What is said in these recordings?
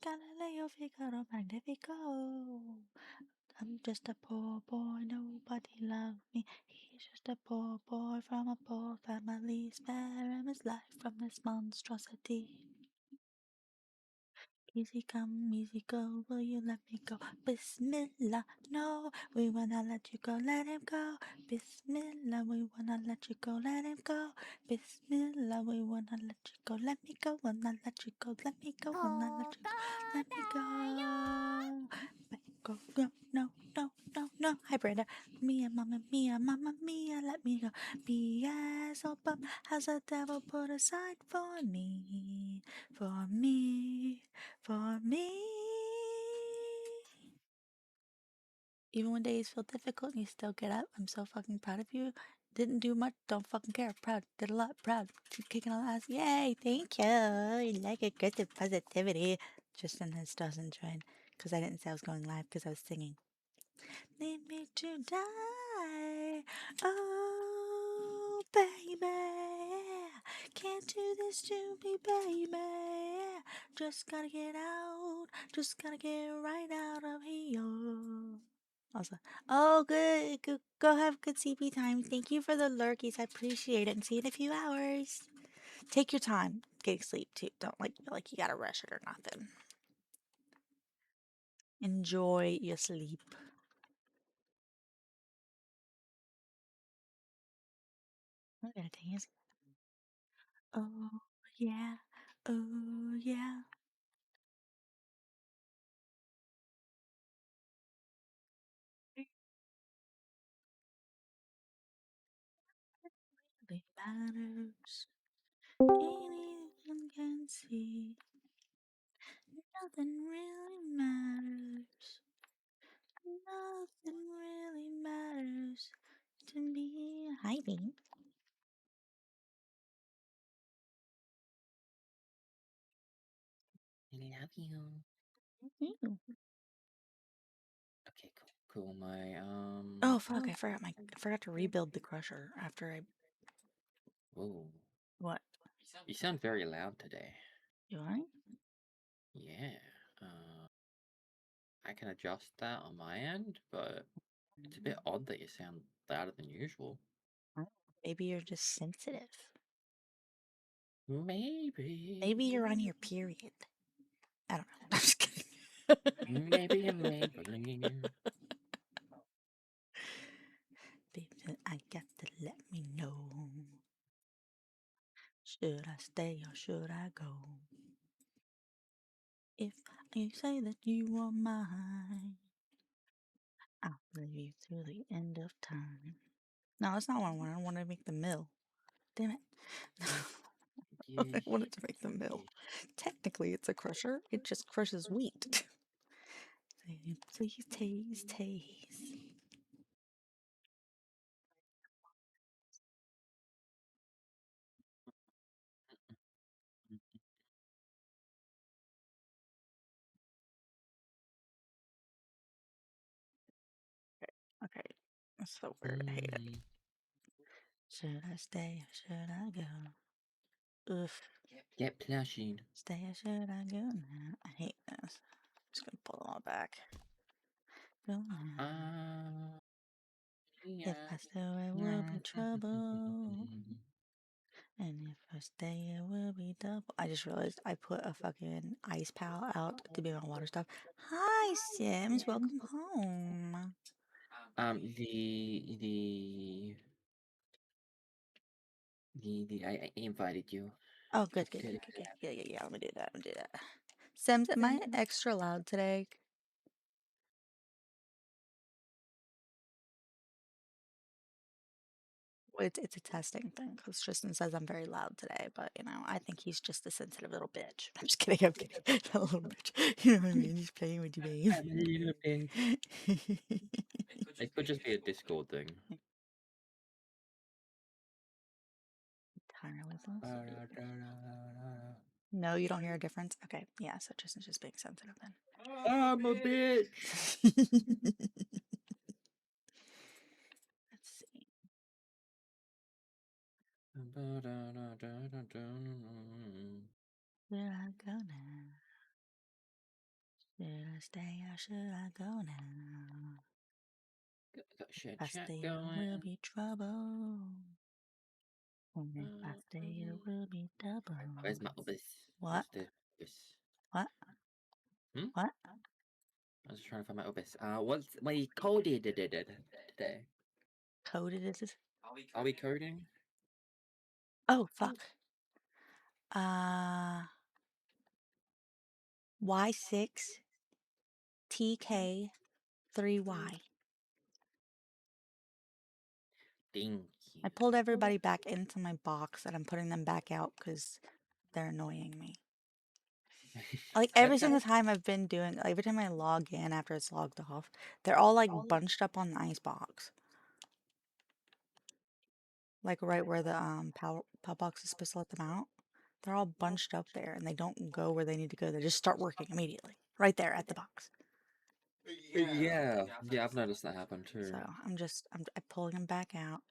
Galileo Figaro Magnifico. I'm just a poor boy, nobody loves me. He's just a poor boy from a poor family, sparing his life from this monstrosity. Easy come, easy go, will you let me go? Bismillah, no, we wanna let you go, let him go. Bismillah, we wanna let you go, let him go. Bismillah, we wanna let you go, let me go, wanna let you go, let me go, wanna let you go, let me go. Go, go, no, no, no, no. Hi, Brenda. Mia, mama, mia, let me go. Mia, so bum, has the devil put aside for me, for me, for me? Even when days feel difficult, you still get up. I'm so fucking proud of you. Didn't do much, don't fucking care. Proud, did a lot, proud. Keep kicking all ass. Yay, thank you. I like aggressive positivity. Tristan has doesn't join because I didn't say I was going live because I was singing. Need me to die. Oh, baby. Can't do this to me, baby. Just gotta get out. Just gotta get right out of here. Also, oh, good. Go have good CP time. Thank you for the lurkies. I appreciate it. And see you in a few hours. Take your time getting sleep, too. Don't feel like you gotta rush it or nothing. Enjoy your sleep. I gotta dance. Oh, yeah. Oh, yeah. Really matters. Anyone can see. Nothing really matters. Nothing really matters to me. Hi, babe. I love you. Ew. Okay, cool. My Oh fuck! I forgot to rebuild the crusher after I. Whoa. What? You sound very loud today. Do I? Yeah. I can adjust that on my end, but it's a bit odd that you sound louder than usual. Maybe you're just sensitive. Maybe. Maybe you're on your period. I don't know. I'm just kidding. Maybe and maybe. Baby, I got to let me know. Should I stay or should I go? If you say that you are mine, I'll live you through the end of time. No, that's not what I want. I want to make the mill. Damn it. I wanted to make the mill. Technically, it's a crusher. It just crushes wheat. Please, taste. Okay. That's so weird. I hate it. Should I stay or should I go? Oof. Get plushing. Stay or should I go now? I hate this. I'm just gonna pull them all back. Go now. If I stay, it will be trouble. And if I stay, it will be double. I just realized I put a fucking ice pal out to be my water stuff. Hi, Sims. Welcome home. I invited you. Oh, good. Yeah. Let me do that. Sims, am I extra loud today? It's a testing thing because Tristan says I'm very loud today, but I think he's just a sensitive little bitch. I'm just kidding. I'm kidding. A little bitch. You know what I mean? He's playing with you, babe. I'm a little bit. It could just be a Discord thing. Entirely No, you don't hear a difference? Okay, yeah, so Tristan's just being sensitive then. I'm a bitch. Let's see. Where I go now? Should I stay or should I go now? Got shit If I chat stay, there going. will be trouble. And if I stay, it Uh, will be double. Where's my obis? What? Where's the obis? What? Hmm? What? I was trying to find my obis. What's my coded today? Coded is this? Are we coding? Oh, fuck. Uh, Y6 TK3Y. Thank I you. pulled everybody back into my box and I'm putting them back out because they're annoying me. Like every That single time I've been doing, every time I log in after it's logged off, they're all like bunched up on the ice box. Like right where the power box is supposed to let them out. They're all bunched up there and they don't go where they need to go. They just start working immediately. Right there at the box. yeah, I've noticed that happen So too. I'm pulling them back out.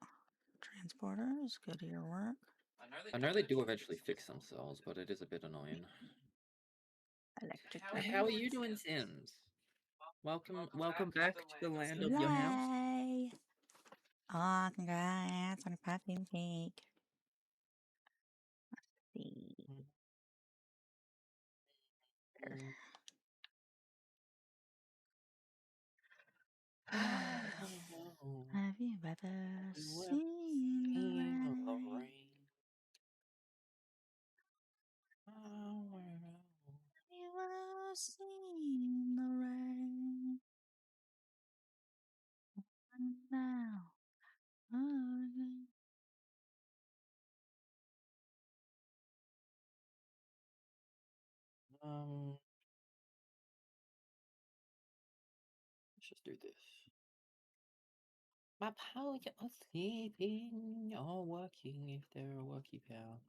Transporters, go to your work. I know they do eventually fix themselves, but it is a bit annoying. Electric How are button. you doing, Sims? Welcome back to the land of your house. Yay! Ah, congrats on a popping cake. See there. Have you ever seen the rain? Have you ever seen the rain? And now, again. Let's just do this. My pals are sleeping or working if they're a worky pal.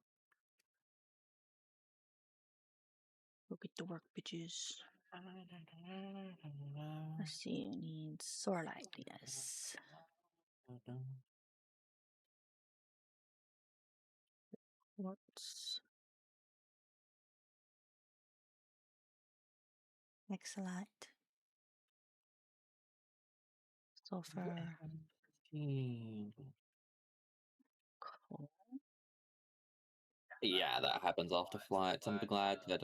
Go get to work, bitches. Let's see, it needs sword ideas. Quartz. Excellent. Sulfur. Coal. Yeah, that happens after flights. I'm glad that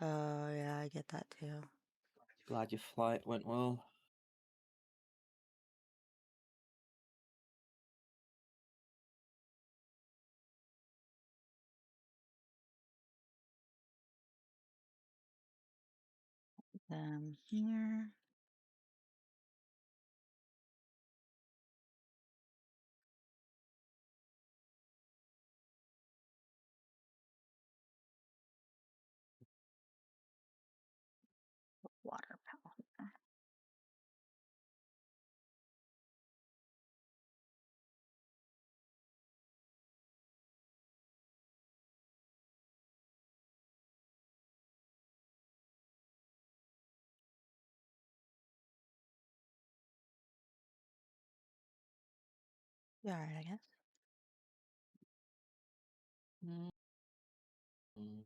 Oh, yeah, I get that too. glad your flight went well. Here. Water powder. Yeah, alright, I guess. Mm.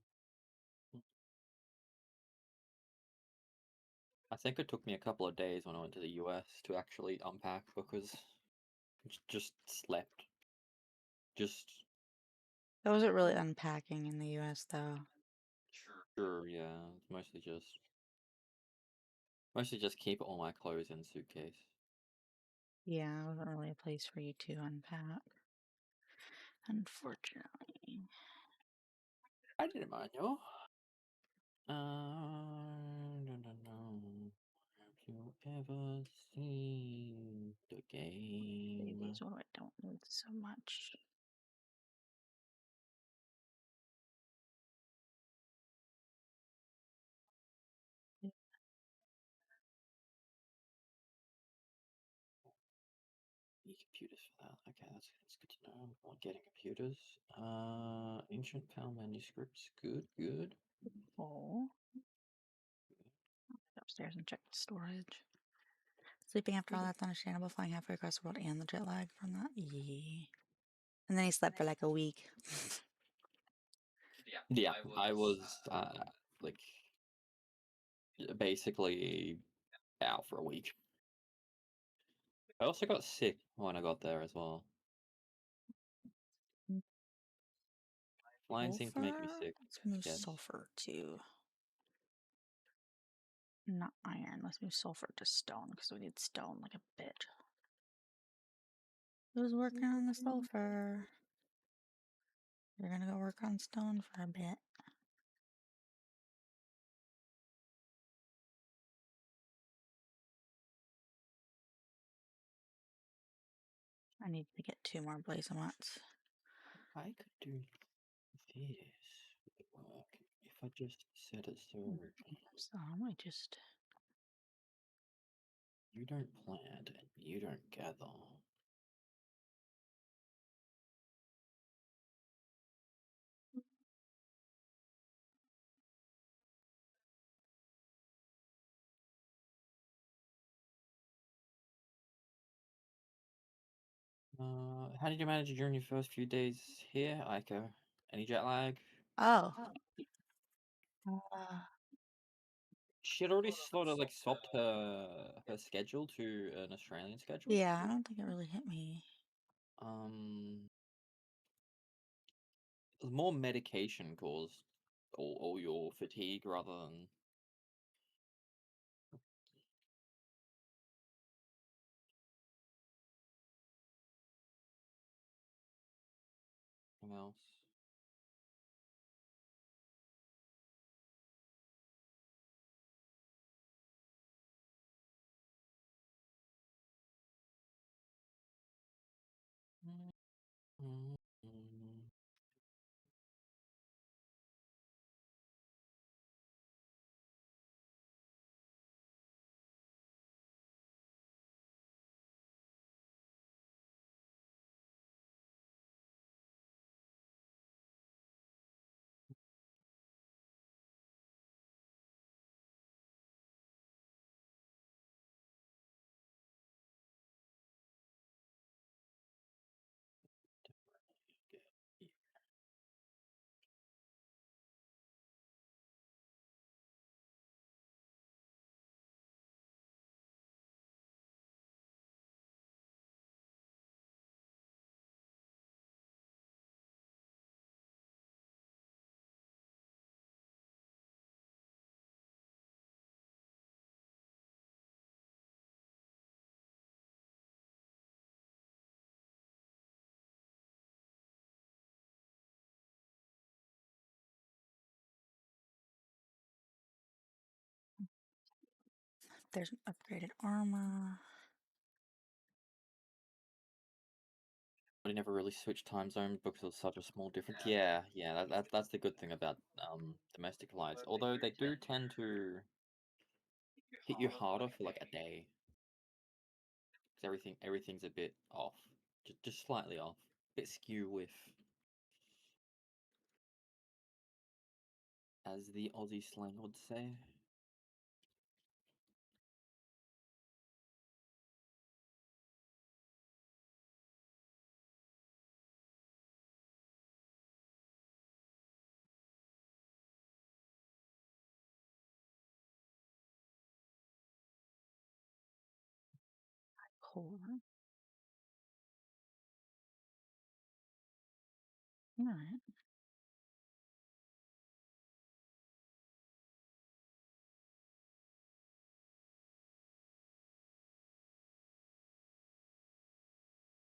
I think it took me a couple of days when I went to the US to actually unpack because just slept. Just It wasn't really unpacking in the US though. sure, yeah. It's mostly just keep all my clothes in suitcase. Yeah, it wasn't really a place for you to unpack. Unfortunately. I didn't mind though. No. Have you ever seen the game? Babies, what do I don't need so much? Need computers for that. Okay, that's good to know. I'm getting computers. Ancient Pal manuscripts. Good. Oh. Upstairs and check the storage. Sleeping after all that's understandable. Flying halfway across the world and the jet lag from that. Yeah. And then he slept for like a week. Yeah, I was like basically out for a week. I also got sick when I got there as well. Flying seemed to make me Sulfur? sick, Let's I move guess. sulfur to not iron. Let's move sulfur to stone because we need stone like a bitch. Who's working on the sulfur? You're gonna go work on stone for a bit. I need to get 2 more blazonauts. I could do this would work if I just set a surge. So I might just. You don't plant and you don't gather. How did you manage during your first few days here, Aiko? Any jet lag? Oh. She had already sort of like swapped her schedule to an Australian schedule. Yeah, I don't think it really hit me. Um, more medication caused all your fatigue rather than anything else. Mm. There's upgraded armor. But it never really switched time zones because it was such a small difference. Yeah, yeah, that's the good thing about domestic flights. Although they do tend to hit you harder for like a day, because everything's a bit off, just slightly off, bit skew with, as the Aussie slang would say. Core. Alright.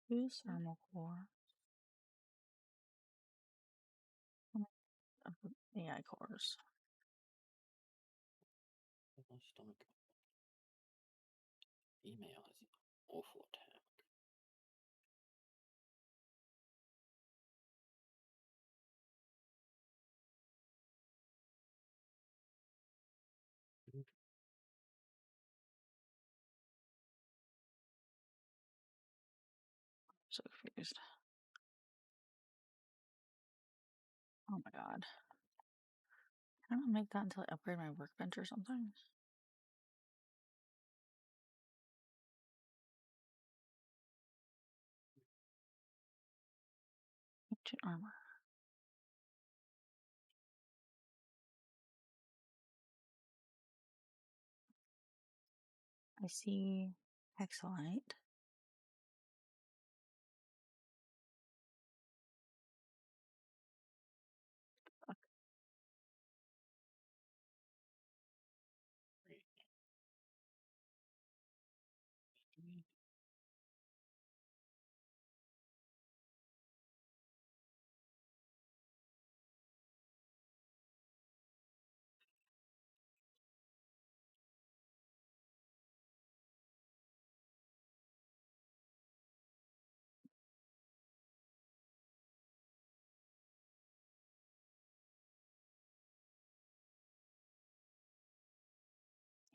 Use thermal core. AI cores. My stomach. Email is an awful attack. So confused. Oh my god. Can I not make that until I upgrade my workbench or something? Ancient armor. I see Hexalite.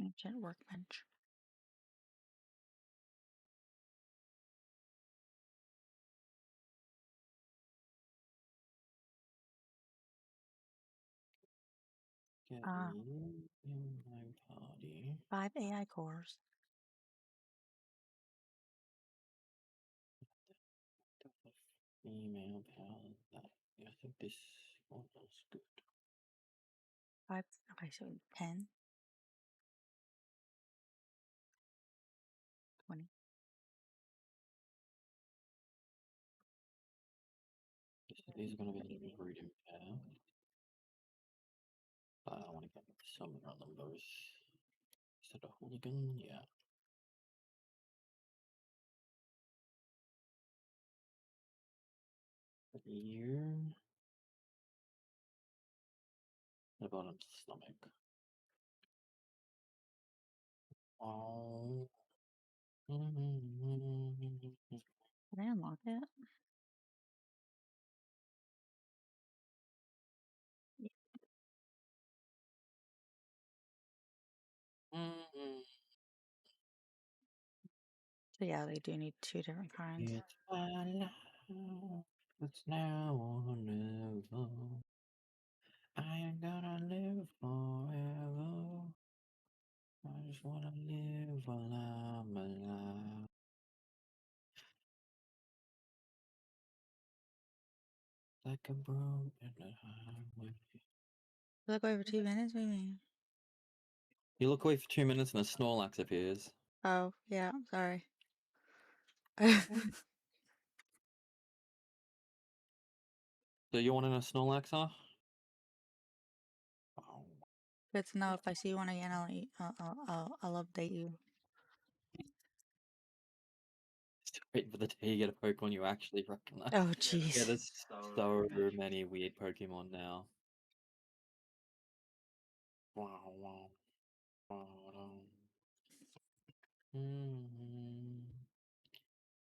Ancient workbench. Get Ah, you in my party. 5 AI cores. Female power. That I think this one is good. 5, okay, so 10, 20. These are going to be a little bit rude in pair. But I want to get some on them both. Is that a hooligan? Yeah. Ear. The bottom stomach. Oh. Did I unlock it? Yeah. So yeah, they do need 2 different kinds. It's my life. It's now or never. I ain't gonna live forever. I just wanna live while I'm alive. Like a broken highway. Look away for 2 minutes, what do you mean? You look away for 2 minutes and a Snorlax appears. Oh, yeah, I'm sorry. So you want a Snorlax, huh? Oh. Good to know. If I see one again, I'll update you. Just wait for the day you get a Pokemon you actually recognize. Oh, Yeah, jeez. there's so many weird Pokemon now. Wow, wow, wow, wow.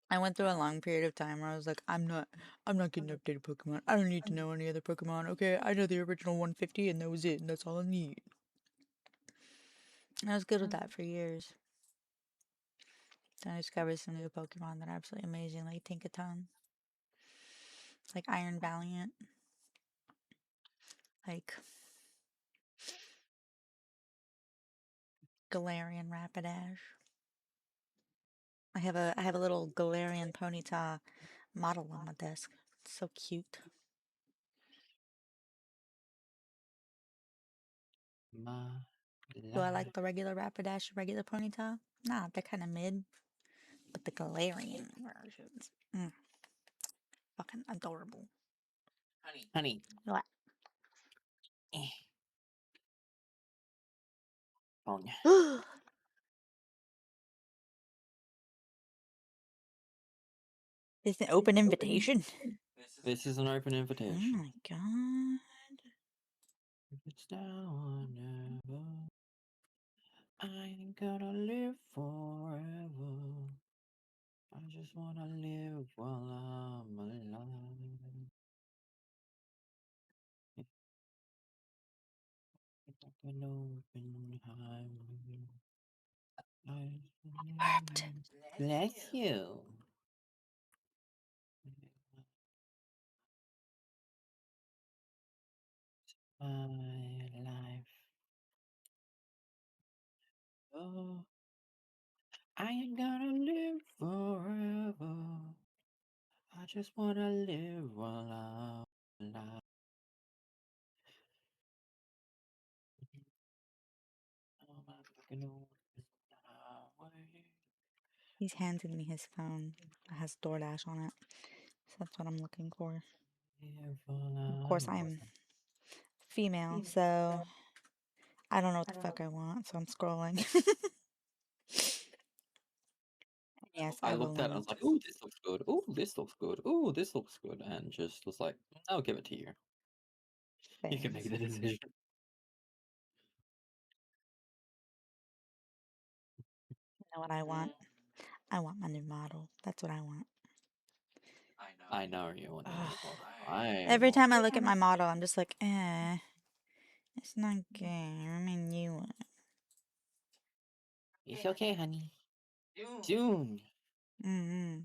I went through a long period of time where I was like, I'm not getting updated Pokemon. I don't need to know any other Pokemon. Okay, I know the original 150 and that was it, and that's all I need. And I was good with that for years. Then I discovered some new Pokemon that are absolutely amazing, like Tinkaton, like Iron Valiant, like Galarian Rapidash. I have a little Galarian Ponyta model on my desk. It's so cute. My Do I life. like the regular Rapidash, regular Ponyta? Nah, they're kind of mid. But the Galarian versions, fucking adorable. Honey. What? Eh. Oh, yeah. It's an open invitation. This is an open Oh invitation. my god. If it's now or never, I ain't gonna live forever. I just wanna live while I'm alive. It's like an open highway. Bless you. My life. Oh, I ain't gonna live forever. I just wanna live while I'm alive. Oh, my fucking open highway. He's handed me his phone that has DoorDash on it. So that's what I'm looking for. Of course, I'm female, so I don't know what the fuck I want, so I'm scrolling. Yes, I I will looked at it and I was not. like, "Ooh, this looks good. Ooh, this looks good. Ooh, this looks good," and just was like, "I'll give it to you. You can make Thanks. the decision." You know what I want? I want my new model. That's what I want. I know you want your Ugh. new model. I Every want time I look at my model, I'm just like, it's not good. I mean, new one. It's okay, honey. Soon. Mm-hmm.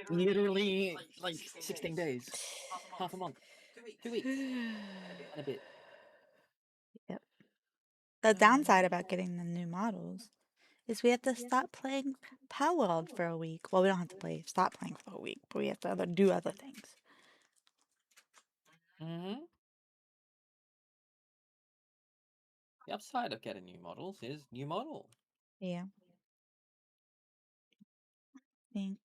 Literally, like 16 days. Half a month. 2 weeks. And a bit. Yep. The downside about getting the new models is we have to stop playing Palworld for a week. Well, we don't have to stop playing for a week, but we have to do other things. Mhm. The upside of getting new models is new model. Yeah. Think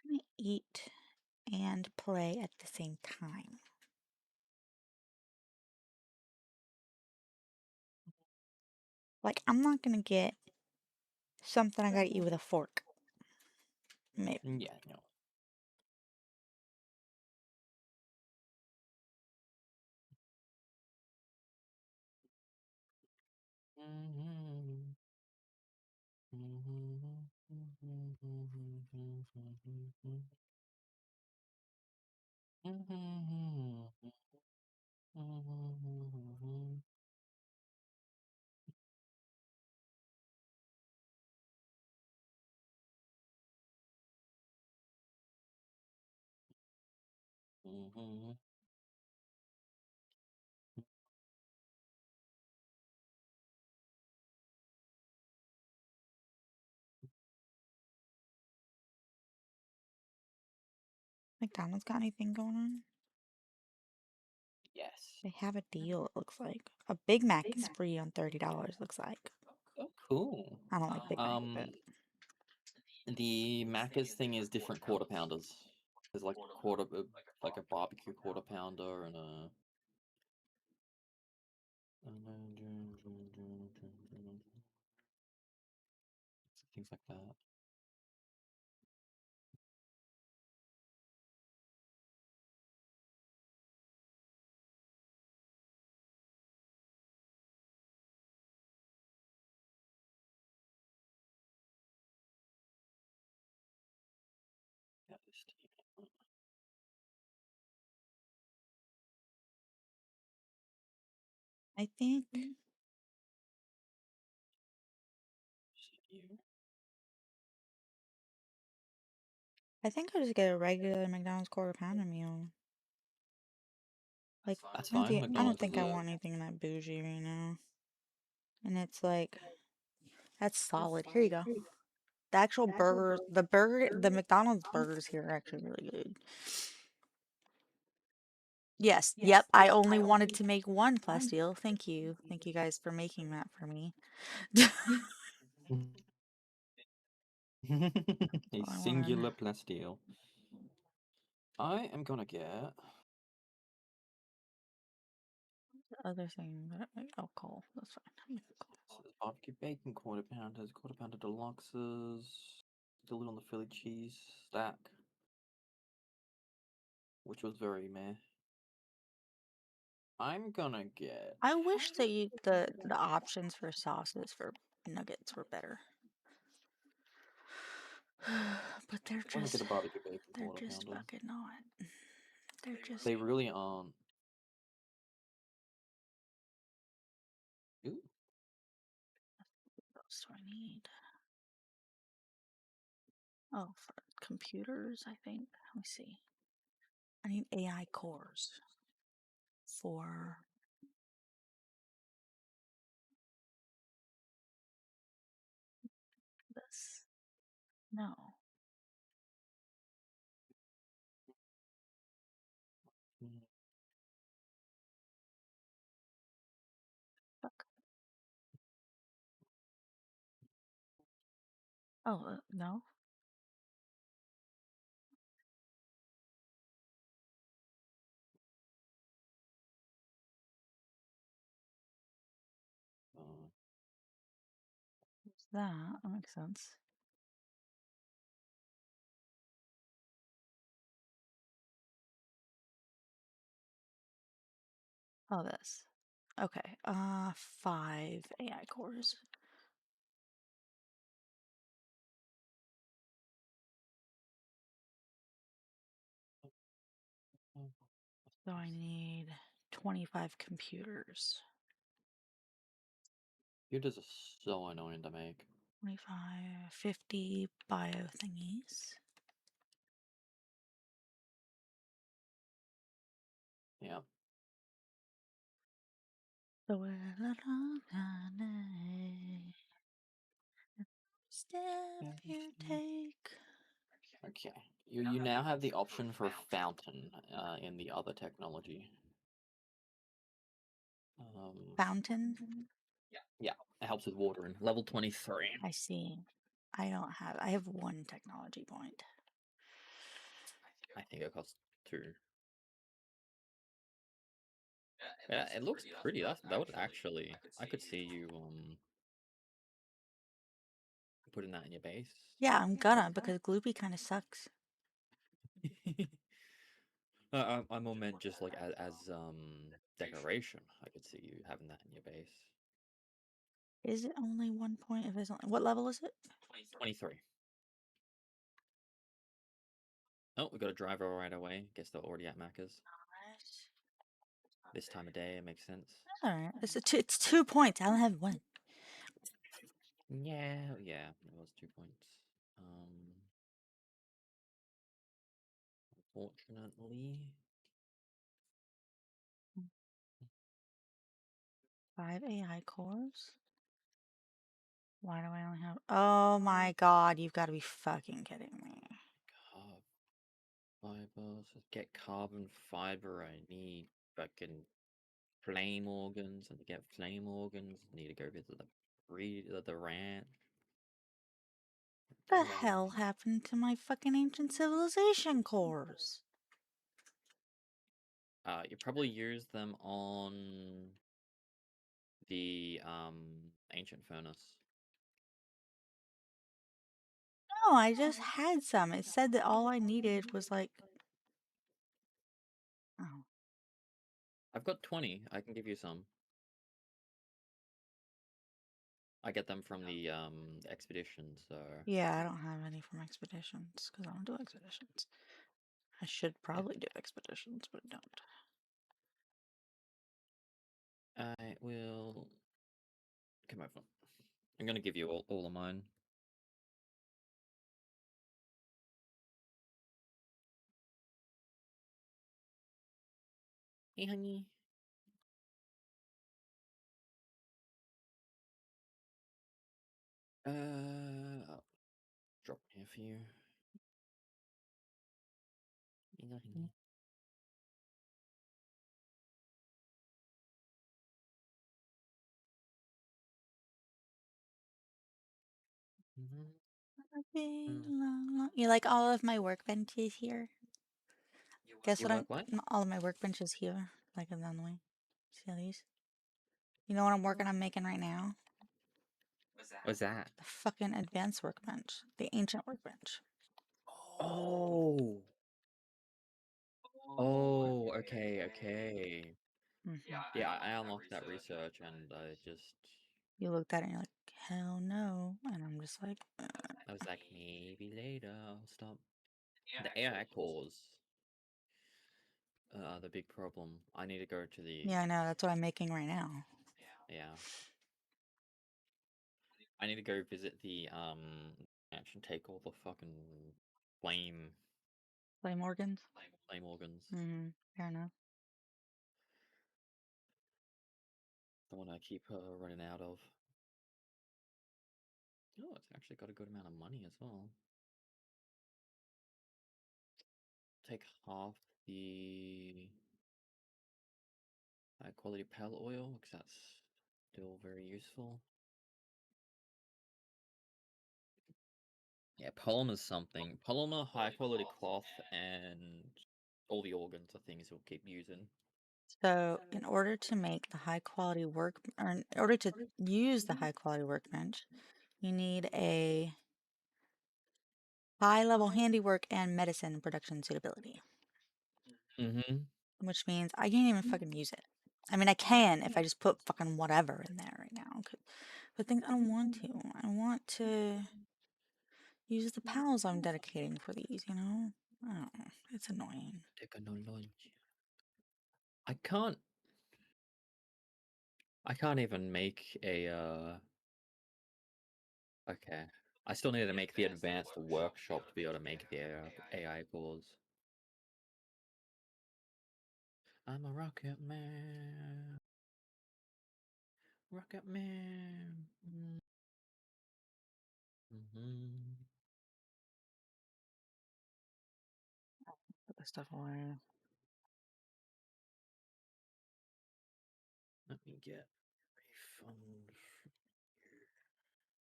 I'm gonna eat and play at the same time. Like, I'm not gonna get something I gotta eat with a fork. Maybe. Yeah, no. Mhm. Mhm. McDonald's got anything going on? Yes. They have a deal, it looks like. A Big Mac is free on $30, looks like. Oh, cool. I don't like Big Mac, but The Macca's thing is different quarter pounders. There's like like a barbecue quarter pounder and a things like that. Yeah, this team. I think You. I'll just get a regular McDonald's quarter pounder meal. Like, That's fine. I don't McDonald's is think I a want anything that bougie right now. And it's like, that's solid. Here you go. The actual burgers, the McDonald's burgers here are actually really good. Yes, yep. I only wanted to make one plasteel. Thank you. Thank you guys for making that for me. That's a all I wanted. singular plasteel. I am gonna get. The other thing that oh, cool. That's fine. Cool. So there's barbecue bacon quarter pounder deluxes, still on the Philly cheese stack, which was very meh. I'm gonna get. I wish that the options for sauces for nuggets were better. But I want to get a barbecue bacon they're quarter just pounder. fucking not. They're just They really aren't. Ooh, what else do I need? Oh, for computers, I think. Let me see. I need AI cores for this. No. mm, Fuck. Oh, no. Uh, What's that? That makes sense. Oh, this. Okay. 5 AI cores. So I need 25 computers. computers are so annoying to make. 25, 50 bio thingies. Yeah. So we're step you take. Okay. You now have the option for a fountain in the other technology. Um, Fountain? yeah, it helps with watering. Level 23. I see. I have 1 technology point. I think it costs 2. Yeah, it looks pretty. That would actually. I could see you putting that in your base. Yeah, I'm gonna because Gloopy kind of sucks. I more meant just like as decoration. I could see you having that in your base. Is it only 1 point if it's only, what level is it? 23. Oh, we got a driver right away. Guess they're already at Macca's. This time of day, it makes sense. Alright. It's 2 points. I only have 1. Yeah, it was 2 points. Unfortunately. 5 AI cores? Why do I only have... Oh my god, you've got to be fucking kidding me. Carb fibers. Get carbon fiber. I need fucking flame organs. And to get flame organs, I need to go visit the ranch. The hell happened to my fucking ancient civilization cores? You probably use them on the ancient furnace. No, I just had some. It said that all I needed was like... Oh. I've got 20. I can give you some. I get them from the expedition, so Yeah, I don't have any from expeditions because I don't do expeditions. I should yeah. probably do expeditions, but I don't. I will come over. I'm gonna give you all of mine. Hey, honey. I'll drop it here for you. Here you go, honey. Mhm. You like all of my workbenches here? Guess You what? like what? All of my workbenches here, like in the way. See these? You know what I'm working on making right now? What's that? The fucking advanced workbench, the ancient workbench. Oh. Oh, okay. Hmm. Yeah, I unlocked that research and I just You looked at it and you're like, hell no. And I'm just like, I was like, maybe later I'll stop. The AI cores are the big problem. I need to go to the yeah, I know. That's what I'm making right now. yeah. I need to go visit the and take all the fucking flame Flame organs. flame organs. Mm-hmm. Fair enough. The one I keep running out of. Oh, it's actually got a good amount of money as well. Take half the high quality pallet oil because that's still very useful. Yeah, polymer's something. Polymer, high quality cloth, and all the organs are things you'll keep using. So, in order to make the high quality work, or in order to use the high quality workbench, you need a high level handiwork and medicine production suitability, Mm-hmm. which means I can't even fucking use it. I mean, I can if I just put fucking whatever in there right now. But think I don't want to. I want to use the pals I'm dedicating for these, you know? I don't know. It's annoying. I can't. I can't even make a. Okay. I still need to make the advanced workshop to be able to make the AI cores. I'm a rocket man. Rocket man. Mm-hmm. Put this stuff away. Let me get refund.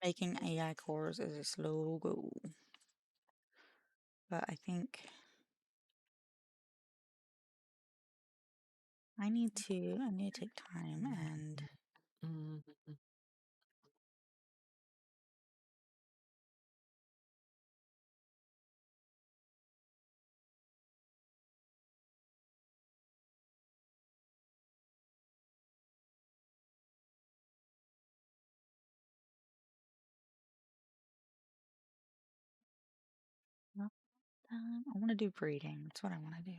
Making AI cores is a slow go. But I think I need to take time and Mm-hmm. I want to do breeding. That's what I want to do.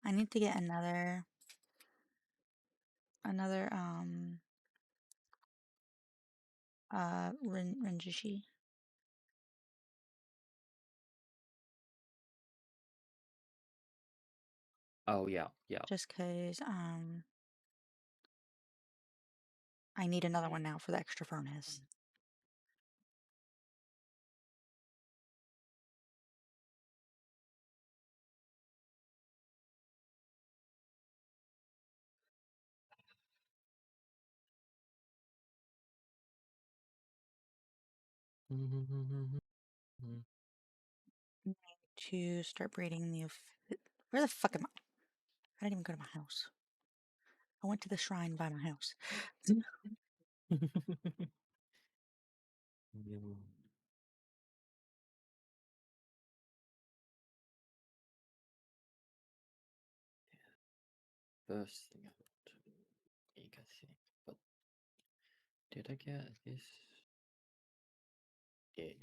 I need to get another Renjishi. Oh yeah, yeah. Just cause I need another one now for the extra furnace. Mm-hmm. I need to start breeding new. Where the fuck am I? I didn't even go to my house. I went to the shrine by my house. First thing I want to make, I think. But did I get this? Did.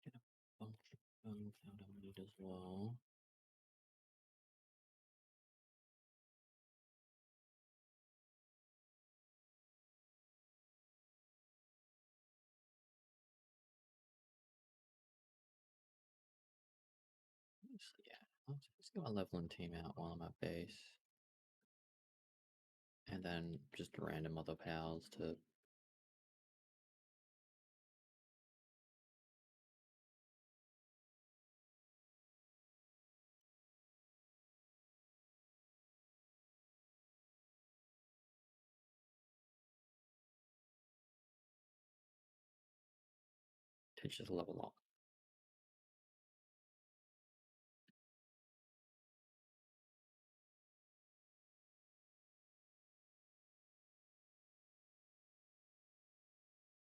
Get a bunch of guns out of it as well. So yeah, let's get my leveling team out while I'm at base. And then just random other pals to just level up.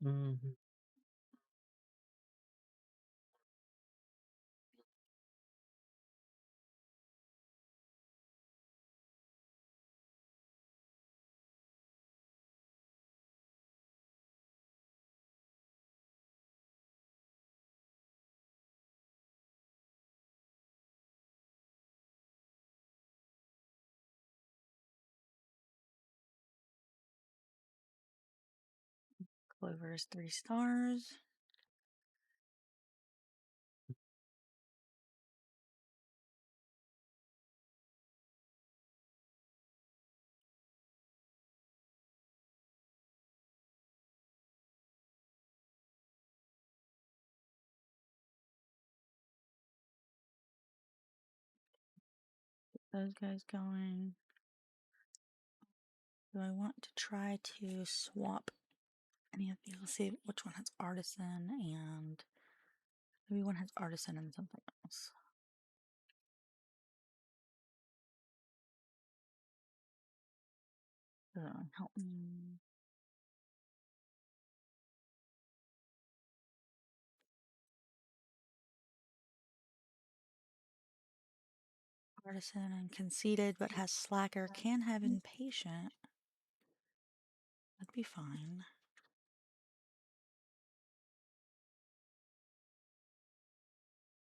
Mm-hmm. Clover's 3 stars. those guys going. Do I want to try to swap any of these? Let's see which one has artisan and maybe one has artisan and something else. Help me. Artisan and conceited, but has slacker. Can have impatient. That'd be fine.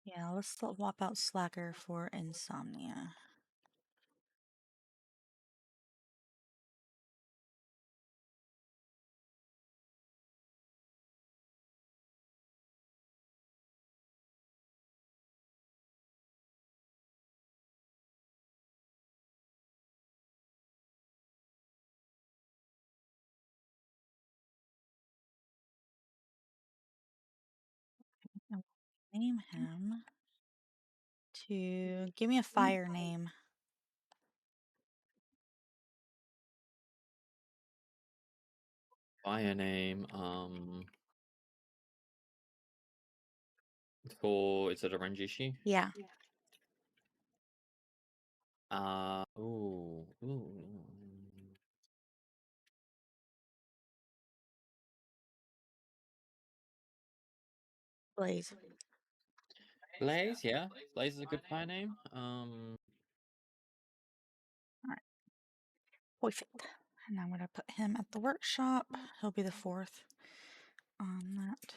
Yeah, let's swap out slacker for insomnia. And we'll name him to give me a fire name. Fire name, for is it a Renjishi? Yeah, Ooh. Blaze. Blaze, yeah. Blaze is a good fire name. Alright. Perfect. And I'm gonna put him at the workshop. He'll be the 4th on that.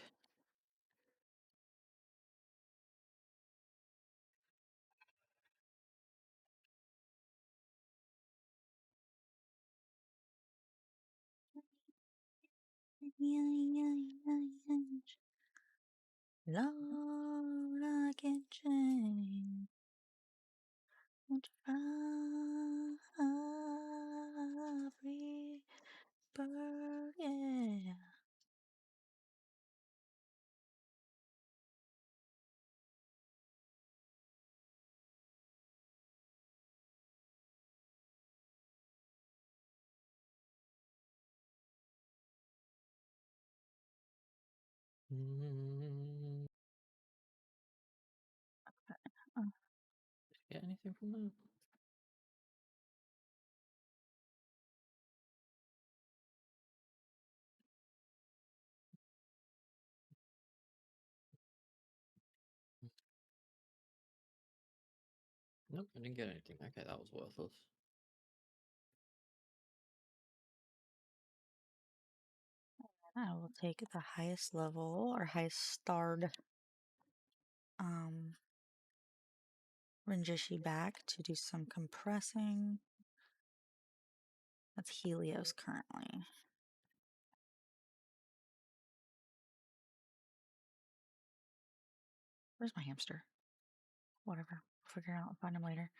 Lord, I can change. Won't you fly free bird, yeah. Uh, Get anything from that? Nope, I didn't get anything. Okay, that was worthless. I will take the highest level or highest starred Renjishi back to do some compressing. That's Helios currently. Where's my hamster? Whatever. We'll figure it out. Find him later.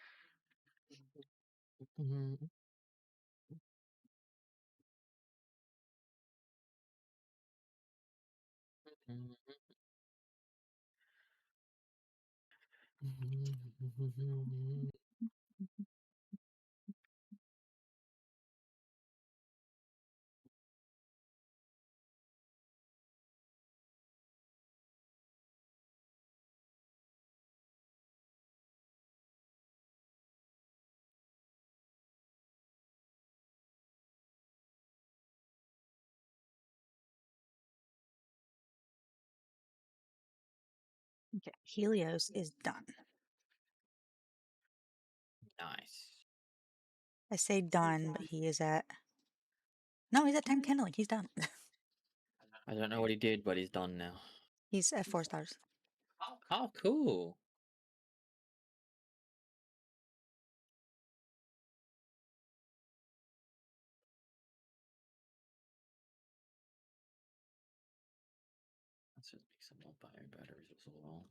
Okay, Helios is done. Nice. I say done, but he is at. No, he's at time kindling. He's done. I don't know what he did, but he's done now. He's at 4 stars. Oh, cool. Let's just make some more bio batteries as well.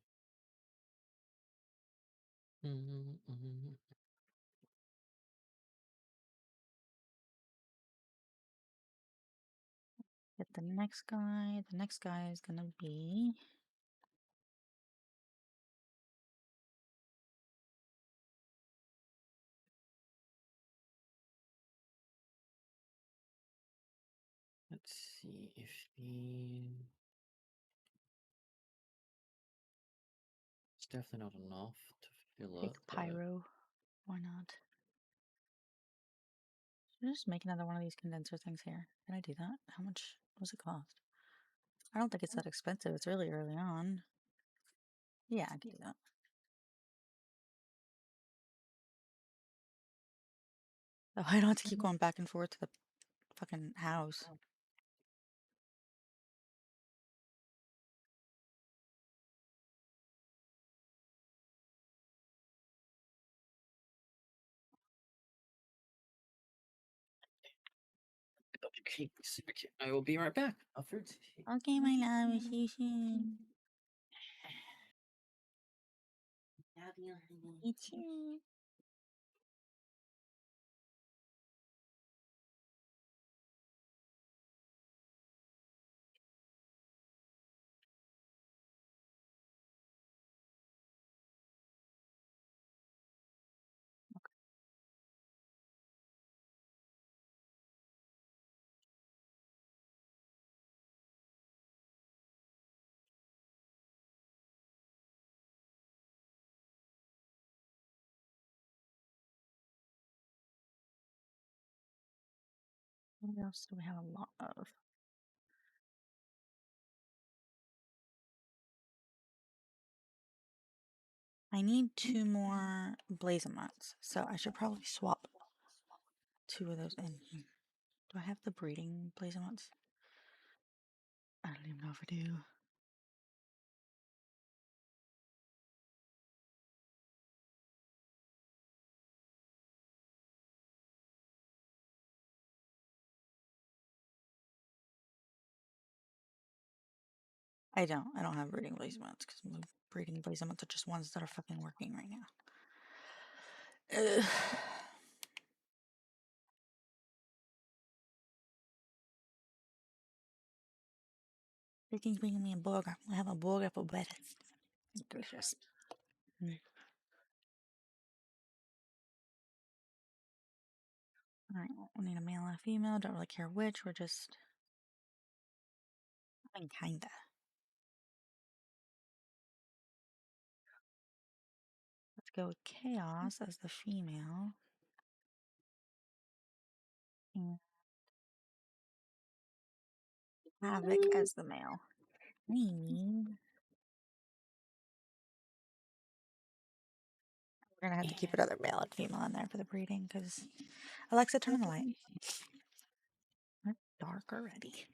Get the next guy. The next guy is gonna be. see if he. It's definitely not enough to fill Take it, the but pyro. Why not? Should I just make another one of these condenser things here? Can I do that? How much does it cost? I don't think it's that expensive. It's really early on. Yeah, I can do that. Oh, I don't have to keep going back and forth to the fucking house. okay, I will be right back. I'll food. Okay, my love. See you soon. Me too. What else do we have a lot of? I need 2 more blazonauts, so I should probably swap 2 of those in here. Do I have the breeding blazonauts? I don't even know if I do. I don't. I don't have breeding blazonauts because my breeding blazonauts are just ones that are fucking working right now. Ugh. Freaking's bringing me a burger. I have a burger for breakfast. Delicious. Mm. Alright, we need a male and a female. Don't really care which. We're just. I mean, kinda. Let's go with Chaos as the female. And Havoc as the male. Maybe. We're gonna have to keep another male and female in there for the breeding because Alexa, turn on the light. It's dark already.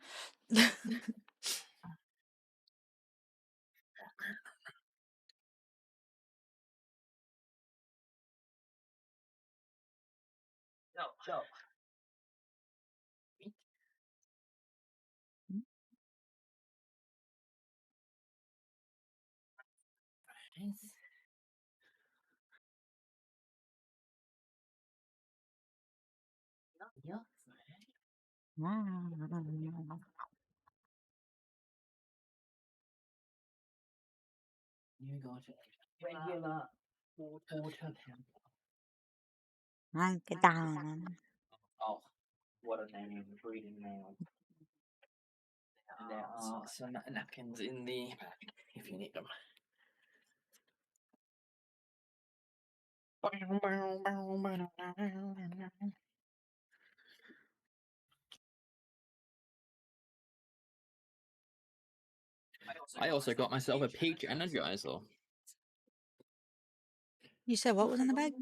You got it. Regular water temp. Rank it down. Oh, what a name, breeding nail. And there are some napkins in the bag if you need them. I also got myself a peach energizer. You said what was in the bag?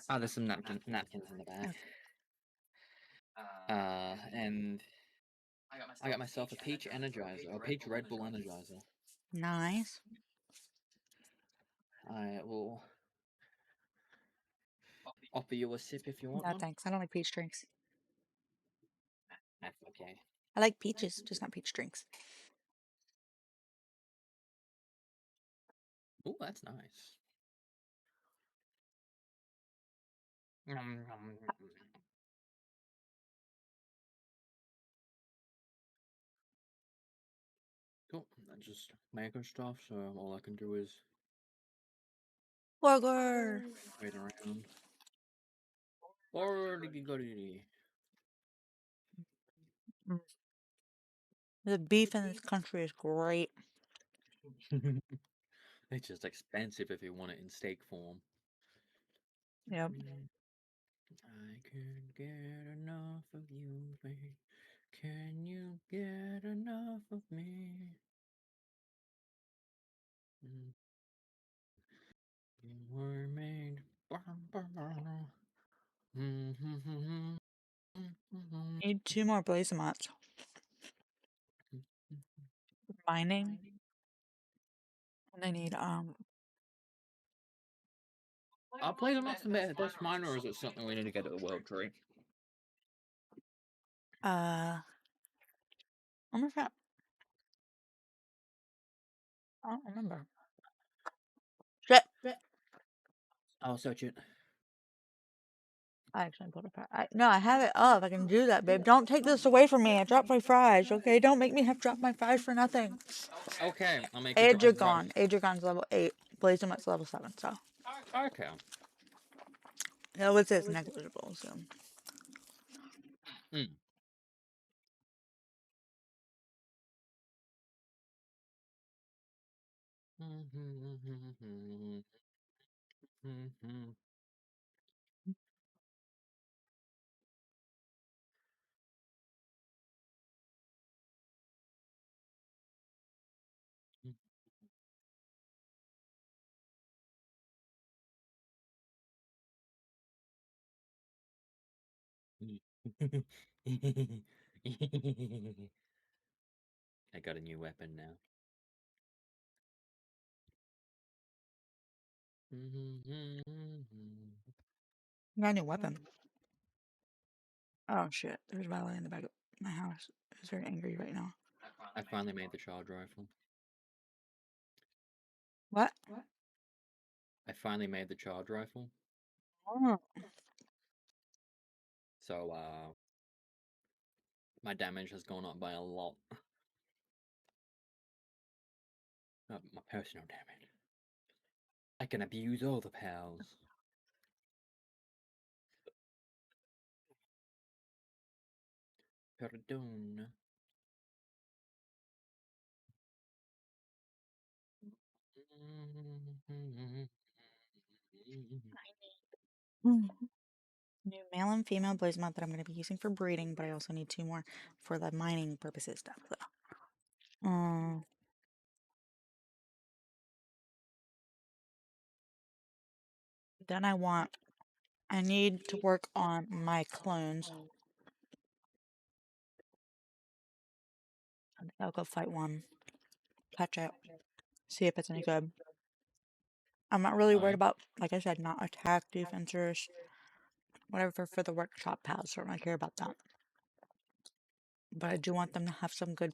Oh, there's some napkins in the bag. And I got myself a peach energizer, a peach Red Bull energizer. Nice. I will offer you a sip if you want No one. thanks. I don't like peach drinks. That's okay. I like peaches, just not peach drinks. Oh, that's nice. Cool. I just making stuff, so all I can do is Burger. wait around. Or The beef in this country is great. It's just expensive if you want it in steak form. Yep. I can't get enough of you, babe. Can you get enough of me? Mm, you were made. Need 2 more Blazemots. Mining. And I need I'll play them off the best mine, or is it something we need to get at the world tree? I wonder if I don't remember. Shit. I'll search it. I actually put it back. No, I have it up. I can do that, babe. Don't take this away from me. I dropped my fries, okay? Don't make me have to drop my fries for nothing. Okay, I'll make you Aedragon. Aedragon's level 8. Blazemont's level 7, so. Okay. Yeah, what's this? Negligible, so. Mm. I got a new weapon now. Got a new weapon. Oh shit. There's Violet in the back of my house. He's very angry right now. I finally made the charge rifle. What? I finally made the charge rifle. Oh. So, my damage has gone up by a lot. My personal damage. I can abuse all the pals. Pardon. Mm. New male and female Blazemont that I'm going to be using for breeding, but I also need 2 more for the mining purposes stuff. So. Then I need to work on my clones. I think I'll go fight one, catch it, see if it's any good. I'm not really worried Alright. about, like I said, not attack defensors, whatever for the workshop pals. I don't really care about that. But I do want them to have some good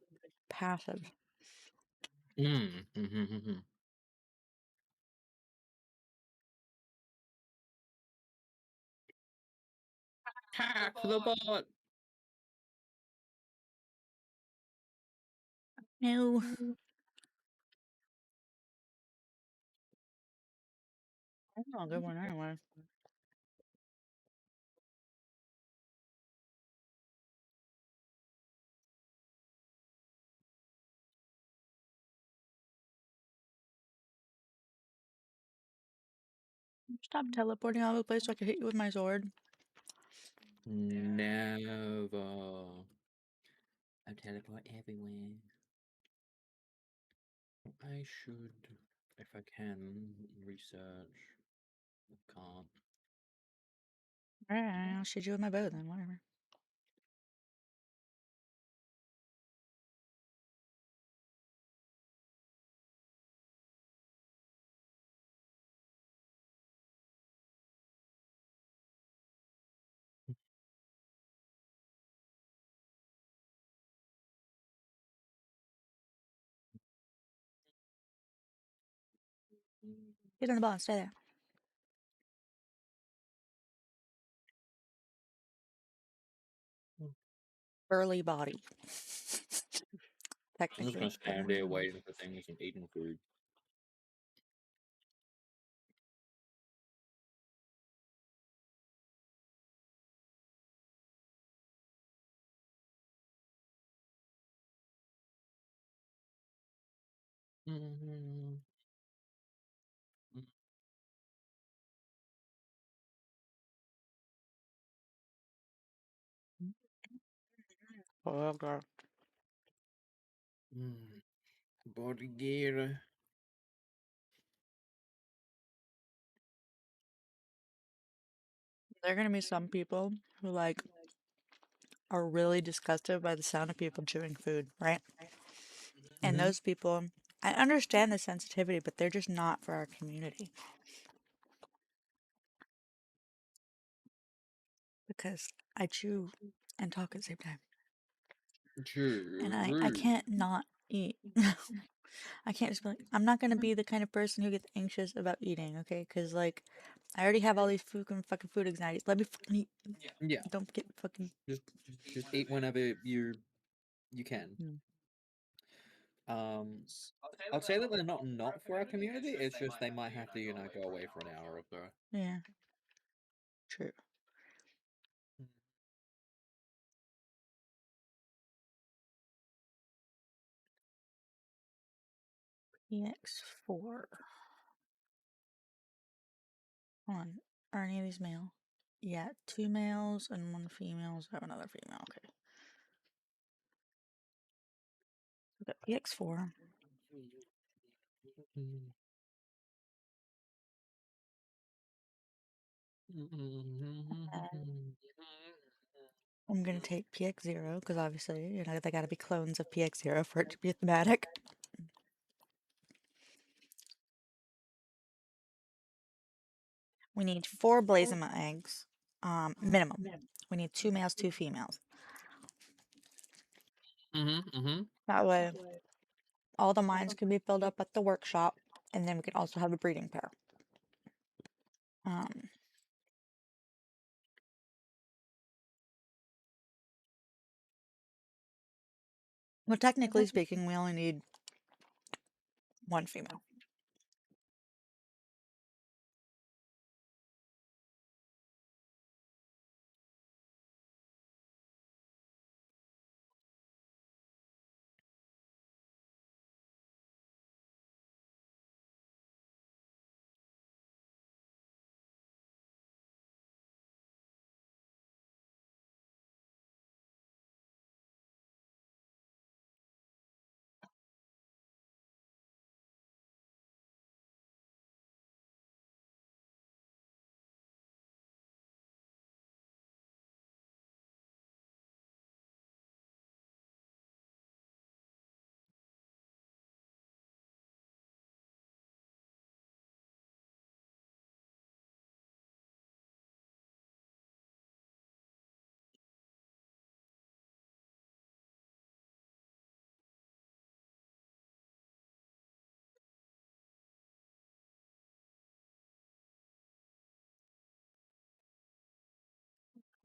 passive. Hack the bot! No. Oh, good one anyway. Stop teleporting all over the place so I can hit you with my sword. Never. I teleport everywhere. I should, if I can, research. I can't. Alright, I'll shoot you with my bow then, whatever. Get on the ball and stay there. Burly body. I'm just Technically. gonna stand there waiting for things and eating food. Mhm. Burger. Mm. Body gear. There are gonna be some people who like are really disgusted by the sound of people chewing food, right? And Mhm. those people, I understand the sensitivity, but they're just not for our community because I chew and talk at the same time, and I True. can't not eat. I can't just be like, I'm not gonna be the kind of person who gets anxious about eating, okay? Because like, I already have all these fucking food anxieties. Let me fucking eat. Yeah. Don't get fucking. Just just eat whenever you can. Mm. Um, I'd say that they're not for our community. It's just they might have to, go away for an hour or so. Yeah, true. EX4. Hold on. Are any of these male? Yeah, two males and one female. So I have another female. Okay. We got EX4. I'm gonna take PX0 because obviously, they gotta be clones of PX0 for it to be thematic. We need 4 Blazema eggs, minimum. We need 2 males, 2 females. Mhm. That way, all the mines can be filled up at the workshop, and then we can also have a breeding pair. Um, well, technically speaking, we only need 1 female.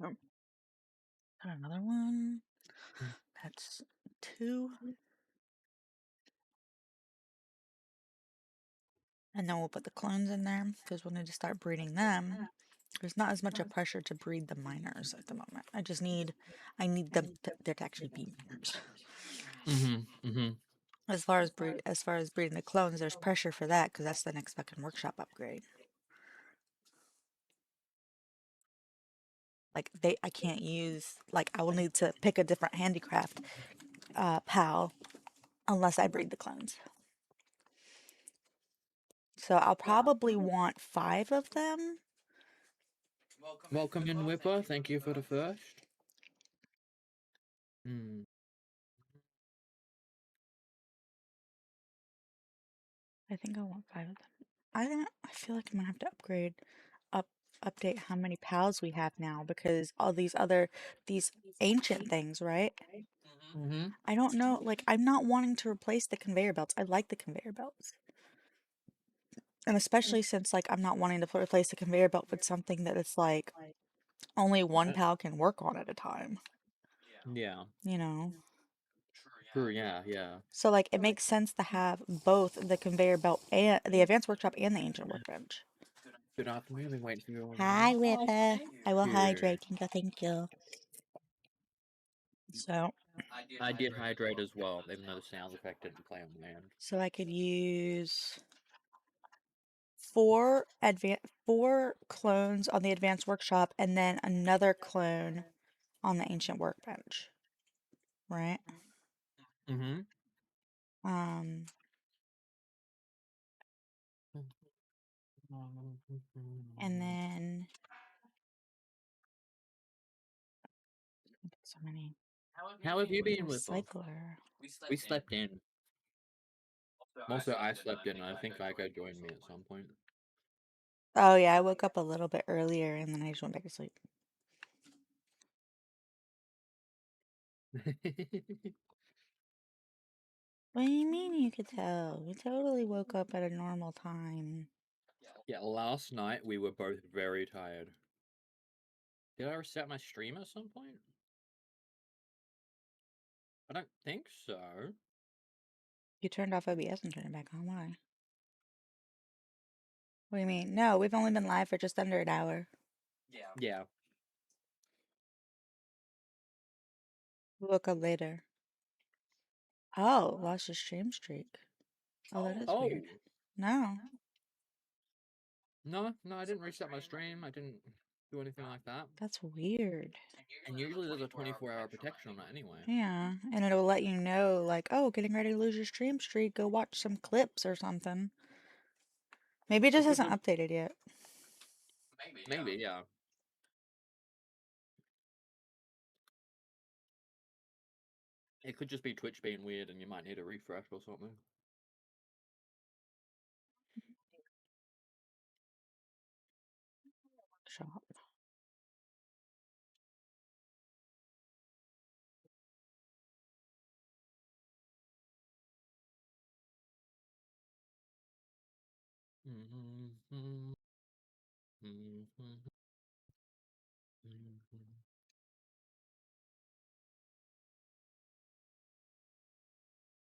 Oh, got another one. That's 2. And then we'll put the clones in there because we'll need to start breeding them. There's not as much a pressure to breed the minors at the moment. I need them to, there to actually be minors. Mhm. As far as breeding the clones, there's pressure for that because that's the next fucking workshop upgrade. I can't use, I will need to pick a different handicraft, pal, unless I breed the clones. So I'll probably want 5 of them. Welcome in, Whipper. Thank you for the first. Hmm. I think I want 5 of them. I feel like I'm gonna have to up, update how many pals we have now because all these ancient things, right? Mhm. I don't know, I'm not wanting to replace the conveyor belts. I like the conveyor belts. And especially since, I'm not wanting to replace the conveyor belt with something that it's only one pal can work on at a time, Yeah. you know? True. Yeah. So, it makes sense to have both the conveyor belt and the advanced workshop and the ancient workbench. Good afternoon. I've been waiting for you all Hi, night. Oh, Whipper. thank I will you. hydrate and go thank you. So. I did hydrate as well, even though the sound effect didn't play on my end. So I could use four clones on the advanced workshop and then another clone on the ancient workbench. Right? Mm-hmm. Um, and then so many How have you been with us? recycler. We slept in. Also, I slept in, and I think Aiko joined me at some point. Oh yeah, I woke up a little bit earlier and then I just went back to sleep. What do you mean you could tell? We totally woke up at a normal time. Yeah, last night we were both very tired. Did I reset my stream at some point? I don't think so. You turned off OBS and turned it back on. Why? What do you mean? No, we've only been live for just under an hour. Yeah. We woke up later. Oh, lost your stream streak. Oh, that is Oh, weird. No, no, I didn't reset my stream. I didn't do anything like that. that's weird. And usually there's a 24-hour protection on it anyway. Yeah, and it'll let you know, like, oh, getting ready to lose your stream streak. Go watch some clips or something. Maybe it just It could hasn't just, updated yet. maybe, yeah. It could just be Twitch being weird and you might need a refresh or something. Shop.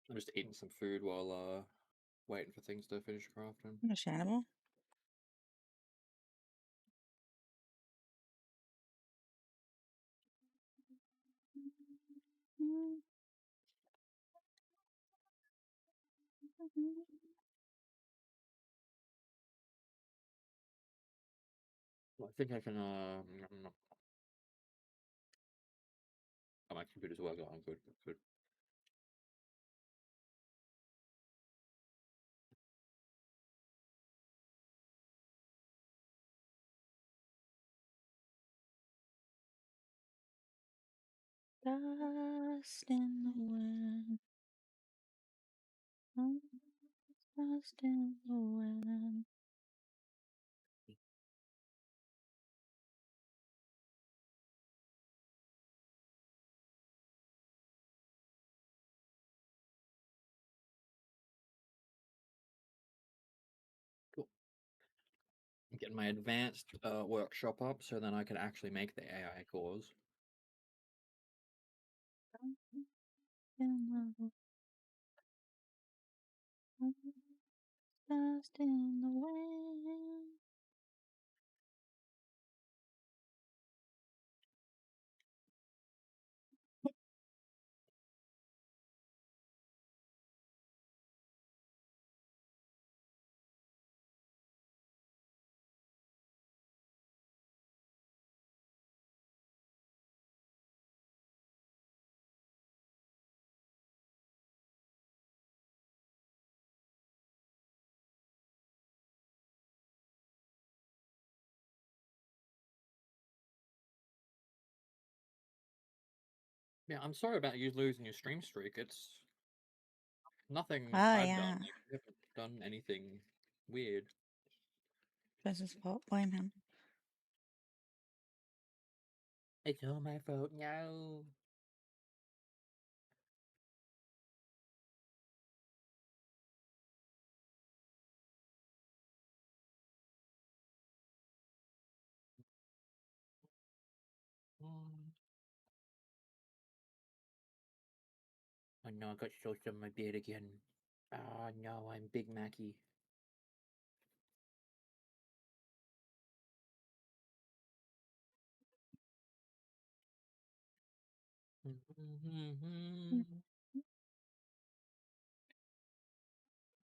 I'm just eating some food while waiting for things to finish crafting. Understandable. Well, I think I can oh, my computer's working. I'm good, good. Dust in the wind. Dust in the wind. Cool. I'm getting my advanced workshop up so then I can actually make the AI cores. Dust in the wind. Yeah, I'm sorry about you losing your stream streak. It's nothing Oh I've done. yeah. Like, you haven't done anything weird. That's his fault. Blame him. It's all my fault. No. Oh no, I got sauce on my beard again. Oh no, I'm Big Mackey.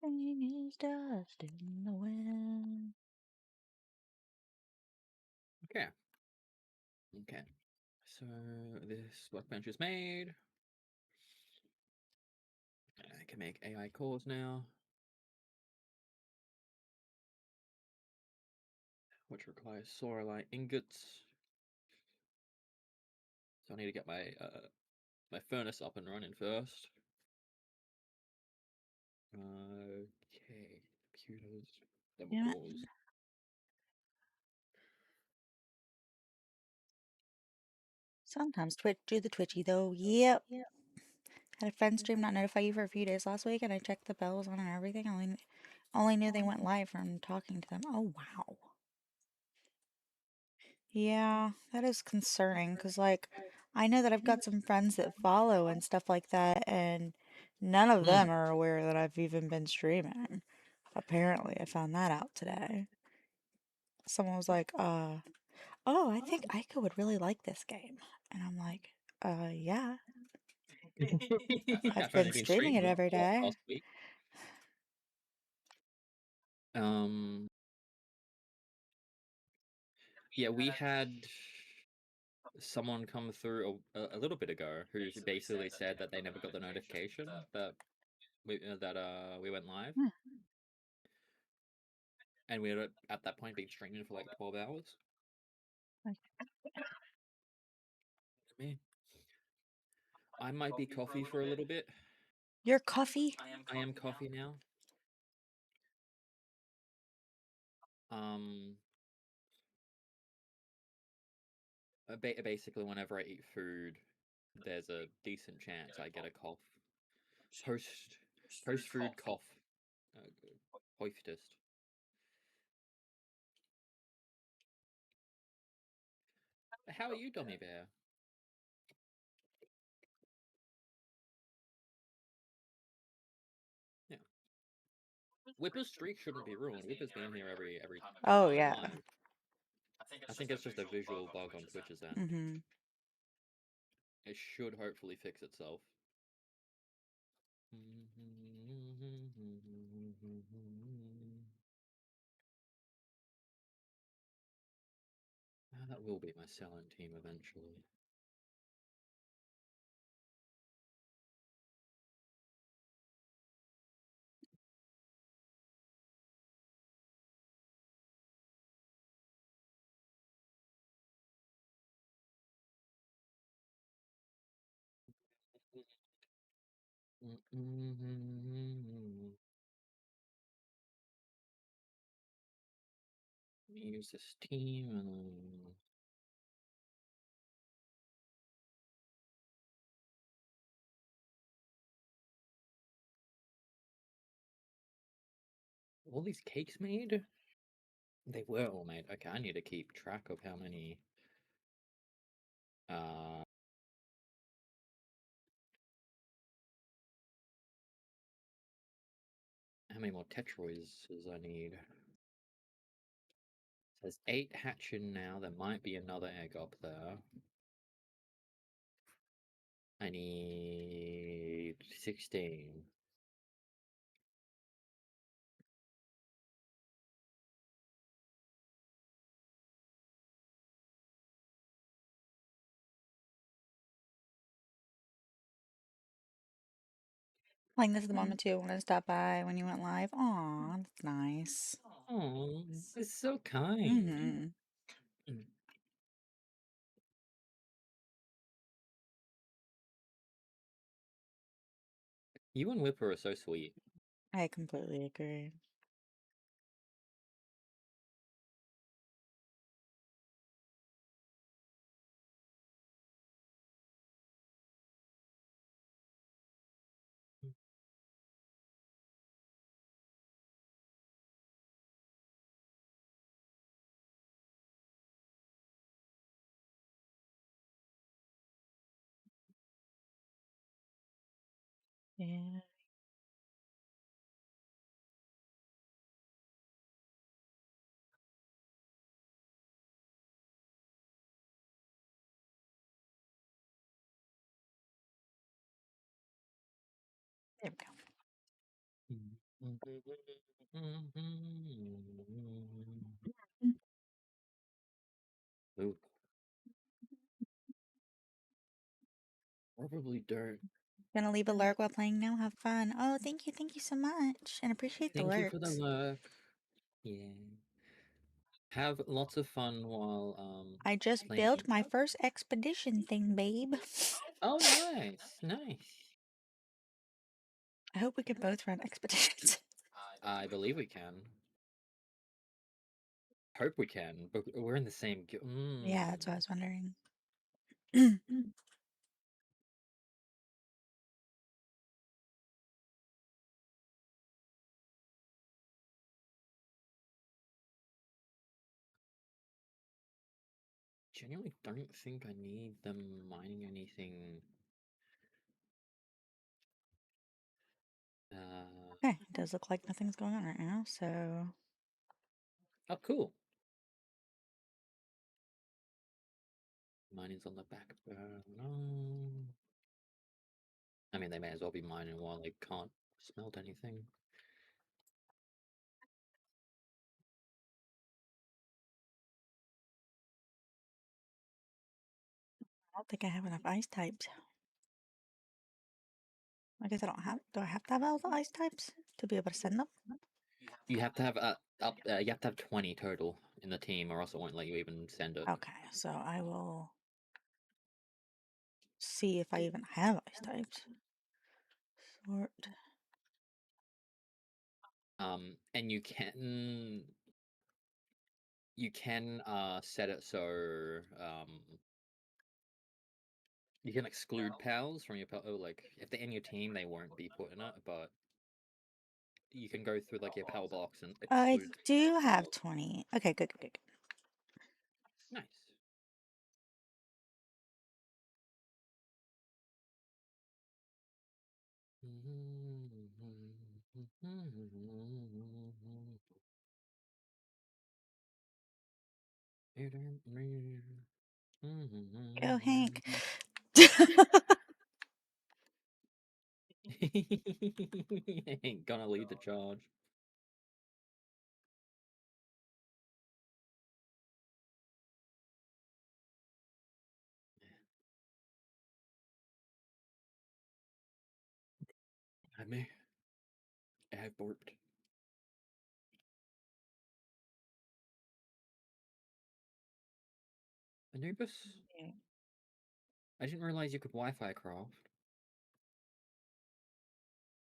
Rain is dust in the wind. Okay. Okay. So this workbench is made. I can make AI cores now, which requires Sorelite ingots. So I need to get my my furnace up and running first. Okay, computers, double Damn it. cores. Sometimes Twitch do the twitchy though. Yep. Had a friend stream not notify you for a few days last week, and I checked the bells on and everything. Only knew they went live from talking to them. Oh wow. Yeah, that is concerning because, like, I know that I've got some friends that follow and stuff like that, and none of Hmm. them are aware that I've even been streaming. Apparently, I found that out today. Someone was like, oh, I think Aiko would really like this game. And I'm like, yeah, I've I've been only been streaming it streaming every what day. last week. Um, yeah, we had someone come through a little bit ago who basically said that they never got the notification that we went live, Hmm. and we had at that point been streaming for like 12 hours. Like, Me, I might be coffee for a little bit. your coffee? I am coffee now. Um, basically, whenever I eat food, there's a decent chance I get a cough. Post post food cough. Uh, Hoiftest. How are you, Dummy Bear? Yeah. Whipper's streak shouldn't be ruined. Whipper's been here every time Oh, we went yeah. live. I think it's just a visual bug on Twitch's end. Mm-hmm. It should hopefully fix itself. That will be my selling team eventually. Use this team and all these cakes made? They were all made. Okay, I need to keep track of how many uh how many more Tetroids I need. There's 8 hatching now. There might be another egg up there. I need 16. Like, this is the moment, too, when I stopped by when you went live. Aw, that's nice. Oh, it's so kind. Mm-hmm. Mm. You and Whipper are so sweet. I completely agree. Yeah. There we go. Ooh, probably don't. Gonna leave a lurk while playing now. Have fun. Oh, thank you so much, and appreciate the Thank you for the words. lurk. Yeah. Have lots of fun while I just built playing. my first expedition thing, babe. Oh, nice, nice. I hope we can both run expeditions. I believe we can. Hope we can, but we're in the same guild. Yeah, that's what I was wondering. Genuinely don't think I need them mining anything. Okay, it does look like nothing's going on right now, so Oh, cool. Mining's on the back burner. I mean, they may as well be mining while they can't smelt anything. I don't think I have enough ice types. I guess I don't have. Do I have to have all the ice types to be able to send them? You have to have you have to have 20 total in the team, or else it won't let you even send it. Okay, so I will see if I even have ice types. Sort. And you can set it so you can exclude pals from your pal. Oh, like if they're in your team, they won't be put in it, but you can go through like your pal box and I exclude do have pals. 20. Okay, good. Nice. Go, Hank. Ain't gonna lead the charge. I may have burped. Anubis? I didn't realize you could Wi-Fi craft.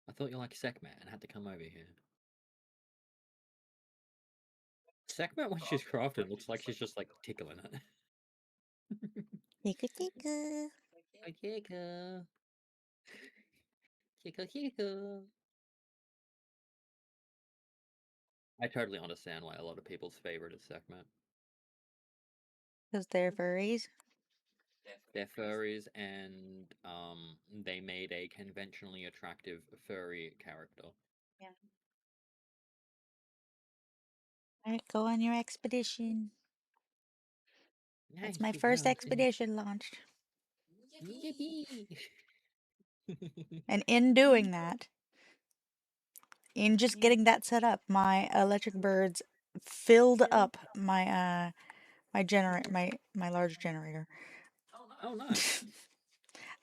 I thought you liked Sekhmet and had to come over here. Sekhmet, when she's crafted, looks like she's just like tickling it. Tika. Oh, Kiko. Kiko. I totally understand why a lot of people's favorite is Sekhmet. Because they're furries. They're furries, and they made a conventionally attractive furry character. Yeah. Alright, go on your expedition. That's Nice, my you first go. expedition launched. Yippee! And in doing that, in just getting that set up, my electric birds filled up my large generator. Oh, nice.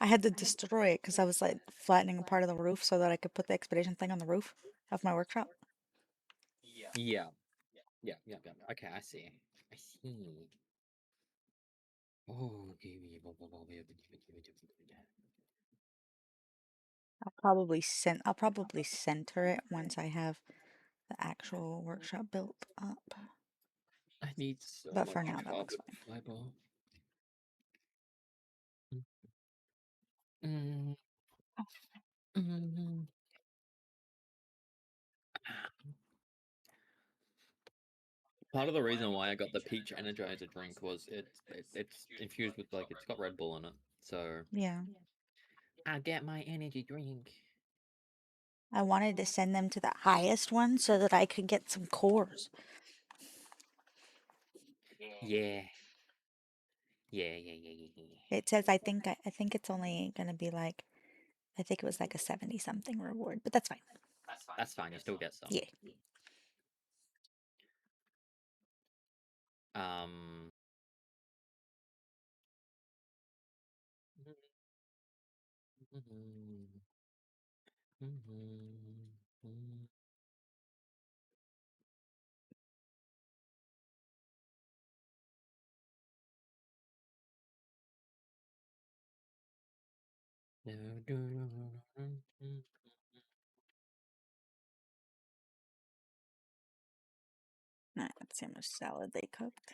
I had to destroy it because I was like flattening a part of the roof so that I could put the expedition thing on the roof of my workshop. Yeah. Yeah. Okay, I see. I see. Oh, I'll probably center it once I have the actual workshop built up. I need so But for much now, that looks carbon fine. fiber. Mm, mm. Part of the reason why I got the peach energizer drink was it's infused with like it's got Red Bull in it, so Yeah. I get my energy drink. I wanted to send them to the highest one so that I could get some cores. Yeah, yeah. It says I think it's only gonna be like I think it was like a 70 something reward, but that's fine. That's fine. You still get some. Yeah. Um. Let's see how much salad they cooked.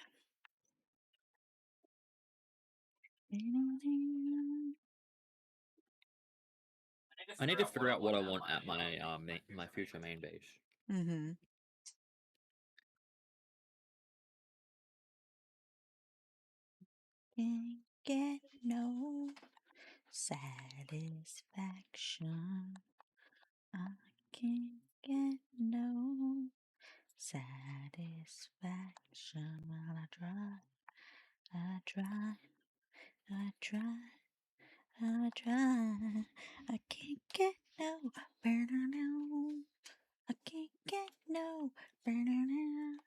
I need to figure out what I want at my my future main base. Mm-hmm. Can't get no satisfaction. I can't get no satisfaction. Well, I try, I try, I try, I try. I can't get no burner no. I can't get no burner no.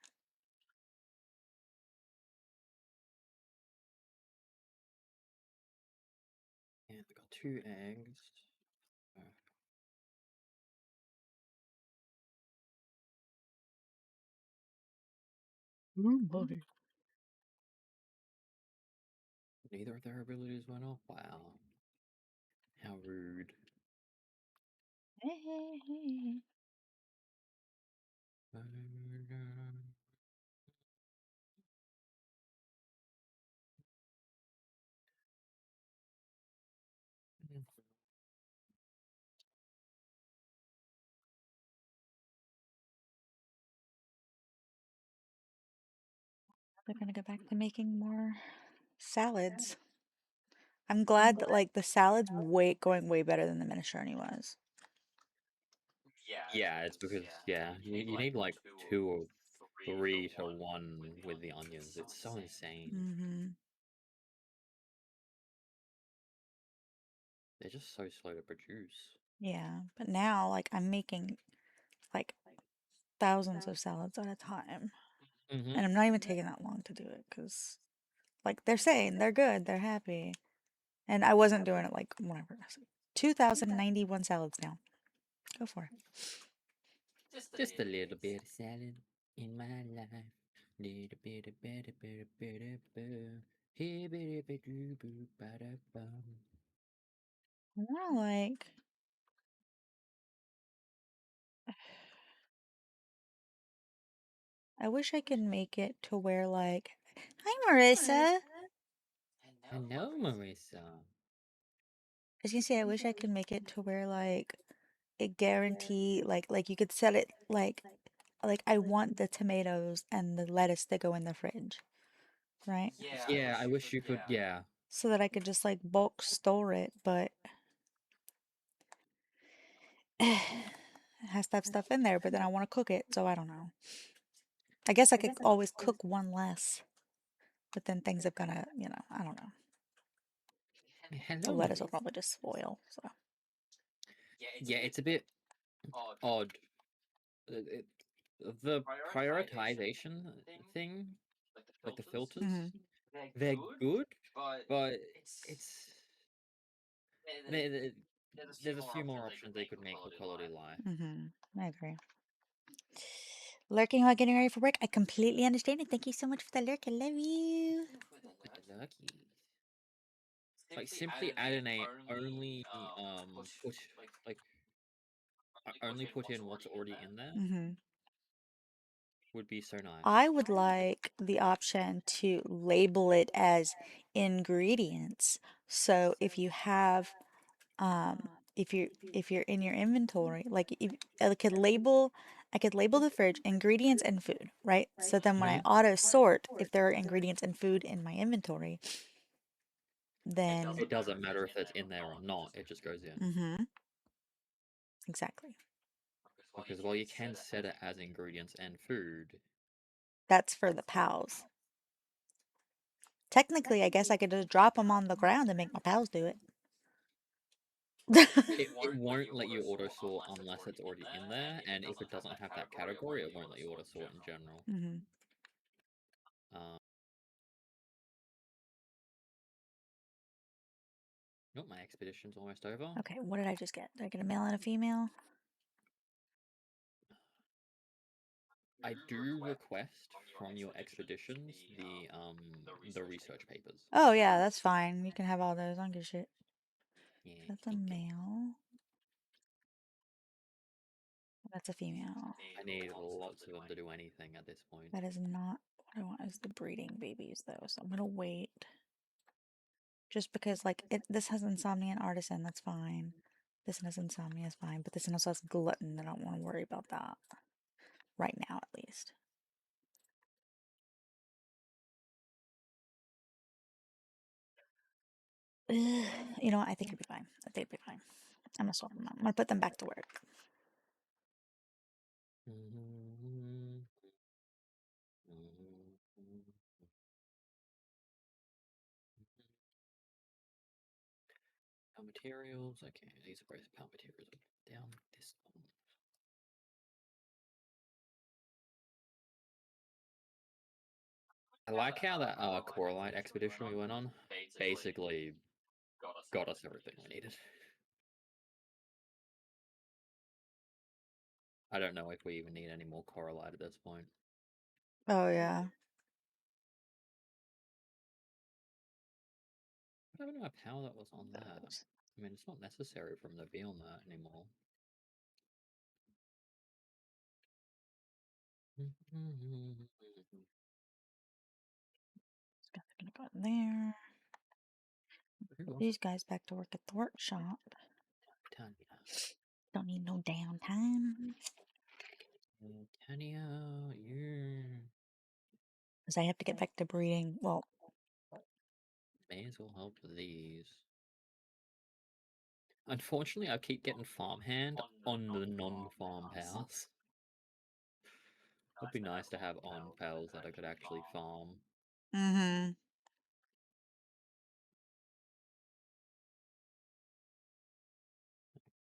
And I got 2 eggs. Oh boy. Neither of their abilities went off. Wow. How rude. Hey. They're gonna go back to making more salads. I'm glad that like the salad's going way better than the minestrone was. Yeah, it's because you need like 2 or 3 to 1 with the onions. It's so insane. Mm-hmm. They're just so slow to produce. Yeah, but now like I'm making like thousands of salads at a time, Mm-hmm. and I'm not even taking that long to do it because like they're saying they're good, they're happy, and I wasn't doing it like whatever. 2,091 salads now. Go for it. Just a little bit of salad in my life. Little bit of bit. Hibbidi-bidi-boo-ba-da-bum. Well, like I wish I could make it to where like, hi Marissa. Hello, Marissa. I was gonna say I wish I could make it to where like it guarantee like you could set it like I want the tomatoes and the lettuce to go in the fridge, right? Yeah, I wish you could. Yeah, So that I could just like bulk store it, but it has to have stuff in there, but then I want to cook it, so I don't know. I guess I could always cook one less, but then things are gonna, I don't know. The hello, lettuce will Marissa. probably just spoil, so. Yeah, it's a bit odd. It, the prioritization thing, like the filters, Hmm. they're good, but it's there- there- there's a few more options they could make for quality life. Hmm. I agree. Lurking while getting ready for work. I completely understand it. Thank you so much for the lurk. I love you. With the lurkies. Like simply add in a only put like only put in what's already in there Hmm. would be so nice. I would like the option to label it as ingredients. So if you have, if you're in your inventory, like if I could label the fridge ingredients and food, right? So then when I Hmm. auto sort, if there are ingredients and food in my inventory, then, It doesn't matter if it's in there or not, it just goes in. mm-hmm, exactly. Because while you can set it as ingredients and food, That's for the pals. Technically, I guess I could just drop them on the ground and make my pals do it. It won't let you auto sort unless it's already in there, and if it doesn't have that category, it won't let you auto sort in general. Mm-hmm. Um, nope, my expedition's almost over. Okay, what did I just get? Did I get a male and a female? I do request from your expeditions the research papers. Oh yeah, that's fine. You can have all those. I don't give a shit. Yeah, That's a thank you. male. That's a female. I need lots of them to do anything at this point. That is not what I want is the breeding babies though, so I'm gonna wait. Just because like this has insomnia and artisan, that's fine. This one has insomnia is fine, but this one also has glutton. I don't want to worry about that. Right now at least. Ugh. You know what? I think it'll be fine. I think it'll be fine. I'm gonna swap them out. I'm gonna put them back to work. Power materials, okay, these are both power materials. Down this one. I like how that Coralite expedition we went on basically got us everything we needed. I don't know if we even need any more Coralite at this point. Oh yeah. I don't know how that was on that. I mean, it's not necessary from the V on that anymore. Gonna go in there. Put these guys back to work at the workshop. Tanya. Don't need no downtime. Tanya, you Because I have to get back to breeding. Well, may as well help with these. Unfortunately, I keep getting farmhand on the non-farm house. Would be nice to have on pals that I could actually farm. mm-hmm.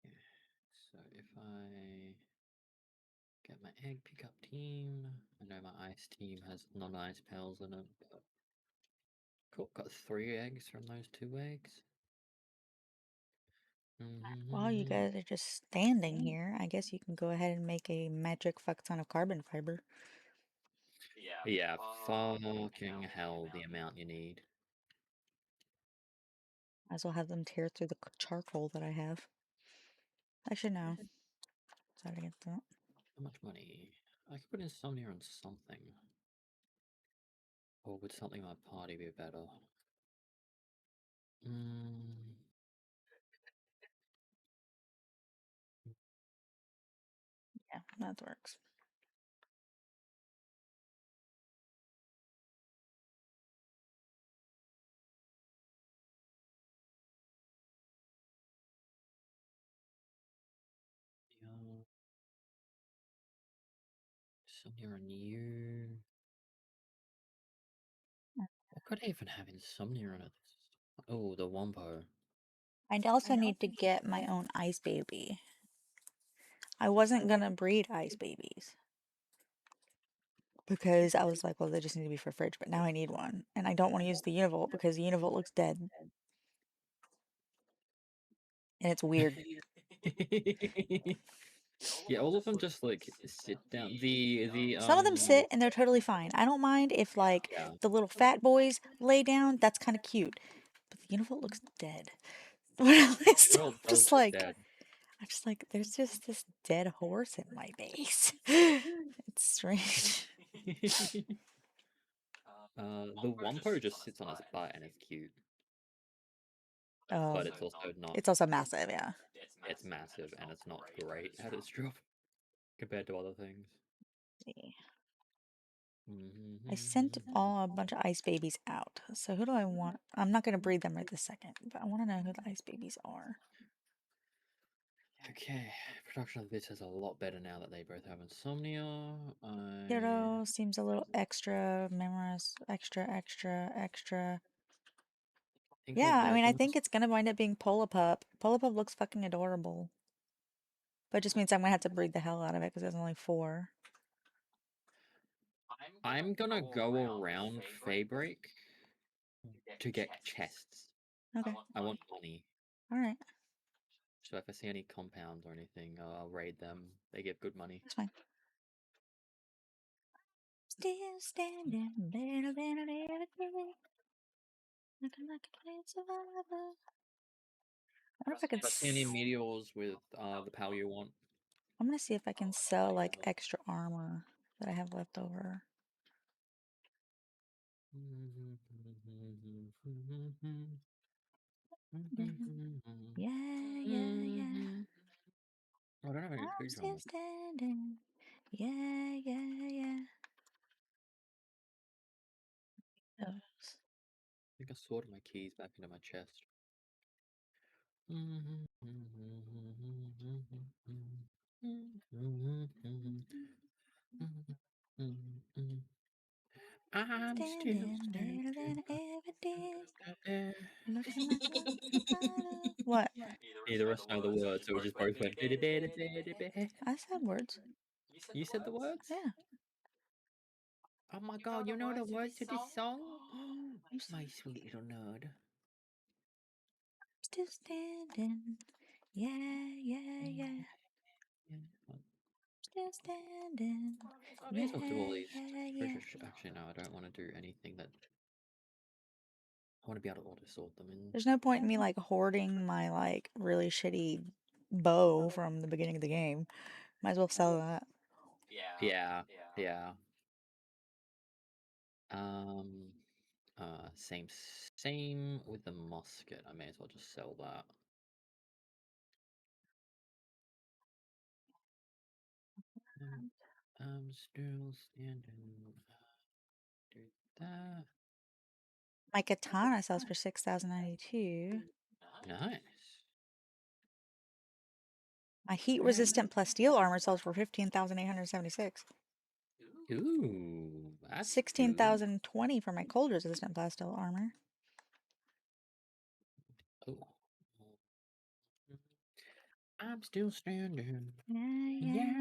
Yeah. So if I get my egg pickup team, I know my ice team has non-ice pals in it, but cool, got 3 eggs from those 2 eggs. While you guys are just standing here, I guess you can go ahead and make a magic fuck ton of carbon fiber. Yeah, fucking hell, the amount you need. Might as well have them tear through the charcoal that I have. Actually, no. Sorry to get that. How much money? I could put insomnia on something. Or would something like party be better? Mm, Yeah, that works. yeah. Insomnia on you. What could I even have insomnia on it? Oh, the Wompo. I also need to get my own ice baby. I wasn't gonna breed ice babies because I was like, well, they just need to be for fridge, but now I need one. And I don't want to use the Univolt because the Univolt looks dead. And it's weird. Yeah, all of them just like sit down. The Some of them sit and they're totally fine. I don't mind if like yeah, the little fat boys lay down, that's kind of cute. But the Univolt looks dead. I'm the world does just look like, dead. I'm just like, there's just this dead horse in my base. It's strange. The Wompo just sits on his butt and it's cute, Oh, but it's also not. it's also massive, yeah. It's massive and it's not great at its job compared to other things. See. I sent all a bunch of ice babies out. So who do I want? I'm not going to breed them right this second, but I want to know who the ice babies are. Okay, production of this is a lot better now that they both have insomnia. Hero seems a little extra, memorous, extra, extra, extra. think Yeah, I mean, I Heartblossoms. think it's gonna wind up being Pup. Pup looks fucking adorable. But it just means I'm gonna have to breed the hell out of it because there's only 4. I'm gonna go around Fabric to get chests. Okay, I want money. alright, So if I see any compounds or anything, I'll raid them. They give good money. that's fine. Still standing better than I ever did. Looking like a great survivor. I wonder if I could. If I see any meteors with the power you want. I'm gonna see if I can sell like extra armor that I have left over. Yeah, yeah, yeah. I don't have any I'm boots still on. standing. Yeah, yeah, yeah. Those. I think I sorted my keys back into my chest. I'm still Standing better than I ever did. standing. Looking like a rock bottom. What? Neither of us know the words, so we just both went. I said words. You said the words? Yeah. Oh my god, you know the words to this song? I'm My sweet little nerd. still standing. Yeah, yeah, yeah. Still standing. I may Yeah, as well do all these. yeah, yeah. Actually, no, I don't want to do anything that. I want to be able to auto sort them in. There's no point in me like hoarding my like really shitty bow from the beginning of the game. Might as well sell that. Yeah, yeah. Um, same, same with the musket. I may as well just sell that. I'm still standing. Do that. My katana sells for 6,092. Nice. My heat resistant plus steel armor sells for 15,876. Ooh, that's good. 16,020 for my cold resistant plus steel armor. Oh. I'm still standing. Yeah, Yeah. yeah,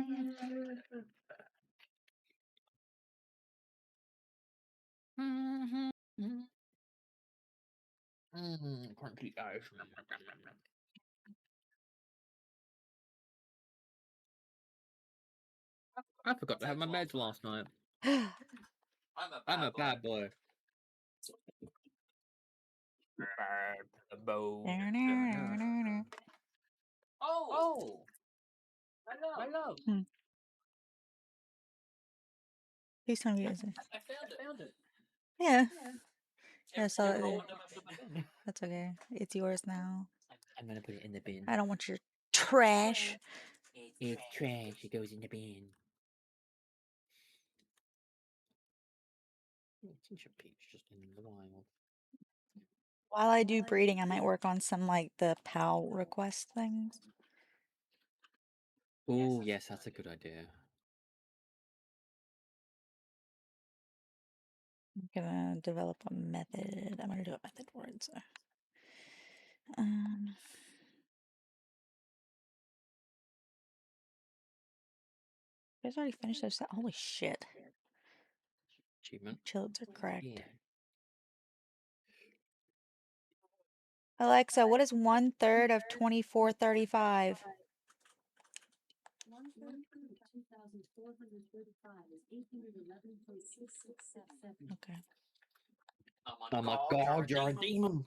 yeah. Mm-hmm. Crunchy eyes. I forgot to have my meds last night. I'm a bad boy. Bad boy. Oh, my love. Hmm. Please tell me it. I found it. Yeah. Yeah, I saw Never it there. rolled up to the bin. That's okay. It's yours now. I'm gonna put it in the bin. I don't want your trash. It's trash. It goes in the bin. Ginger peach just in the wild. While I do breeding, I might work on some like the PAL request things. Oh, yes, that's a good idea. I'm gonna develop a method. I'm gonna do a method for it. So. You guys already finished those. Holy shit. Achievement. Chillets are cracked. Yeah. Alexa, what is 1/3 of 2435? Okay. Oh my god, you're a demon.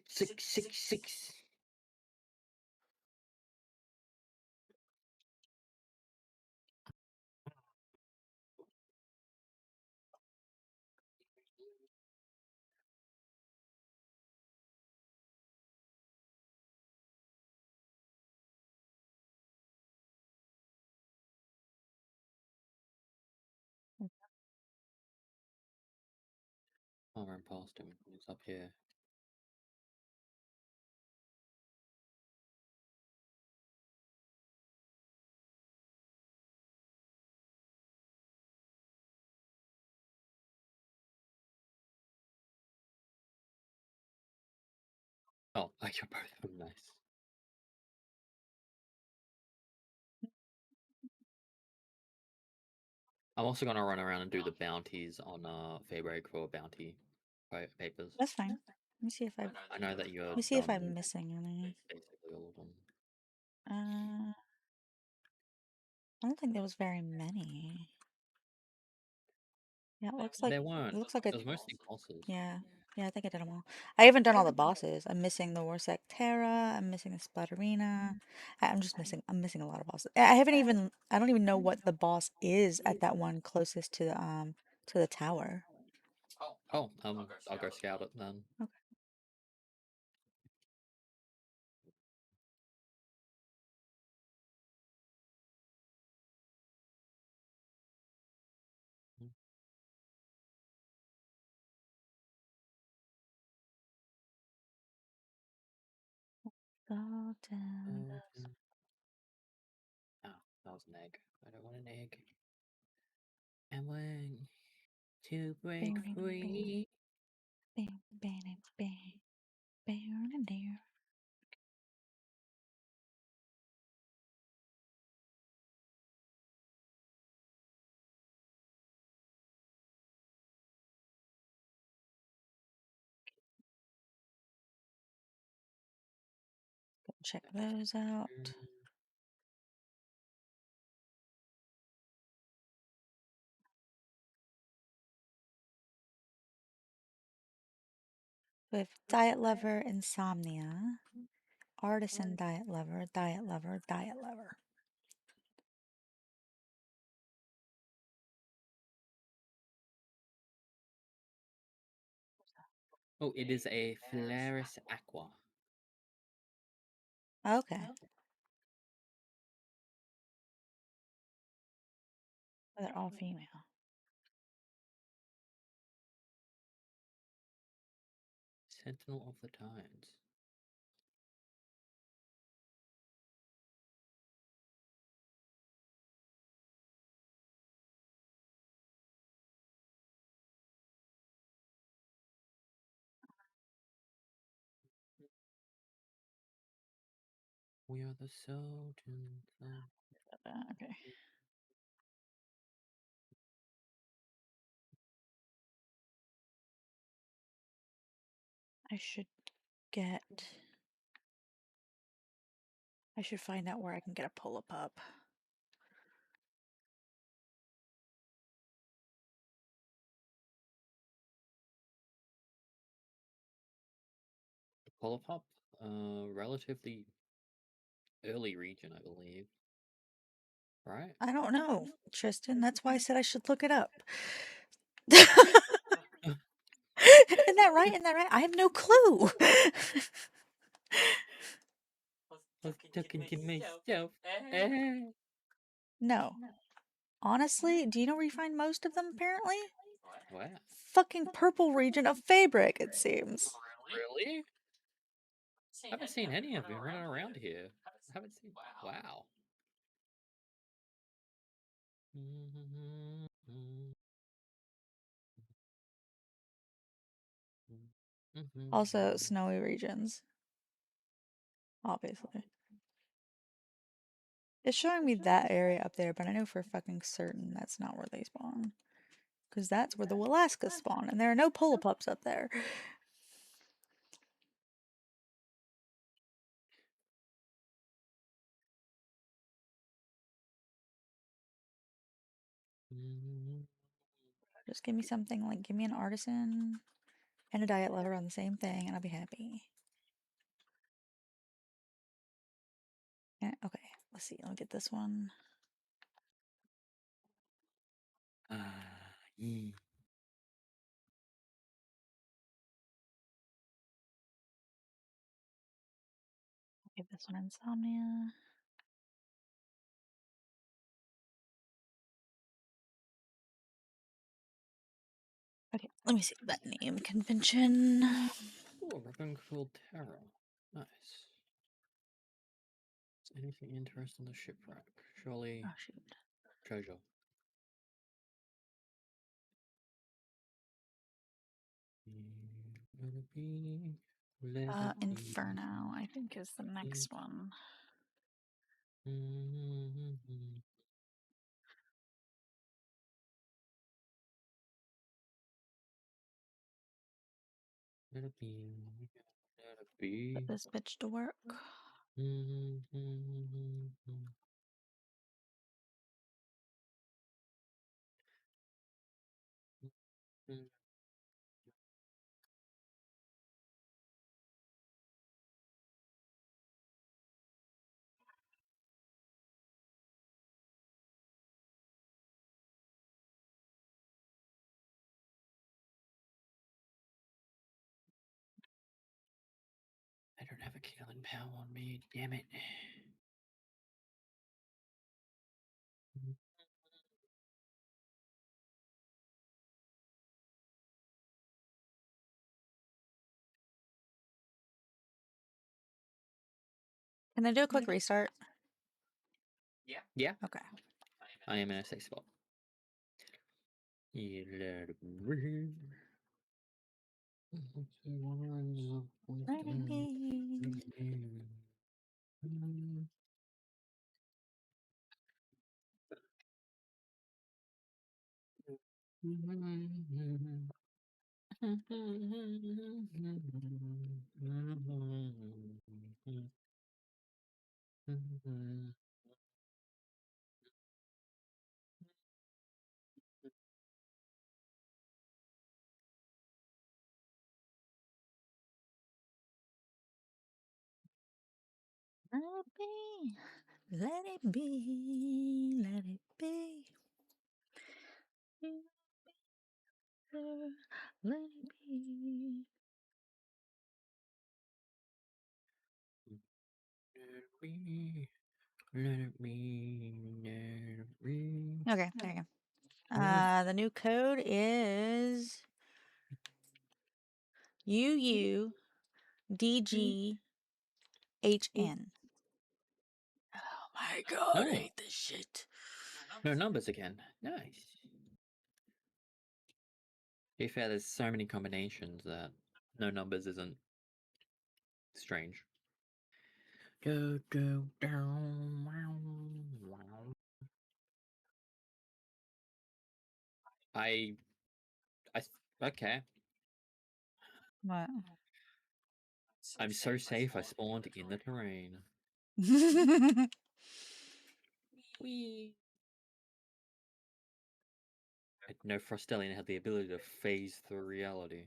666. I ran past him. He's up here. Oh, you're both of them nice. I'm also gonna run around and do the bounties on Fairbrake for bounty papers. That's fine. Let me see if I know that you let have me see if I'm done missing any. basically all of them. I don't think there was very many. Yeah, There weren't. it looks like a It was mostly bosses. yeah. Yeah, I think I did them all. I haven't done all the bosses. I'm missing the Warsack Terra. I'm missing the Splatterina. I'm missing a lot of bosses. I don't even know what the boss is at that one closest to the tower. Oh, I'll go scout it then. Okay. Golden. Oh, that was an egg. I don't want an egg. I want to break Bam, bam, free. bam, bam, bam, bam, bam. Check those out. We have Diet Lover, Insomnia, Artisan Diet Lover, Diet Lover, Diet Lover. Oh, it is a Flaris Aqua. Okay. They're all female. Sentinel of the Tides. We are the Sultans. Okay. I should get. I should find out where I can get a pull-up up. Polipop, relatively early region, I believe. Right? I don't know, Tristan. That's why I said I should look it up. Isn't that right? Isn't that right? I have no clue. I was talking to myself. Eh. No. Honestly, do you know where you find most of them, apparently? Where? Fucking purple region of Fabric, it seems. Really? I haven't seen any of them running around here. I haven't seen. Wow. Also, snowy regions, obviously. It's showing me that area up there, but I know for fucking certain that's not where they spawn. Because that's where the Walaskas spawn, and there are no Pullapups up there. Just give me something like, give me an artisan and a diet lover on the same thing, and I'll be happy. Okay, let's see. I'll get this one. Yeah. Give this one insomnia. Okay, let me see that name convention. Oh, Ravenclaw Terror. Nice. Is anything interesting in the shipwreck? Surely Oh shoot. treasure. Gonna be Let it be. Inferno, I think, is the next one. Let it be. Let it be. Put this bitch to work. I don't have a killing power on me, damn it. Can I do a quick restart? Yeah, Okay. I am in a safe spot. Yeah, let it be. Let it be. Let it be. Let it be. Let it be. Let it be. Okay, there you go. The new code is UUDGHN. Oh my god, I Oh, hate this shit. no numbers again. Nice. To be fair, there's so many combinations that no numbers isn't strange. Do, do, down, wow, wow. I, okay. What? I'm so safe. I spawned in the terrain. Whee! I didn't know Frostellian had the ability to phase through reality.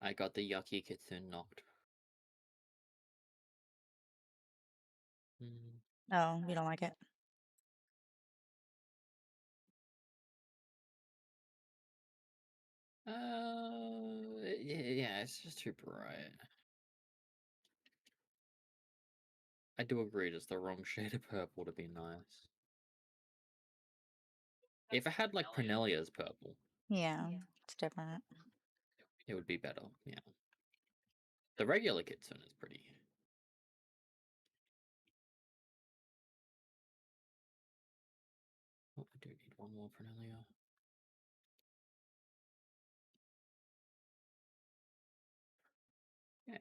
I got the yucky kitsune knocked. Oh, you don't like it? Yeah, it's just too bright. I do agree, it's the wrong shade of purple to be nice. If it had like Prenelia's purple, Yeah, it's different. it would be better. Yeah, the regular kitsune is pretty. Oh, I do need one more Prenelia. Yeah.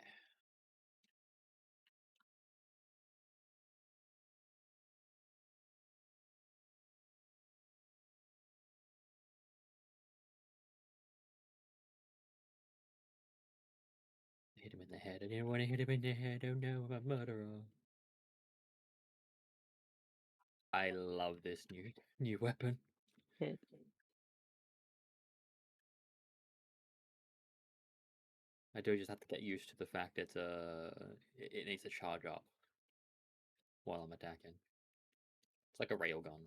Hit him in the head. I didn't want to hit him in the head. Oh no, I'm a murderer. I love this new weapon. Good. I do just have to get used to the fact that it needs to charge up while I'm attacking. It's like a railgun.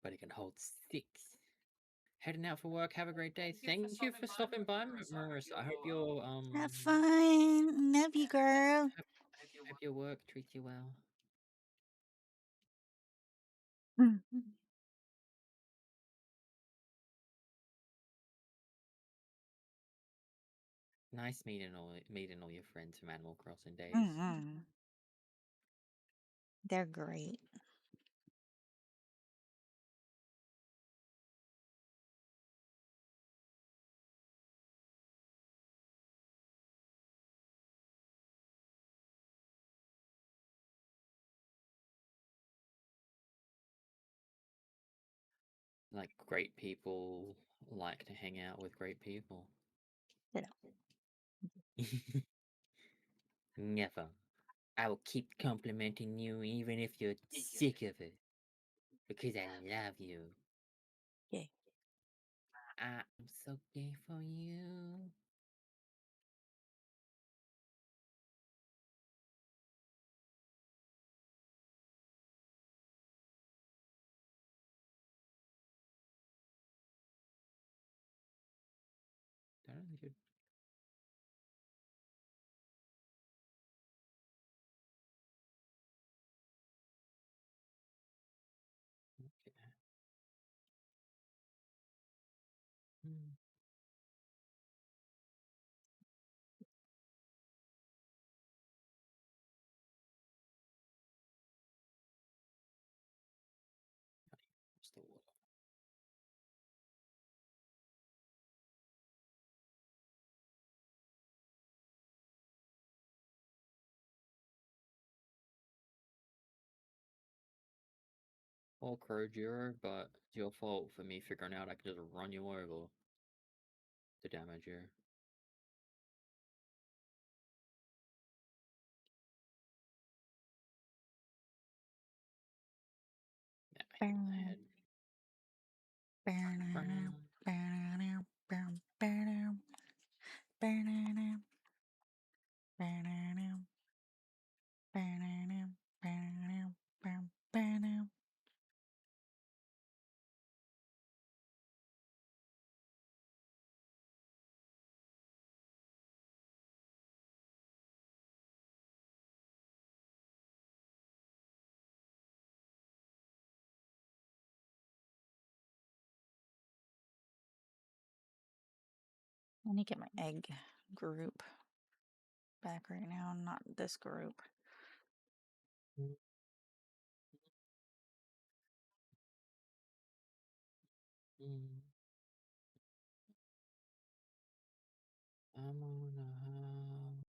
but it can hold 6. Heading out for work. Have a great day. Thank you for stopping by, Marissa. I hope your Have fun. Love you, girl. hope your work treats you well. Mm. Nice meeting all your friends from Animal Crossing days. Mm-hmm. They're great. Like great people like to hang out with great people. You know. Never. I will keep complimenting you even if you're sick of it. Because I love you. Yay. I'm so gay for you. That really good. Okay. Hmm. What's the water? All courage, Euro, but it's your fault for me figuring out I could just run you over to damage you. Yeah, hit on the head. I need to get my egg group back right now, not this group. Mm. I'm on a high.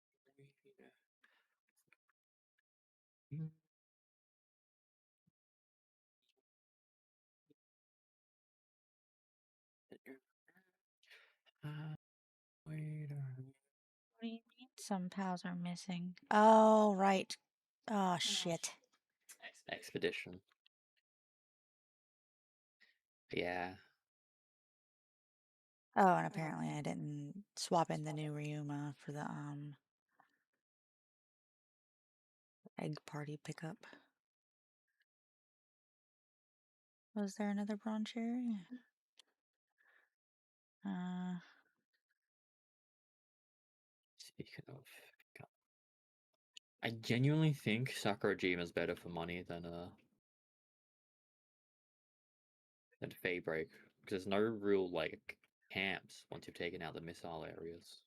Wait What do you mean? Some pals are missing. Oh, right. Oh, shit. Expedition. Yeah. Oh, and apparently I didn't swap in the new Ryuma for the egg party pickup. Was there another bronze cherry? Speaking of, I genuinely think Sakurajima is better for money than Faybreak because there's no real like camps once you've taken out the missile areas.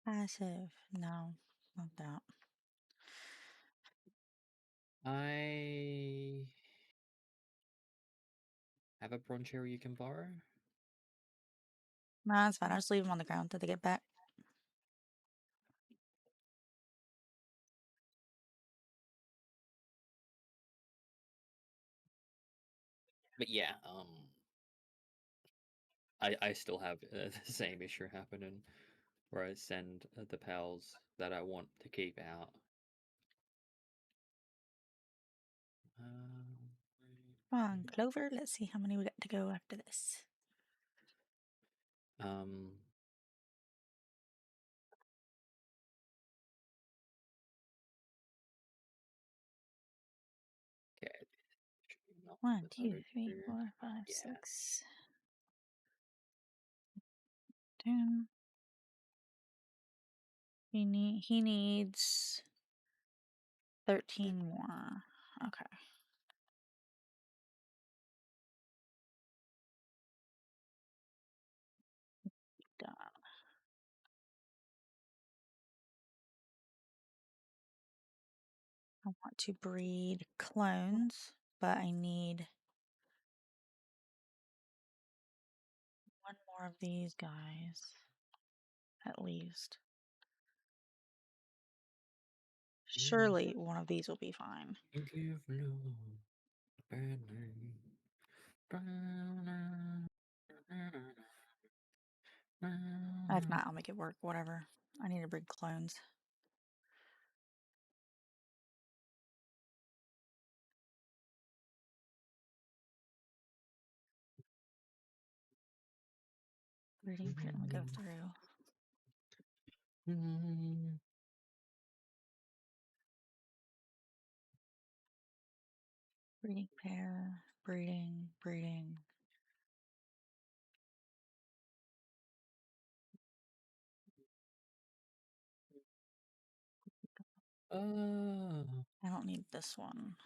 Passive. No, not that. I have a broncherry you can borrow. Nah, it's fine. I'll just leave them on the ground till they get back. But yeah, I still have the same issue happening where I send the pals that I want to keep out. Come on, Clover. Let's see how many we got to go after this. Um, 1, 2, 3, 4, 5, Yeah. 6. 10. He needs 13 more. Okay. Done. I want to breed clones, but I need one more of these guys, at least. Surely one of these will be fine. You give love a bad name. If not, I'll make it work. Whatever. I need to breed clones. Breeding pair. Let me go through. Breeding pair. Breeding. I don't need this one.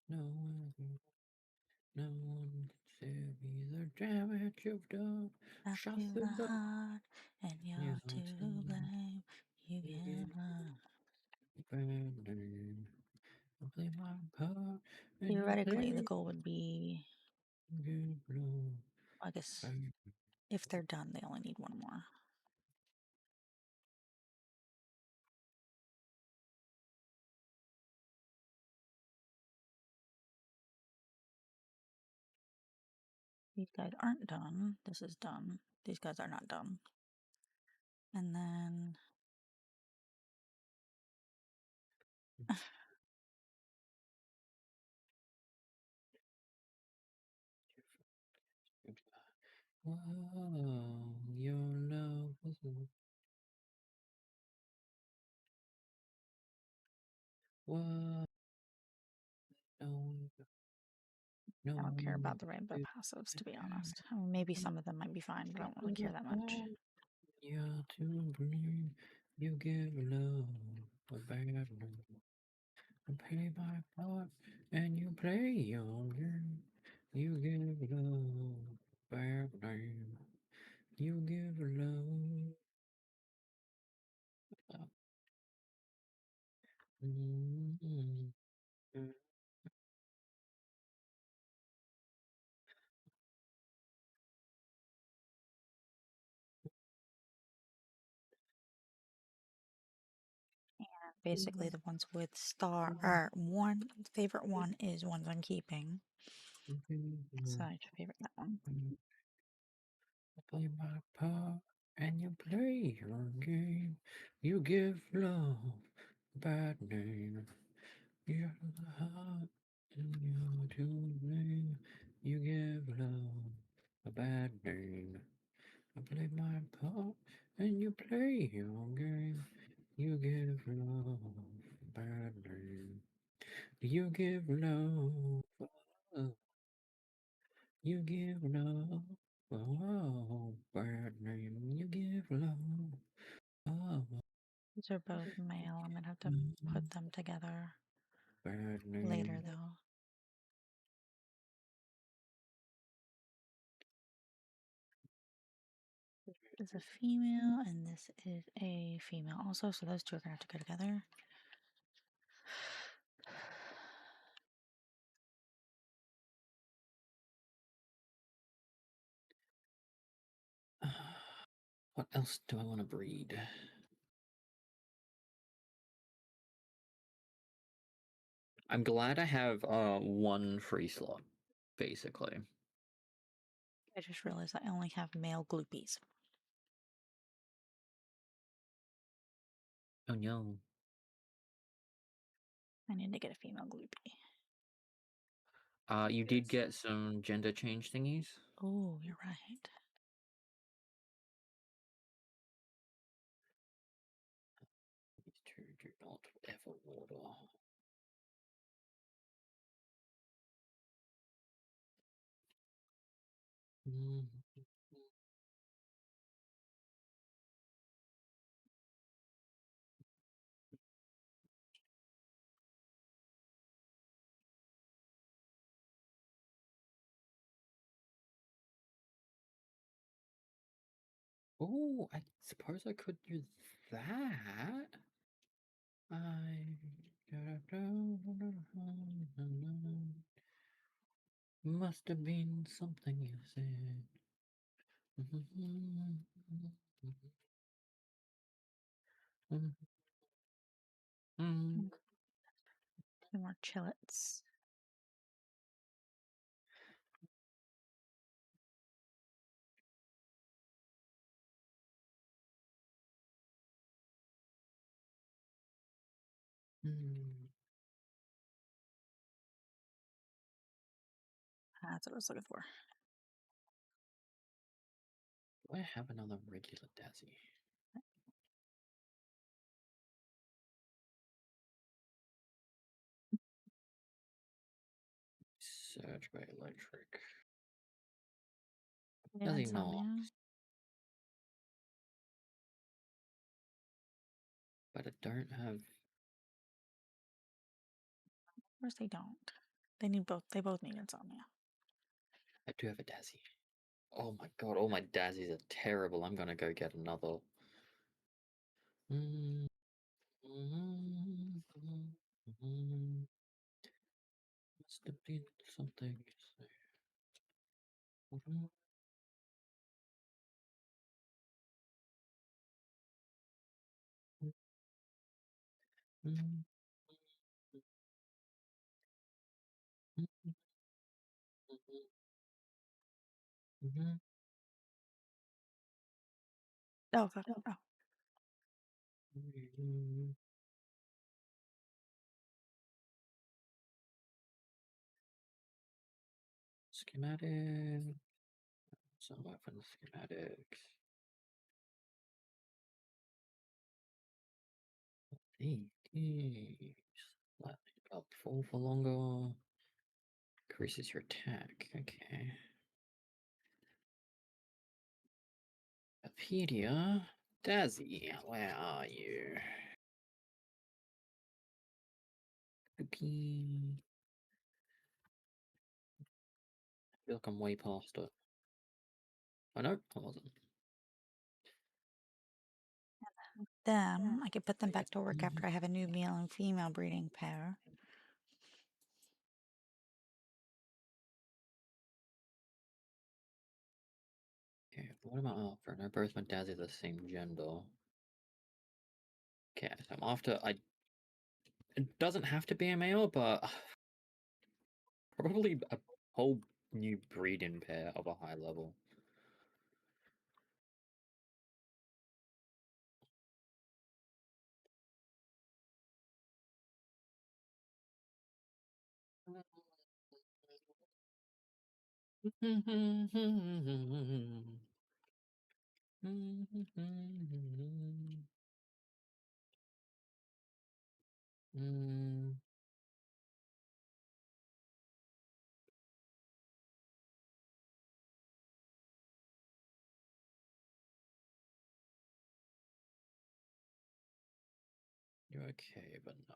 No one can save me the damage you've done. I Shut feel the the door. heart, and you're to blame. You You can give run. bad name. I play my part and you Theoretically, the play. goal would be, You blow I guess, bad. if they're done, they only need one more. These guys aren't done. This is done. These guys are not done. And then Whoa, your love was whoa, no, no I don't care one about the rainbow could passives, to be honest. I mean, maybe some of them might be fine, but I don't really care that much. You're too green. You give love a bad name. I play my part and you play your game. You give love a bad name. You give love. Mm-hmm. Basically, the ones with star, or one favorite one is ones I'm keeping. So I should favorite that one. I play my part and you play your game. You give love a bad name. You're the heart and you're to blame. You give love a bad name. I play my part and you play your game. You give love a bad name. You give love. You give love. Oh, bad name. You give love. Oh, These are both male. I'm gonna have to put them together bad later, name. though. This is a female, and this is a female also, so those two are gonna have to go together. What else do I want to breed? I'm glad I have one free slot, basically. I just realized I only have male gloopies. Oh no. I need to get a female gloopy. You did get some gender change thingies? Oh, you're right. for water. Mm. Oh, I suppose I could do that. I must have been something you said. Two more chillets. That's what I was looking for. Do I have another regular Dazzy? Surge by electric. Yeah, Does he not? insomnia. But I don't have. Of course they don't. They need both. They both need insomnia. I do have a Dazzy. Oh my god, all my Dazzies are terrible. I'm gonna go get another. Must have been something. Oh, fuck. Oh. Schematic. Some weapon schematics. These. Lightning up, fall for longer. Increases your attack. Okay. Wikipedia. Dazzy, where are you? Cookie. I feel like I'm way past it. Oh no, I wasn't. Them, I could put them back to work after I have a new male and female breeding pair. Okay, what am I after? No, both my dads are the same gender. Okay, so I'm after. It doesn't have to be a male, but probably a whole new breeding pair of a high level. You're okay, but no.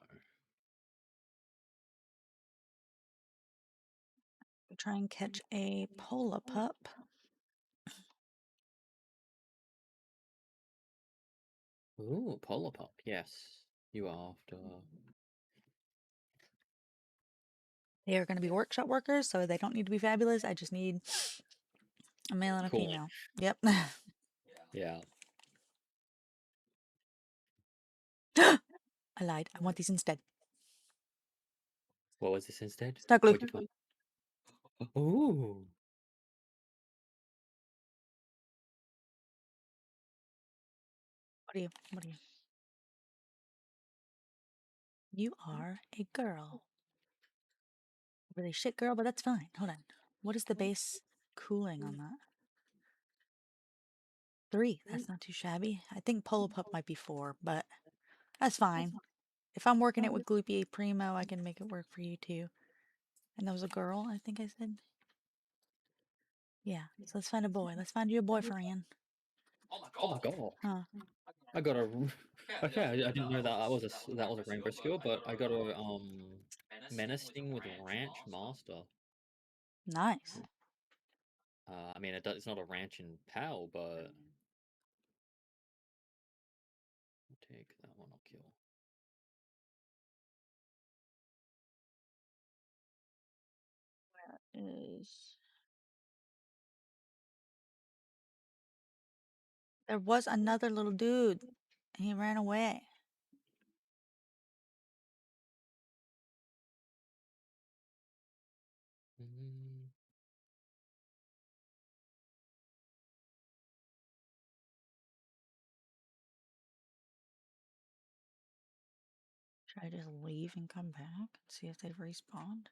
Try and catch a polar pup. Ooh, Polar Pop, yes. You are after. They are going to be workshop workers, so they don't need to be fabulous. I just need a male and a Cool. female. Yep. Yeah. I lied. I want these instead. What was this instead? Snugglue. What'd you want? Ooh. What are you? What are you? You are a girl. Really shit girl, but that's fine. Hold on. What is the base cooling on that? 3. That's not too shabby. I think Polo Pup might be 4, but that's fine. If I'm working it with Gloopy Primo, I can make it work for you too. And that was a girl, I think I said. Yeah. So let's find a boy. Let's find you a boyfriend. Oh my god. Huh. I got a. Okay, I didn't know that that was a rainbow skill, but I got a menacing with ranch master. Nice. I mean, it's not a ranch in PAL, but I'll take that one. I'll kill. Is there was another little dude and he ran away. Mm, Should I just leave and come back and see if they've respawned?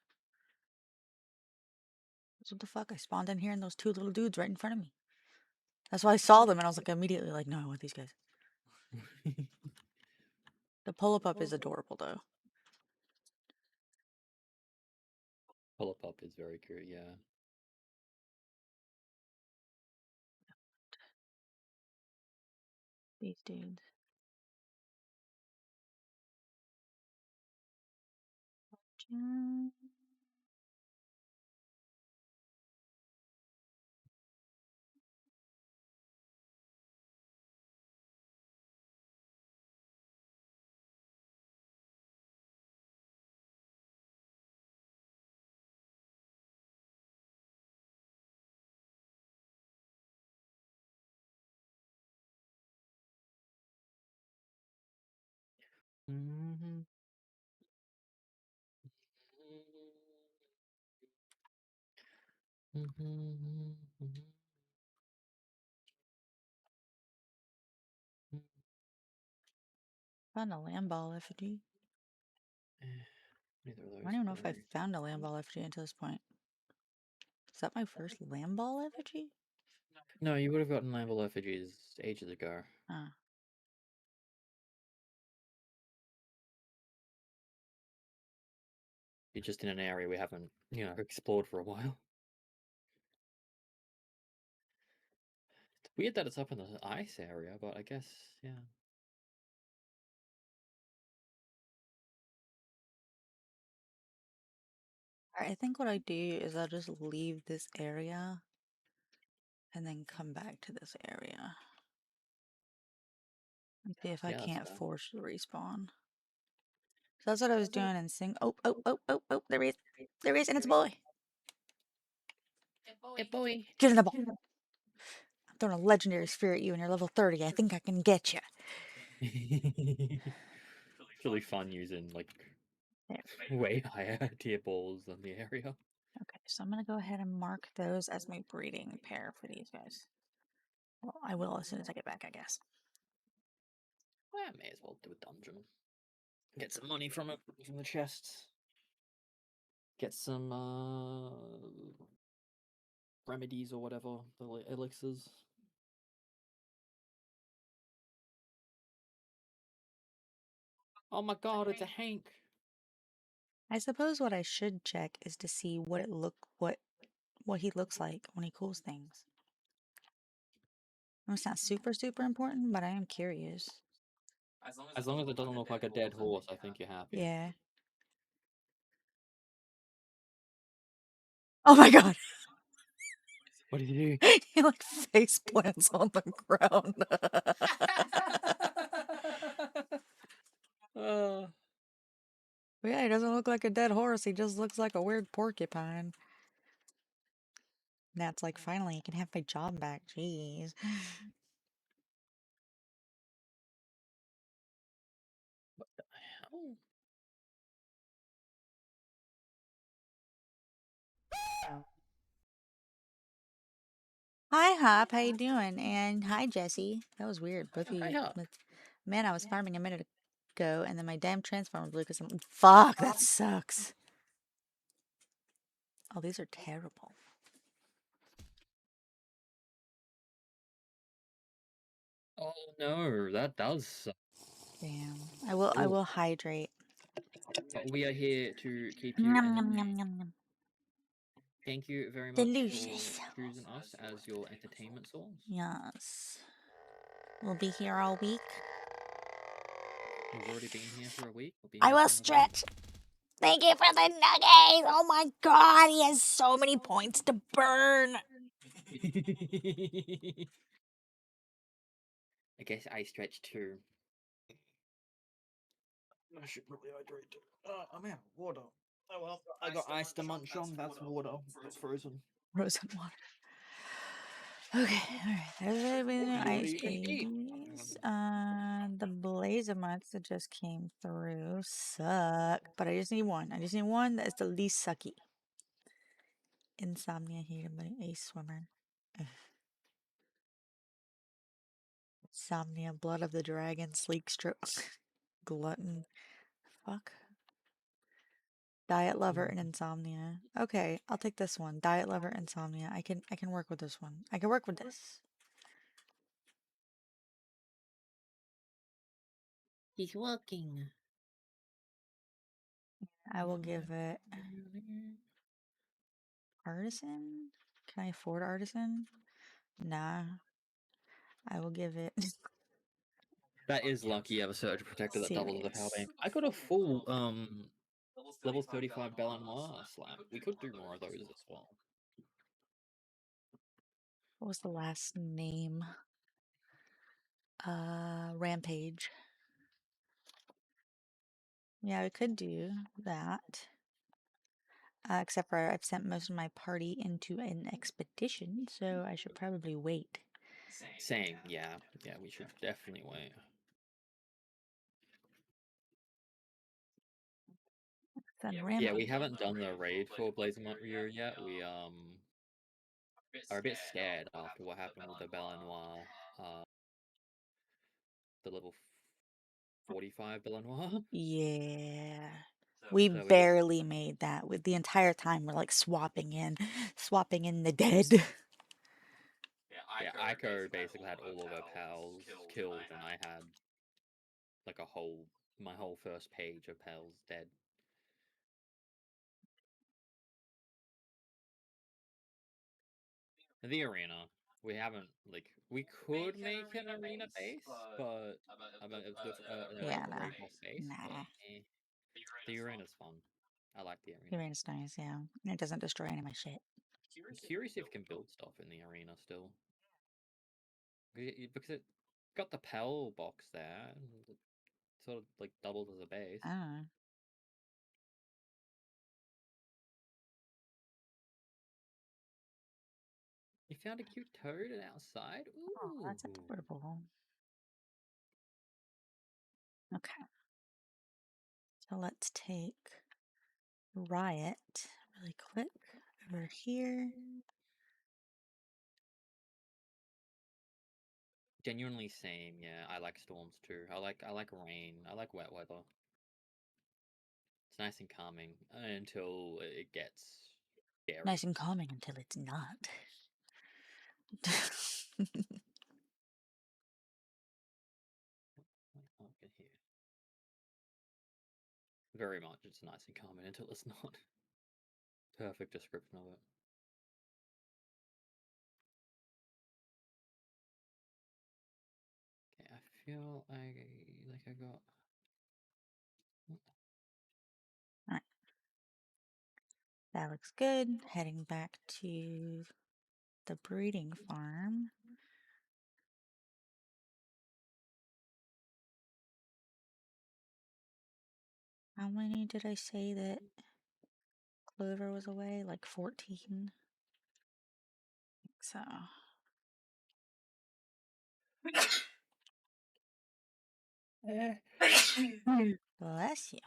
'Cause what the fuck? I spawned in here and those two little dudes right in front of me. That's why I saw them and I was like immediately like, no, I want these guys. The pull-up is adorable though. Pull up is very cute. Yeah. These dudes. Mhm. Mhm. Found a land ball effigy. Neither of I don't those even know if I great. found a land ball effigy until this point. Is that my first land ball effigy? No, you would have gotten Lamble effigies ages ago. Ah. You're just in an area we haven't, explored for a while. It's weird that it's up in the ice area, but I guess, yeah. I think what I do is I'll just leave this area and then come back to this area. And see if I Yeah, that's can't fair. force the respawn. So that's what I was doing and sing. Oh, oh, oh, oh, oh, there he is. There he is, and it's a boy. Hey, boy. Get in the ball. I'm throwing a legendary spear at you and you're level 30. I think I can get you. It's really fun using, like, There. way higher tier balls than the area. Okay, so I'm going to go ahead and mark those as my breeding pair for these guys. Well, I will as soon as I get back, I guess. Well, I may as well do a dungeon. Get some money from it, from the chests. Get some, remedies or whatever, the elixirs. Oh my god, it's a Hank! I suppose what I should check is to see what he looks like when he cools things. It's not super, super important, but I am curious. As long as it doesn't look like a dead horse, I think you're happy. Yeah. Oh my god! What did you He like face plants on the ground. do? Yeah, he doesn't look like a dead horse. He just looks like a weird porcupine. Nat's like, finally, I can have my job back. Jeez. Oh. Hi, Hop. How you doing? And hi, Jesse. That was weird. Both of Hi you. up. Man, I was farming a minute ago, and then my damn transformer blew because I'm. Fuck, that sucks. Oh, these are terrible. Oh no, that does suck. Damn. I will hydrate. But we are here to keep you Yum, yum, entertained. yum, yum, yum. Thank you very much Delicious. for choosing us as your entertainment source. Yes. We'll be here all week. We've already been here for a week. We'll be I here will for another week. stretch. Thank you for the nuggies. Oh my god, he has so many points to burn. I guess I stretch too. I should probably hydrate too. I'm out of water. Oh well, I got ice to munch on. That's water. That's frozen. Frozen water. Okay, alright. There's everything. Ice Beauty. babies. The Blazomots that just came through suck. But I just need one. I just need one that is the least sucky. Insomnia here, but a swimmer. Ugh. Insomnia, blood of the dragon, sleek stroke, glutton. Fuck. Diet lover and insomnia. Okay, I'll take this one. Diet lover, insomnia. I can work with this one. I can work with this. He's walking. I will give it artisan. Can I afford artisan? Nah. I will give it That is lucky. You have a surge protector that doubles as a power serious. beam. I got a full level 35 Belanoir slap. We could do more of those as well. What was the last name? Rampage. Yeah, we could do that. Except for I've sent most of my party into an expedition, so I should probably wait. Same, yeah. Yeah, we should definitely wait. Then Yeah, we Rampage. haven't done the raid for Blazing Ryu yet. We are a bit scared after what happened with the Belanoir, the level 45 Belanoir. Yeah. We So we just barely made that. With the entire time we're like swapping in the dead. yeah, Aiko basically had all of her pals killed, and I had like my whole first page of pals dead. The arena. We haven't we could make an arena base, but I mean, Yeah, like a no. raid boss base, but Nah. the arena's fun. I like the The arena. rain's nice, yeah. And it doesn't destroy any of my shit. I'm curious if you can build stuff in the arena still, because it got the Pell box there, and it sort of like doubles as a base. I don't know. You found a cute toad outside. Oh, Ooh. that's adorable. Okay. So let's take Riot really quick over here. Genuinely same, yeah. I like storms too. I like rain. I like wet weather. It's nice and calming until it gets Nice scary. and calming until it's not. I can hear. Very much. It's nice and calming until it's not. Perfect description of it. Okay, I feel like I got. Alright, that looks good. Heading back to the breeding farm. How many did I say that Clover was away? Like 14? So. Bless you.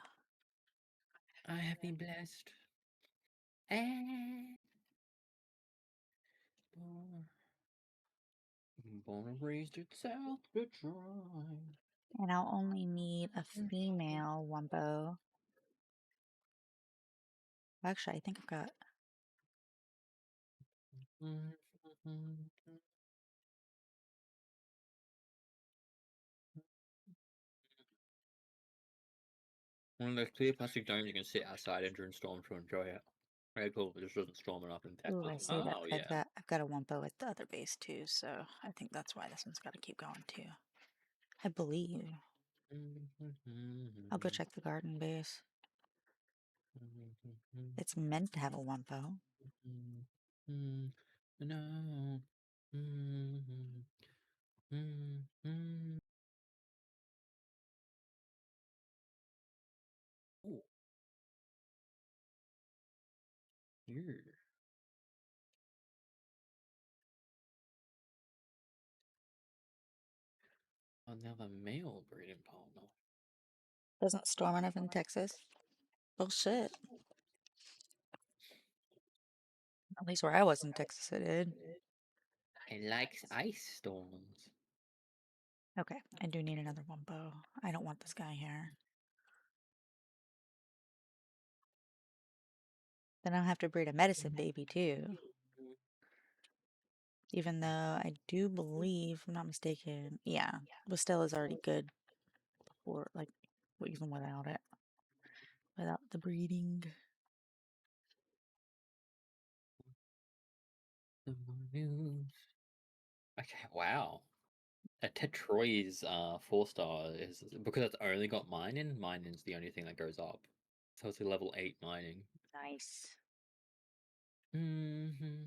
I have been blessed. And born and raised in South Detroit. And I'll only need a female Wumpo. Actually, I think I've got. One of those clear plastic domes you can sit outside during storms to enjoy it. Very cool. It just doesn't storm enough in Ooh, I Texas. say that, Oh but yeah. I've got a Wumpo at the other base too, so I think that's why this one's got to keep going too. I believe. I'll go check the garden base. It's meant to have a Wumpo. No. Ooh, yeah. Another male breeding partner. Doesn't storm enough in Texas. Bullshit. At least where I was in Texas, it did. It likes ice storms. Okay, I do need another Wumpo. I don't want this guy here. Then I'll have to breed a medicine baby too. Even though I do believe, if I'm not mistaken, yeah, Wistella's already good before, like, even without it. Without the breeding. The news. Okay, wow. A Tetroy's 4-star is because it's only got mining. Mining's the only thing that goes up, so it's a level 8 mining. Nice. Mm-hmm.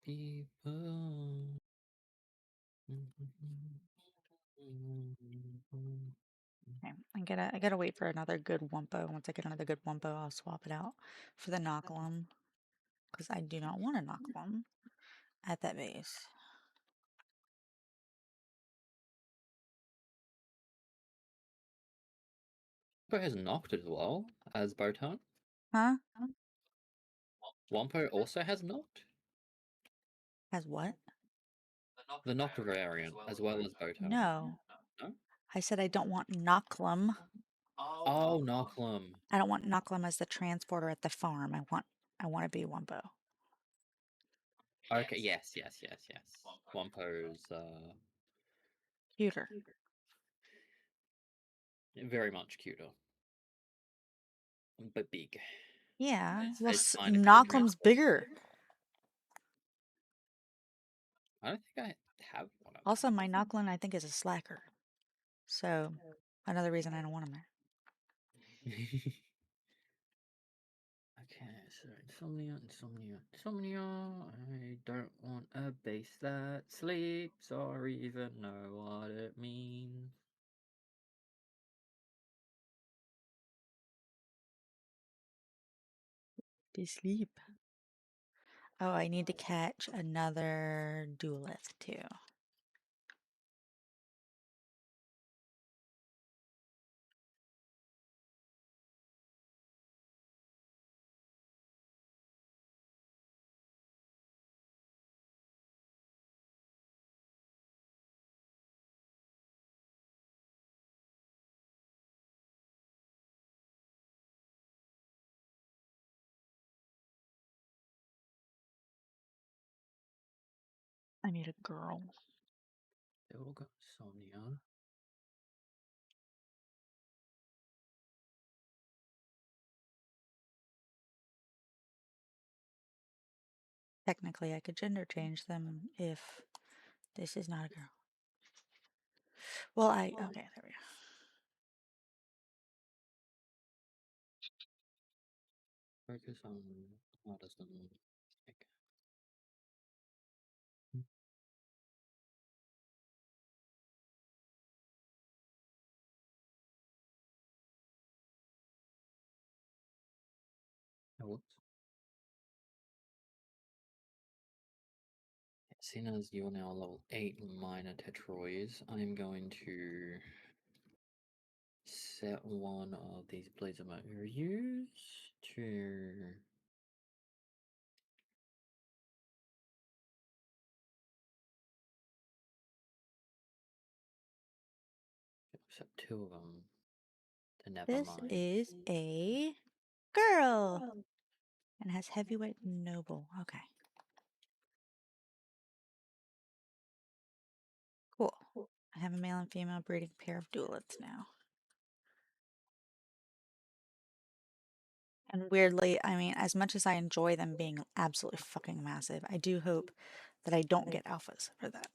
People. Okay, I gotta wait for another good Wumpo. Once I get another good Wumpo, I'll swap it out for the Knocklum. Because I do not want a Knocklum at that base. Wampo has knocked as well as Botan. Huh? Wampo also has knocked. Has what? The knocked variant as well as Botan. No. No? I said I don't want Knocklum. Oh, Knocklum. I don't want Knocklum as the transporter at the farm. I want to be Wumpo. Okay, yes. Wampo's Cuter. very much cuter, but big. Yeah. Well, It's kind of big to Knocklum's transport. bigger. I don't think I have one of Also, my Knocklum I think is a slacker. So another reason I don't want him there. them. Okay, so insomnia. I don't want a base that sleeps or even know what it means. They sleep. Oh, I need to catch another duelist too. I need a girl. They all got insomnia. Technically, I could gender change them if this is not a girl. Well, okay, there we go. Focus on artist and music. Oh, whoops. Seeing as you're now level 8 minor Tetroids, I'm going to set one of these blades of my use to set 2 of them. Never This mind. is a girl and has heavyweight noble. Okay, cool. I have a male and female breeding pair of duelists now. And weirdly, I mean, as much as I enjoy them being absolutely fucking massive, I do hope that I don't get alphas for that.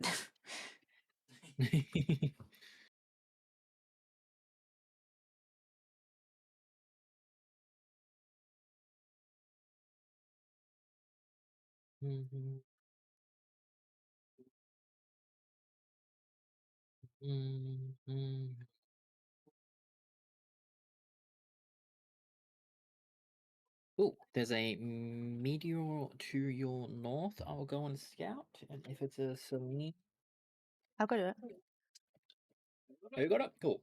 Mhm, mhm. Ooh, there's a meteor to your north. I'll go and scout, and if it's a Selene, I'll go do it. oh, you got it. Cool.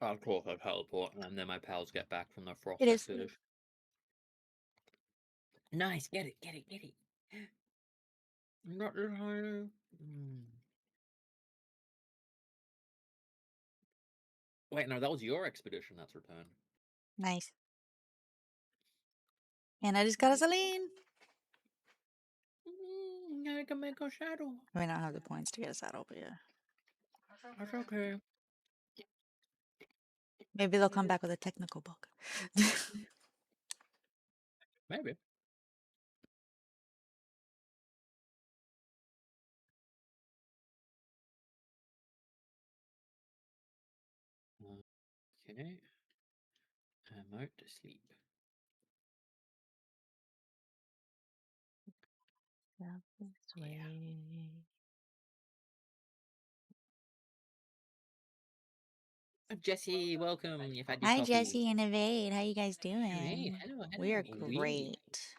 Of course, I teleport, and then my pals get back from the It Frost is. expedition. Nice, get it, get it, get it. Not this high. Wait, no, that was your expedition that's returned. Nice. And I just got a Celine. I can make a shadow. I mean, I don't have the points to get a saddle, but yeah. That's okay. Maybe they'll come back with a technical book. Maybe. Okay. I'm out to sleep. Yeah, this way. Jesse, welcome. You've had your Hi, coffee. Jesse and Evade. How you guys Hey, doing? hello, We are hello. great.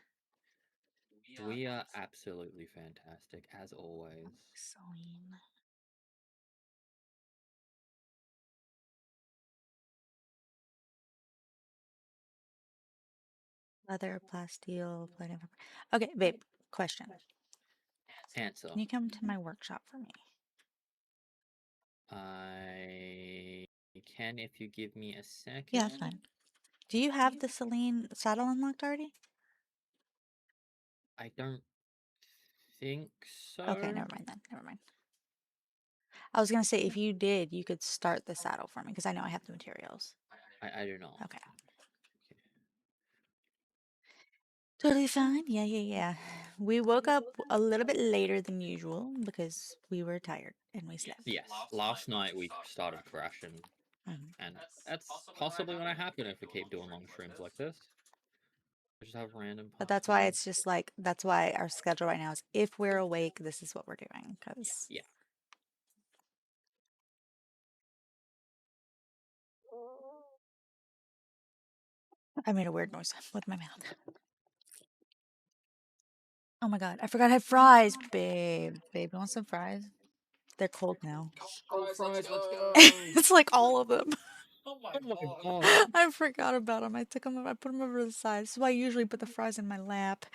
We are absolutely fantastic as always. Celine. Leather, plasteel, platinum. Okay, babe, question. Answer. Can you come to my workshop for me? I can if you give me a Yeah, that's second. fine. Do you have the Celine saddle unlocked already? I don't think Okay, so. never mind then. Never mind. I was gonna say if you did, you could start the saddle for me because I know I have the materials. I do not. Okay. Okay. Totally fine. Yeah, yeah, yeah. We woke up a little bit later than usual because we were tired and we slept. Yes, last night we started crashing, Mhm. and that's possibly gonna happen if we keep doing long streams like this. We just have random But that's why possibilities. it's just like, that's why our schedule right now is if we're awake, this is what we're doing. Because Yeah. I made a weird noise with my mouth. Oh my God, I forgot I had fries, babe. Babe, you want some fries? They're cold now. Go fries, let's go! It's like all of them. Oh my god! I forgot about them. I took them, I put them over the side. This is why I usually put the fries in my lap.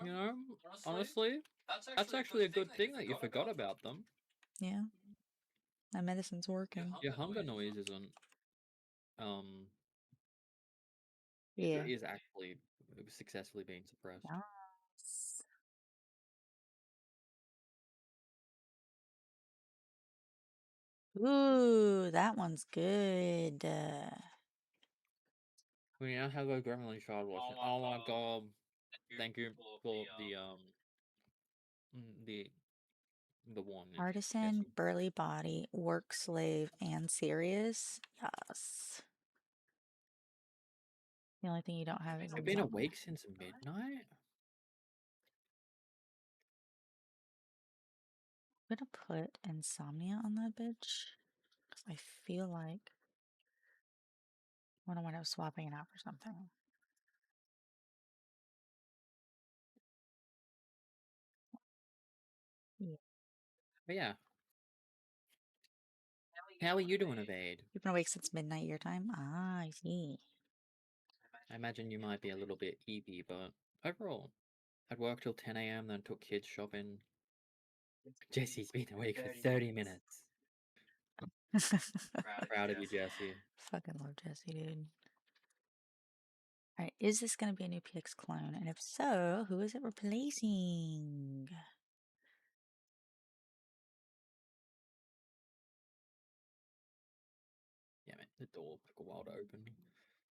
You know, honestly, that's actually a good thing that you forgot about them. Yeah, my medicine's working. Your hunger noise um Yeah. is actually successfully being suppressed. Yes. Ooh, that one's good. We now have a gremlin shard watching. Oh my god! Thank you for the warning, Artisan, Jesse. burly body, work slave, and serious. Yes. The only thing you don't have is I've been insomnia. awake since midnight. I'm gonna put insomnia on that bitch. Because I feel like I wind up swapping it out for something. Yeah. But yeah, how are you doing, Evade? You've been awake since midnight your time? Ah, I see. I imagine you might be a little bit eepy, but overall, I'd worked till 10 a.m., then took kids shopping. Jesse's been awake for 30 minutes. Proud of you, Jesse. Fucking love Jesse, dude. Alright, is this gonna be a new PX clone? And if so, who is it replacing? Yeah, man, the door took a while to open.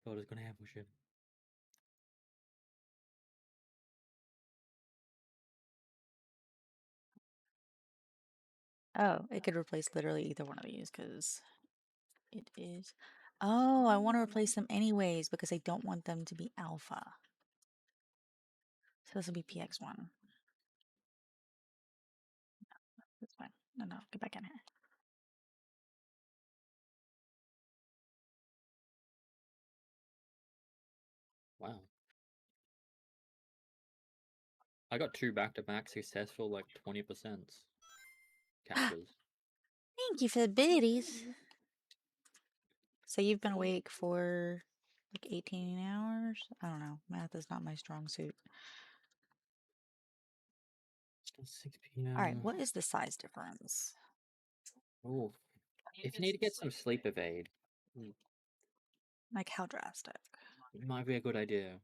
Thought I was gonna ambush him. Oh, it could replace literally either one of these because it is. Oh, I want to replace them anyways because I don't want them to be alpha. So this will be PX1. That's fine. No, no, get back in here. Wow. I got 2 back-to-back successful, like 20% captures. Thank you for the biddies. So you've been awake for like 18 hours? I don't know. Math is not my strong suit. 6 All right, p.m. what is the size difference? Oh, if you need to get some sleep evade, Like how drastic? it might be a good idea.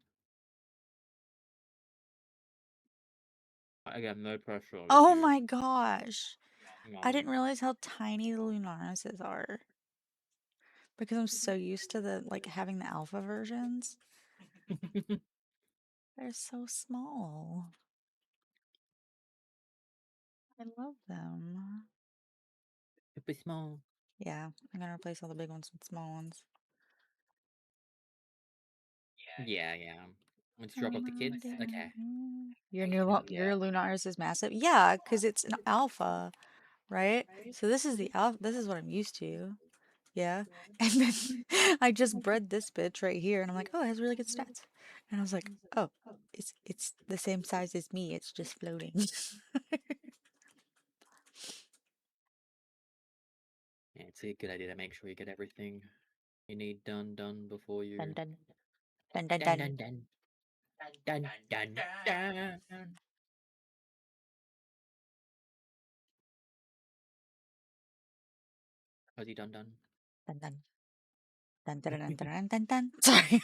Again, no pressure if Oh you. my gosh. I didn't realize how tiny the Lunarises are. Because I'm so used to the like having the alpha versions. They're so small. I love them. It'd be small. Yeah, I'm gonna replace all the big ones with small ones. Yeah. Let's drop off the kids. Okay. Your Nice new and your yeah. Lunaris is massive. Yeah, because it's an alpha, right? So this is the alpha. This is what I'm used to. Yeah, and then I just bred this bitch right here, and I'm like, oh, it has really good stats. And I was like, oh, it's the same size as me. It's just floating. Yeah, it's a good idea to make sure you get everything you need done before Dun you. dun dun dun Dun dun. dun dun dun dun dun. Has he done? Dun dun dun dun dun dun dun dun. Sorry.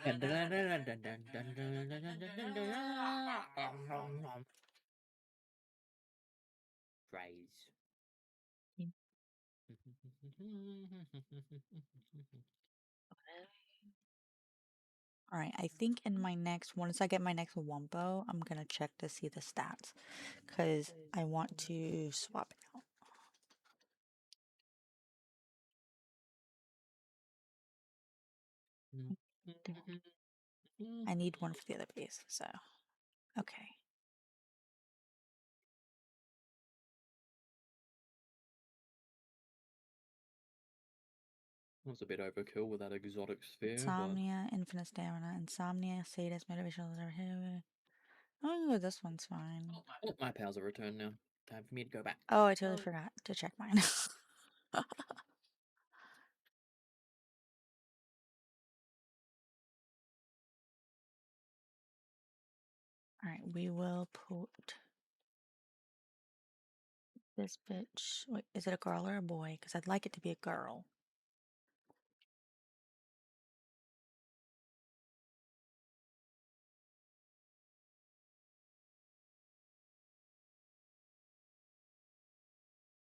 Dun dun dun dun dun dun dun dun dun dun dun dun. Praise. All right, I think in my next, once I get my next Wumpo, I'm gonna check to see the stats because I want to swap it out. I need one for the other base, so okay. Was a bit overkill with that exotic sphere, but Insomnia, infinite stamina, insomnia, sadist, motivational reserve. Oh, this one's fine. oh, my pals are returned now. Time for me to go back. Oh, I totally forgot to check mine. All right, we will put this bitch. Wait, is it a girl or a boy? Because I'd like it to be a girl.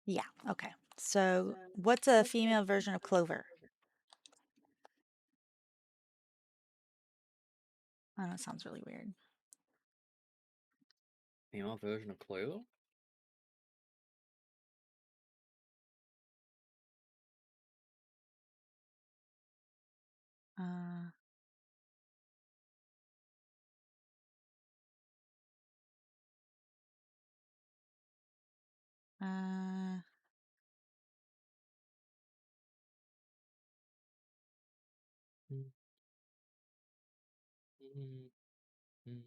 Yeah, okay. So, what's a female version of Clover? Oh, that sounds really weird. Female version of Clover? Uh, uh, Mm, mm, mm.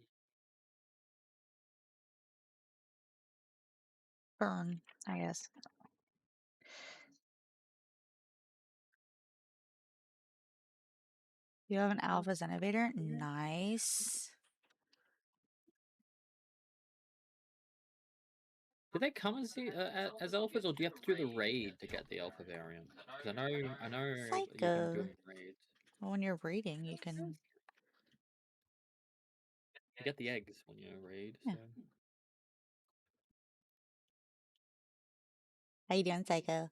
Fern, I guess. You have an Alpha Innovator? Nice. Do they come as as alphas, or do you have to do the raid to get the alpha variant? Because I know you can do Psycho. them in raids. Well, when you're breeding, you can. You get the eggs when you raid, Yeah. so How you doing, Psycho?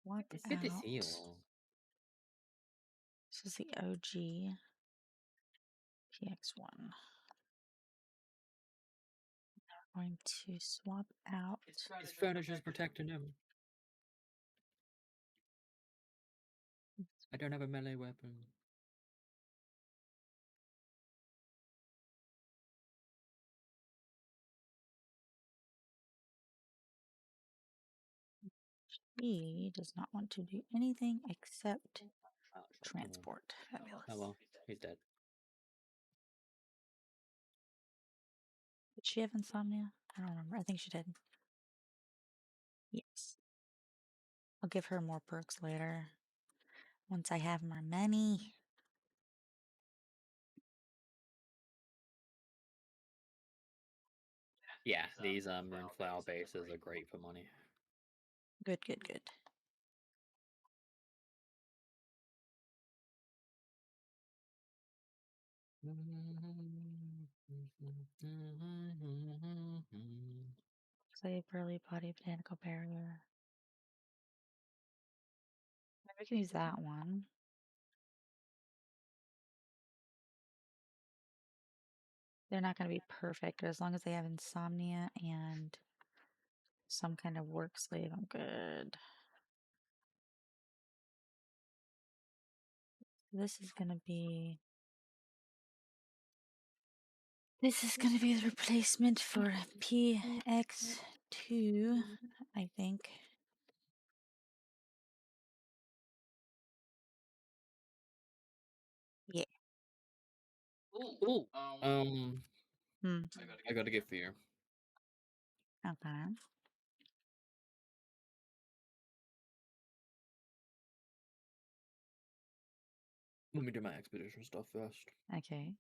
Swap it's good to out. see you all. This is the OG PX1. Going to swap out. His furniture's protecting him. I don't have a melee weapon. He does not want to do anything except Oh, transport. Fabulous. oh well, he's dead. Did she have insomnia? I don't remember. I think she did. Yes. I'll give her more perks later. Once I have more money. Yeah, these moonflower bases are great for money. Good, good, good. Say burly body botanical barrier. Maybe we can use that one. They're not going to be perfect, but as long as they have insomnia and some kind of work slave, I'm good. This is going to be. This is going to be the replacement for PX2, I think. Yeah. Ooh, um, Hmm. I got a gift for you. Okay. Let me do my expedition stuff first. Okay.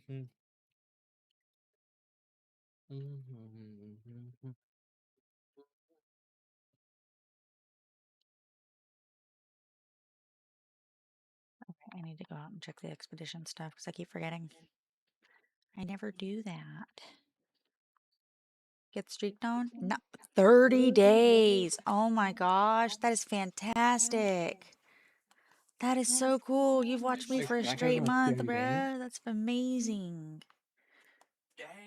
Okay. I need to go out and check the expedition stuff because I keep forgetting. I never do that. Get streaked on? No. 30 days. Oh my gosh. That is fantastic. That is so cool. You've watched me Wait, for a that has straight on month, 30 days? bruh. That's amazing.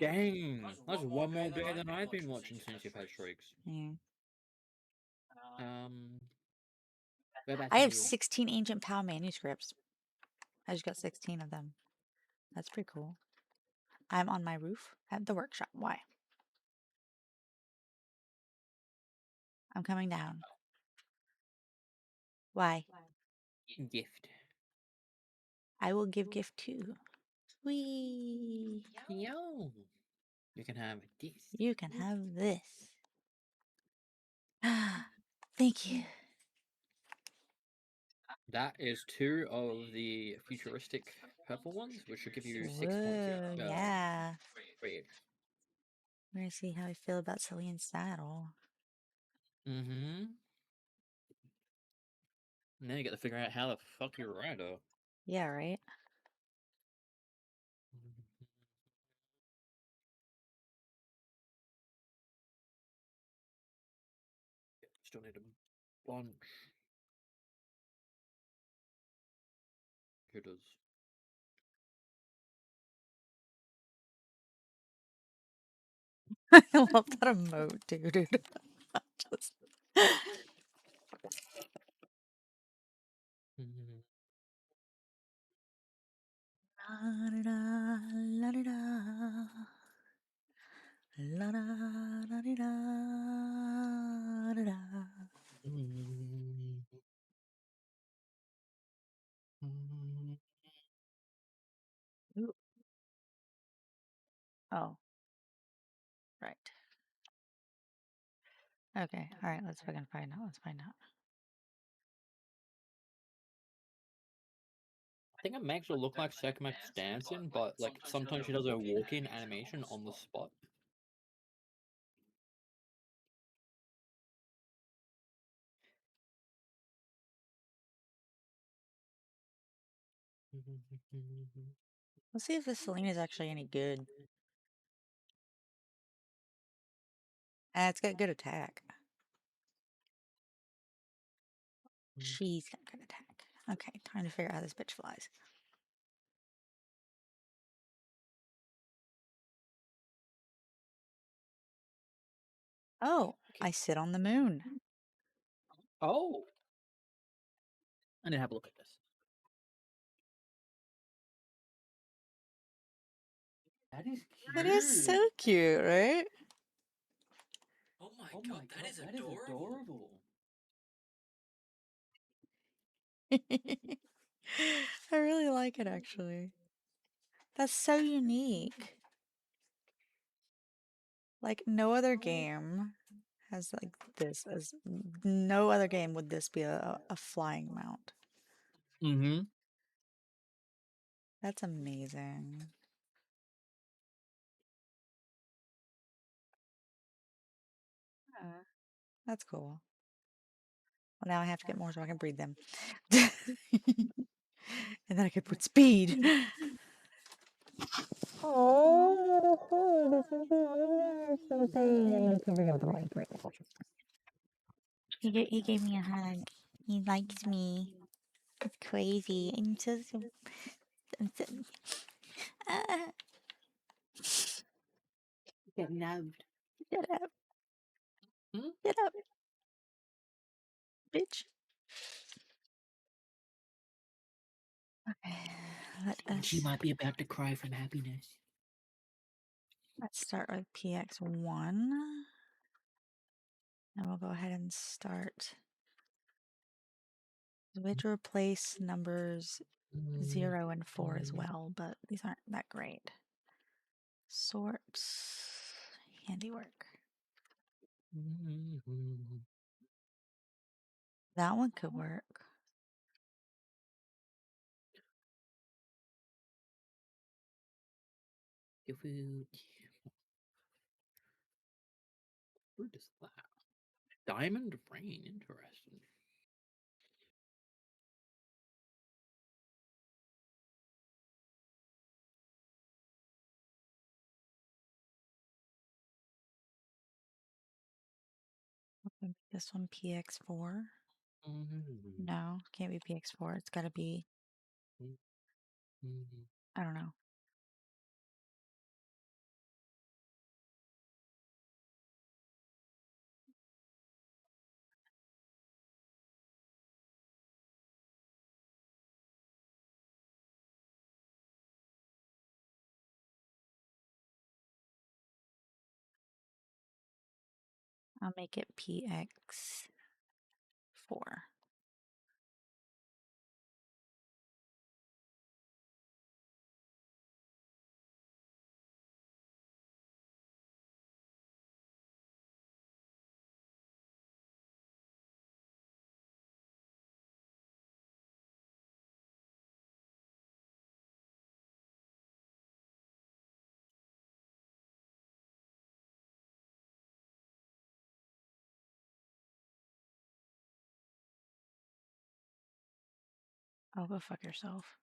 Dang, that's one more day than I've been watching since you've had streaks. Yeah. Um, whereabouts I are have you? 16 ancient PAL manuscripts. I just got 16 of them. That's pretty cool. I'm on my roof at the workshop. Why? I'm coming down. Why? Gift. I will give gift too. Wee. Yo, you can have this. You can have this. Thank you. That is two of the futuristic purple ones, which should give you 6 points each. Whoa, yeah. Wait. We're gonna see how I feel about Celine's saddle. Mm-hmm. Now you got to figure out how the fuck you ride her. Yeah, right? Still need a bunch. Cuties. I love that emote, dude. Just... Mhm. La-da-da, la-da-da. La-da-da-da-da, da-da. Mhm. Mhm. Ooh. Oh, right. Okay, all right, let's fucking find out. Let's find out. think it makes her look like Sekhmet's dancing, but like sometimes she does a walk-in animation on the spot. Let's see if this Selena's actually any good. Ah, it's got good attack. She's got good attack. Okay, time to figure out how this bitch flies. Oh, I sit on the moon. Oh, I need to have a look at this. That is cute. That is so cute, right? Oh my god, that is adorable. I really like it actually. That's so unique. Like no other game has like this as no other game would this be a flying mount. Mm-hmm. That's amazing. That's cool. Well, now I have to get more so I can breed them. And then I could put speed. Oh, he gave me a hug. He likes me. It's crazy. I'm so ah, Get nubbed. get up, Hmm? get up, bitch. Okay, She might be about to cry from happiness. let's start with PX1. And we'll go ahead and start. We have to replace numbers 0 and 4 as well, but these aren't that great. Sort, handiwork. That one could work. Your food. What is that? Diamond Rain, interesting. This one PX4. No, can't be PX4. It's got to be, I don't know. I'll make it PX4. Oh, go fuck yourself.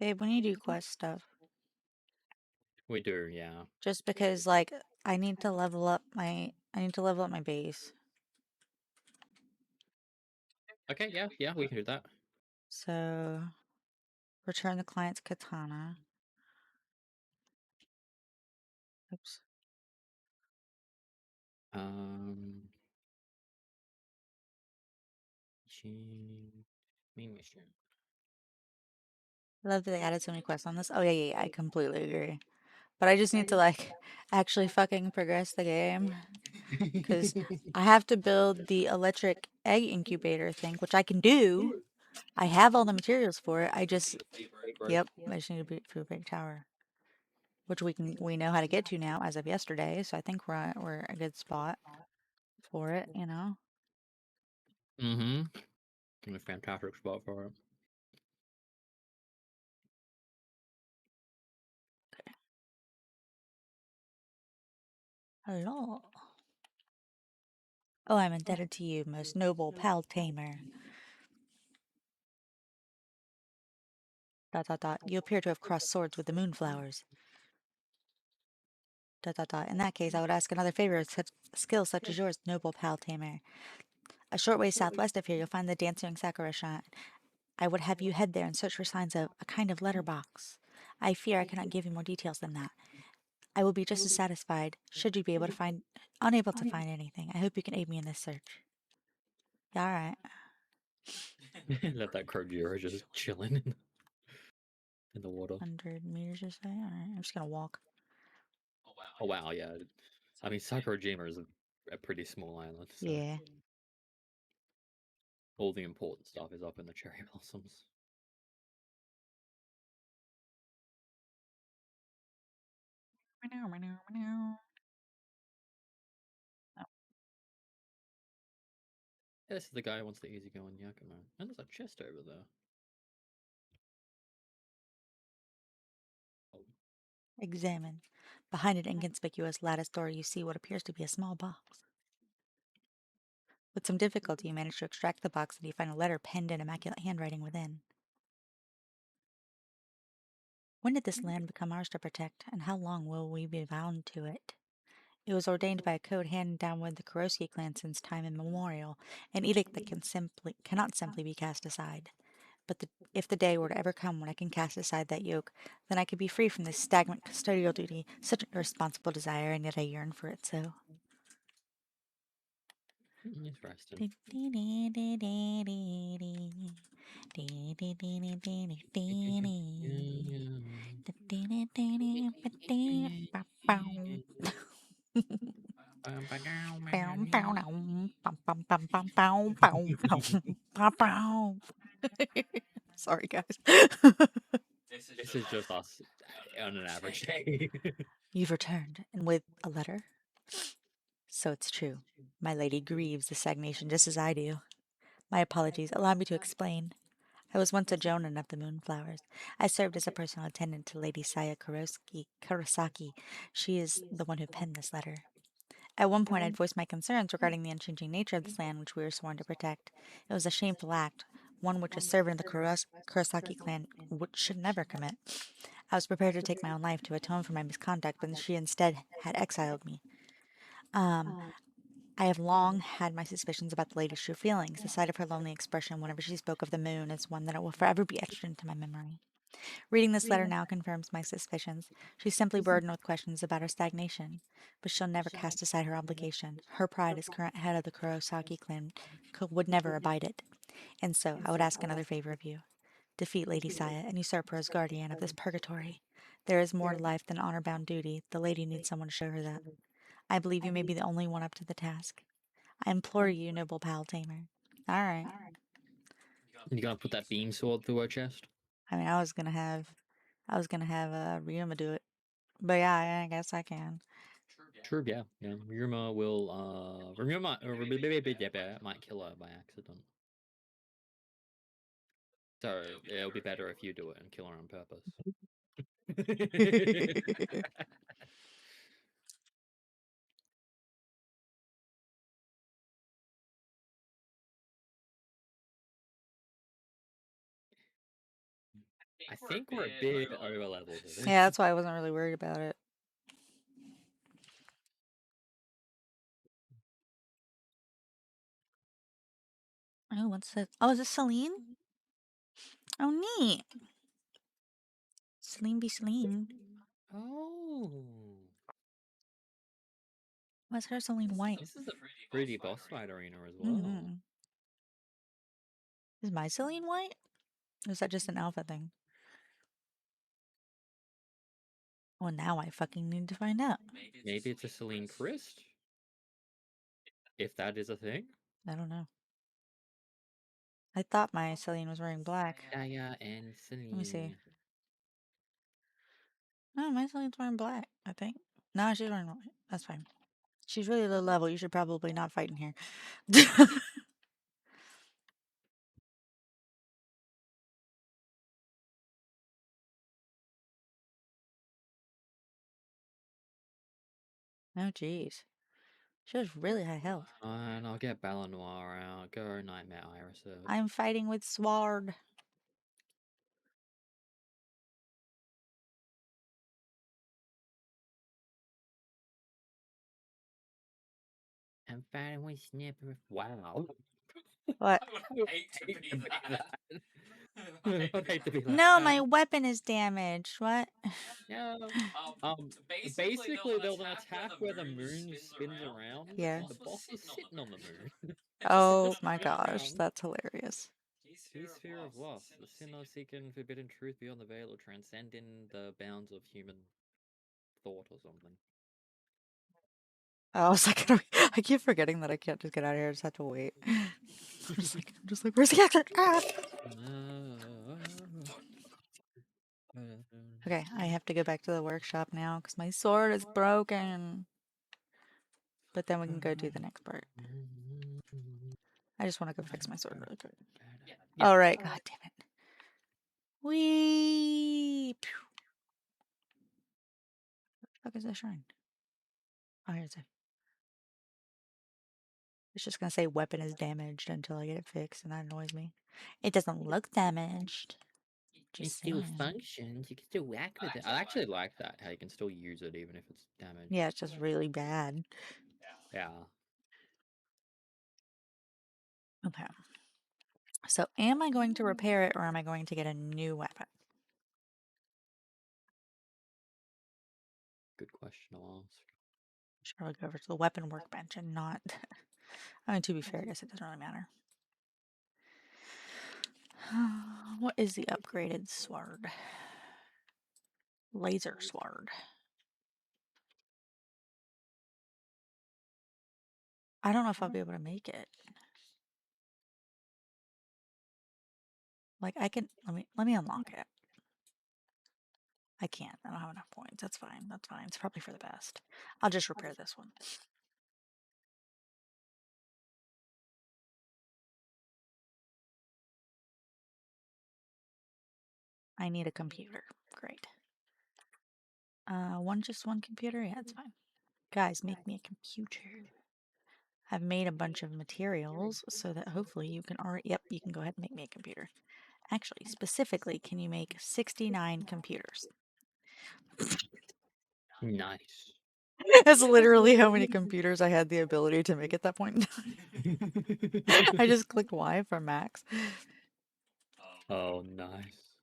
Babe, when you do quest stuff, We do, yeah. just because like I need to level up my base. Okay, yeah, we can do that. So return the client's katana. Oops. Um, she, me mission. I love that they added so many quests on this. Oh yeah, yeah, yeah, I completely agree. But I just need to like actually fucking progress the game because I have to build the electric egg incubator thing, which I can do. I have all the materials for it. I just, yep, I just need to be for a big tower, which we know how to get to now as of yesterday. So I think we're a good spot for it. You know. Mm-hmm. A fantastic spot for it. Hello. Oh, I'm indebted to you, most noble pal tamer. Dot dot dot. You appear to have crossed swords with the moonflowers. Dot dot dot. In that case, I would ask another favor of such skill such as yours, noble pal tamer. A short way southwest of here, you'll find the Dancing Sakura Shrine. I would have you head there and search for signs of a kind of letterbox. I fear I cannot give you more details than that. I will be just as satisfied should you be unable to find anything. I hope you can aid me in this search. Yeah, all right. Let that Kojiro just chilling in the water. 100 meters or so. All right, I'm just gonna walk. Oh wow, yeah. I mean, Sakurajima is a pretty small island, so Yeah. all the important stuff is up in the cherry blossoms. Yeah, this is the guy who wants the easygoing Yakumo. And there's a chest over there. Oh, Examine. Behind an inconspicuous lattice door, you see what appears to be a small box. With some difficulty, you manage to extract the box and you find a letter penned in immaculate handwriting within. When did this land become ours to protect, and how long will we be bound to it? It was ordained by a code handed down with the Kuroski clan since time immemorial, an edict that cannot simply be cast aside. But if the day were to ever come when I can cast aside that yoke, then I could be free from this stagnant custodial duty, such an irresponsible desire, and yet I yearn for it so. interesting. Sorry, guys. This is just us on an average day. You've returned, and with a letter? So it's true. My lady grieves the stagnation just as I do. My apologies. Allow me to explain. I was once a jonin of the Moonflowers. I served as a personal attendant to Lady Saya Kurosaki. She is the one who penned this letter. At one point, I'd voiced my concerns regarding the unchanging nature of this land which we were sworn to protect. It was a shameful act, one which a servant of the Kurosaki clan should never commit. I was prepared to take my own life to atone for my misconduct, but she instead had exiled me. Um, I have long had my suspicions about the lady's true feelings. The sight of her lonely expression whenever she spoke of the moon is one that will forever be etched into my memory. Reading this letter now confirms my suspicions. She's simply burdened with questions about her stagnation, but she'll never cast aside her obligation. Her pride as current head of the Kurosaki clan would never abide it. And so, I would ask another favor of you. Defeat Lady Saya and usurp her as guardian of this purgatory. There is more to life than honor-bound duty. The lady needs someone to show her that. I believe you may be the only one up to the task. I implore you, noble pal tamer. All right. You gonna put that beam sword through her chest? I mean, I was gonna have Ryuma do it, but yeah, I guess I can. True, yeah. Yeah. Ryuma will Ryuma might kill her by accident. So it'll be better if you do it and kill her on purpose. I think we're a bit over level for Yeah, this. that's why I wasn't really worried about it. Oh, what's this? Oh, is this Celine? Oh, neat. Celine be Celine. Oh. What's her Celine White? This is a pretty boss fight arena as well. Mm-hmm. Is my Celine White? Or is that just an alpha thing? Well, now I fucking need to find out. Maybe it's a Celine Christ? If that is a thing? I don't know. I thought my Celine was wearing black. Daya and Let me see. Celine. No, my Celine's wearing black, I think. No, she's wearing white. That's fine. She's really low level. You should probably not fight in here. Oh, jeez. She has really high health. And I'll get Balanoir out. Go Nightmare Iris. I'm fighting with Sword. I'm fighting with Snipper. Wow. What? I would hate to be that. I would hate to be like No, my that. weapon is damaged. What? Yeah. Basically, they'll attack where the moon spins around, Yeah. and the boss is sitting on the moon. Oh Just my spin gosh, around. that's hilarious. He's fear of loss. The sinner seeking forbidden truth beyond the veil or transcending the bounds of human thought or something. I was like, I keep forgetting that I can't just get out of here. I just have to wait. I'm just like, where's the exit? Ah! Okay, I have to go back to the workshop now because my sword is broken. But then we can go do the next part. I just want to go fix my sword really quick. Yeah. All right, god damn it. Whee! What the fuck is that shrine? Oh, here's it. It's just gonna say weapon is damaged until I get it fixed, and that annoys me. It doesn't look damaged. It Just still saying. functions. You can still whack with it. I actually like that, how you can still use it even if it's damaged. Yeah, it's just really bad. Yeah. Okay. So, am I going to repair it or am I going to get a new weapon? Good question to ask. Should probably go over to the weapon workbench and not. I mean, to be fair, I guess it doesn't really matter. What is the upgraded sword? Laser sword. I don't know if I'll be able to make it. Like I can let me unlock it. I can't. I don't have enough points. That's fine. That's fine. It's probably for the best. I'll just repair this one. I need a computer. Great. Just one computer? Yeah, it's fine. Guys, make me a computer. I've made a bunch of materials so that hopefully you can already, yep, you can go ahead and make me a computer. Actually, specifically, can you make 69 computers? Nice. That's literally how many computers I had the ability to make at that point in time. I just clicked Y for max. Oh, nice.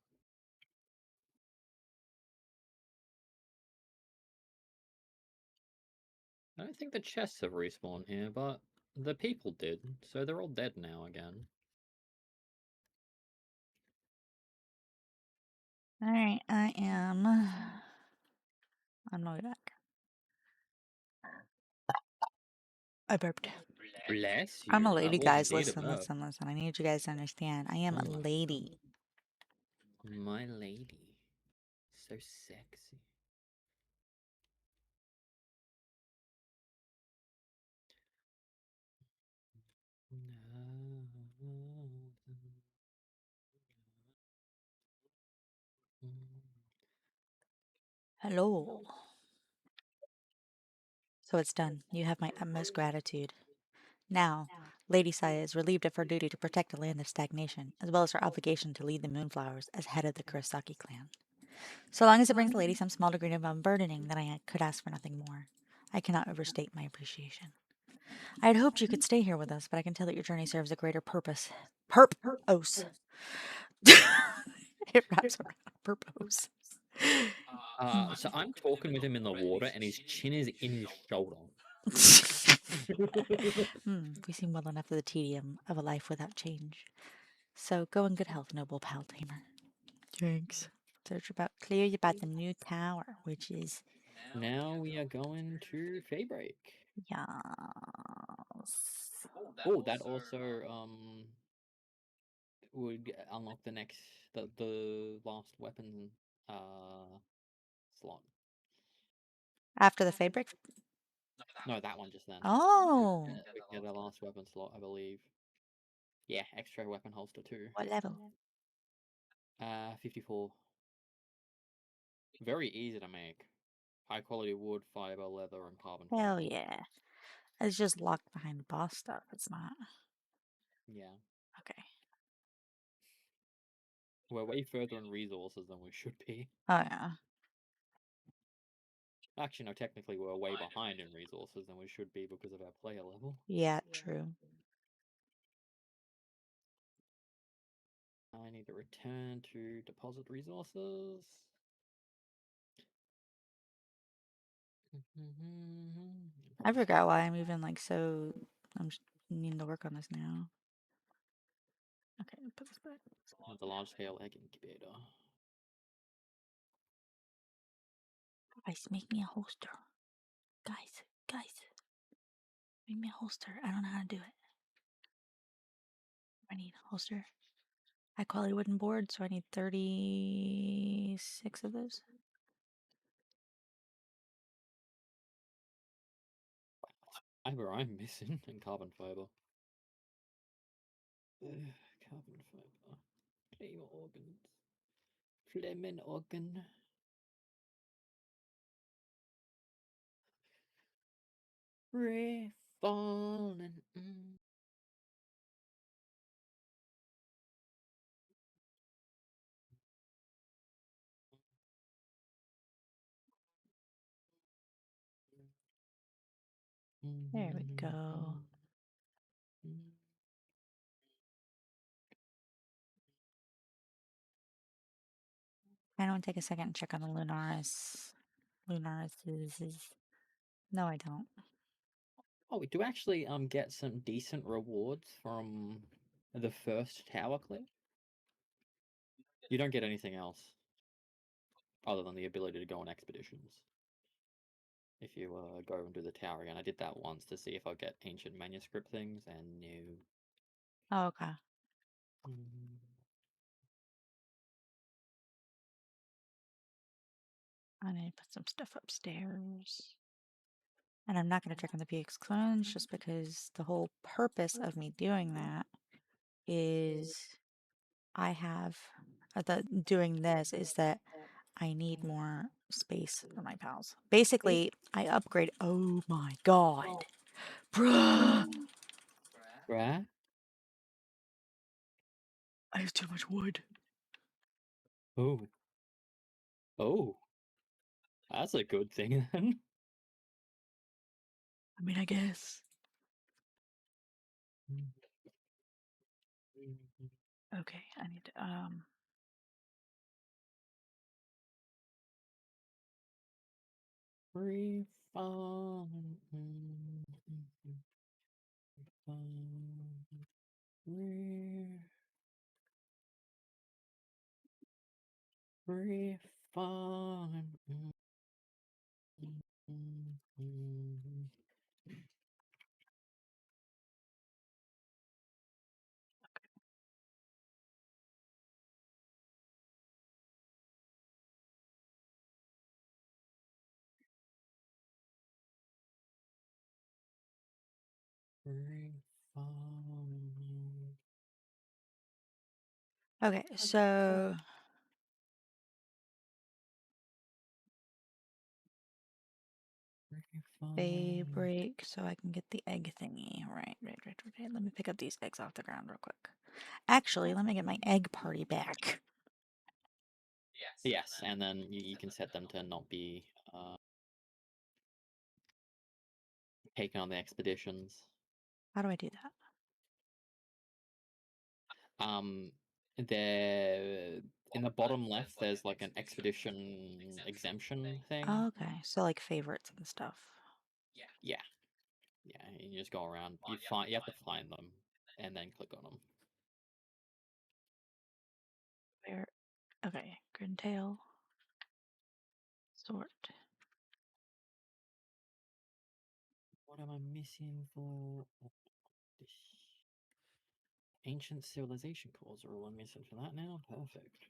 I don't think the chests have respawned here, but the people did, so they're all dead now again. Alright, I am on my way back. I burped. Bless I'm a you. That lady, was guys. indeed a Listen, burp. listen, listen. I need you guys to understand. I am Oh a my lady. god. My lady. So sexy. Hello. So it's done. You have my utmost gratitude. Now, Lady Saya is relieved of her duty to protect the land of stagnation, as well as her obligation to lead the Moonflowers as head of the Kurosaki clan. So long as it brings the lady some small degree of unburdening, then I could ask for nothing more. I cannot overstate my appreciation. I had hoped you could stay here with us, but I can tell that your journey serves a greater purpose. Purpose! It wraps around her pose. So I'm talking with him in the water, and his chin is in his shoulder. We seem well enough of the tedium of a life without change. So go in good health, noble pal tamer. Thanks. Search about clear you about the new tower, which is Now we are going to Faybreak. yes. Oh, that also would unlock the last weapon slot. After the fabric. No, that one just then. Oh, We can get our last weapon slot, I believe. Yeah, extra weapon holster too. what level? 54. Very easy to make. High quality wood, fiber, leather, and carbon Hell fiber. yeah. It's just locked behind the boss stuff. It's not. Yeah. Okay. We're way further in resources than we should be. Oh yeah. Actually, no, technically we're way behind in resources than we should be because of our player level. Yeah, true. I need to return to deposit resources. I forgot why I'm even like so. I'm just needing to work on this now. Okay, put this back. The large scale egg incubator. Guys, make me a holster. Guys, make me a holster. I don't know how to do it. I need a holster. High quality wooden board, so I need 36 of those. Fiber I'm missing and carbon fiber. Carbon fiber. Claim organs. Flemen organ. Ray falling. There we go. I don't take a second and check on the Lunaris. Lunaris is. No, I don't. Oh, we do actually get some decent rewards from the first tower clear. You don't get anything else other than the ability to go on expeditions. If you go and do the tower again, I did that once to see if I get ancient manuscript things, and no. Oh, okay. Mm. I need to put some stuff upstairs. And I'm not going to check on the PX clones just because the whole purpose of me doing that is I have doing this is that I need more space for my pals. Basically, I upgrade. Oh my god. Bruh. Right? I have too much wood. Oh, oh, that's a good thing then. I mean, I guess. Okay, I need to, Free falling. Free falling. Free falling. okay, so Free bay falling. break so I can get the egg thingy. Right. Let me pick up these eggs off the ground real quick. Actually, let me get my egg party back. Yes, and then you can set them to not be taken on the expeditions. How do I do that? Um, There, in the bottom left, there's like an expedition exemption thing. Oh, okay, so like favorites and stuff. Yeah, yeah. You just go around. You have to find them, and then click on them. Where? Okay, Grintail. Sort. What am I missing for this ancient civilization cores? Are all I'm missing for that now? Perfect.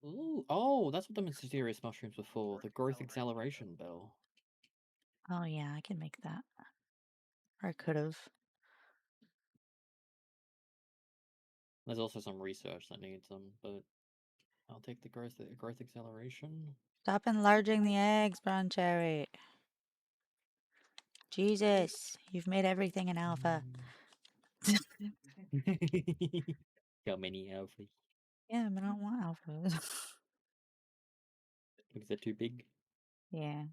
Ooh, oh, that's what the mysterious mushrooms were for. The growth acceleration bell. Oh yeah, I can make that. Or I could have. There's also some research that needs them, but I'll take the growth acceleration. Stop enlarging the eggs, Brown Cherry. Jesus, you've made everything an alpha. How many alphas? Yeah, but I don't want alphas. Because they're too big. Yeah.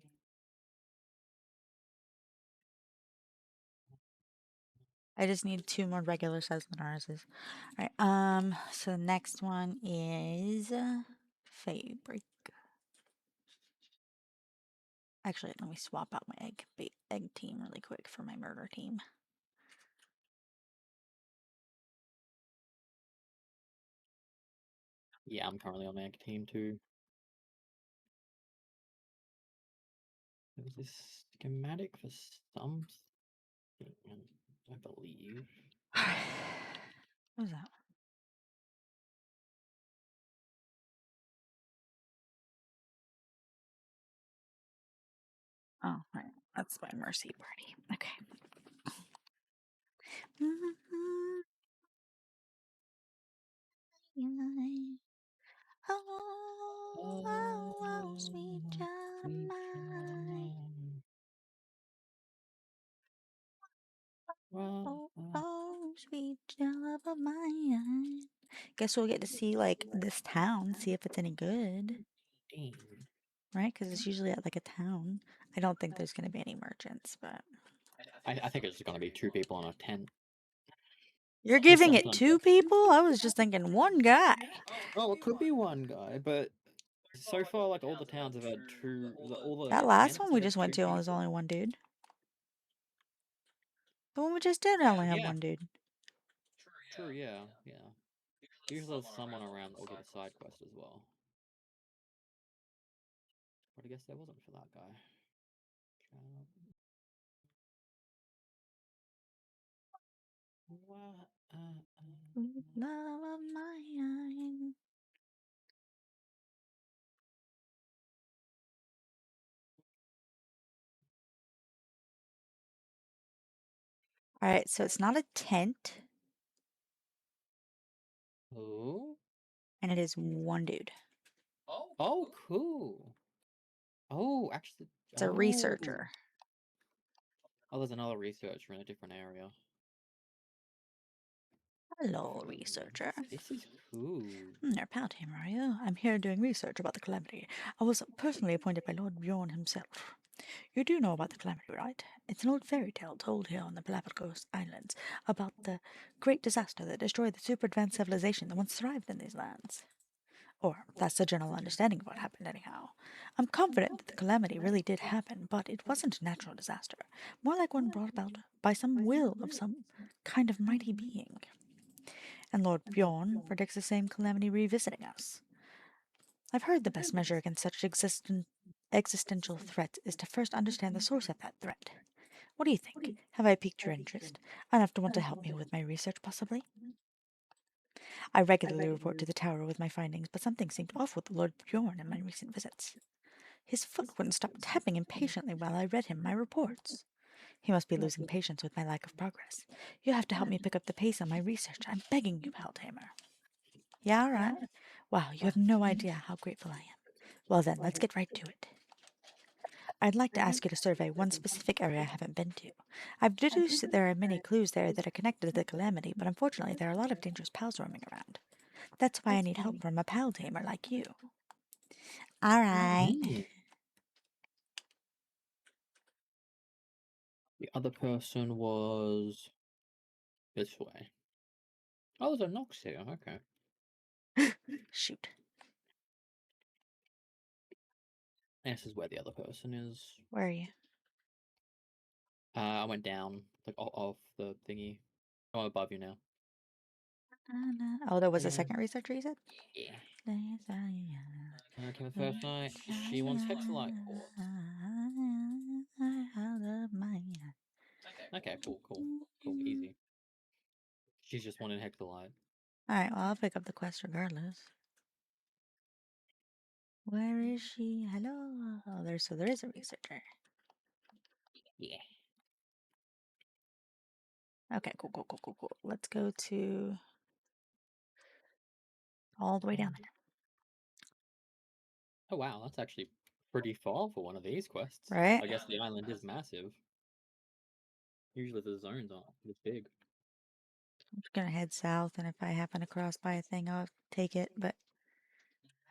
I just need 2 more regular size Lunaruses. Alright, so the next one is Fabric. Actually, let me swap out my egg team really quick for my murder team. Yeah, I'm currently on Mag Team too. There was this schematic for something, I believe. What was that? Oh, right. That's my mercy party. Okay. Oh, oh, oh, sweet child of mine. Oh, oh, sweet child of mine. Guess we'll get to see, like, this town, see if it's any good, Dang. right? Because it's usually at, like, a town. I don't think there's going to be any merchants, but... I think it's just gonna be 2 people on a tent. You're Because giving it sometimes 2 people? I was just thinking 1 guy. well, it could be 1 guy, but so far, like all the towns have had all the That last tents one have we had just went 2 to was people. only 1 dude. The one we just did only had Yeah, 1 dude. true. Yeah, yeah. Usually there's someone around that will get a side quest as well. But I guess there wasn't for that guy. What? Sweet love of mine. Alright, so it's not a tent, Oh, and it is 1 dude. oh, cool. Oh, actually, It's a researcher. oh, there's another researcher in a different area. Hello, researcher. This is cool. Your pal team, are you? I'm here doing research about the calamity. I was personally appointed by Lord Bjorn himself. You do know about the calamity, right? It's an old fairy tale told here on the Galapagos Islands about the great disaster that destroyed the super advanced civilization that once thrived in these lands. Or, that's the general understanding of what happened, anyhow. I'm confident that the calamity really did happen, but it wasn't a natural disaster. More like one brought about by some will of some kind of mighty being. And Lord Bjorn predicts the same calamity revisiting us. I've heard the best measure against such existential threats is to first understand the source of that threat. What do you think? Have I piqued your interest enough to want to help me with my research, possibly? I regularly report to the tower with my findings, but something seemed off with Lord Bjorn in my recent visits. His foot wouldn't stop tapping impatiently while I read him my reports. He must be losing patience with my lack of progress. You have to help me pick up the pace on my research. I'm begging you, Paltamer. Yeah, all right. Wow, you have no idea how grateful I am. Well then, let's get right to it. I'd like to ask you to survey one specific area I haven't been to. I've deduced that there are many clues there that are connected to the calamity, but unfortunately there are a lot of dangerous pals roaming around. That's why I need help from a pal tamer like you. Alright. Mm. The other person was this way. Oh, there's a Nox here. Okay. Shoot. This is where the other person is. Where are you? I went down, like off the thingy. I'm above you now. Oh, there was a Yeah. second researcher, you said? Yeah. Came the first night. She wants Hexalite quartz. Okay, cool, cool, cool, easy. She's just wanting Hexalite. Alright, well, I'll pick up the quest regardless. Where is she? Hello? Oh, there is a researcher. Yeah. Okay, cool. Let's go to all the way down Oh wow, that's actually pretty far for one of these quests. there. Right? I guess the island is massive. Usually the zones aren't this big. I'm just gonna head south, and if I happen to cross by a thing, I'll take it. But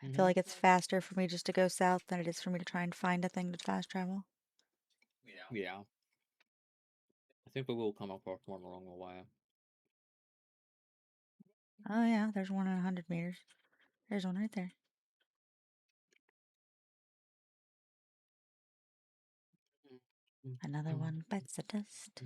I feel Hmm. like it's faster for me just to go south than it is for me to try and find a thing to fast travel. Yeah. I think we will come across one along the way. Oh yeah, there's one in 100 meters. There's one right there. Another one bites the dust.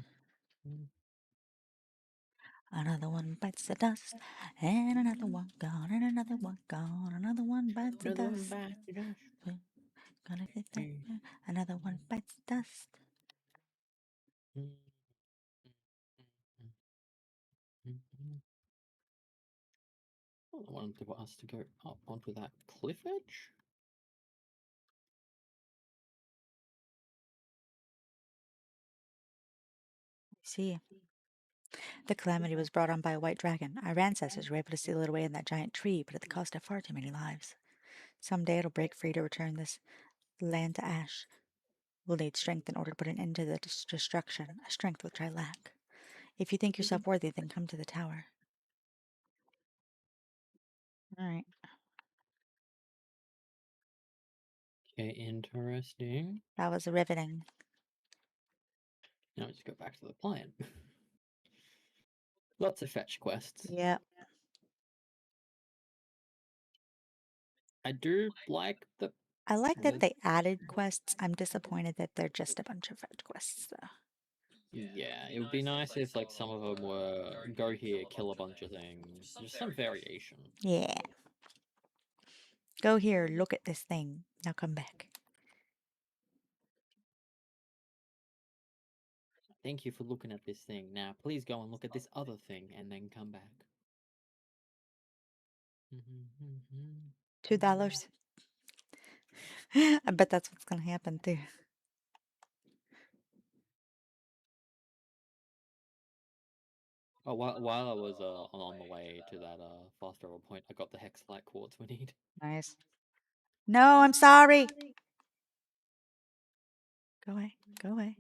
Another one bites the dust. And another one gone. And another one gone. Another one bites the Another one dust. back to Josh. Gonna get that. Another one bites the dust. I wanted us to go up onto that cliff edge. See, the calamity was brought on by a white dragon. Our ancestors were able to seal it away in that giant tree, but at the cost of far too many lives. Someday it'll break free to return this land to ash. We'll need strength in order to put an end to the destruction, a strength which I lack. If you think yourself worthy, then come to the tower. All right. Okay, interesting. That was riveting. Now let's go back to the plan. Lots of fetch quests. Yeah. I do like I like that the they added quests. I'm disappointed that they're just a bunch of fetch quests, though. yeah. It would be nice if like some of them were go here, kill a bunch of things. Just some variation. Yeah. Go here, look at this thing. Now come back. Thank you for looking at this thing. Now please go and look at this other thing and then come back. $2. I bet that's what's gonna happen too. Oh, while I was on the way to that fast travel point, I got the hexalite quartz we need. Nice. No, I'm sorry. Go away. Go away.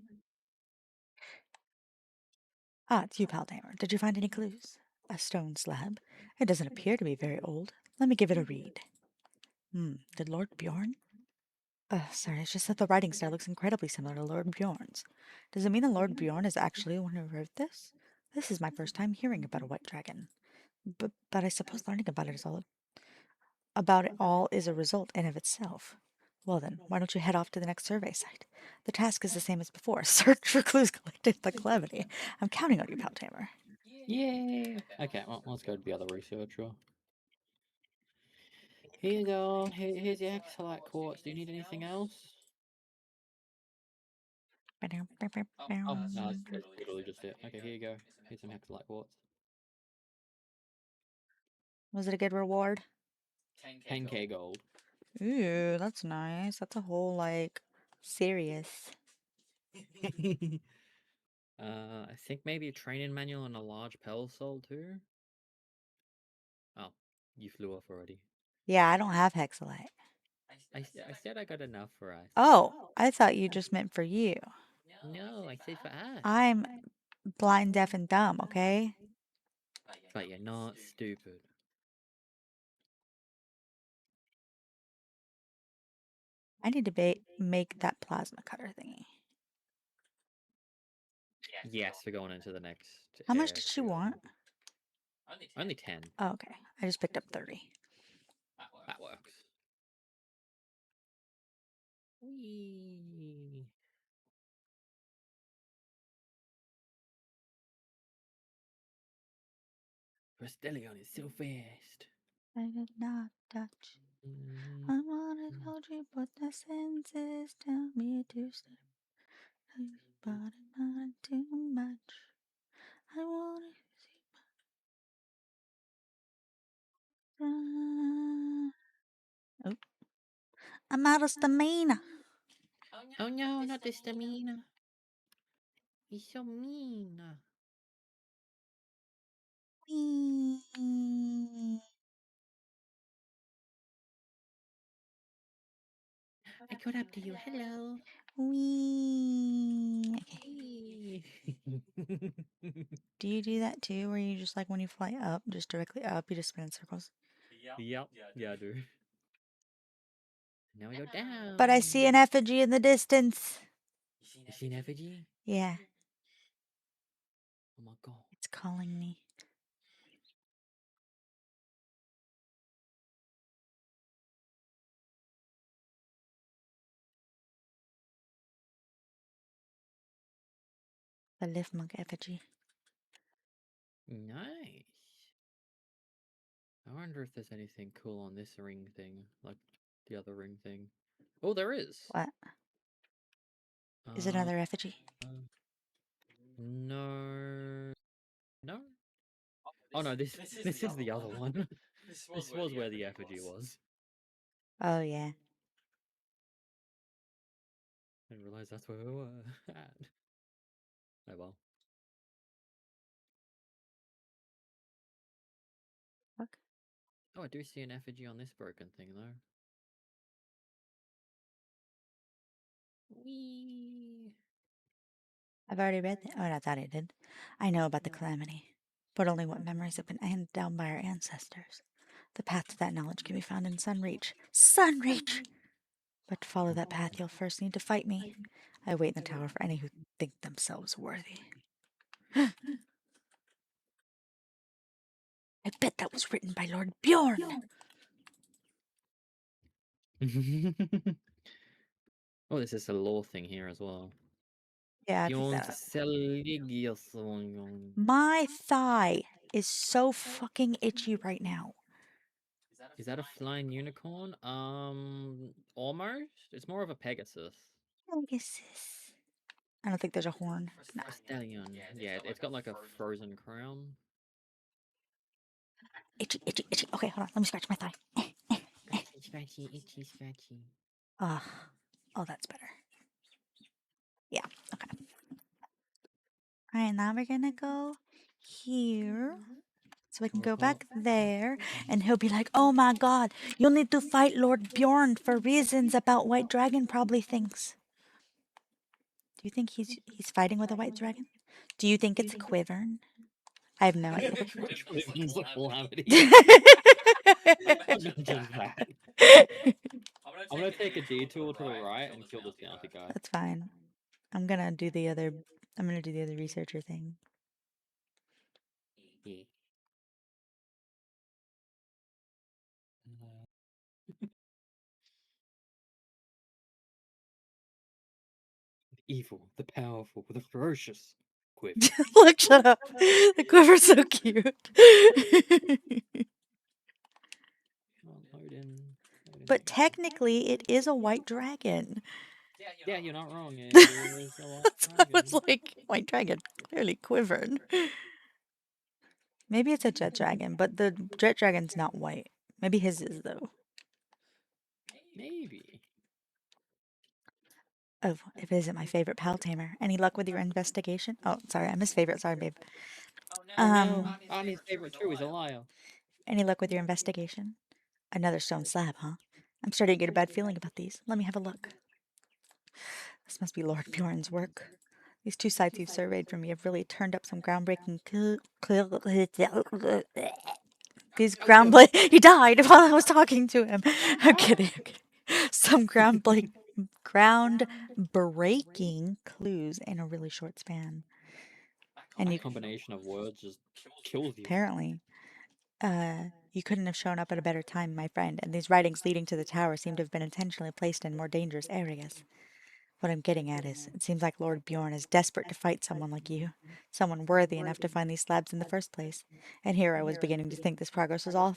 Ah, it's you, Paldamer. Did you find any clues? A stone slab. It doesn't appear to be very old. Let me give it a read. Did Lord Bjorn? Sorry, it's just that the writing style looks incredibly similar to Lord Bjorn's. Does it mean that Lord Bjorn is actually the one who wrote this? This is my first time hearing about a white dragon. But I suppose learning about it all is a result in of itself. Well then, why don't you head off to the next survey site? The task is the same as before. Search for clues collected in the calamity. I'm counting on you, Paltamer. Yay! Okay, well, let's go to the other researcher. Here you go. Here's your hexalite quartz. Do you need anything else? Oh, no, that's literally just it. Okay, here you go. Here's some hexalite quartz. Was it a good reward? 10k gold. Ooh, that's nice. That's a whole, like, serious. I think maybe a training manual and a large Pel soul too. Oh, you flew off already. Yeah, I don't have Hexalite. I said I got enough for us. Oh, I thought you just meant for you. No, I said for us. I'm blind, deaf, and dumb, okay? But you're not stupid. I need to make that plasma cutter thingy. Yes, we're going into the next How much area. did she want? Only 10. Oh, okay. I just picked up 30. That works. Whee! Rostellion is so fast. I did not touch. Mm, I wanna hold you, but the senses tell me to stop. But not too much. I wanna see. Oh, I'm out of stamina. Oh no, not the stamina. He's so mean. Whee. I caught up to you. Hello. Whee. Okay. Whee! Do you do that too, where you just like when you fly up, just directly up, you just spin in circles? Yep. Yeah, I do. Now we go But I down. see an effigy in the distance. You see an effigy? Yeah, Oh my god. it's calling me. The lift monk effigy. Nice. I wonder if there's anything cool on this ring thing, like the other ring thing. Oh, there is. What? Is it Uh, another effigy? no, no. Oh no, this is the other one. This was where the effigy was. Oh, yeah. I didn't realize that's where we were at. Oh well. Look. Oh, I do see an effigy on this broken thing though. Whee! I've already read that. Oh, I thought I did. I know about the calamity, but only what memories have been handed down by our ancestors. The path to that knowledge can be found in Sunreach. Sunreach! But to follow that path, you'll first need to fight me. I wait in the tower for any who think themselves worthy. I bet that was written by Lord Bjorn! Oh, this is a law thing here as well. Yeah, I picked Beyond that up. Seligios. My thigh is so fucking itchy right now. Is that a flying unicorn? Almost. It's more of a Pegasus. Pegasus. I don't think there's a horn. Nah. A stallion. Yeah, it's got like a frozen crown. Itchy, itchy, itchy. Okay, hold on. Let me scratch my thigh. Scratchy, scratchy, itchy, scratchy. Ah. Oh, that's better. Yeah, okay. Alright, now we're gonna go here. So we can go back there, and he'll be like, oh my god, you'll need to fight Lord Bjorn for reasons about White Dragon probably thinks. Do you think he's fighting with a white dragon? Do you think it's Quivern? I have no idea. Which one's the calamity? Imagine that. I'm gonna take a detour to the right and kill this bounty guy. That's fine. I'm gonna do the other researcher thing. Yeah. Evil, the powerful, the ferocious. Quiver. Look, shut up. The quiver's so cute. Load in. But technically, it is a white dragon. Yeah, you're not wrong. It is a white So I was dragon. like, white dragon, clearly Quivern. Maybe it's a jet dragon, but the jet dragon's not white. Maybe his is, though. Maybe. Oh, if it isn't my favorite pal tamer. Any luck with your investigation? Oh, sorry, I'm his favorite. Sorry, babe. Oh no, I'm his favorite too. He's a liar. Any luck with your investigation? Another stone slab, huh? I'm starting to get a bad feeling about these. Let me have a look. This must be Lord Bjorn's work. These two sites you've surveyed for me have really turned up some groundbreaking. These he died while I was talking to him. I'm kidding. I'm kidding. Some ground-breaking clues in a really short span. And That you combination of words just kills you. apparently, you couldn't have shown up at a better time, my friend. And these writings leading to the tower seem to have been intentionally placed in more dangerous areas. What I'm getting at is, it seems like Lord Bjorn is desperate to fight someone like you, someone worthy enough to find these slabs in the first place. And here I was beginning to think this progress was all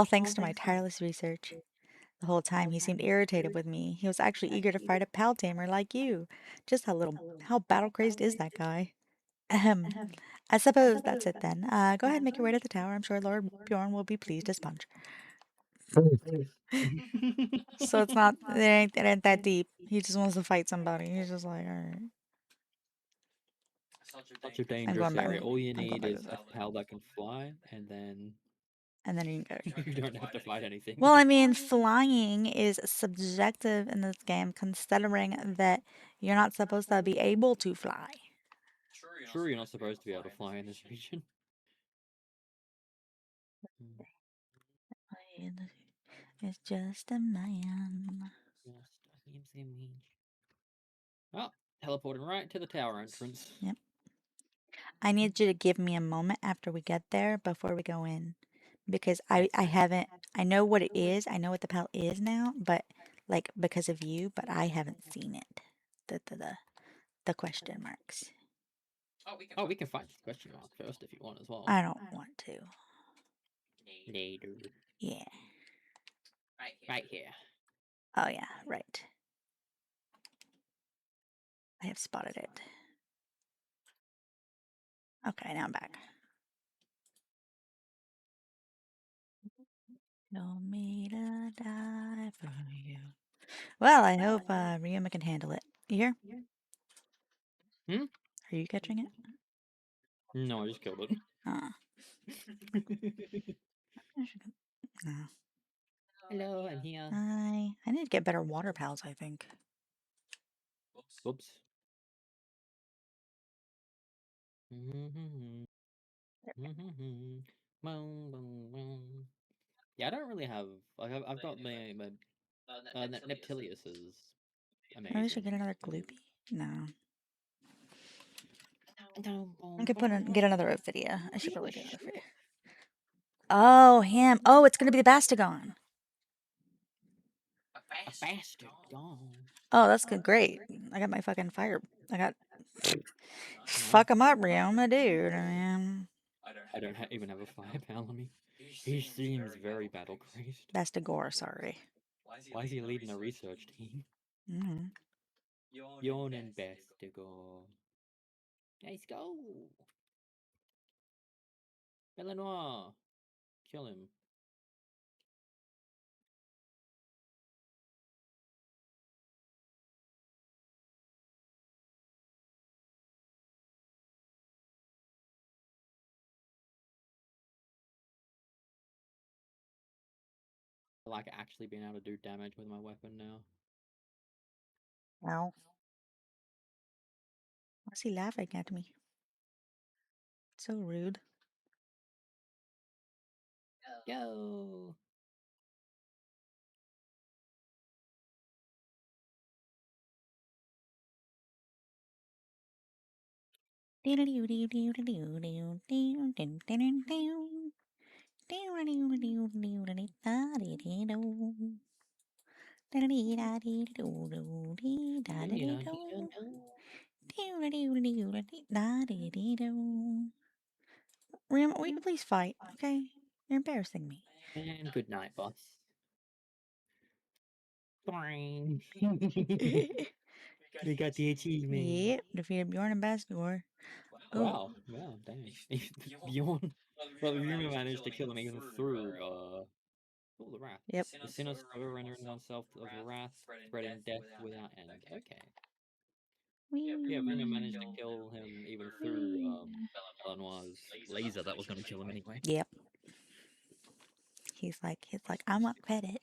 thanks to my tireless research. The whole time he seemed irritated with me. He was actually eager to fight a pal tamer like you. Just how battle crazed is that guy? Ahem. I suppose that's it then. Go ahead and make your way to the tower. I'm sure Lord Bjorn will be pleased as punch. So it's not, it ain't that deep. He just wants to fight somebody. He's just like, alright. Such a I'm dangerous going back. area. All you I'm going need back to is the a tower. pal that can fly, and then And then you can go. you don't have to fight anything. Well, I mean, flying is subjective in this game, considering that you're not supposed to be able to fly. Sure, you're not supposed to be able to fly in this region. Mm, It's just a man. just a sandwich. Oh, teleporting right to the tower entrance. Yep. I need you to give me a moment after we get there before we go in. Because I haven't, I know what it is. I know what the pal is now, but like because of you, but I haven't seen it. The question marks. Oh, we can fight the question mark first if you want as well. I don't want to. Later. Yeah. Right here. Oh, yeah, right. I have spotted it. Okay, now I'm back. Told me to die for you. Well, I hope Ryuma can handle it. You here? Hmm? Are you catching it? No, I just killed it. Uh, no. Hello, I'm here. I need to get better water pals, I think. Whoops. Boom, boom, boom. Yeah, I don't really have like I've got my Neptilius is Maybe I should amazing. get another gloopy. No. Boom, I boom, could get boom. another video. I should probably Really get another shit. video. Oh, him. Oh, it's gonna be the Bastagon. A bastard gone. Oh, that's good. Great. I got my fucking fire. I got. Nice. Fuck him up, Ryoma, dude. I mean, I don't even have a firepower on me. He seems very battle crazed. Bastagor, sorry. Why is he leading a research team? Mm. Yawn and best to go. Let's go. Belenoir. Kill him. I like actually being able to do damage with my weapon now. Ow. Why's he laughing at me? So rude. Yo! Rim, will you please fight, okay? You're embarrassing me. And good night, boss. Boing. We got the achievement. Yep, defeated Bjorn and Bastagor. Oh, Wow, wow, dang. Bjorn. Well, Yuma managed to kill him even through, oh, the wrath. yep. The sinner soul rendering oneself of wrath, spreading death without end. Okay. Yeah, Yuma managed to Wee. kill him even through, Wee. Belenoir's laser that was gonna kill him anyway. Yep. He's like, I want credit.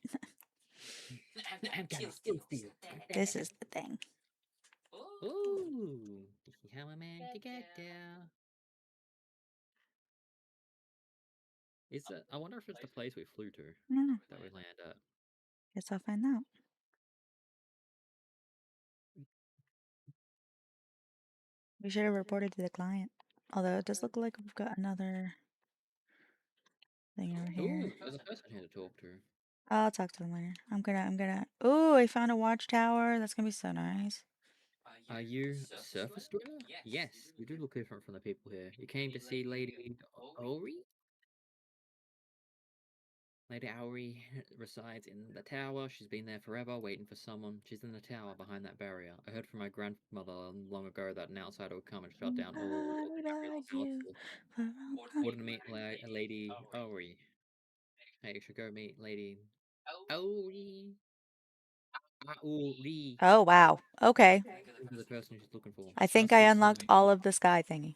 I'm gonna steal for you. This is the thing. Ooh, this is how a man to get there. Is it? I wonder if it's the place we flew to No, that we land at. guess I'll find out. We should have reported to the client. Although it does look like we've got another thing over here. Ooh, there's a person here to talk to. I'll talk to them later. Ooh, I found a watchtower. That's gonna be so nice. Are you a surface dweller? Yes, you do look different from the people here. You came to see Lady Ori? Lady Ori resides in the tower. She's been there forever, waiting for someone. She's in the tower behind that barrier. I heard from my grandmother long ago that an outsider would come and shut down all the Body barriers you houses. for all Wouldn't meet Lady Ori. Hey, you should go meet Lady Ori. Ori. Oh, wow. Okay. This is the person she's looking for. I think Must I be unlocked something. all of the sky thingy.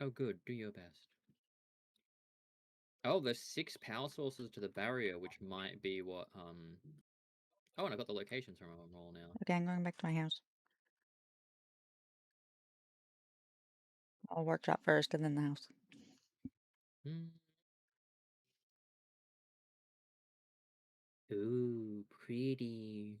Oh, good. Do your best. Oh, there's 6 power sources to the barrier, which might be what, Oh, and I got the locations from them all now. Okay, I'm going back to my house. I'll workshop first and then the house. Hmm. Ooh, pretty.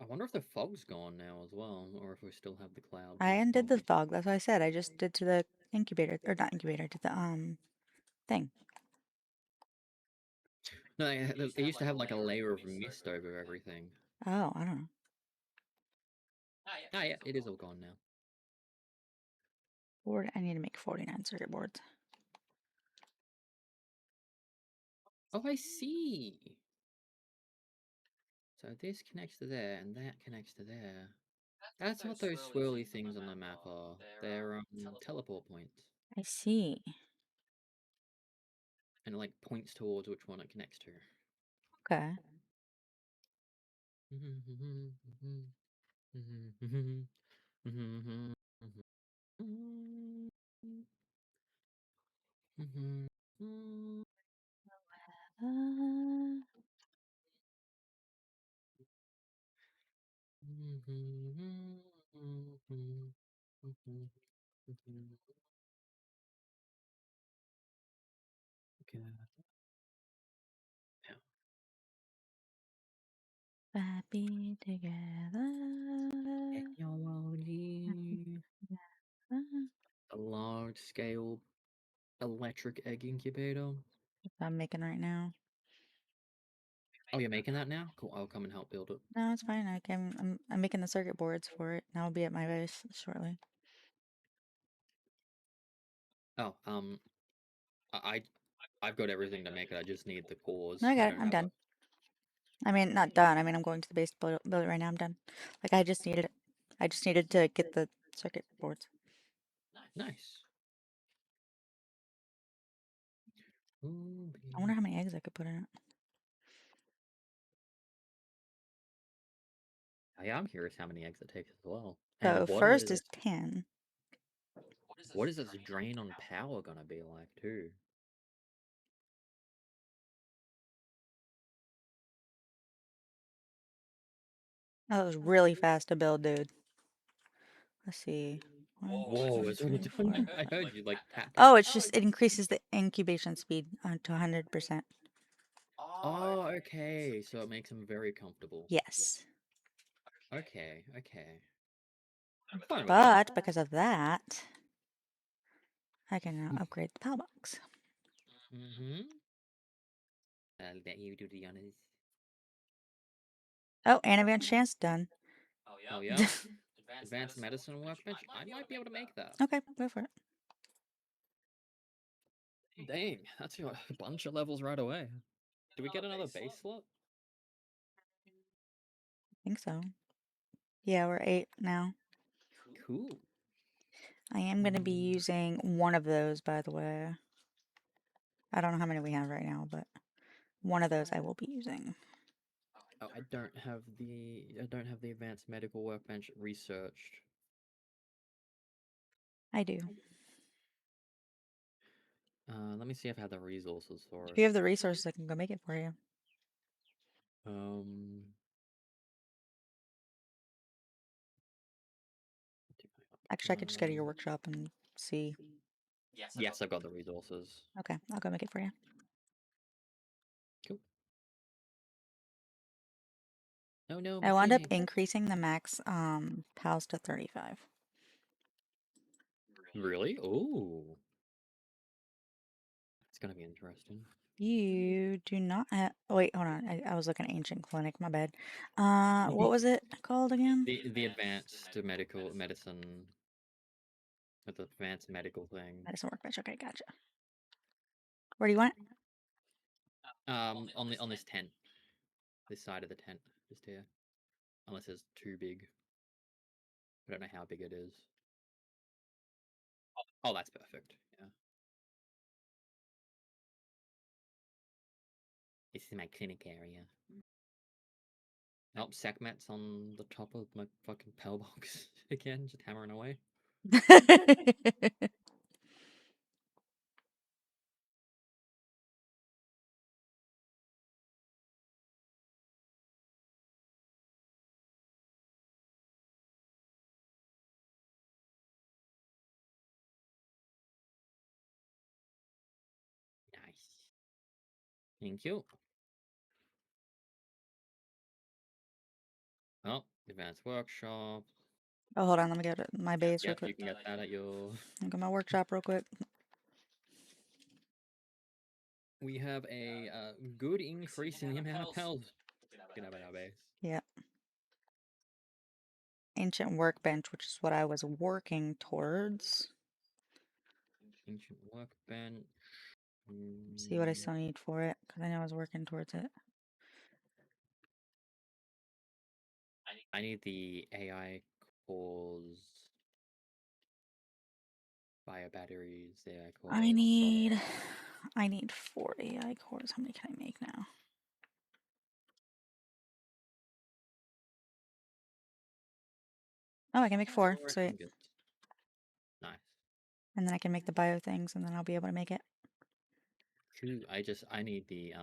I wonder if the fog's gone now as well, or if we still have the cloud. I undid Fog. the fog. That's what I said. I just did to the incubator, or not incubator, to the thing. No, it used to have like a layer of mist over everything. Oh, I don't know. Ah, yeah, it is all gone now. Board. I need to make 49 circuit boards. Oh, I see. So this connects to there, and that connects to there. That's what those swirly things on the map are. They're teleport points, I see. and it like points towards which one it connects to. Okay. Uh, Okay. Yeah. happy together. Technology. A large scale electric egg incubator. I'm making right now. Oh, you're making that now? Cool. I'll come and help build it. No, it's fine. I'm making the circuit boards for it, and I'll be at my base shortly. Oh, I I've got everything to make it. I just need the No, cores. I I got it. don't I'm have a. done. I mean, not done. I mean, I'm going to the base to build it right now. I'm done. Like, I just needed it. I just needed to get the circuit boards. Nice. Ooh, I wonder how many eggs I could put in it. I'm curious how many eggs it takes as well. So And first is 10. what is this drain on power gonna be like too? That was really fast to build, dude. Let's see. One, Whoa, two, it's already three, done. four. I heard you like tap tap. Oh, it increases the incubation speed to 100%. Oh, okay. So it makes them very comfortable. Yes. Okay, okay. I'm fine with that. But because of that, I can now upgrade the power box. Mm-hmm. I'll let you do the honors. Oh, and advanced chance done. Oh yeah? Advanced medicine workbench? I might be able to make that. Okay, go for it. Dang, that's a bunch of levels right away. Do we get another base slot? I think so. Yeah, we're 8 now. Cool. I am going to be using one of those, by the way. I don't know how many we have right now, but one of those I will be using. Oh, I don't have the advanced medical workbench researched. I do. Let me see if I have the resources for If it. you have the resources, I can go make it for you. Um, Actually, I could just go to your workshop and see. yes, I've got the resources. Okay, I'll go make it for you. Cool. Oh no, I my wound up thing. increasing the max pals to 35. Really? Oh, it's gonna be interesting. You do not have. Oh, wait, hold on. I was looking at Ancient Clinic. My bad. What was it called again? The advanced medical medicine, with the advanced medical thing. Medicine Workbench. Okay, gotcha. Where do you want it? On this tent, this side of the tent, just here. Unless it's too big. I don't know how big it is. Oh, that's perfect. Yeah. This is my clinic area. Oh, Sekhmet's on the top of my fucking pill box again, just hammering away. Nice. Thank you. Oh, advanced workshop. Oh, hold on. Let me go to my base real Yep, quick. you can get that at your. Look at my workshop real quick. We have a good increase in the amount of pals we can have at our base. Yeah. Ancient Workbench, which is what I was working towards. Ancient workbench. See what I still need for it, because I know I was working towards it. I need the AI cores, bio batteries, the AI I cores. need, I need 4 AI cores. How many can I make now? Oh, I can make 4. Sweet. Nice. And then I can make the bio things, and then I'll be able to make it. True. I need the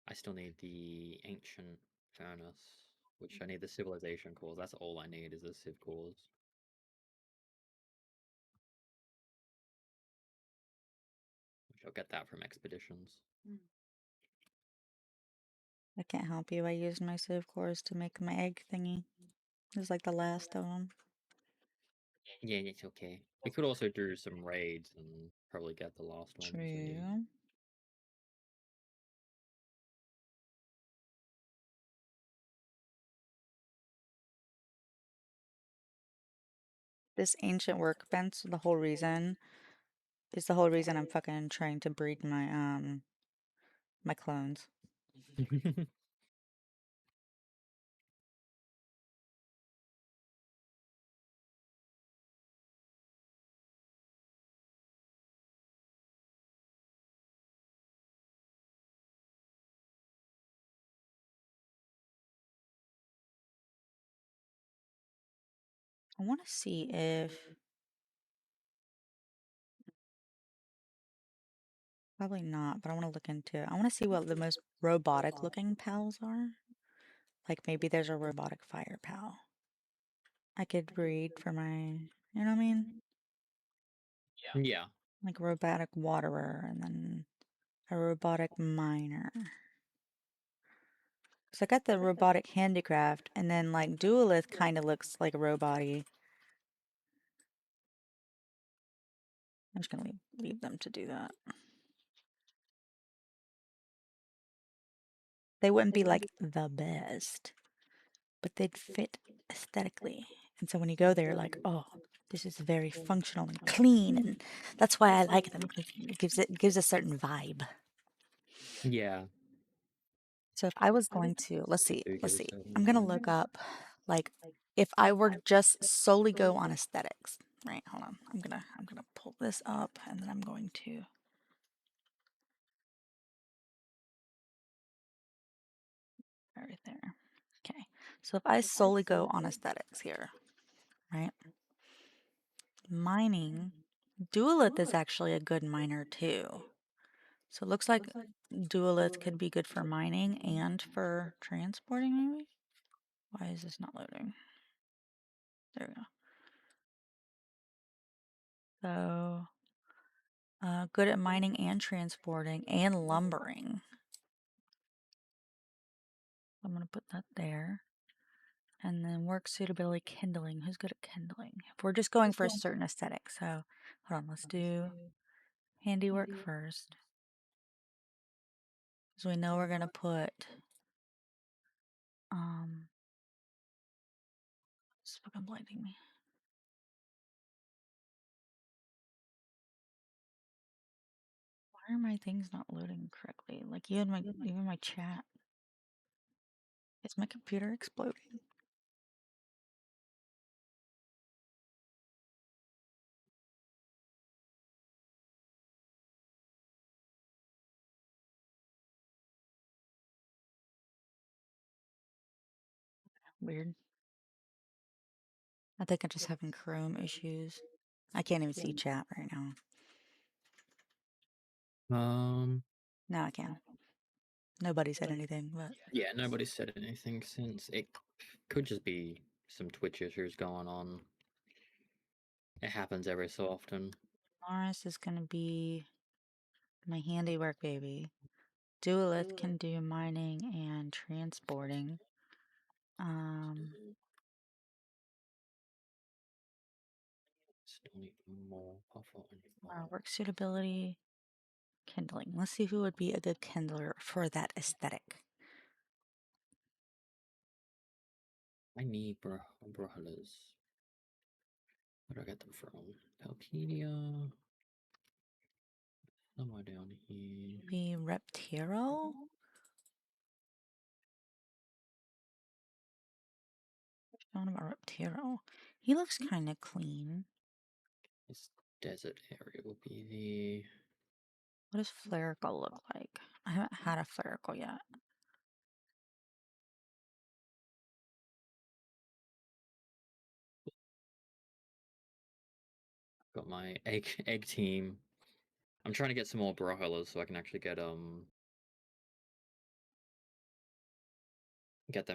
I still need the ancient furnace, which I need the civilization cores. That's all I need is the civ cores. Which I'll get that from expeditions. I can't help you. I used my sieve cores to make my egg thingy. It was like the last of them. Yeah, it's okay. We could also do some raids and probably get the last ones. True. This ancient workbench, the whole reason, is the whole reason I'm fucking trying to breed my clones. I want to see if probably not, but I want to look into it. I want to see what the most robotic looking pals are. Like maybe there's a robotic fire pal. I could breed for my, you know what I mean? Yeah. Like a robotic waterer and then a robotic miner. So I got the robotic handicraft, and then like duelist kind of looks like a robot-y. I'm just gonna leave them to do that. They wouldn't be like the best, but they'd fit aesthetically. And so when you go there, like, oh, this is very functional and clean, and that's why I like them because it gives a certain vibe. Yeah. So if I was going to, Do give let's a see, certain I'm gonna vibe. look up like if I were to just solely go on aesthetics, right? Hold on, I'm gonna pull this up, and then I'm going to right there. Okay, so if I solely go on aesthetics here, right? Mining. Dualith is actually a good miner too. So it looks like Dualith could be good for mining and for transporting, maybe? Why is this not loading? There we go. So, good at mining and transporting and lumbering. I'm going to put that there. And then work suitability kindling. Who's good at kindling? If we're just going for a certain aesthetic. So, hold on, let's do handiwork first. So we know we're going to put, it's fucking blinding me. Why are my things not loading correctly? Like even my chat. Is my computer exploding? Weird. I think I'm just having Chrome issues. I can't even see chat right now. Now I can. Nobody said anything, but Yeah, nobody said anything since. It could just be some Twitch issues going on. It happens every so often. Morris is gonna be my handiwork baby. Dualith can do mining and transporting. Still need more puffer anymore. Work suitability, kindling. Let's see who would be a good kindler for that aesthetic. I need brawlers. Where do I get them from? Palpedia. Somewhere down here. Be Reptero? What about Reptero? He looks kind of clean. This desert area will be the. What does Flerical look like? I haven't had a Flerical yet. Got my egg team. I'm trying to get some more brawlers so I can actually get them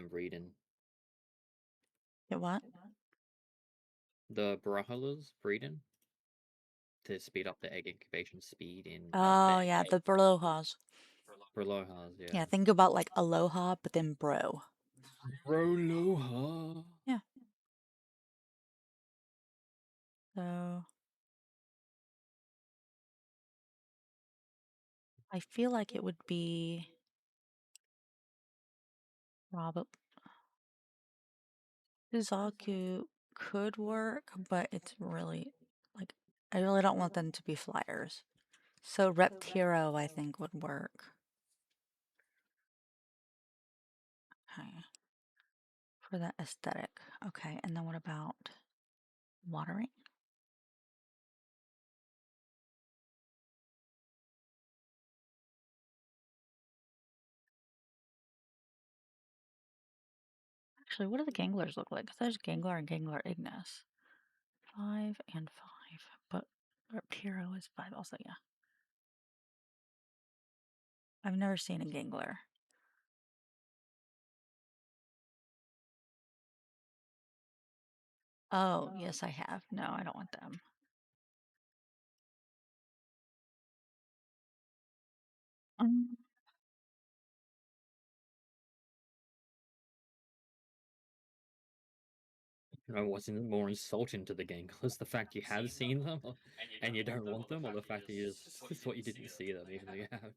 breeding. Get what? The brawlers breeding to speed up the egg incubation speed in Oh, yeah, the Brolohas. Brolohas, yeah. Yeah, think about like Aloha, but then Bro. Broloha. Yeah. So I feel like it would be Robert. Suzaku could work, but it's really like I really don't want them to be flyers. So Reptiro I think would work. Okay. For that aesthetic. Okay, and then what about watering? Actually, what do the ganglers look like? Because there's Gangler and Gangler Ignis. 5 and 5. But Reptiro is 5 also, yeah. I've never seen a Gangler. Oh, yes, I have. No, I don't want them. Um, I wasn't more insulting to the ganglers, the fact you have seen them and you don't want them, or the fact that you just thought you didn't see them even though you have.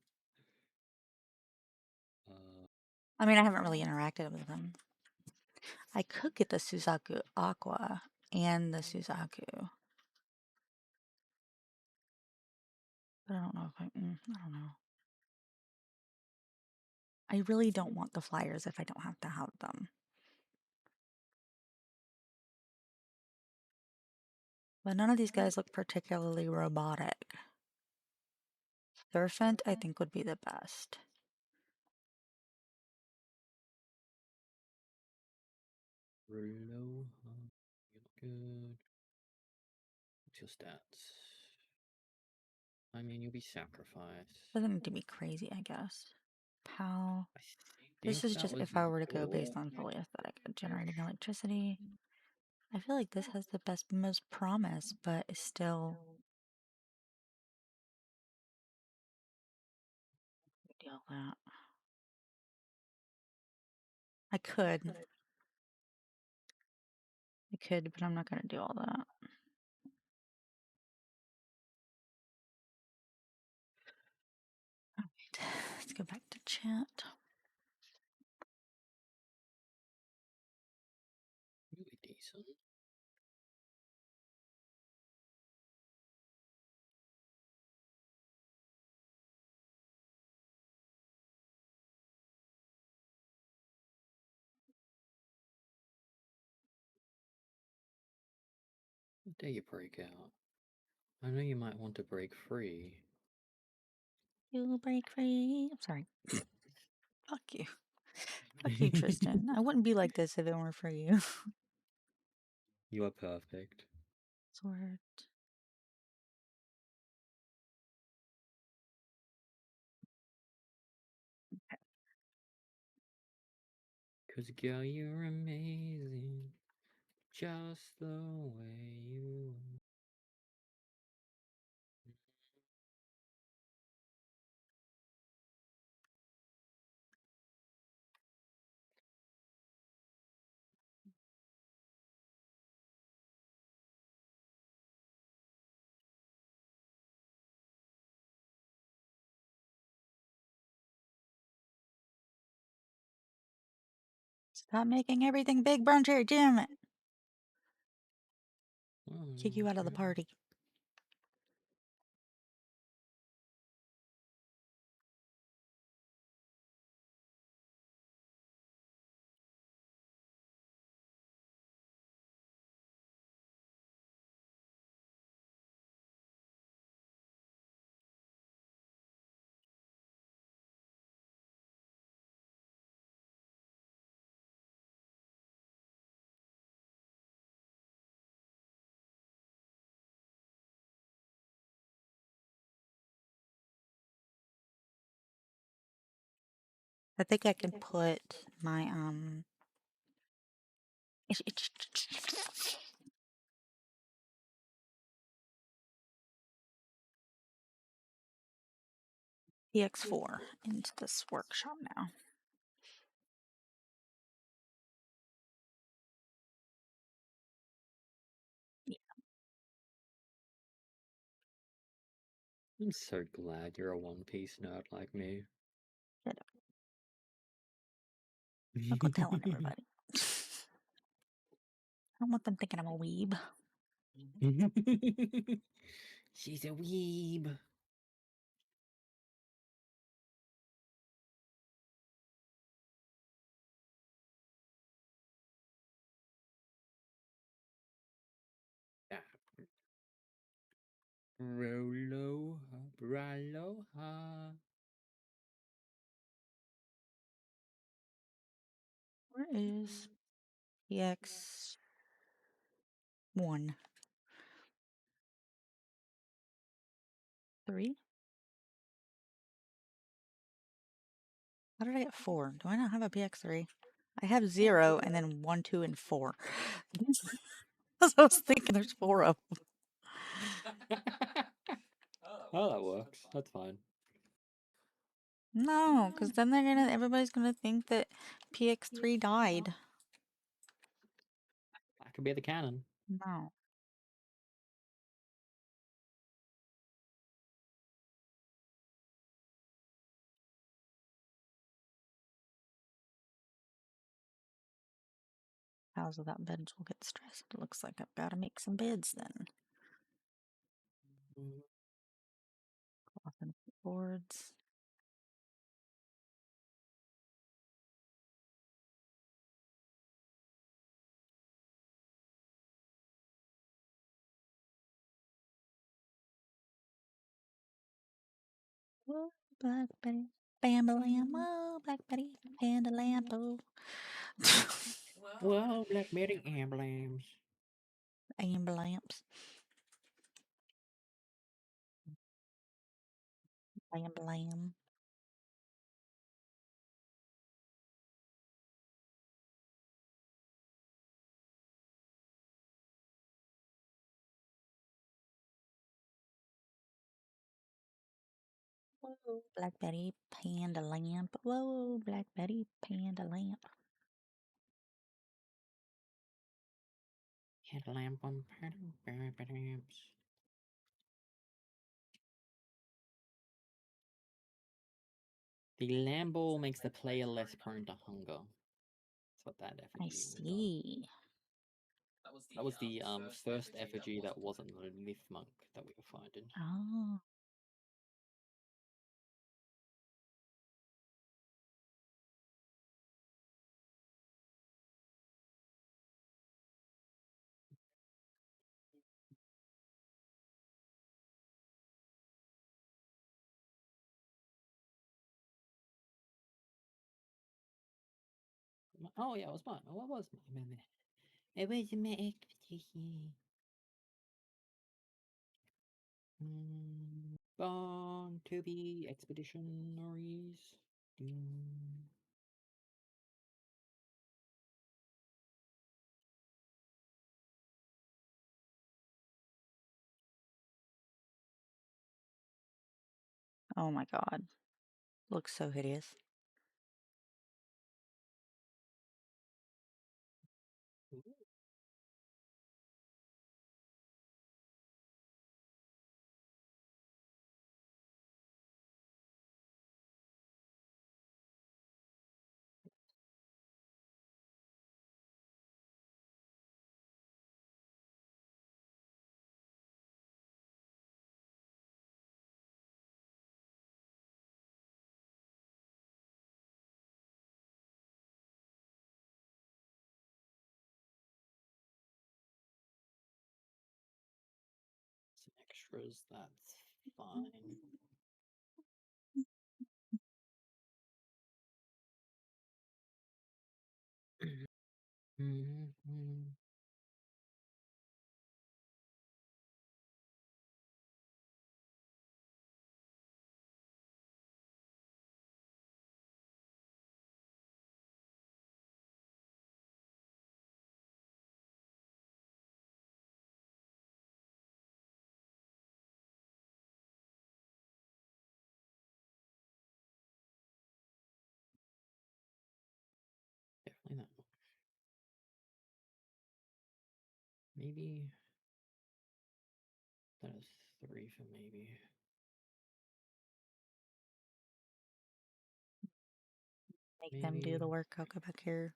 I mean, I haven't really interacted with them. I could get the Suzaku Aqua and the Suzaku. But I don't know if I don't know. I really don't want the flyers if I don't have to have them. But none of these guys look particularly robotic. Surfent, I think, would be the best. Rolo, you look good. What's your stats? I mean, you'll be sacrificed. Doesn't need to be crazy, I guess. Pal. I This think is that just was if I were to go based your. on fully aesthetic. Generating electricity. I feel like this has the most promise, but is still deal that. I could, but I'm not gonna do all that. Alright, let's go back to chat. Really decent. What day you break out? I know you might want to break free. You break free. I'm sorry. Fuck you. Fuck you, Tristan. I wouldn't be like this if it weren't for you. You are perfect. Sword. Cause girl, you're amazing. Just the way you are. Stop making everything big, brown cherry. Damn it. Kick you out of the Okay. party. I think I can put my EX4 into this workshop now. Yeah, I'm so glad you're a One Piece nerd like me. shut up. Don't go telling everybody. I don't want them thinking I'm a weeb. She's a weeb. Yeah. Roloha, braloha. Where is EX1? 3? How did I get 4? Do I not have a PX3? I have 0 and then 1, 2, and 4. That's what I was thinking there's 4 of them. Oh, that works. That's fine. No, because then everybody's gonna think that PX3 died. That could be the canon. No. House without beds will get stressed. It looks like I've got to make some beds then. Cloth and boards. Whoa, Black Betty. Bam lam. Oh, Black Betty. Panda lampo. Whoa, Black Mary emblems. Amber lamps. Blam blam. Whoa, Blackberry panda lamp. Whoa, Blackberry panda lamp. Headlamp on lamps. The Lambo makes the player less prone to hunger. That's what that I effigy does. see. That was the first effigy that wasn't the myth monk that we were finding. Oh. Oh yeah, it was mine. What was mine? It was my expedition. Born to be expeditionaries. Oh my god. Looks so hideous. Some extras, that's fine. Definitely not. Maybe that is 3 for maybe. Make them do Maybe the work. I'll go back here.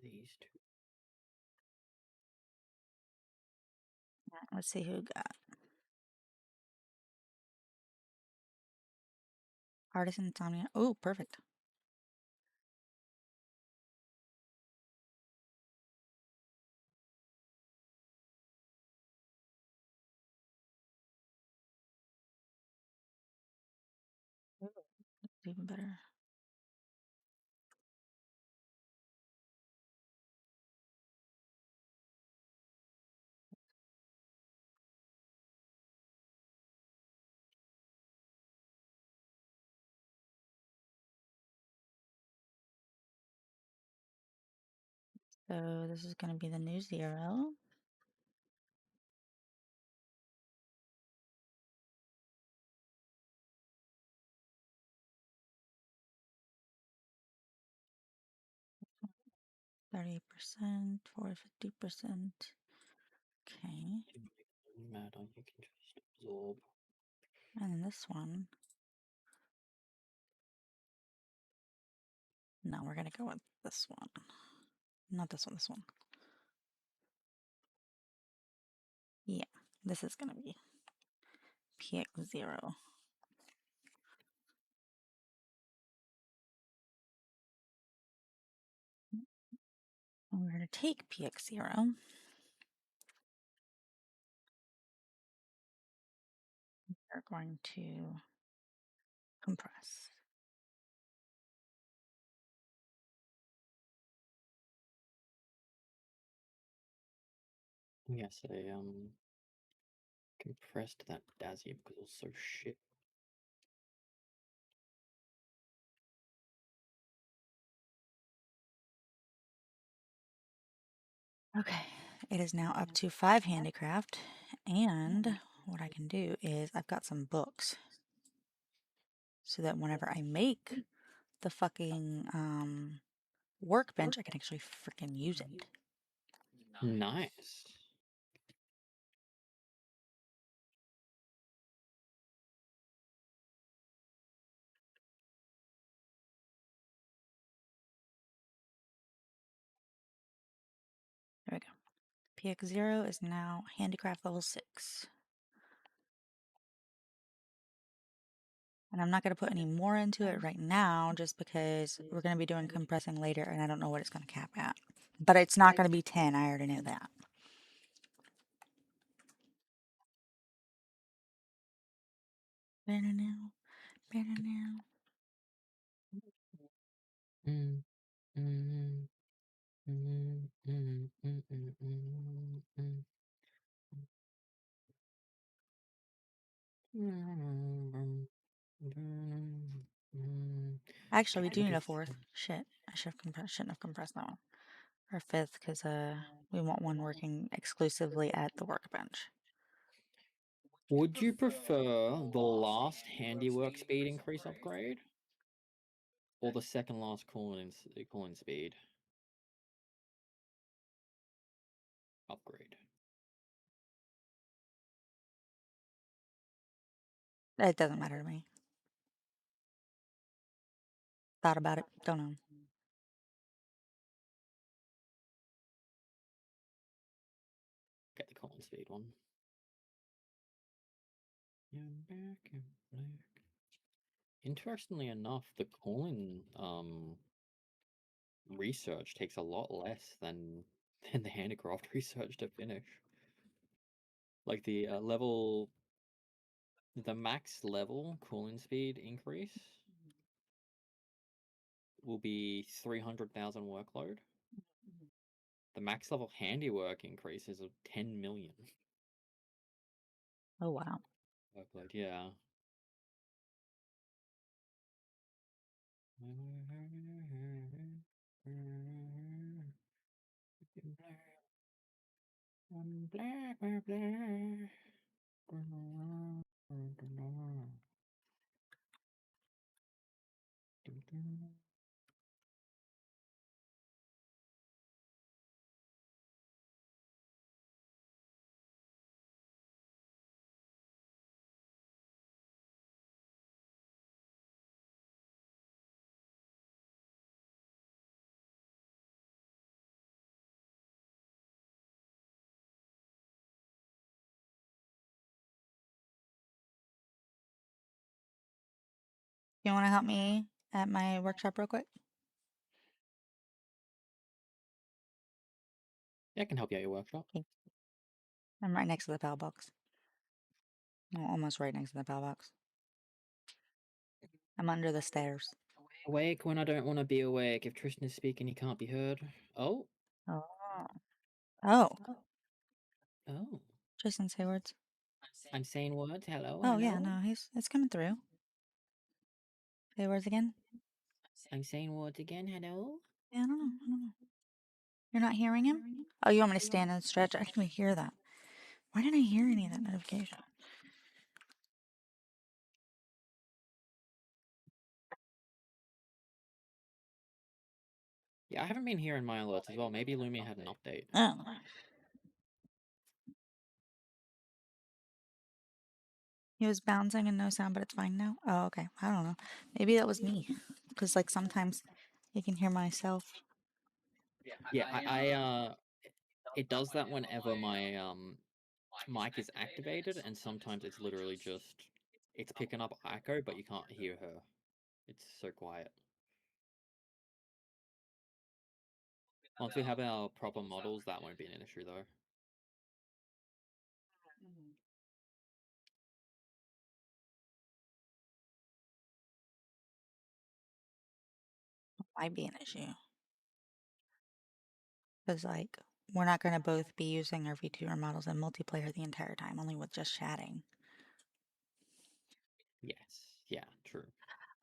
these two. Let's see who got. Artist Insomnia. Oh, perfect. Ooh, even better. So this is going to be the new 0. %, 50%. Okay. Matter you can just absorb. And then this one. No, we're going to go with this one. Not this one, this one. Yeah, this is going to be PX0. we're going to take PX0. We're going to compress. Yes, I compressed that Dazzy because it was so shit. Okay, it is now up to 5 handicraft, and what I can do is I've got some books so that whenever I make the fucking workbench, I can actually freaking use it. Nice. There we go. PX0 is now handicraft level 6. And I'm not going to put any more into it right now just because we're going to be doing compressing later and I don't know what it's going to cap at. But it's not going to be 10, I already know that. Better now, better now. Mm, mm, mm, mm, mm, mm, mm, mm. Actually, we do need a Cuties. 4th. Shit, I shouldn't have compressed that one. Or 5th, because we want one working exclusively at the workbench. Would you prefer the last handiwork speed increase upgrade or the second last cooling speed upgrade? It doesn't matter to me. Thought about it, don't know. Get the cooling speed one. Interestingly enough, the cooling research takes a lot less than the handicraft research to finish. Like the max level cooling speed increase will be 300,000 workload. The max level handiwork increase is of 10 million Oh, wow. workload. Yeah. You want to help me at my workshop real quick? Yeah, I can help you out your workshop. Okay. I'm right next to the PAL box. No, almost right next to the PAL box. I'm under the stairs. Awake when I don't want to be awake. If Tristan is speaking, he can't be heard. Oh, Oh. Oh. oh. Tristan, say words. I'm saying words. Hello, Oh, yeah, hello. no, it's coming through. Say words again. I'm saying words again. Hello. Yeah, I don't know. I don't know. You're not hearing him? Oh, you want me to stand and stretch? I didn't even hear that. Why didn't I hear any of that notification? Yeah, I haven't been hearing my alerts as well. Maybe Lumia had an update. Oh. He was bouncing and no sound, but it's fine now. Oh, okay. I don't know. Maybe that was me. Because, like, sometimes you can hear myself. Yeah, it does that whenever my mic is activated, and sometimes it's literally just it's picking up Aiko, but you can't hear her. It's so quiet. Once we have our proper models, that won't be an issue though. Might be an issue. Because, like, we're not going to both be using our VTuber models in multiplayer the entire time, only with just chatting. Yes. Yeah, true.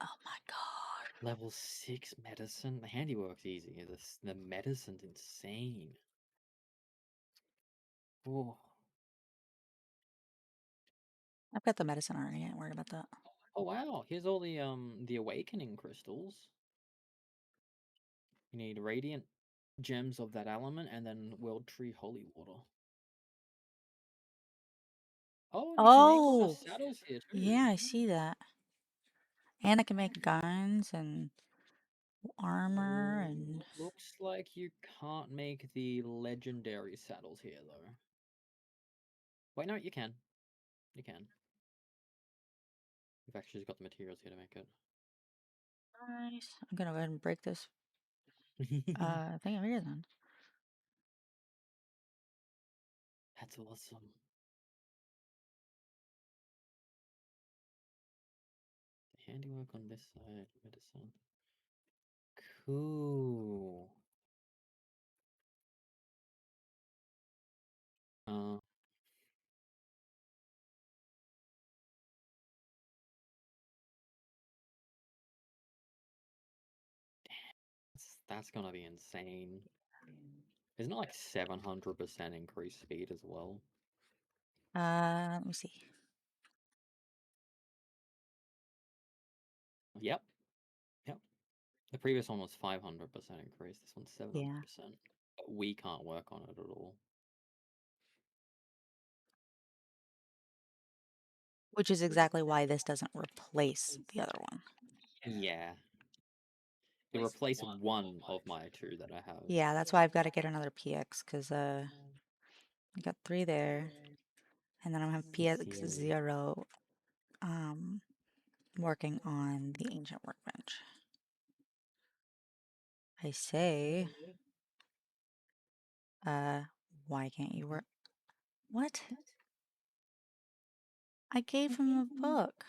Oh my god. Level 6 medicine? The handiwork's easy. The medicine's insane. Oh. I've got the medicine already. I ain't worried about that. Oh wow, here's all the awakening crystals. You need radiant gems of that element and then world tree holy water. Oh, and you can make Oh! saddles here Yeah, too. I see that. And I can make guns and armor and... Looks like you can't make the legendary saddles here though. Wait, no, you can. You can. We've actually just got the materials here to make it. Nice. I'm gonna go ahead and break this thing over here then. That's awesome. The handiwork on this side, medicine. Cool. Uh, that's gonna be insane. Isn't it like 700% increased speed as well? Let me see. Yep. Yep. The previous one was 500% increase. This one's Yeah. 700%. But we can't work on it at all. Which is exactly why this doesn't replace the other one. Yeah. It replaced one of my two that I have. Yeah, that's why I've got to get another PX, because I got 3 there. And then I'm gonna have PX Zero. 0 working on the ancient workbench. I say, why can't you work? What? I gave him a book.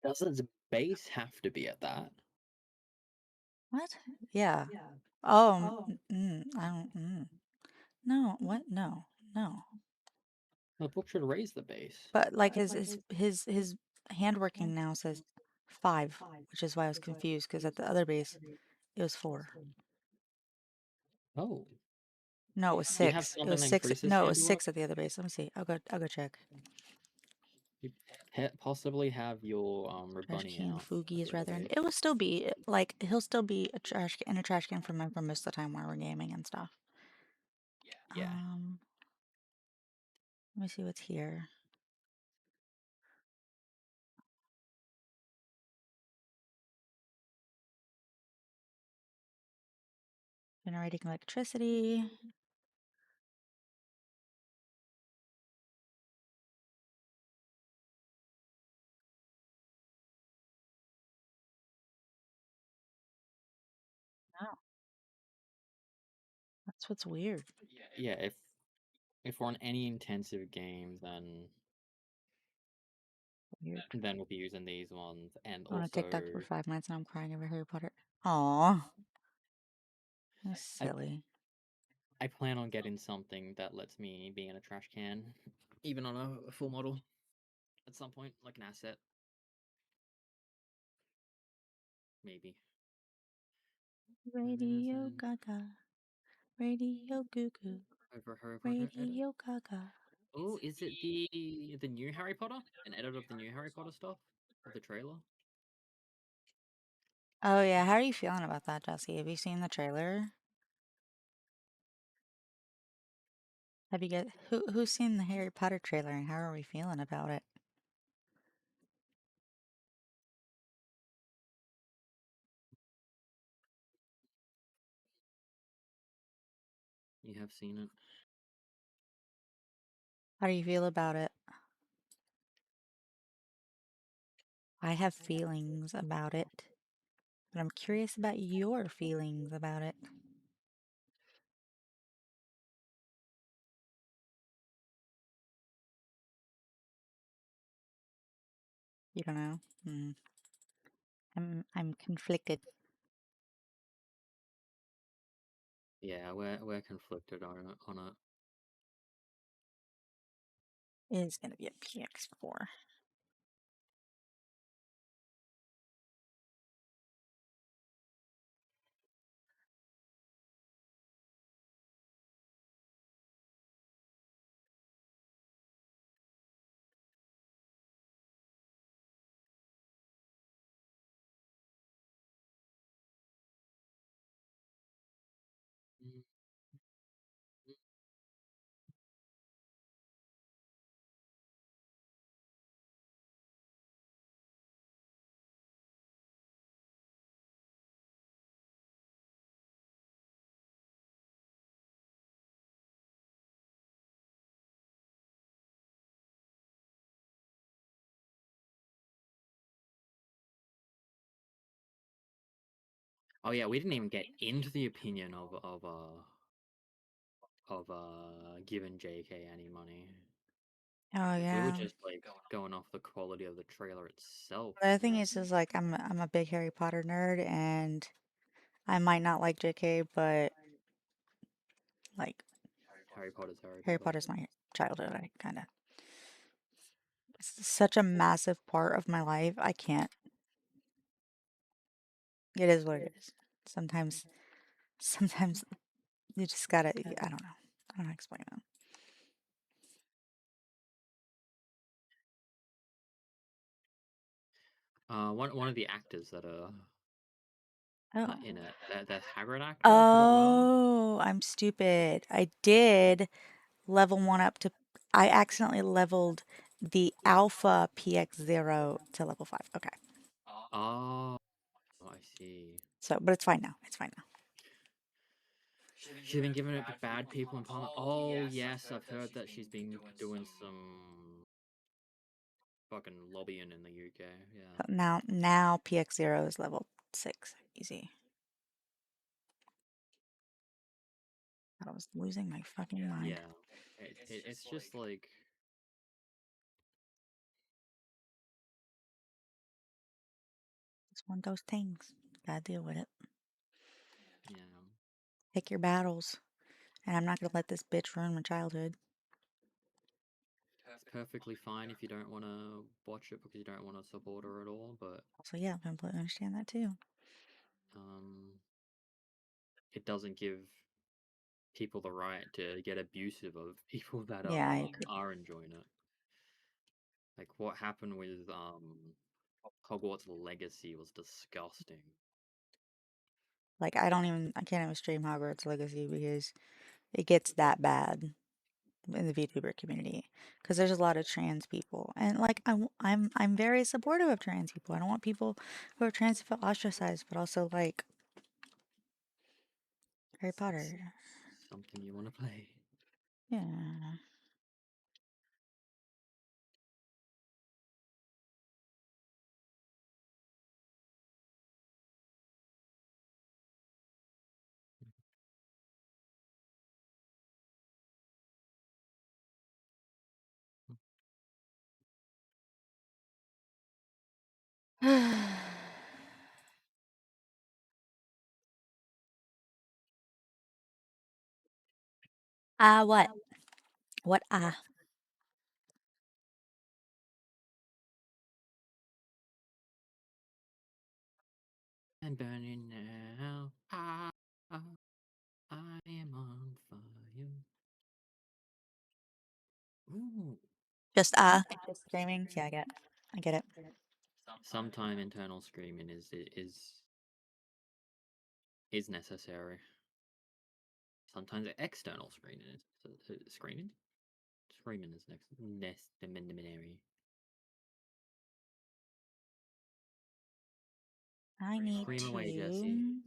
Doesn't the base have to be at that? What? Yeah. Oh, I don't, no, what? No, no. The book should raise the base. But like his handworking now says 5, which is why I was confused, because at the other base it was 4. Oh. No, it was Do you have 6. It something was that 6. increases No, it was handiwork? 6 at the other base. Let me see. I'll go check. You possibly have your Trash bunny can out at Foogie is the other rather. base. It will still be like he'll still be a trash in a trash can for most of the time while we're gaming and stuff. Yeah. Let me see what's here. Generating electricity. Oh, that's what's weird. Yeah, if we're on any intensive game, Weird. then we'll be using these ones, and I'm on a TikTok for also 5 minutes and I'm crying over Harry Potter. Aw, that's I silly. I plan on getting something that lets me be in a trash can, even on a full model at some point, like an asset, maybe. Radio Gaga. Radio Goo Goo. Over Harry Potter edit. Radio Gaga. Oh, is it the new Harry Potter? An edit of the new Harry Potter stuff of the trailer? Oh yeah, how are you feeling about that, Jesse? Have you seen the trailer? Have you get who's seen the Harry Potter trailer and how are we feeling about it? You have seen it. How do you feel about it? I have feelings about it. but I'm curious about your feelings about it. You don't know? I'm conflicted. Yeah, we're conflicted on it. It is gonna be a PX4. Mm. Oh yeah, we didn't even get into the opinion of giving JK any money. Oh We were yeah. just like going off the quality of the trailer itself. But the thing is like I'm a big Harry Potter nerd, and I might not like JK, but like Harry Potter's Harry Harry Potter. Potter's my childhood. I kind of it's such a massive part of my life. I can't. It is what it is. Sometimes, sometimes you just gotta. I don't know. I don't know how to explain that. One of the actors that are Oh. in it, the Hagrid actor, I forgot what. Oh, I'm stupid. I did level one up to. I accidentally leveled the alpha PX0 to level 5. Okay. Oh, I see. So, but it's fine now. It's fine now. She's been giving it to bad people in Parliament. Oh yes, I've heard that she's been doing some fucking lobbying in the UK. Yeah, Now PX0 is level 6. Easy. I was losing my fucking mind. yeah. It's just like It's one of those things. Gotta deal with it. yeah. Pick your battles. And I'm not gonna let this bitch ruin my childhood. It's perfectly fine if you don't want to watch it because you don't want to support her at all, but So yeah, I completely understand that too. um, it doesn't give people the right to get abusive of people that Yeah, I agree. are enjoying it. Like what happened with Hogwarts Legacy was disgusting. Like I can't even stream Hogwarts Legacy because it gets that bad in the VTuber community. Because there's a lot of trans people, and like I'm very supportive of trans people. I don't want people who are trans to feel ostracized, but also like Harry It's Potter. something you want to play. Yeah. What? What I'm burning now. I am on fire. Ooh. Just just screaming? Yeah, I get it. Sometime internal screaming is necessary. Sometimes external screening is screening. Screaming is necessary. I need Scream away, Jesse. to.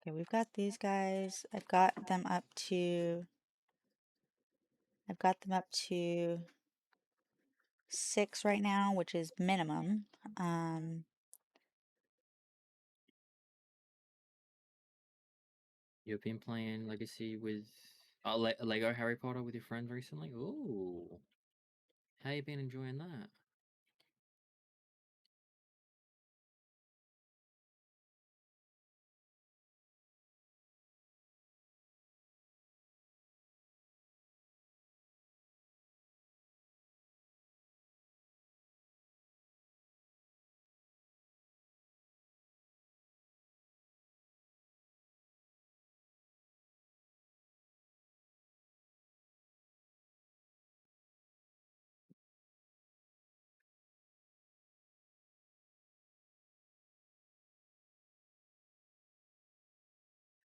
Okay, we've got these guys. I've got them up to 6 right now, which is minimum. You've been playing Legacy with Lego Harry Potter with your friends recently? Ooh. How you been enjoying that?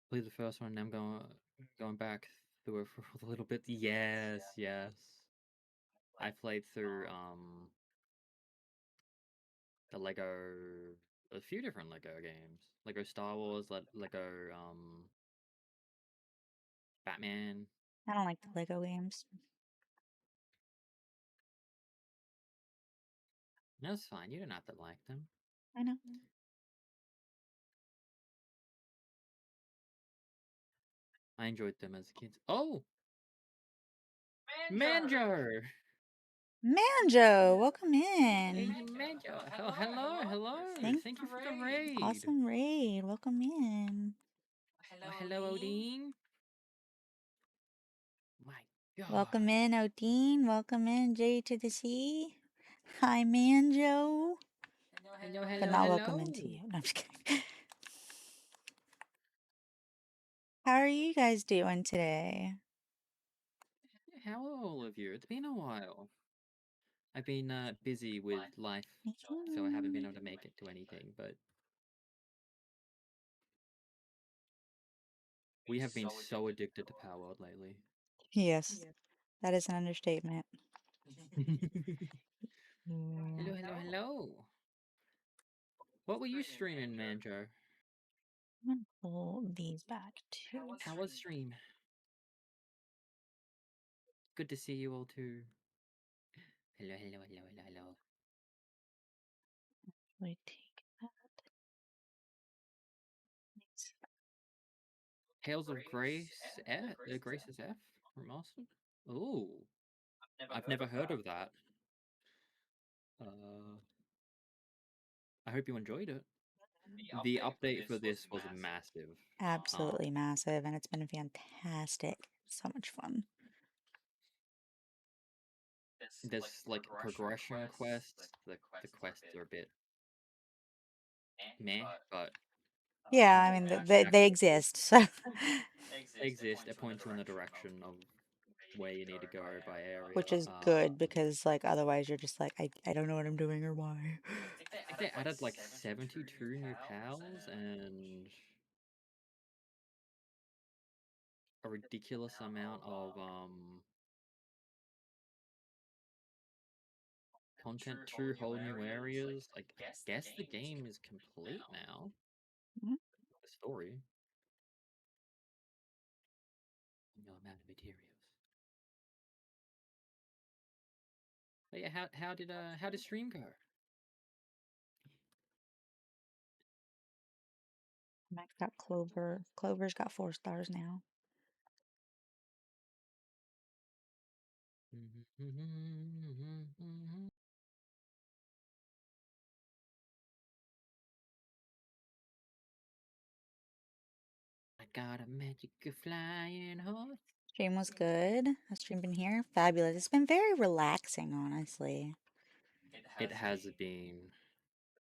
Played the first one, now I'm going back through it for a little bit. Yes, yes. I played through the Lego, a few different Lego games. Lego Star Wars, Lego Batman. I don't like the Lego games. That's fine. You don't have to like them. I know. I enjoyed them as a kid. Oh, Manjo! Manjo, welcome Hey, in. Manjo! Oh, hello, hello! Thank Thank you for the raid. Awesome raid. Welcome in. Oh, hello, Odin. My Welcome God. in, Odine. Welcome in, J to the C. Hi, Manjo. Hello, But hello, not welcome into hello. you. No, I'm just kidding. How are you guys doing today? How are all of you? It's been a while. I've been busy with life, so I haven't been able to make it to anything, but we have been so addicted to Palworld lately. Yes, that is an understatement. Hello, Yeah. hello, hello. What were you streaming, Manjo? I'm gonna pull these back too. How was stream? Good to see you all too. Hello, hello, hello, hello, hello. Wait, take that. Tales of Grace F, Grace's F remastered. Ooh, I've never heard of that. Uh, I hope you enjoyed it. The update for this was massive. Absolutely massive, and it's been fantastic. So much fun. There's like progression quests. The quests are a bit meh, but Yeah, in I terms mean, of they actual exist, so they exist. They point you in the direction of where you need to go by area. which is good because, like, otherwise you're just like, I don't know what I'm doing or why. I think they added like 72 new pals and a ridiculous amount of content, 2 whole new areas. Like I guess the game is complete now. Mhm. The story, no amount of materials. But yeah, how did stream go? Max got Clover. Clover's got 4 stars now. I got a magic flying horse. Stream was good. Has stream been here? Fabulous. It's been very relaxing, honestly. It has been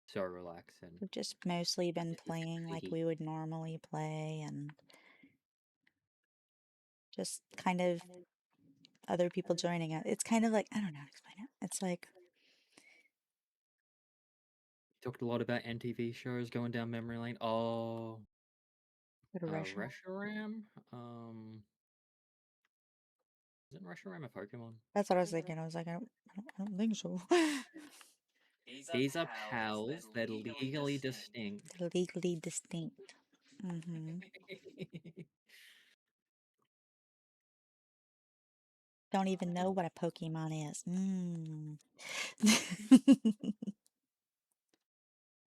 so relaxing. We've just mostly been playing like we would normally play and just kind of other people joining it. It's kind of like, I don't know how to explain it. It's like, Talked a lot about NTV shows going down memory lane. Oh, go to Russia. Reshiram. Isn't Reshiram a Pokemon? That's what I was thinking. I was like, I don't think so. These are pals. They're legally distinct. They're legally distinct. Mm-hmm. Don't even know what a Pokemon is. Mm.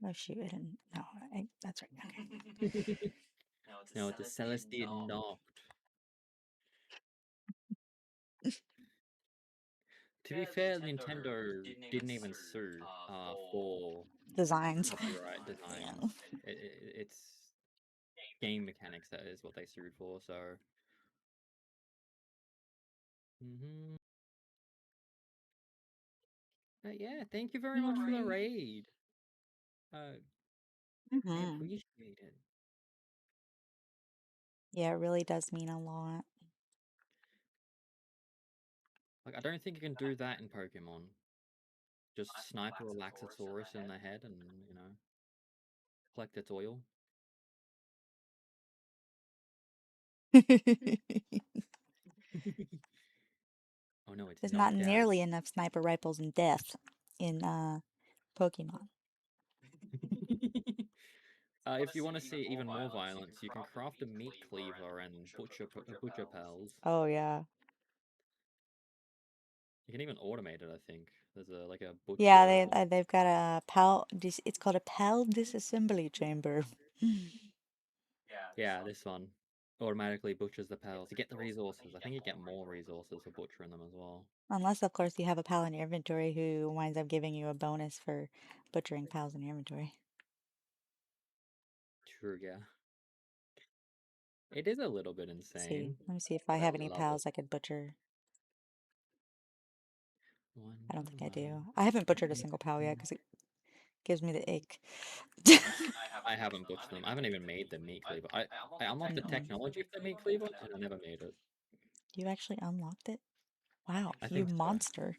Oh shoot, I didn't. No, that's right. Okay. No, it's a Celestine Noct. To be fair, Nintendo didn't even sue for Designs. copyright Yeah. designs. It's game mechanics that is what they sued for. So, yeah, thank you very much for the raid. I Mm-hmm. appreciate it. Yeah, it really does mean a lot. Like, I don't think you can do that in Pokemon. Just snipe a Relaxasaurus in the head and, you know, collect its oil. Oh no, it's There's not knocked out. nearly enough sniper rifles in death in Pokemon. If you want to see even more violence, you can craft a meat cleaver and butcher pals. Oh yeah. You can even automate it, I think. There's a like a Yeah, butcher. they've got a it's called a PAL disassembly chamber. Yeah, this one automatically butchers the pals. You get the resources. I think you get more resources for butchering them as well. Unless, of course, you have a pal in your inventory who winds up giving you a bonus for butchering pals in your inventory. True, yeah. It is a little bit See, insane, let me see if I but I have any love it. pals I could butcher. One I don't by think I do. one. I haven't butchered a single pal yet because it gives me the ick. I haven't butchered them. I haven't even made the meat cleaver. I unlocked the Mm-mm. technology for the meat cleaver, and I never made it. You actually unlocked it? Wow, I you think so. monster.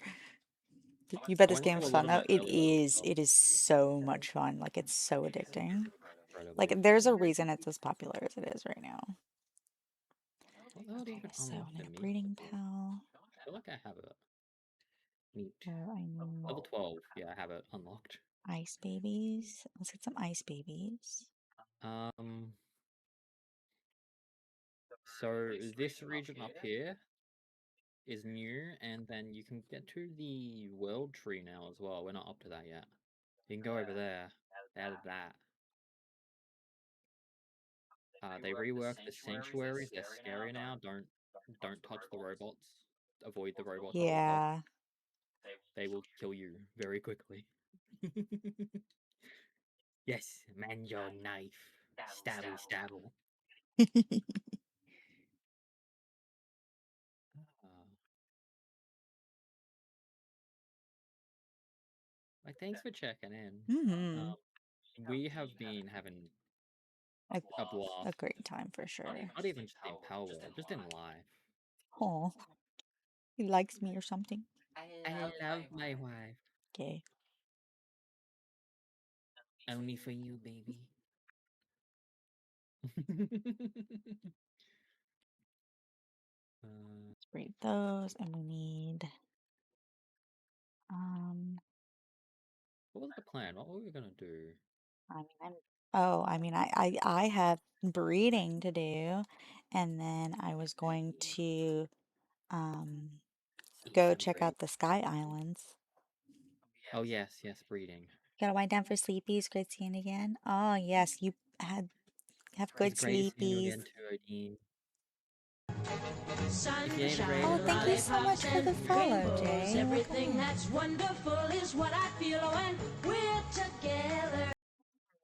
You bet I this went through game's a fun lot of though. the early mode stuff. It is so much fun. Like it's so addicting. Like Incredibly. there's a reason it's as popular as it is right now. What the hell do you Okay, even so I unlock need the a meat breeding cleaver? pal. I feel like I have it. Meat. Or I need Level 12. Yeah, I have it unlocked. ice babies. Let's get some ice babies. Um, so this region up here is new, and then you can get to the world tree now as well. We're not up to that yet. You can go over there. They added that. They reworked the sanctuaries. They're scary now. Don't touch the robots. Avoid the robots at all costs. Yeah. They will kill you very quickly. Yes, man your knife. Stabble, stabble. Uh, thanks for checking in. Mm-hmm. We have been having A, a blast. a great time for sure. Not even just in Palworld, just in life. Oh, he likes me or something. I love my wife. Okay. Only for you, baby. Let's breed those, and we need um. What was the plan? What were we gonna do? I mean, I have breeding to do, and then I was going to um Eat go some check bread. out the Sky Islands. Oh yes, yes, breeding. Gotta wind down for sleepies, Christine again. Oh yes, you had have It's good great seeing you sleepies. again too, Odin. If you ain't Sunshine, Oh, raiding, thank you man. so much lollipops, for and the follow, rainbows. Jay. Welcome Everything in. that's wonderful is what I feel when we're together.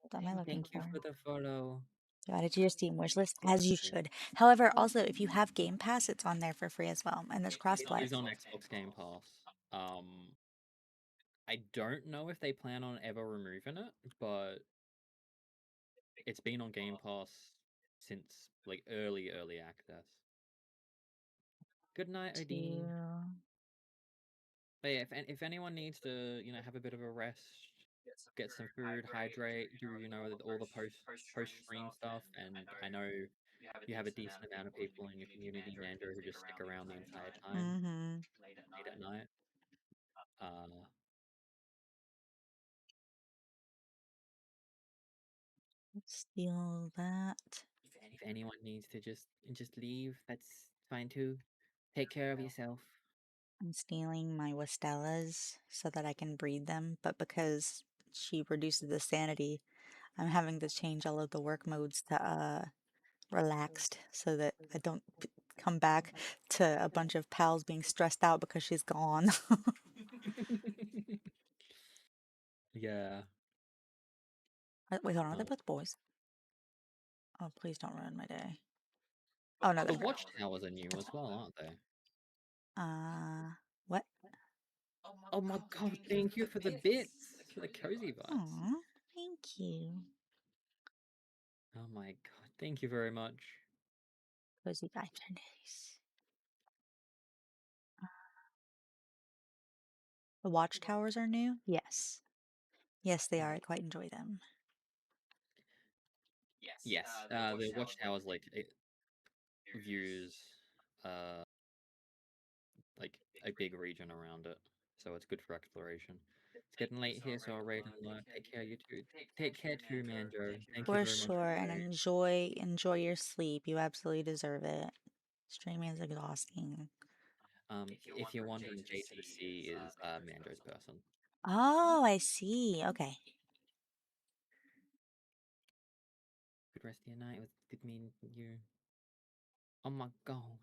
What am I looking Thank you for? for the follow. You add it to your Steam wish list as you should. However, also if you have Game Pass, it's on there for free as well, and there's It crossplay. is on Xbox Game Pass. I don't know if they plan on ever removing it, but it's been on Game Pass since like early access. Good night, Odin. To But yeah, if anyone needs to, have a bit of a rest, get some food, hydrate, do all the post stream stuff, and I know you have a decent amount of people in your community, Nando, who just stick around the entire time, mm-hmm. late at night. Uh, Steal that. If anyone needs to just leave, that's fine too. Take care of yourself. I'm stealing my Westellas so that I can breed them, but because she reduces the sanity, I'm having to change all of the work modes to relaxed so that I don't come back to a bunch of pals being stressed out because she's gone. Yeah. Wait, hold on, are they Oh. both boys? Oh, please don't ruin my day. Oh no, The they're girls. watchtowers are new as well, aren't they? What? Oh my god, thank you for the bits! For the cozy vibes. Aw, thank you. Oh my god, thank you very much. Cozy vibes are nice. The watchtowers are new? Yes. Yes, they are. I quite enjoy them. Yes, the watchtowers like it views like a big region around it, so it's good for exploration. It's getting late here, so I'll raid and take care you two. Take care too, Manjo. Thank you For very much for sure, the and raid. enjoy your sleep. You absolutely deserve it. Streaming is exhausting. If you're wondering, J to the C is Manjo's person. Oh, I see. Okay. Good rest of your night. It was good meeting you. Oh my god.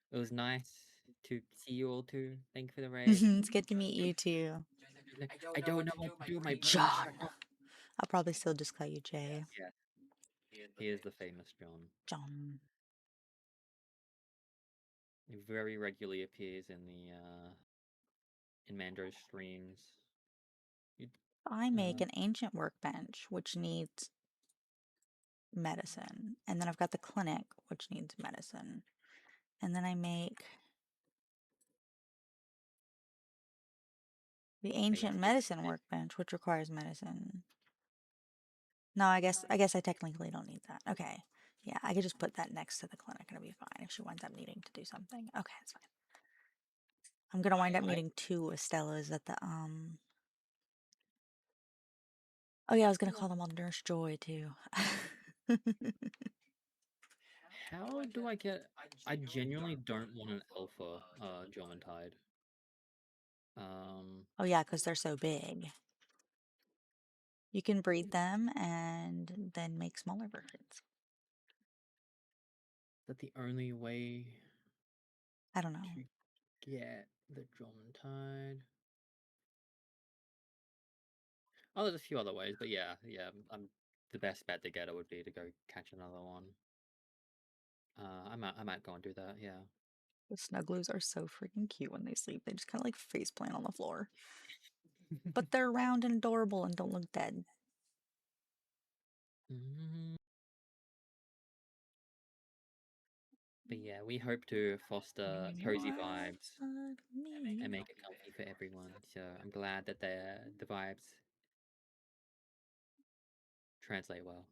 It was nice to see you all too. Thank you for the raid. It's good to meet you too. Like, I don't know what to do. My brain John. shut off. I'll probably still just call you Jay. Yeah, he is the famous John. John. He very regularly appears in the in Manjo's streams. You, I make an ancient workbench, which needs medicine. And then I've got the clinic, which needs medicine. And then I make the ancient medicine workbench, which requires medicine. No, I guess I technically don't need that. Okay. Yeah, I could just put that next to the clinic and it'll be fine if she winds up needing to do something. Okay, that's fine. I'm gonna wind up needing 2 Estellas at the Oh yeah, I was gonna call them all Nurse Joy too. how do I get? I genuinely don't want an alpha Jomantide. Oh yeah, because they're so big. You can breed them and then make smaller versions. Is that the only way I don't know. to get the Jomantide? Oh, there's a few other ways, but yeah, the best bet to get it would be to go catch another one. I might go and do that. Yeah. The Snugglers are so freaking cute when they sleep. They just kind of like face plant on the floor. But they're round and adorable and don't look dead. But yeah, we hope to foster cozy vibes Me. and make it comfy for everyone. So I'm glad that the vibes translate well.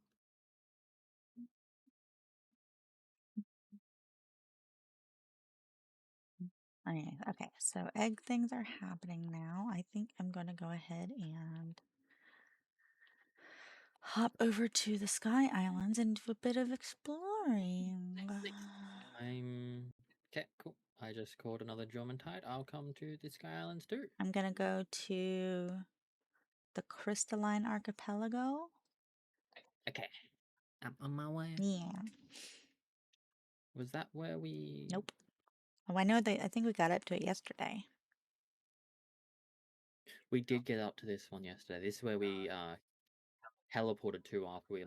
Okay, so egg things are happening now. I think I'm going to go ahead and hop over to the Sky Islands and do a bit of exploring. I'm okay. Cool. I just caught another Jomantide. I'll come to the Sky Islands too. I'm going to go to the Crystalline Archipelago. Okay. I'm on my way. Yeah. Was that where we? Nope. Oh, I know I think we got up to it yesterday. We did get up to this one yesterday. This is where we teleported to after we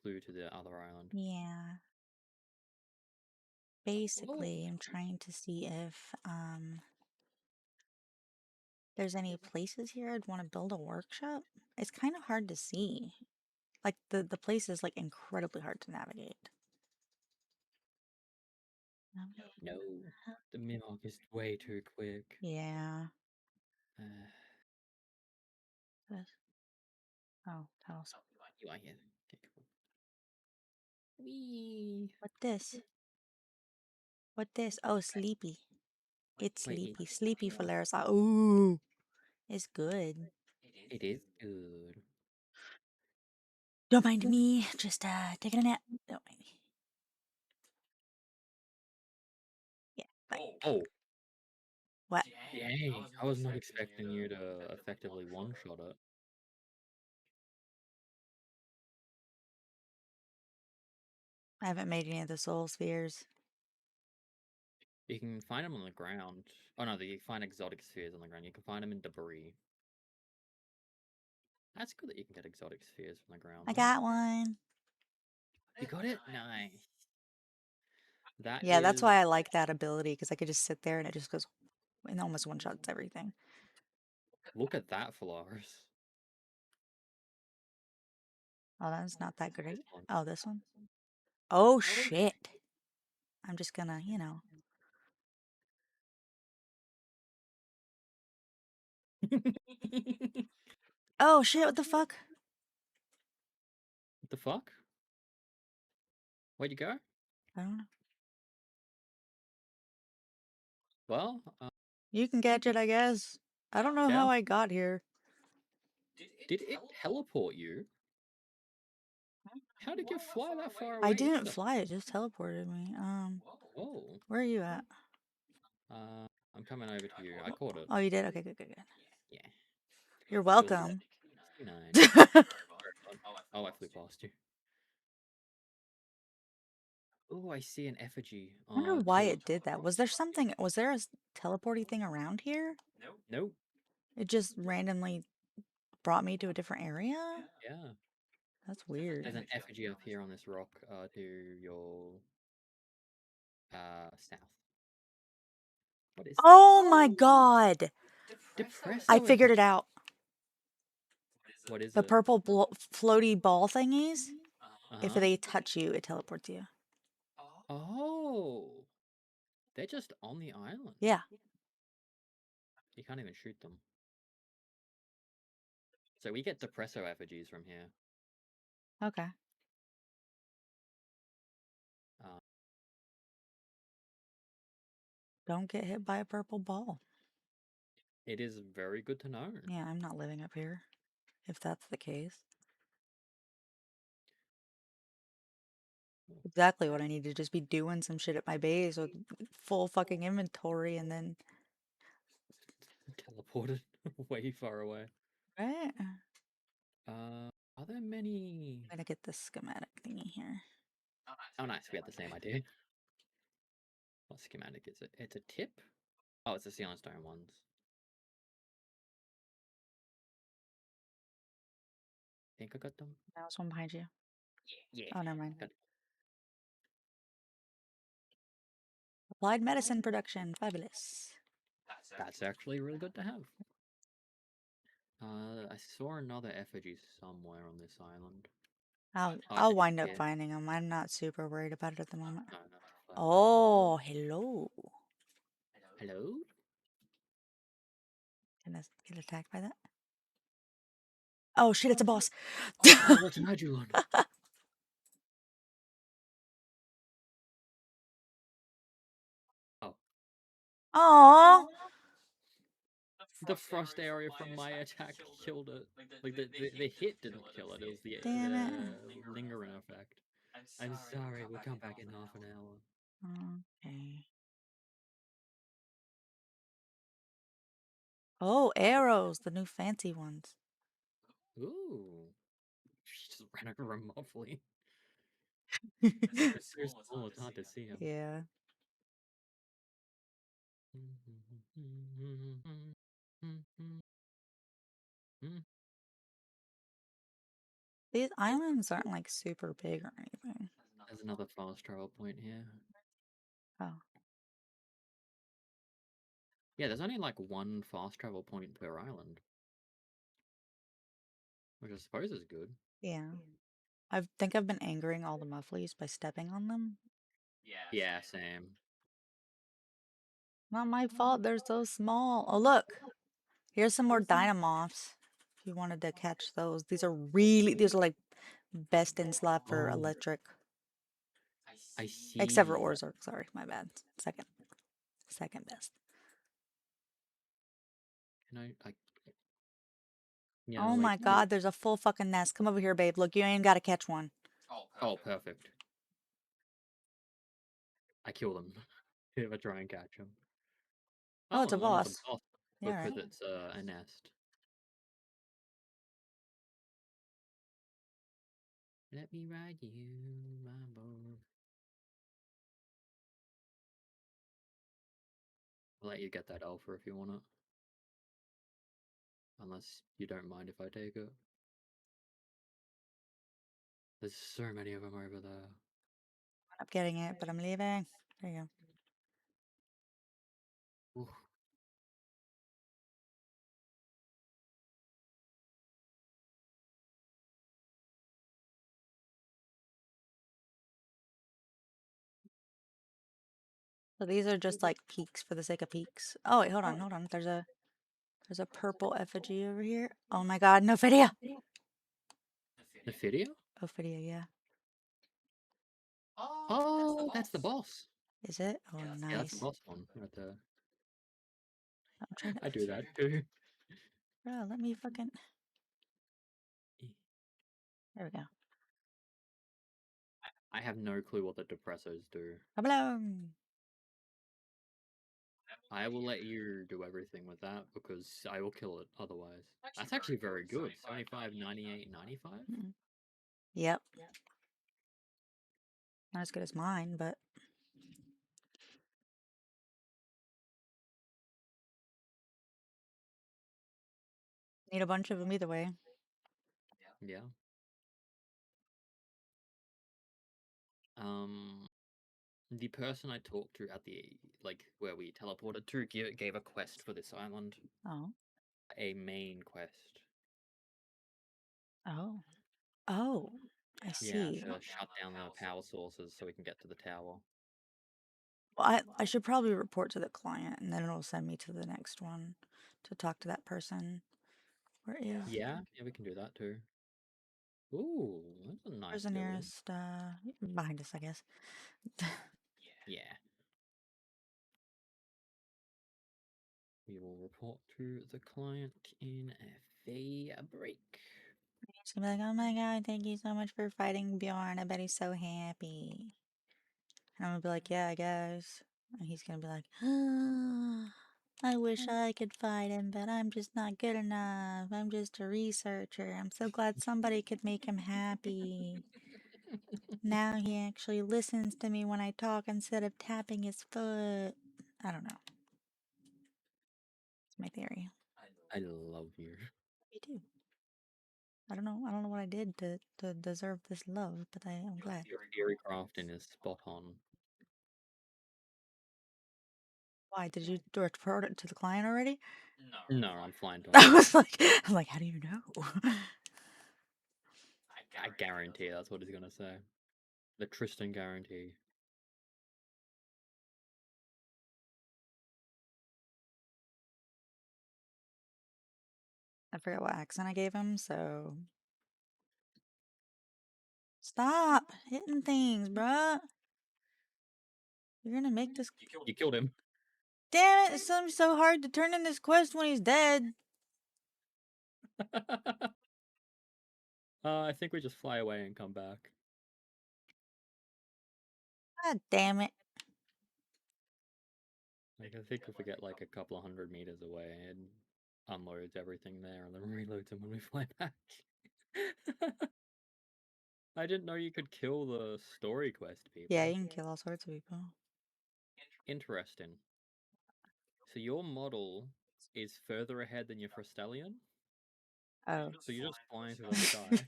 flew to the other island. Yeah. Basically, I'm trying to see if there's any places here I'd want to build a workshop. It's kind of hard to see. Like the place is like incredibly hard to navigate. No, the Mimok is way too quick. Yeah. Oh, that also. You are here. Okay, cool. Wee. What this? What this? Oh, sleepy. It's Wait, sleepy. Sleepy Phalaris. Ooh. It's good. It is good. Don't mind me. Just taking a nap. Don't mind me. Yeah. Bye. Oh, What? dang. I was not expecting you to effectively one-shot it. I haven't made any of the soul spheres. You can find them on the ground. Oh no, you find exotic spheres on the ground. You can find them in debris. That's good that you can get exotic spheres from the ground, I though. got one. You got it? Nice. That Yeah, that's is... why I like that ability because I could just sit there and it just goes and almost one shots everything. Look at that, Flores. Oh, that's not that great. This one. Oh, this one? Oh, shit. I'm just gonna, What Oh, shit, what the fuck? the fuck? Where'd you go? I don't know. Well, You can catch it, I guess. I don't know yeah. how I got here. Did it teleport you? How did you fly that far I away didn't either? fly, it just teleported me. Whoa. Where are you at? I'm coming over to you. I caught it. Oh, you did? Okay, good, good, good. Yeah. You're You're welcome. 69. Sorry, bud. Oh, I flew past you. Oh, I see an effigy. I wonder why it did that. Was there a teleporty thing around here? Nope. It just randomly brought me to a different area? Yeah. That's weird. There's an effigy up here on this rock to your south. What is Oh my god! I Depresso figured it effigy? out. What is The it? purple floaty ball thingies, if Uh-huh. they touch you, it teleports you. Oh. They're just on the island. Yeah. You can't even shoot them. So we get Depresso effigies from here. Okay. Uh, Don't get hit by a purple ball. it is very good to know. Yeah, I'm not living up here, if that's the case. Exactly what I need to just be doing some shit at my base with full fucking inventory and then. Teleported way far away. Right? Are there many? I'm gonna get this schematic thingy here. Oh, nice. We had the same idea. What schematic is it? It's a tip? Oh, it's the Seal and Stone ones. Think I got them? Now there's one behind you. Yeah. Oh, never mind. Got Applied medicine production. Fabulous. That's actually really good to have. I saw another effigy somewhere on this island. Oh, I'll it's wind up here. finding them. I'm not super worried about it at the moment. No, not too far. Oh, hello. Hello? Gonna get attacked by that? Oh shit, it's a boss. Oh, that's an Hydrulon. Oh. Aww. The frost area from my attack killed it. Like the hit didn't kill it. It was Damn it. the lingering effect. I'm sorry. We'll come back in half an hour. Okay. Oh, arrows, the new fancy ones. Ooh. She just ran over him muffly. You're small. It's hard to see him. Yeah. These islands aren't like super big or anything. There's another fast travel point here. Oh. Yeah, there's only like one fast travel point per island, which I suppose is good. Yeah. I think I've been angering all the mufflies by stepping on them. Yeah, same. Not my fault, they're so small. Oh, look. Here's some more Dynamoths. If you wanted to catch those. These are like best in slot for Oh, electric. I Except for see. Orzhov, sorry, my bad. Second best. Can I Yeah, Oh my like god, there's a full fucking nest. Come over here, babe. Look, you ain't gotta catch one. oh, perfect. I kill them if I try and catch them. Oh, Oh, it's a and one is a boss. boss Yeah, because right. it's a nest. Let me ride you, my boat. I'll let you get that alpha if you want it. Unless you don't mind if I take it. There's so many of them over there. I'm getting it, but I'm leaving. There you go. Oof. So these are just like peaks for the sake of peaks. Oh wait, hold on, hold on. There's a purple effigy over here. Oh my god, no video. The video? Ophidia, yeah. Oh, that's the boss. Is it? Oh, Yeah, that's the nice. boss one right there. I'm trying to. I do that too. Bro, let me fucking. There we go. I have no clue what the depressors do. Come along. I will let you do everything with that because I will kill it otherwise. That's actually very good. 75, 98, 95? Mm. Yep. Not as good as mine, but need a bunch of them either way. Yeah. Um, the person I talked to at the, like, where we teleported to gave a quest for this island. Oh. A main quest. Oh. Oh. I Yeah, see. to shut down the power sources so we can get to the tower. Well, I should probably report to the client and then it'll send me to the next one to talk to that person. Where is Yeah, we can do that too. Ooh, that's a where's nice the building. nearest behind us, I guess. Yeah. We will report to the client in a break. He's gonna be like, oh my god, thank you so much for fighting Bjorn. I bet he's so happy. And I'm gonna be like, yeah, I guess. And he's gonna be like, I wish I could fight him, but I'm just not good enough. I'm just a researcher. I'm so glad somebody could make him happy. Now he actually listens to me when I talk instead of tapping his foot. I don't know. It's my theory. I love you. Me too. I don't know. I don't know what I did to deserve this love, but I'm glad. Your theory crafting is spot on. Why did you report it to the client already? No, I'm flying to I him. was like, I'm like, how do you know? I guarantee that's what he's gonna say. The Tristan guarantee. I forget what accent I gave him, so stop hitting things, bruh. You're gonna make this. You killed him. Damn it! It's so hard to turn in this quest when he's dead. I think we just fly away and come back. God damn it! Like, I think if we get like a couple of 100 meters away, it unloads everything there and then reloads them when we fly back. I didn't know you could kill the story quest people. Yeah, you can kill all sorts of people. Interesting. So your model is further ahead than your Frostallion? Oh. So you're just flying through the sky?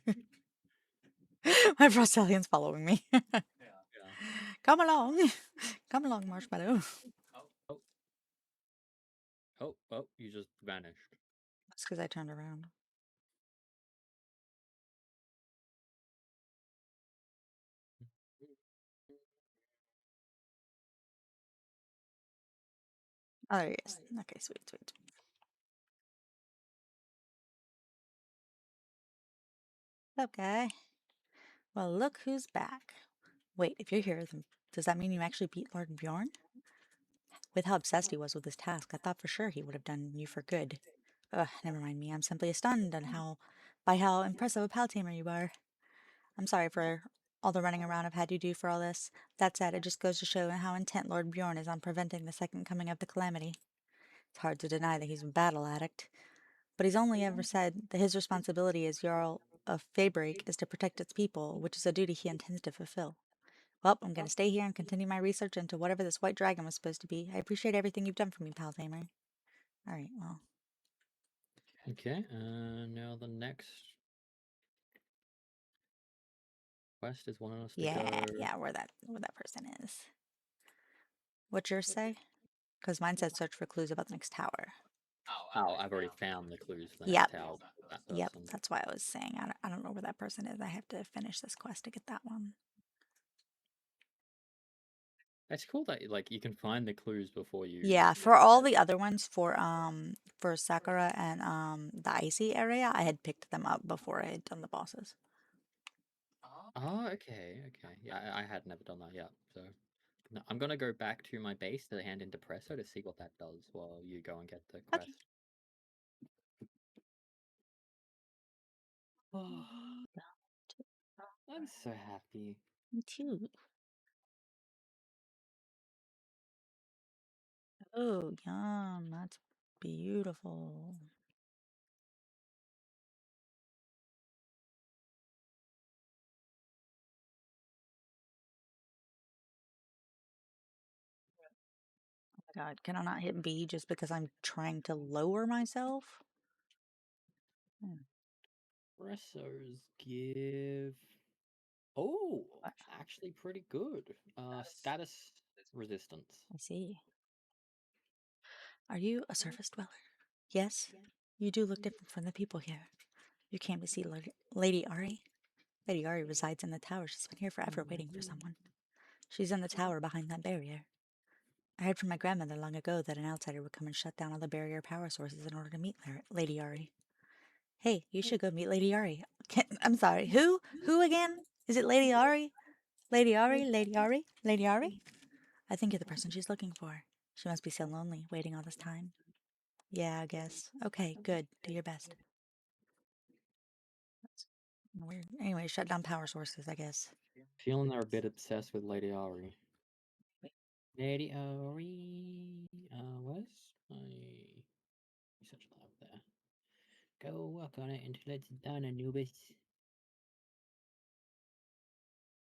My Frostallion's following me. Yeah. Come along. Come along, Marshmallow. Oh. Oh, you just vanished. That's because I turned around. Oh, there he is. Okay, sweet, sweet. What's up, guy? Well, look who's back. Wait, if you're here, then does that mean you actually beat Lord Bjorn? With how obsessed he was with his task, I thought for sure he would have done you for good. Ugh, never mind me. I'm simply stunned by how impressive a pal tamer you are. I'm sorry for all the running around I've had you do for all this. That said, it just goes to show how intent Lord Bjorn is on preventing the second coming of the calamity. It's hard to deny that he's a battle addict, but he's only ever said that his responsibility as Jarl of Fabrake is to protect its people, which is a duty he intends to fulfill. Well, I'm going to stay here and continue my research into whatever this white dragon was supposed to be. I appreciate everything you've done for me, pal tamer. Alright, well. Okay, now the next quest is wanting us to go. Yeah, where that person is. What's yours say? Because mine said search for clues about the next tower. Oh, I've already found the clues for the Yep. next tower. That Yep, person. that's why I was saying I don't know where that person is. I have to finish this quest to get that one. It's cool that like you can find the clues before you. Yeah, for all the other ones for Sakura and the icy area, I had picked them up before I had done the bosses. Oh, okay. Yeah, I had never done that yet, so no, I'm gonna go back to my base to hand in Depresso to see what that does while you go and get the Okay. quest. Oh, I'm so happy. Me too. Oh, yum. That's beautiful. Oh my God, can I not hit B just because I'm trying to lower myself? Hmm, Depressos give. Oh, what? actually pretty good. Status resistance. I see. Are you a surface dweller? Yes. You do look different from the people here. You came to see Lady Ari? Lady Ari resides in the tower. She's been here forever waiting for someone. She's in the tower behind that barrier. I heard from my grandmother long ago that an outsider would come and shut down all the barrier power sources in order to meet Lady Ari. Hey, you should go meet Lady Ari. I'm sorry, who? Who again? Is it Lady Ari? Lady Ari? Lady Ari? Lady Ari? I think you're the person she's looking for. She must be so lonely, waiting all this time. Yeah, I guess. Okay, good. Do your best. That's weird. Anyway, shut down power sources, I guess. Feeling they're a bit obsessed with Lady Ari. Wait. Lady Ari, where's my research lab there? Go work on it until it's done, Anubis.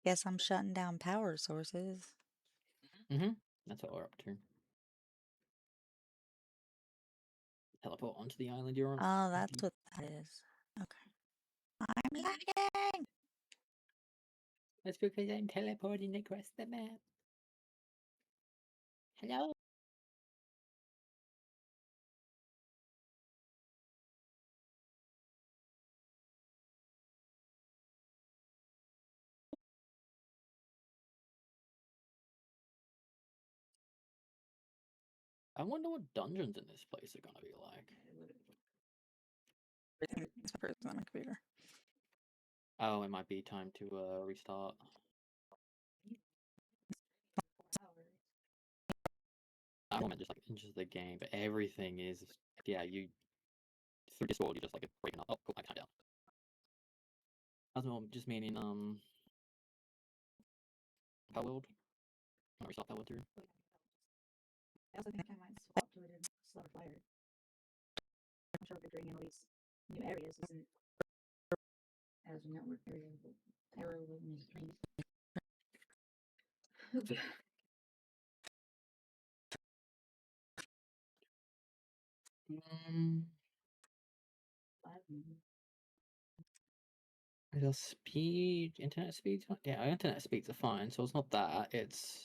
Guess I'm shutting down power sources. Mm-hmm. That's what we're up to. Teleport onto the island you're on. Oh, that's what that is. Okay. I'm lagging! That's because I'm teleporting across the map. Hello? I wonder what dungeons in this place are gonna be like. Everything is first on my computer. Oh, it might be time to restart. I don't mean just like just the game, but everything is yeah. You through Discord, you just like breaking up. Oh, cool, I can down. I was just meaning Palworld. Can I restart Palworld too? I also think I might swap to it in Slower Flyer. I'm sure figuring in all these new areas isn't as a network area, but terror within his dreams. Okay. Um, the speed, internet speeds. Yeah, internet speeds are fine, so it's not that. It's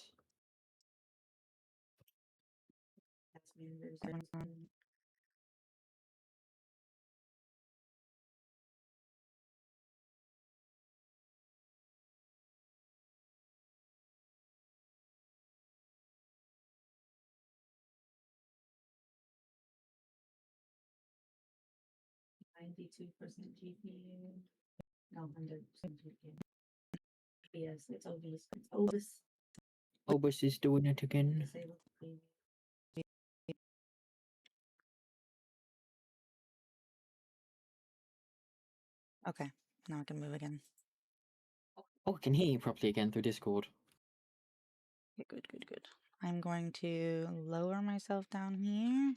That's when there's zones. %92% GPU. No, 100% GPU. Yes, it's obvious. It's obvious. Obus is doing it again. Disable the Okay, now I can move again. Oh, I can hear you properly again through Discord. Okay, good, good, good. I'm going to lower myself down here.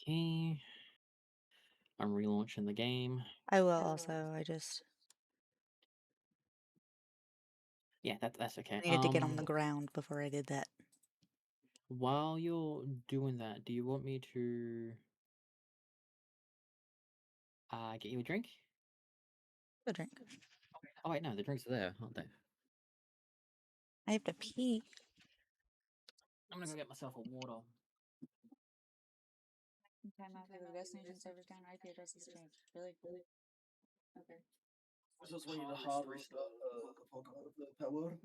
Okay. I'm relaunching the game. I will also, I just Yeah, that's okay. needed to get on the ground before I did that. While you're doing that, do you want me to get you a drink? A drink. Oh wait, no, the drinks are there, aren't they? I have to pee. I'm gonna go get myself a water. Time out for the destination server down IP address has changed. Really? Okay. I was just waiting to hard restart Palworld.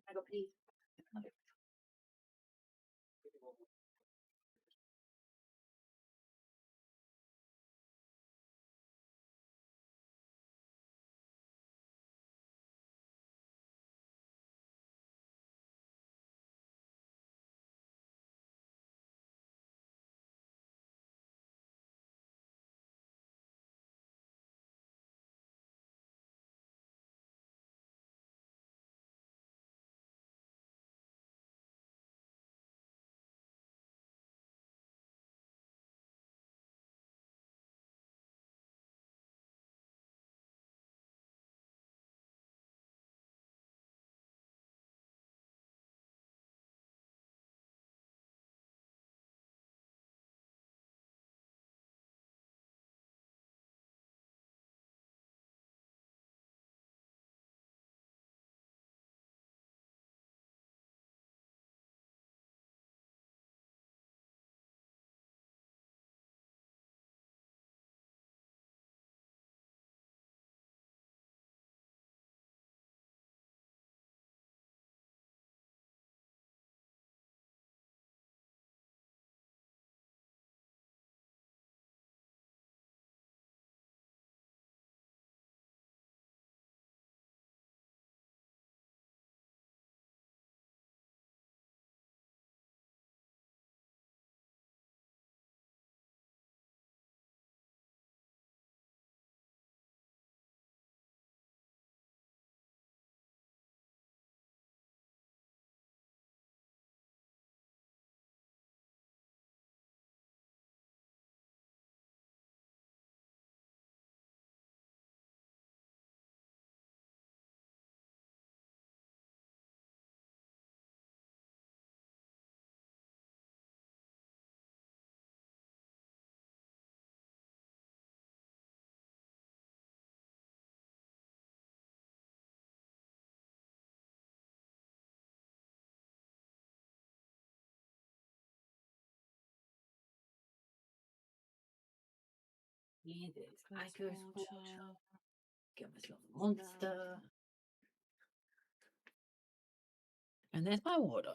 I go pee. Yeah, there's Aiko's water. Get myself a monster. And there's my water.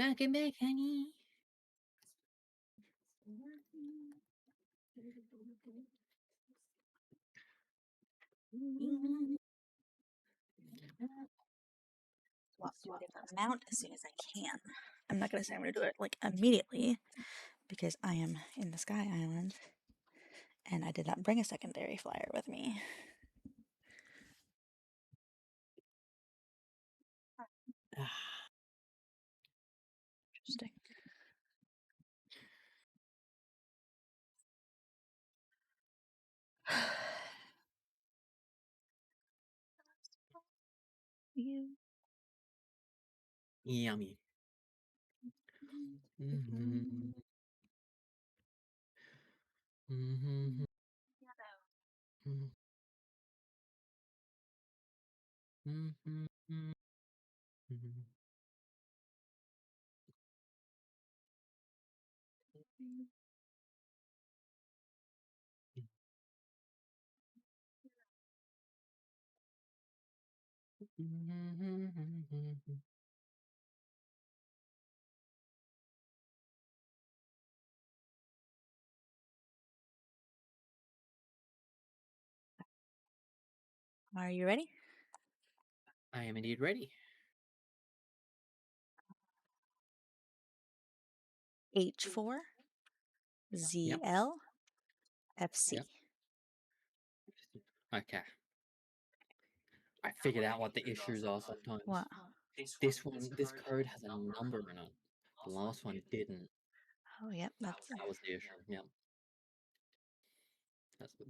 Welcome back, honey. Swap the mount as soon as I can. I'm not gonna say I'm gonna do it like immediately because I am in the Sky Island and I did not bring a secondary flyer with me. Interesting. You. Yummy. Are you ready? I am indeed ready. H4 ZL FC. Yep. Okay. I figured out what the issues are sometimes. What? This code has a number in it. The last one didn't. Oh, yep. That was the issue. Yep.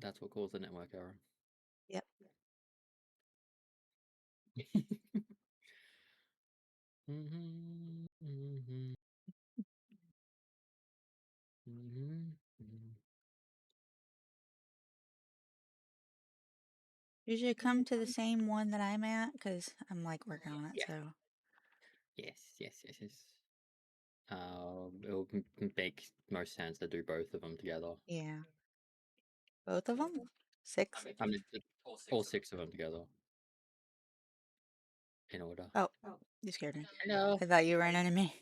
That's what caused the network error. Yep. You should come to the same one that I'm at because I'm like working on it. Yeah. So Yes. It will make most sense to do both of them together. yeah, both of them. 6. I mean, all 6 of them together in order. Oh, you scared me. Hello. I thought you were an enemy.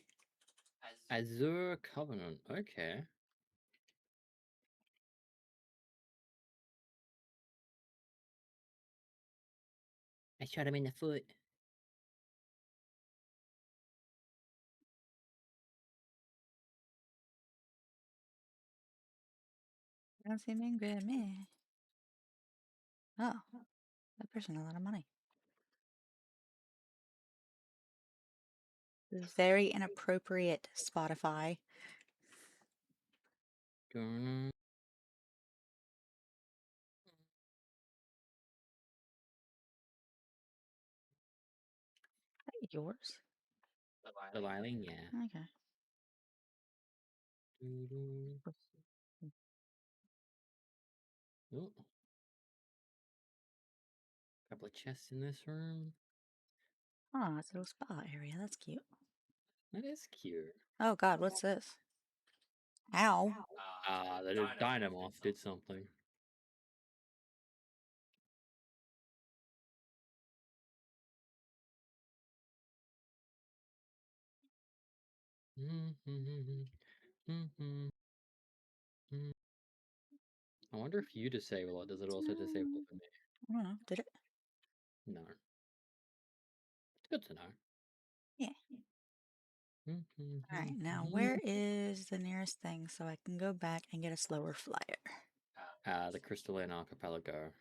Azure Covenant. Okay. I shot him in the foot. Don't seem angry at me. Oh, that person has a lot of money. This is very inappropriate, Spotify. Yours? The Liling, yeah. Okay. Oh. Couple of chests in this room. Oh, it's a little spa area. That's cute. That is cute. Oh God, what's this? Ow. The Dynamorph did something. I wonder if you disable it, does it also disable it for me? I don't know. Did it? No. It's good to know. Yeah. All right. Now, where is the nearest thing so I can go back and get a slower flyer? The Crystalline Archipelago.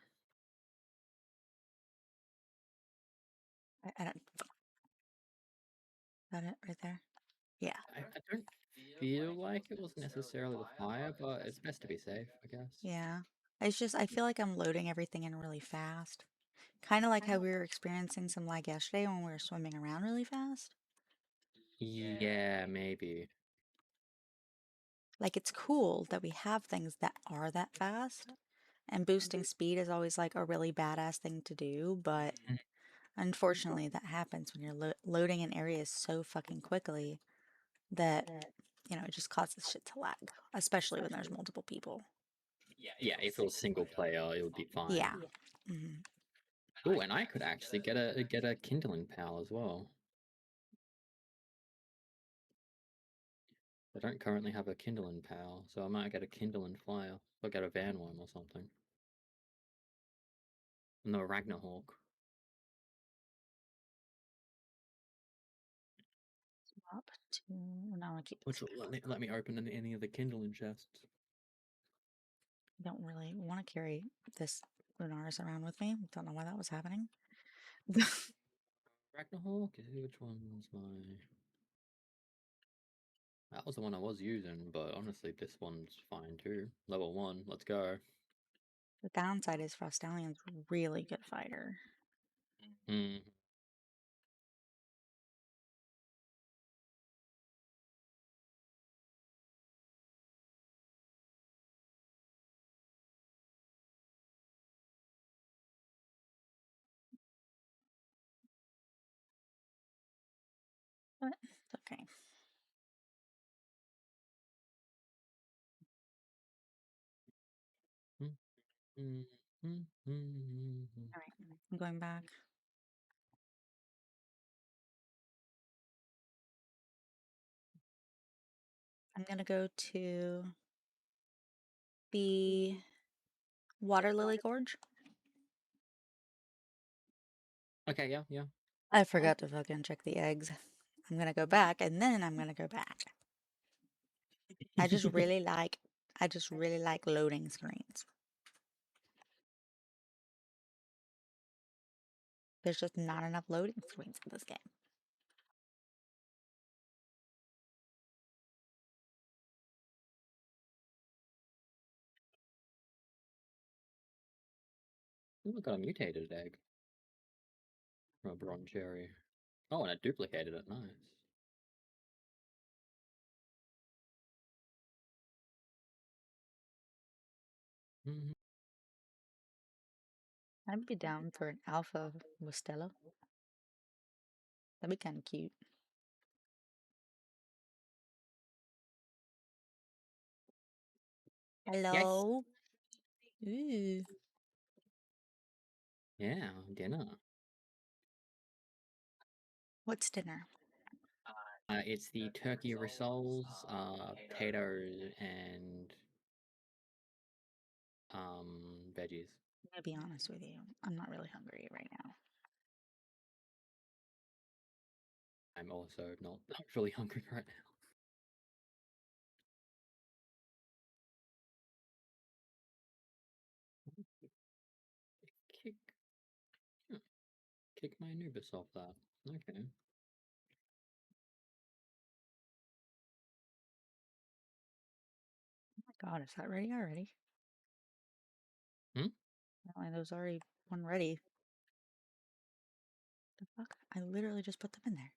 I don't. Is that it right there? Yeah. I don't feel like it was necessarily the fire, but it's best to be safe, I guess. Yeah. It's just, I feel like I'm loading everything in really fast. Kind of like how we were experiencing some lag yesterday when we were swimming around really fast. Yeah, maybe. Like, it's cool that we have things that are that fast. And boosting speed is always like a really badass thing to do, but unfortunately that happens when you're loading an area so fucking quickly that, it just causes shit to lag, especially when there's multiple people. Yeah, if it was single player, it would be fine. Yeah. Mm-hmm. Oh, and I could actually get a kindling pal as well. I don't currently have a kindling pal, so I might get a kindling flyer. Or get a van worm or something. No, Ragnarhawk. Up to, now I keep Which will let me open any of the kindling chests. don't really want to carry this Lunaris around with me. Don't know why that was happening. Ragnarhawk? Which one was my... That was the one I was using, but honestly, this one's fine too. Level 1, let's go. The downside is Frostalion's really good fighter. Hmm. But it's okay. Alright, I'm going back. I'm gonna go to the Water Lily Gorge. Okay, yeah, yeah. I forgot to fucking check the eggs. I'm gonna go back and then I'm gonna go back. I just really like loading screens. There's just not enough loading screens in this game. Ooh, I got a mutated egg from a bronze cherry. Oh, and I duplicated it. Nice. Mhm. I'd be down for an alpha with Stella. That'd be kind of cute. Hello. Ooh. Yeah, dinner. What's dinner? It's the turkey rissoles, potatoes, and veggies. I'm gonna be honest with you. I'm not really hungry right now. I'm also not really hungry right now. Kick, huh, kick my Anubis off that. Okay. Oh my god, is that ready already? Hmm? Apparently there's already one ready. The fuck? I literally just put them in there.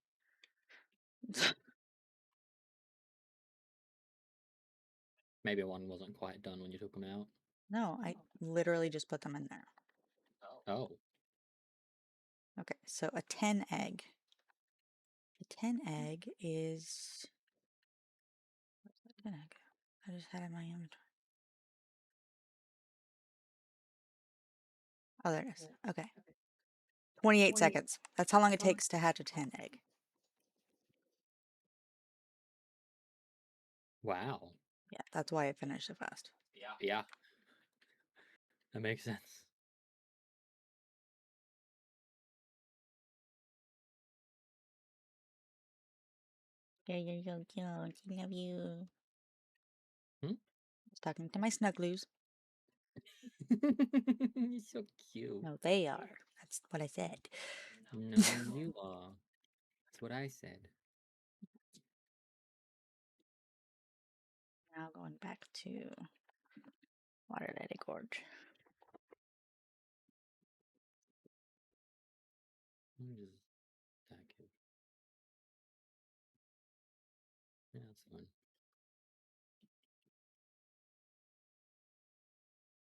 Maybe one wasn't quite done when you took them out. No, I literally just put them in there. Oh. Okay, so a 10 egg. A 10 egg is. Where's that 10 egg? I just had it in my inventory. Oh, there it is. Okay. 28 seconds. That's how long it takes to hatch a 10 egg. Wow. Yeah, that's why I finished so fast. Yeah. That makes sense. Yeah, you're so cute. I love you. Hmm? I was talking to my snugglies. You're so cute. No, they are. That's what I said. No, you are. That's what I said. Now going back to Water Lily Gorge. What is that kid? Yeah, that's fine.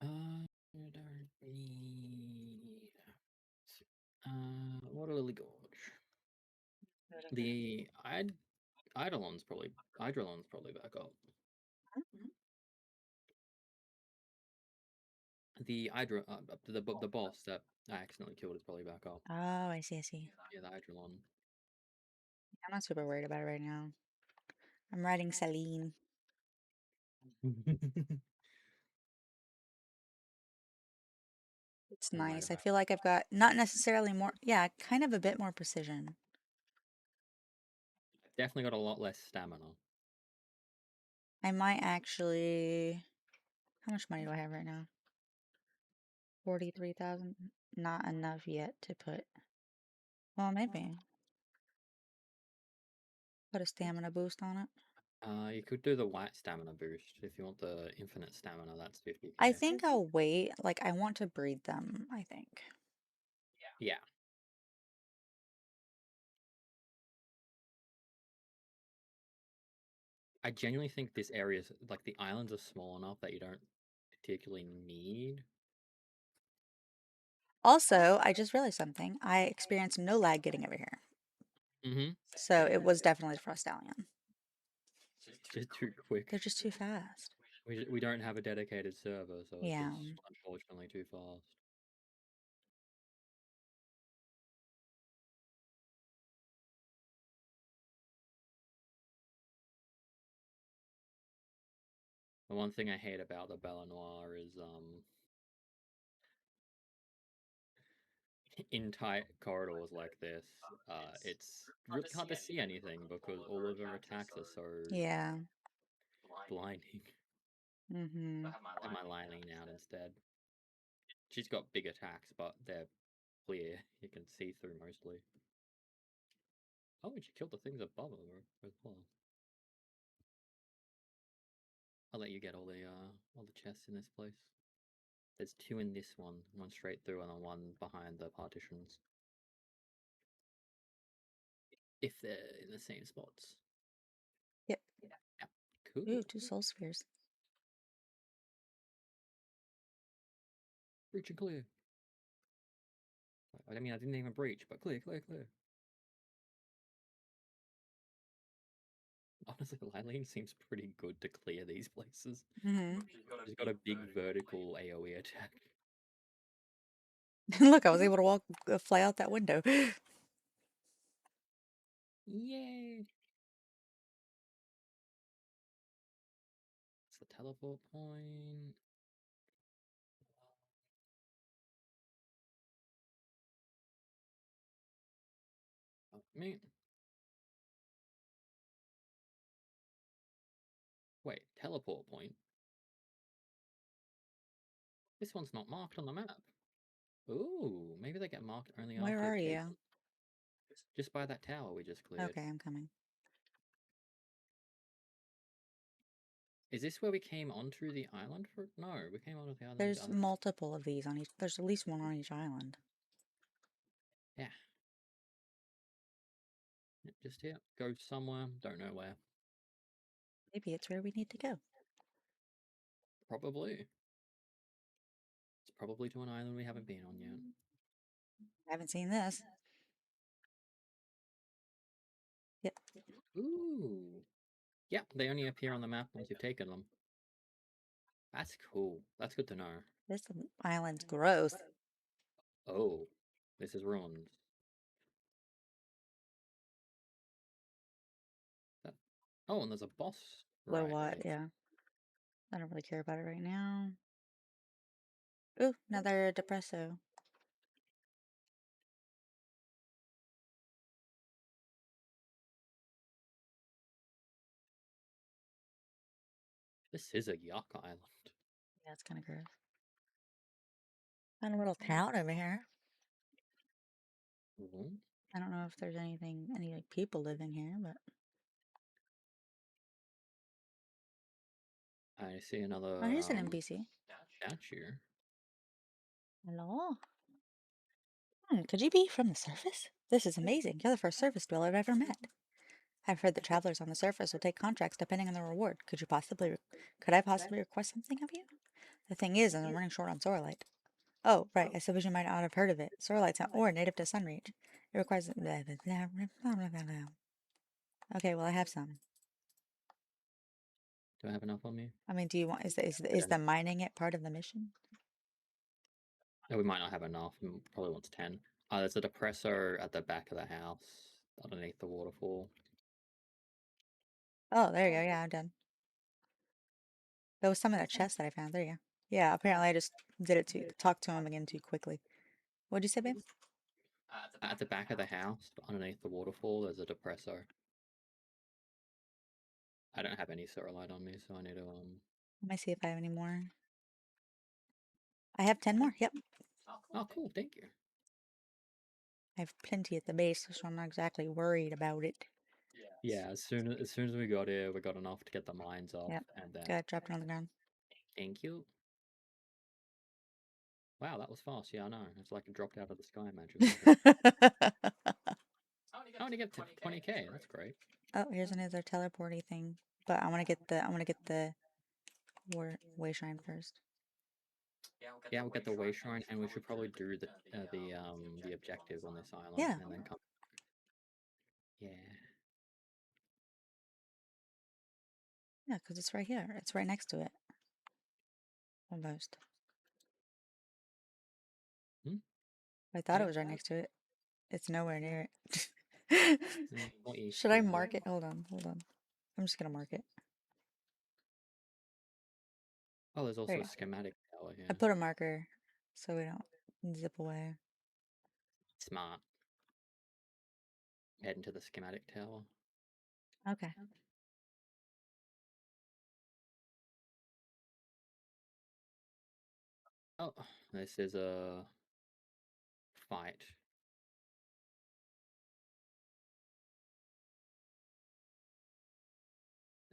I don't need. Water Lily Gorge. The Eidolon's probably back up. The the boss that I accidentally killed is probably back up. Oh, I see, I see. Yeah, the Eidolon. I'm not super worried about it right now. I'm riding Celine. It's I'm right nice. I about. feel like I've got not necessarily more, yeah, kind of a bit more precision. Definitely got a lot less stamina. I might actually. How much money do I have right now? 43,000. Not enough yet to put. Well, maybe. Put a stamina boost on it. You could do the white stamina boost if you want the infinite stamina. That's 50k. I think I'll wait. Like, I want to breed them, I think. Yeah. I genuinely think this area is like the islands are small enough that you don't particularly need. Also, I just realized something. I experienced no lag getting over here. Mm-hmm. So it was definitely the Frost Stallion. Just too quick. They're just too fast. We don't have a dedicated server, so it's Yeah. just unfortunately too fast. The one thing I hate about the Belle Noire is in tight corridors like this, it's really hard to see anything because all of her attacks are so Yeah. blinding. Mm-hmm. Am I lining out instead? She's got big attacks, but they're clear. You can see through mostly. Oh, and she killed the things above her as well. I'll let you get all the chests in this place. There's two in this one straight through and then one behind the partitions. If they're in the same spots. Yep. Yeah. Cool. Ooh, 2 soul spheres. Breach and clear. I mean, I didn't even breach, but clear. Honestly, Lylene seems pretty good to clear these places. Mm-hmm. She's got a big vertical AoE attack. Look, I was able to fly out that window. Yay! It's the teleport point. Oh, me. Wait, teleport point? This one's not marked on the map. Ooh, maybe they get marked only Where after are it you? takes. Just by that tower we just cleared. Okay, I'm coming. Is this where we came onto the island for? No, we came onto the island. There's multiple of these on each. There's at least one on each island. Yeah. Just here. Go somewhere. Don't know where. Maybe it's where we need to go. Probably. It's probably to an island we haven't been on yet. I haven't seen this. Yep. Ooh. Yeah, they only appear on the map once you've taken them. That's cool. That's good to know. This island's gross. Oh, this is ruins. That... Oh, and there's a boss. Where Right. what? Yeah. I don't really care about it right now. Ooh, another depresso. This is a yuck island. Yeah, it's kind of gross. Got a little town over here. Mm-hmm. I don't know if there's any like people living here, but I see another oh, here's an NPC. statue. Hello. Could you be from the surface? This is amazing. You're the first surface dweller I've ever met. I've heard that travelers on the surface will take contracts depending on the reward. Could I possibly request something of you? The thing is, I'm running short on Sorelight. Oh, right. I suppose you might not have heard of it. Sorelight's an ore native to Sunreach. It requires. Okay, well I have some. Do I have enough on me? I mean, do you want? Is the mining it part of the mission? No, we might not have enough. Probably wants 10. There's a depressor at the back of the house, underneath the waterfall. Oh, there you go. Yeah, I'm done. There was some in the chest that I found. There you go. Yeah, apparently I just did it to talk to him again too quickly. What'd you say, babe? At the back of the house, underneath the waterfall, there's a depressor. I don't have any Sorelight on me, so I need to Let me see if I have any more. I have 10 more. Yep. Oh, cool! Thank you. I have plenty at the base, so I'm not exactly worried about it. Yeah, as soon as we got here, we got enough to get the mines off, Yep. and then Good. Drop it on the ground. thank you. Wow, that was fast. Yeah, I know. It's like it dropped out of the sky magically. I only get to 20k. That's great. Oh, here's another teleporty thing. But I want to get the way shrine first. Yeah, we'll get the way shrine, and we should probably do the objective on this island, Yeah. and then come. Yeah. Yeah, because it's right here. It's right next to it. Almost. Hmm? I thought it Yeah. was right next to it. It's nowhere near it. What you Should I see? mark it? Hold on, hold on. I'm just gonna mark it. Oh, there's There also you a go. schematic tower I here. put a marker so we don't zip away. Smart. Head into the schematic tower. Okay. Oh, this is a fight.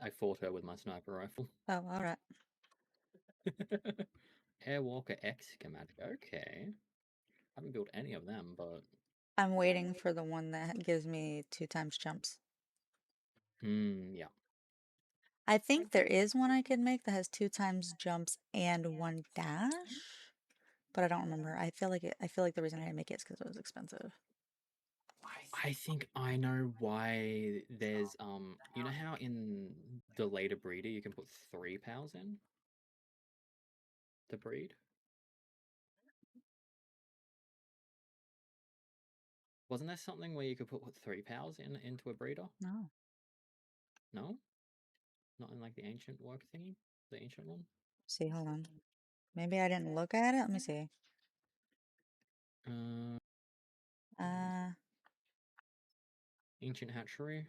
I fought her with my sniper rifle. Oh, all right. Airwalker X schematic. Okay. I haven't built any of them, but I'm waiting for the one that gives me 2 times jumps. yeah. I think there is one I could make that has 2 times jumps and 1 dash, but I don't remember. I feel like the reason I didn't make it is because it was expensive. I think I know why there's you know how in the later breeder you can put 3 POWs in to breed? Wasn't there something where you could put 3 POWs into a breeder? No. No? Not in like the ancient work thingy? The ancient one? See, hold on. Maybe I didn't look at it. Let me see. Uh Uh, ancient hatchery?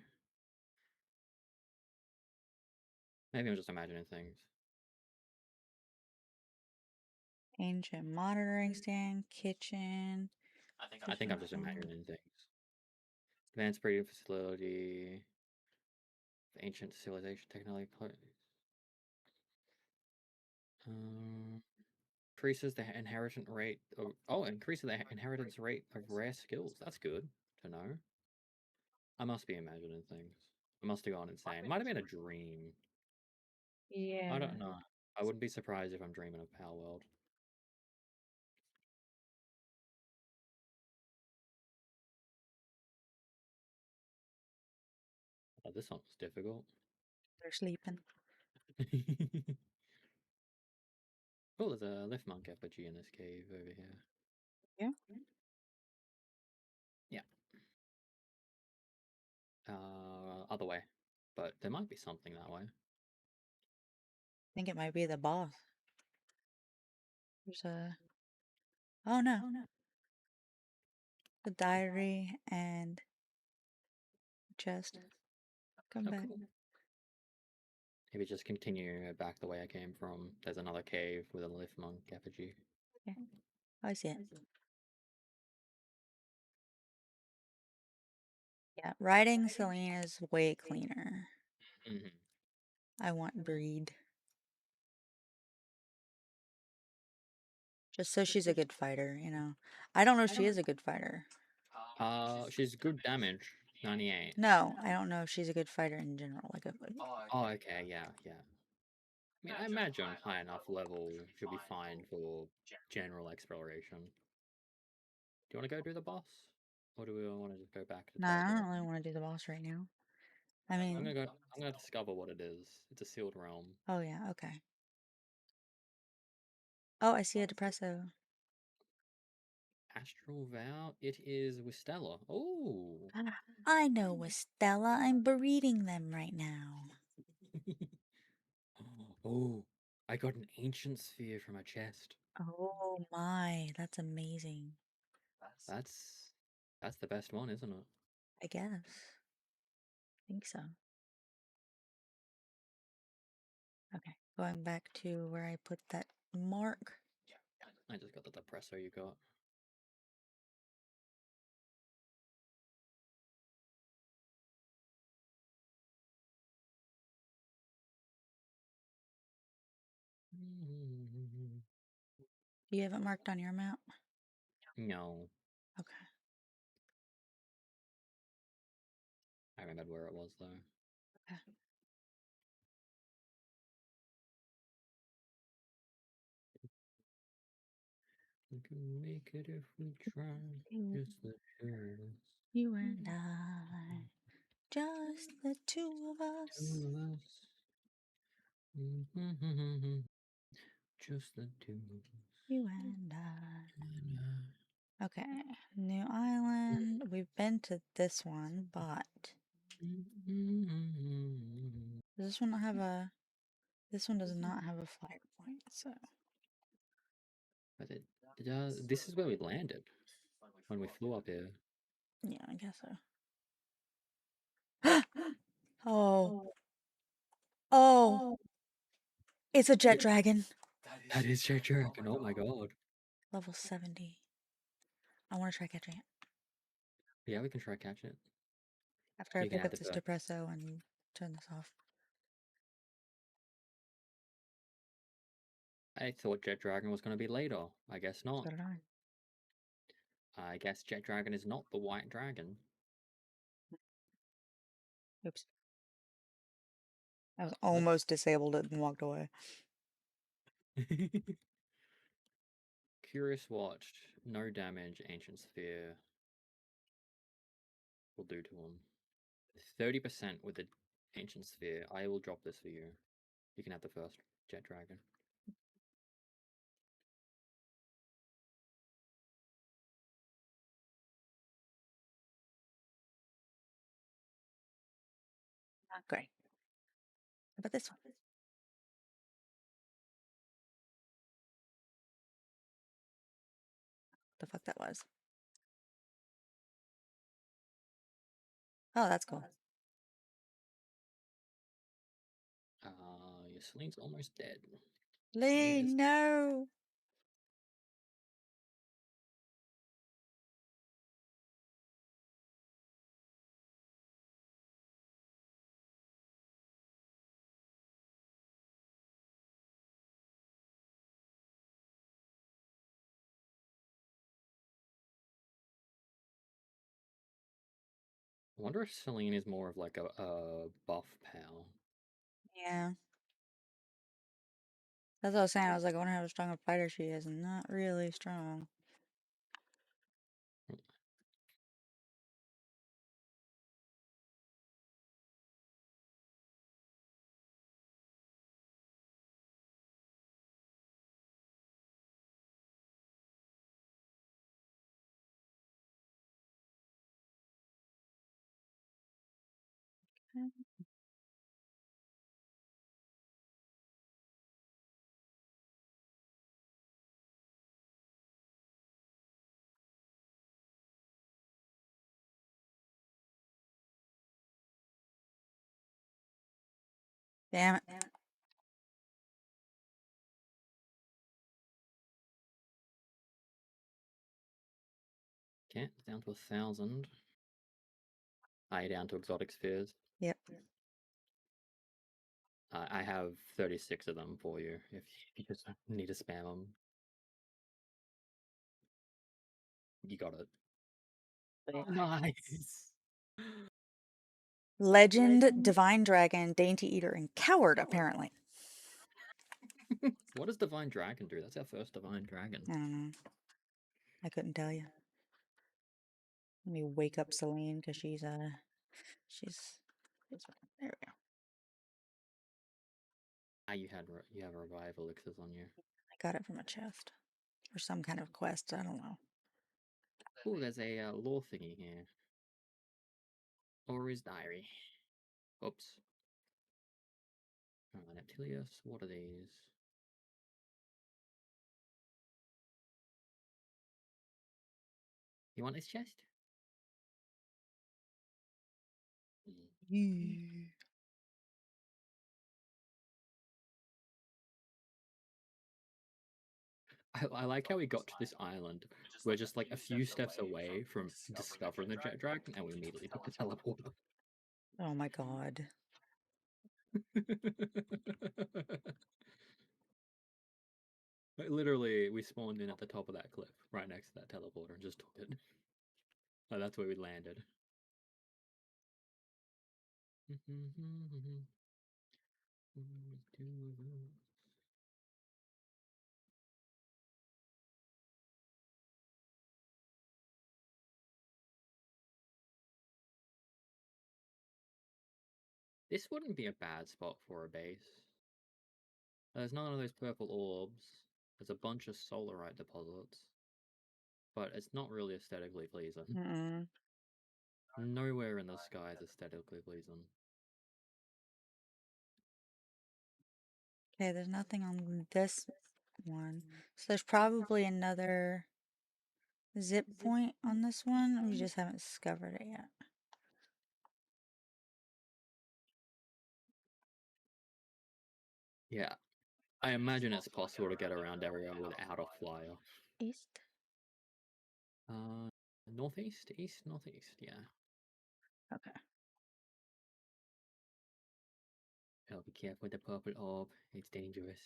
Maybe I'm just imagining things. ancient monitoring stand, kitchen. I think I'm just imagining things. Advanced breeding facility, ancient civilization technology. Increases the inheritance rate of increases the inheritance rate of rare skills. That's good to know. I must be imagining things. I must have gone insane. Might have been a dream. I Yeah. don't know. I wouldn't be surprised if I'm dreaming of Palworld. Oh, this one was difficult. They're sleeping. Oh, there's a lift monk effigy in this cave over here. Yeah. Yeah. Other way. But there might be something that way. I think it might be the boss. There's a. Oh no. The diary and chest. Come Oh, back. cool. Maybe just continue back the way I came from. There's another cave with a lift monk effigy. Yeah. I see it. Yeah. Riding Celine is way cleaner. Mm-hmm. I want breed. Just so she's a good fighter, you know. I don't know if she is a good fighter. She's good damage, 98. No, I don't know if she's a good fighter in general. Like, Oh, okay, yeah, yeah. I mean, I imagine high enough level should be fine for general exploration. Do you want to go do the boss? Or do we want to just go back to nah, I teleport? don't really want to do the boss right now. I I'm mean, gonna go. I'm gonna discover what it is. It's a sealed realm. oh yeah, okay. Oh, I see a depresso. Astral Vow. It is with Stella. Oh. I know, Estella. I'm breeding them right now. Oh. I got an ancient sphere from a chest. Oh my, that's amazing. That's that's the best one, isn't it? I guess. I think so. Okay, going back to where I put that mark. I just got the depressor you got. Do you have it marked on your map? No, Okay. I remembered where it was though. Okay. We can make it if we try. You, Just the two of us. you and I, just the two of us. Two of us. Just the two of us. You and I. Okay, new island. We've been to this one, but does this one not have a? This one does not have a flag point, so But this is where we landed when we flew up here. yeah, I guess so. Oh, oh, it's a jet dragon. That is Jet Dragon. Oh my god. Level 70. I want to try catching it Yeah, we can try catch it. after I You can pick add up the this bird. depresso and turn this off. I thought Jet Dragon was going to be later. I guess not. So did I. I guess Jet Dragon is not the white dragon. Oops. I was almost disabled it and walked away. Curious Watch. No damage. Ancient Sphere. Will do to him. 30% with the Ancient Sphere. I will drop this for you. You can have the first Jet Dragon. Not great. How about this one? The fuck that was? Oh, that's cool. Your Celine's almost dead. Lee, Yes. no. I wonder if Celine is more of like a buff pal. Yeah. That's what I was saying. I was like, I wonder how strong a fighter she is. Not really strong. Damn it. Okay, down to 1,000. Down to exotic spheres. Yep. I have 36 of them for you if you just need to spam them. You got it. Nice. Legend, Divine Dragon, Dainty Eater, and Coward, apparently. What does Divine Dragon do? That's our first Divine Dragon. I don't know. I couldn't tell you. Let me wake up Celine because she's there we go. You have revive elixirs on you. I got it from a chest or some kind of quest. I don't know. Oh, there's a lore thingy here. Aura's diary. Oops. Neptilius. What are these? You want this chest? Yeah. I like how we got to this island. We're just like a few steps away from discovering the jet dragon, and we immediately took the teleporter. Oh my god. Like, literally, we spawned in at the top of that cliff, right next to that teleporter, and just took it. Like, that's where we landed. This wouldn't be a bad spot for a base. There's none of those purple orbs. There's a bunch of solarite deposits. But it's not really aesthetically pleasing. Mm-mm. Nowhere in the sky is aesthetically pleasing. Okay, there's nothing on this one. So there's probably another zip point on this one. We just haven't discovered it yet. Yeah. I imagine it's possible to get around area without a flyer. East? Northeast? East? Northeast, yeah. Okay. Oh, be careful with the purple orb. It's dangerous.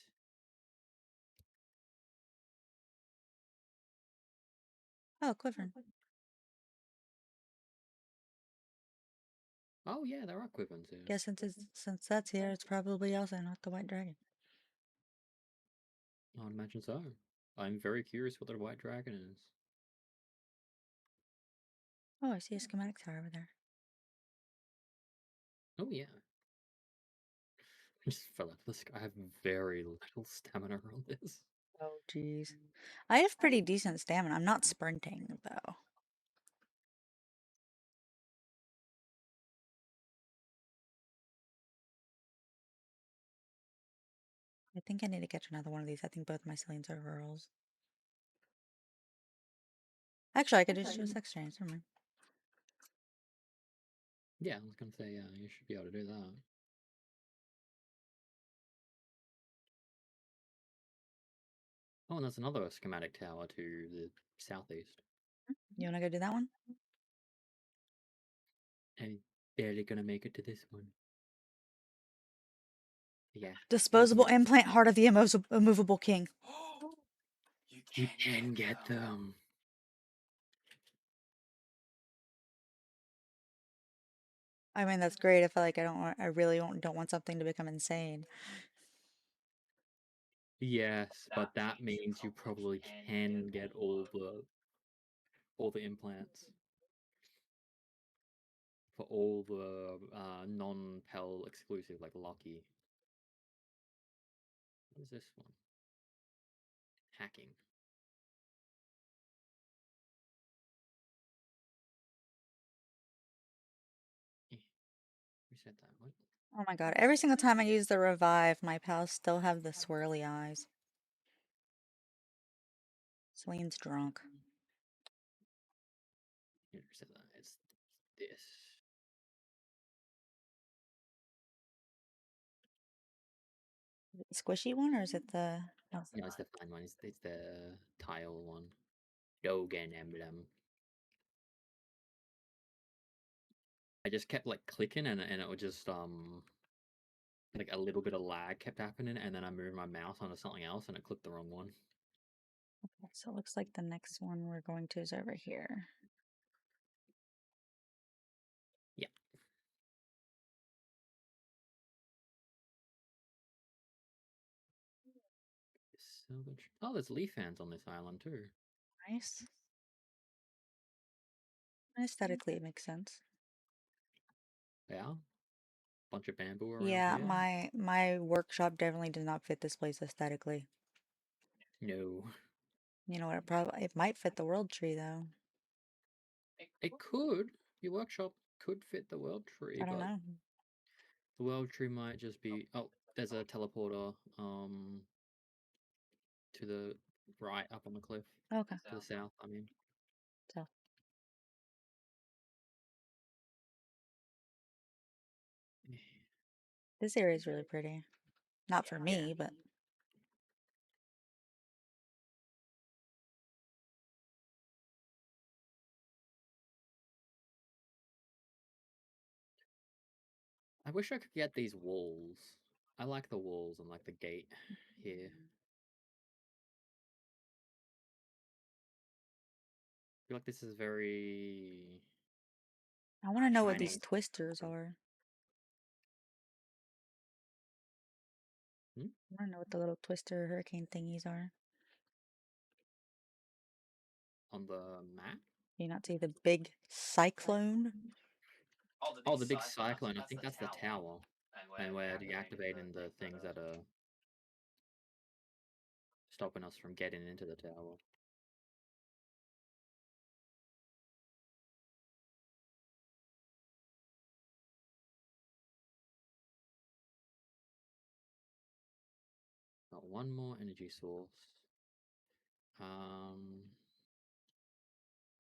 Oh, Quiver. Oh yeah, there are quiverns here. Guess since that's here, it's probably also not the white dragon. I'd imagine so. I'm very curious what the white dragon is. Oh, I see a schematic tower over there. Oh yeah. I just fell out of the sky. I have very little stamina on this. Oh, jeez. I have pretty decent stamina. I'm not sprinting, though. I think I need to catch another one of these. I think both my Celians are girls. Actually, I could just do a sex change. Never mind. Yeah, I was gonna say, yeah, you should be able to do that. Oh, and there's another schematic tower to the southeast. You want to go do that one? I'm barely gonna make it to this one. Yeah. Disposable implant, heart of the immovable king. You can get them. I mean, that's great. I feel like I really don't want something to become insane. Yes, but that means you probably can get all the implants for all the non-Pell exclusive, like Lucky. What is this one? Hacking. Reset that. What? Oh my god. Every single time I use the revive, my pals still have the swirly eyes. Celine's drunk. Reset that. It's this. The squishy one, or is it the... Oh. No, it's the fine one. It's the tile one. Dogen emblem. I just kept like clicking and it would just like a little bit of lag kept happening, and then I moved my mouse onto something else and it clicked the wrong one. Okay, so it looks like the next one we're going to is over here. Yeah. Oh, there's leaf fans on this island too. Nice. Aesthetically, it makes sense. Yeah. Bunch of bamboo around Yeah, here. my workshop definitely does not fit this place aesthetically. No. You know what? It might fit the world tree though. It could. Your workshop could fit the world tree, I don't but know. the world tree might just be. Oh, there's a teleporter. To the right, up on the cliff. Okay. To the south, I mean. So this area is really pretty. Not for me, but I wish I could get these walls. I like the walls and like the gate here. I feel like this is very I want to know what these Chinese. twisters are. Hmm? I want to know what the little twister hurricane thingies are. On the map. Do you not see the big cyclone? Oh, the big cyclone. I think that's the tower. And we're deactivating the things that are stopping us from getting into the tower. Got one more energy source.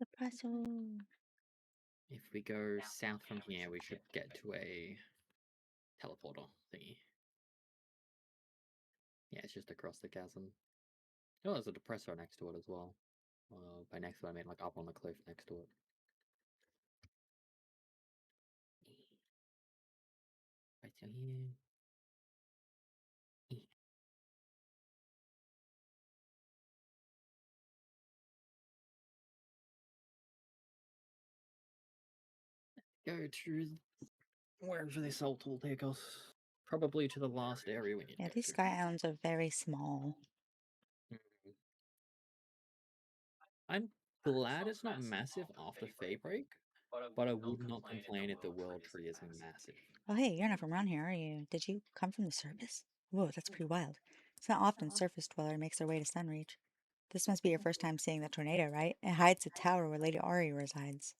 Espresso. If we go south from here, we should get to a teleporter thingy. Yeah, it's just across the chasm. Oh, there's a depressor next to it as well. By next to it, I mean like up on the cliff next to it. Right down here. Go to wherever this ult will take us. Probably to the last area we need to Yeah, go these to. sky islands are very small. Mhm. I'm glad it's not massive after Faybreak, but I would not complain if the world tree is massive. Oh, hey, you're not from around here, are you? Did you come from the surface? Whoa, that's pretty wild. It's not often surface dweller makes their way to Sunreach. This must be your first time seeing the tornado, right? It hides the tower where Lady Ari resides.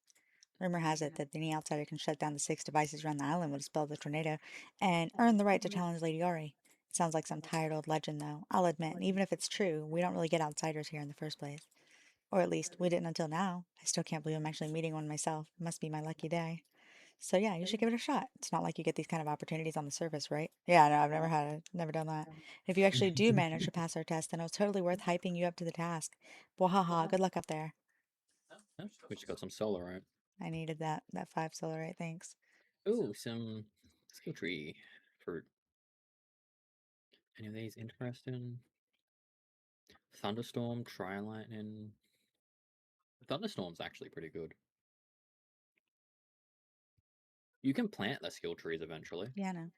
Rumor has it that any outsider can shut down the 6 devices around the island would spell the tornado and earn the right to challenge Lady Ari. It sounds like some tired old legend, though. I'll admit, even if it's true, we don't really get outsiders here in the first place. Or at least, we didn't until now. I still can't believe I'm actually meeting one myself. It must be my lucky day. So yeah, you should give it a shot. It's not like you get these kind of opportunities on the surface, right? Yeah, no, I've never done that. If you actually do manage to pass our test, then it was totally worth hyping you up to the task. Wahaha, good luck up there. Oh, we just got some solar, right? I needed that 5 solarite, thanks. Ooh, some skill tree fruit. Any of these interesting? Thunderstorm, Tri Lightning. Thunderstorm's actually pretty good. You can plant the skill trees eventually. Yeah, no.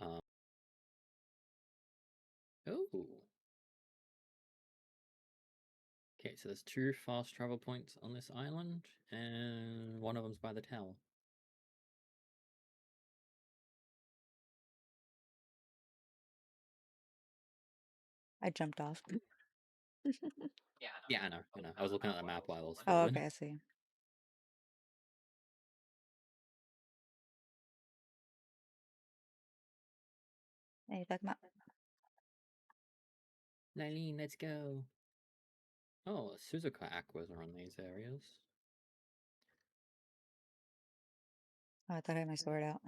Oh. Okay, so there's 2 fast travel points on this island, and one of them's by the tower. I jumped off. Yeah, I know, I know. I was looking at the map while I was Oh, forward. okay, I see. Hey, talking about? Nylene, let's go. Oh, Suzuka Aquas are on these areas. Oh, I thought I had my sword out.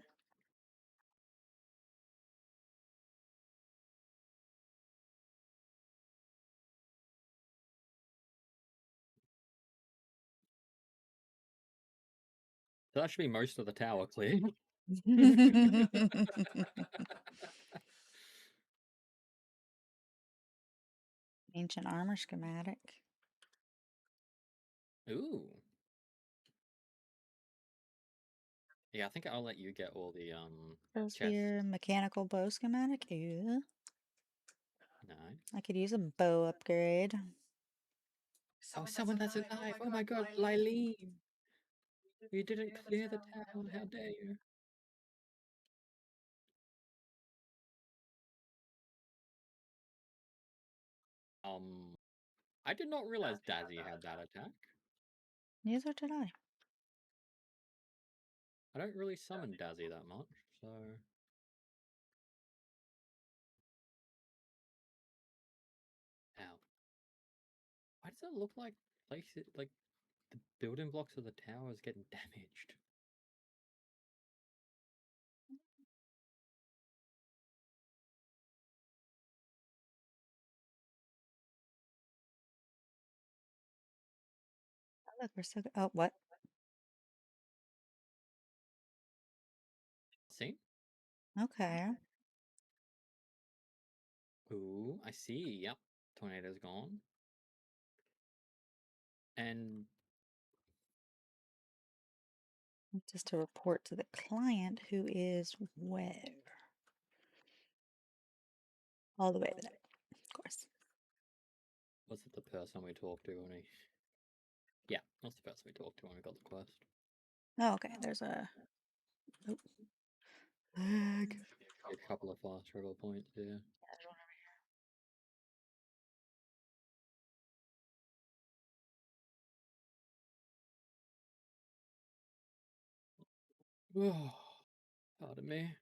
So that should be most of the tower clear. Ancient armor schematic. Ooh. Yeah, I think I'll let you get all the chests. Sphere mechanical bow schematic. Ew. Nice. I could use a bow upgrade. Oh, someone has a knife. Oh my god, Lylene. You didn't clear the town. How dare you? I did not realize Dazzy had that attack. Neither did I. I don't really summon Dazzy that much, so. Ow. Why does it look like like the building blocks of the tower is getting damaged? Oh, look, we're so good. Oh, what? See? Okay. Ooh, I see. Yep. Tornado's gone. And Just to report to the client who is where? All the way there, of course. was it the person we talked to when we. Yeah, that's the person we talked to when we got the quest. Oh, okay. There's a. Oh. Lag. A couple of fast travel points here. Yeah, there's one over here. Pardon me.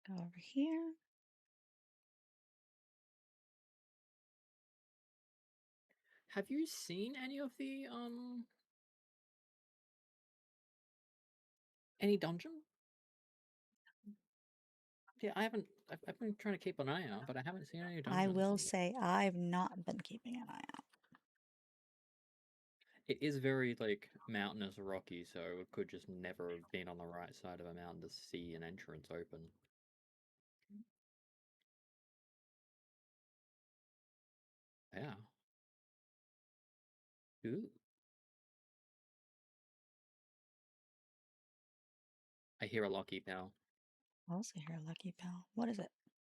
Go over here. Have you seen any of the any dungeon? Yeah, I haven't. I've been trying to keep an eye out, but I haven't seen any I dungeons. will say I've not been keeping an eye out. It is very like mountainous, rocky, so it could just never have been on the right side of a mountain to see an entrance open. Yeah. Ooh. I hear a lucky pal. I also hear a lucky pal. What is it?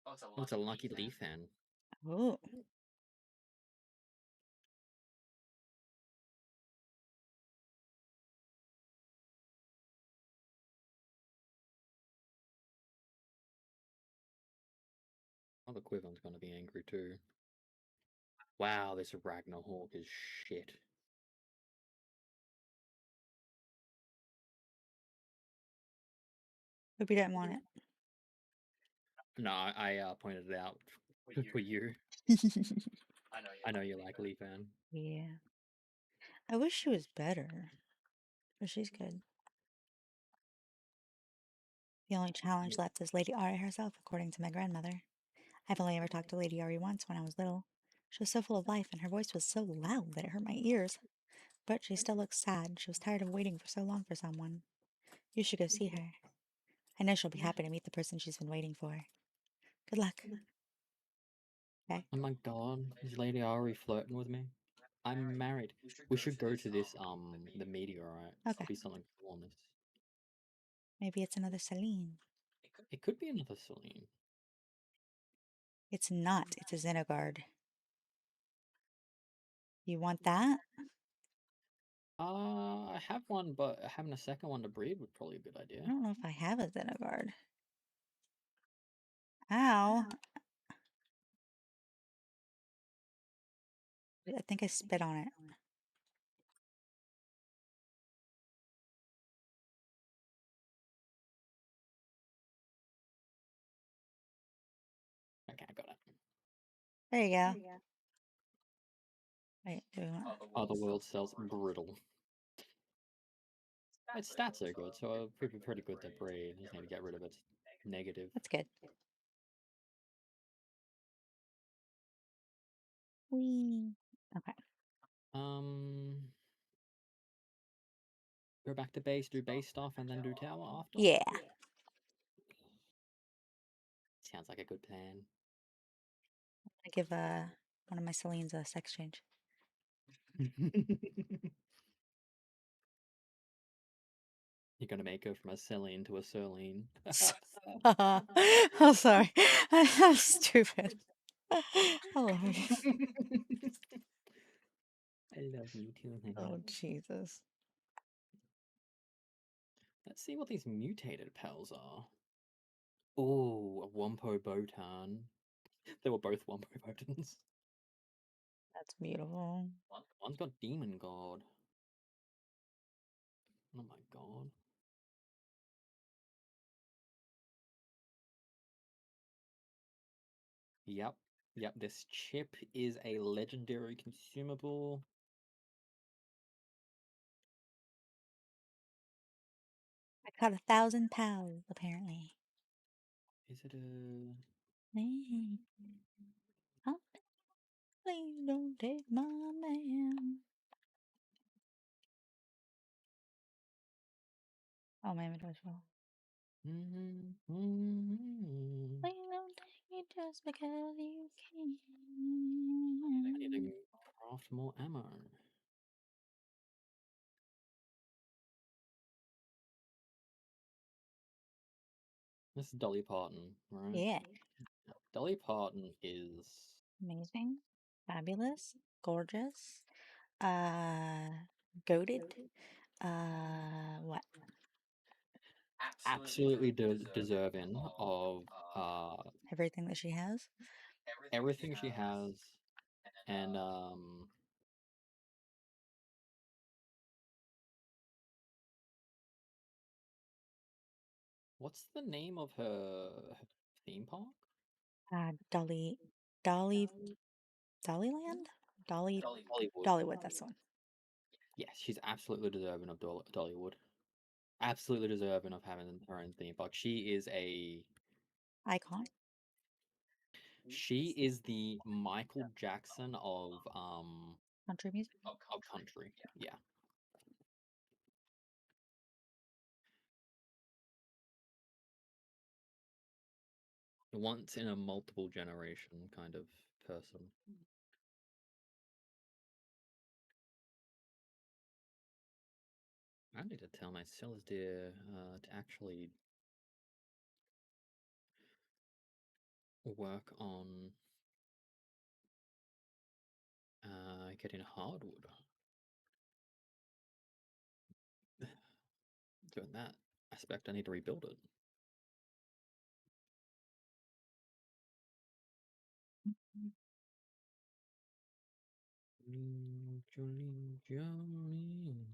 Oh, it's a lucky leaf fan. Oh, Oh, the Quiver's gonna be angry too. Wow, this Ragnarhawk is shit. hope you didn't want No, I pointed it out for you. it. I know you like Leaf Fan. Yeah. I wish she was better, but she's good. The only challenge left is Lady Ari herself, according to my grandmother. I've only ever talked to Lady Ari once when I was little. She was so full of life and her voice was so loud that it hurt my ears. But she still looks sad. She was tired of waiting for so long for someone. You should go see her. I know she'll be happy to meet the person she's been waiting for. Good luck. Okay. Oh my god, is Lady Ari flirting with me? I'm married. We should go to this the meteorite. Okay. There'll be something cool on this. Maybe it's another Celine. It could be another Celine. It's not. It's a Xenogard. You want that? I have one, but having a second one to breed would probably be a good idea. I don't know if I have a Xenogard. Ow. I think I spit on it. Okay, I got it. There you go. Wait, do we want... Other world sells brittle. Its stats are good, so it would be pretty good to breed. Just need to get rid of its negative. That's good. Whee. Okay. Go back to base, do base stuff, and then do tower after? Yeah. Sounds like a good plan. I give one of my Celines a sex change. You're gonna make her from a Celine to a Celine. Oh, sorry. I'm stupid. I love you. I love you too, honey. Oh, Jesus. Let's see what these mutated pals are. Oh, a Wumpo Botan. They were both Wumpo Botans. That's beautiful. One's got Demon God. Oh my god. Yep. Yep, this chip is a legendary consumable. I caught 1,000 pals, apparently. Is it a... Man. Oh, please don't take my man. Oh, my inventory's full. Please don't take it just because you can. I need to craft more ammo. This is Dolly Parton, right? Yeah. Dolly Parton is... Amazing. Fabulous. Gorgeous. Goated. What? absolutely deserving of Everything that she has. everything she has, And what's the name of her theme park? Dollyland? Dolly, Hollywood. Dollywood, that's the one. Yes, she's absolutely deserving of Dollywood. Absolutely deserving of having her own theme park. She is Icon. the Michael Jackson of Country music. country. Yeah. Once in a multiple generation kind of person. I need to tell my sales dear to actually work on getting hardwood. Doing that aspect, I need to rebuild it. Jolene, Jolene.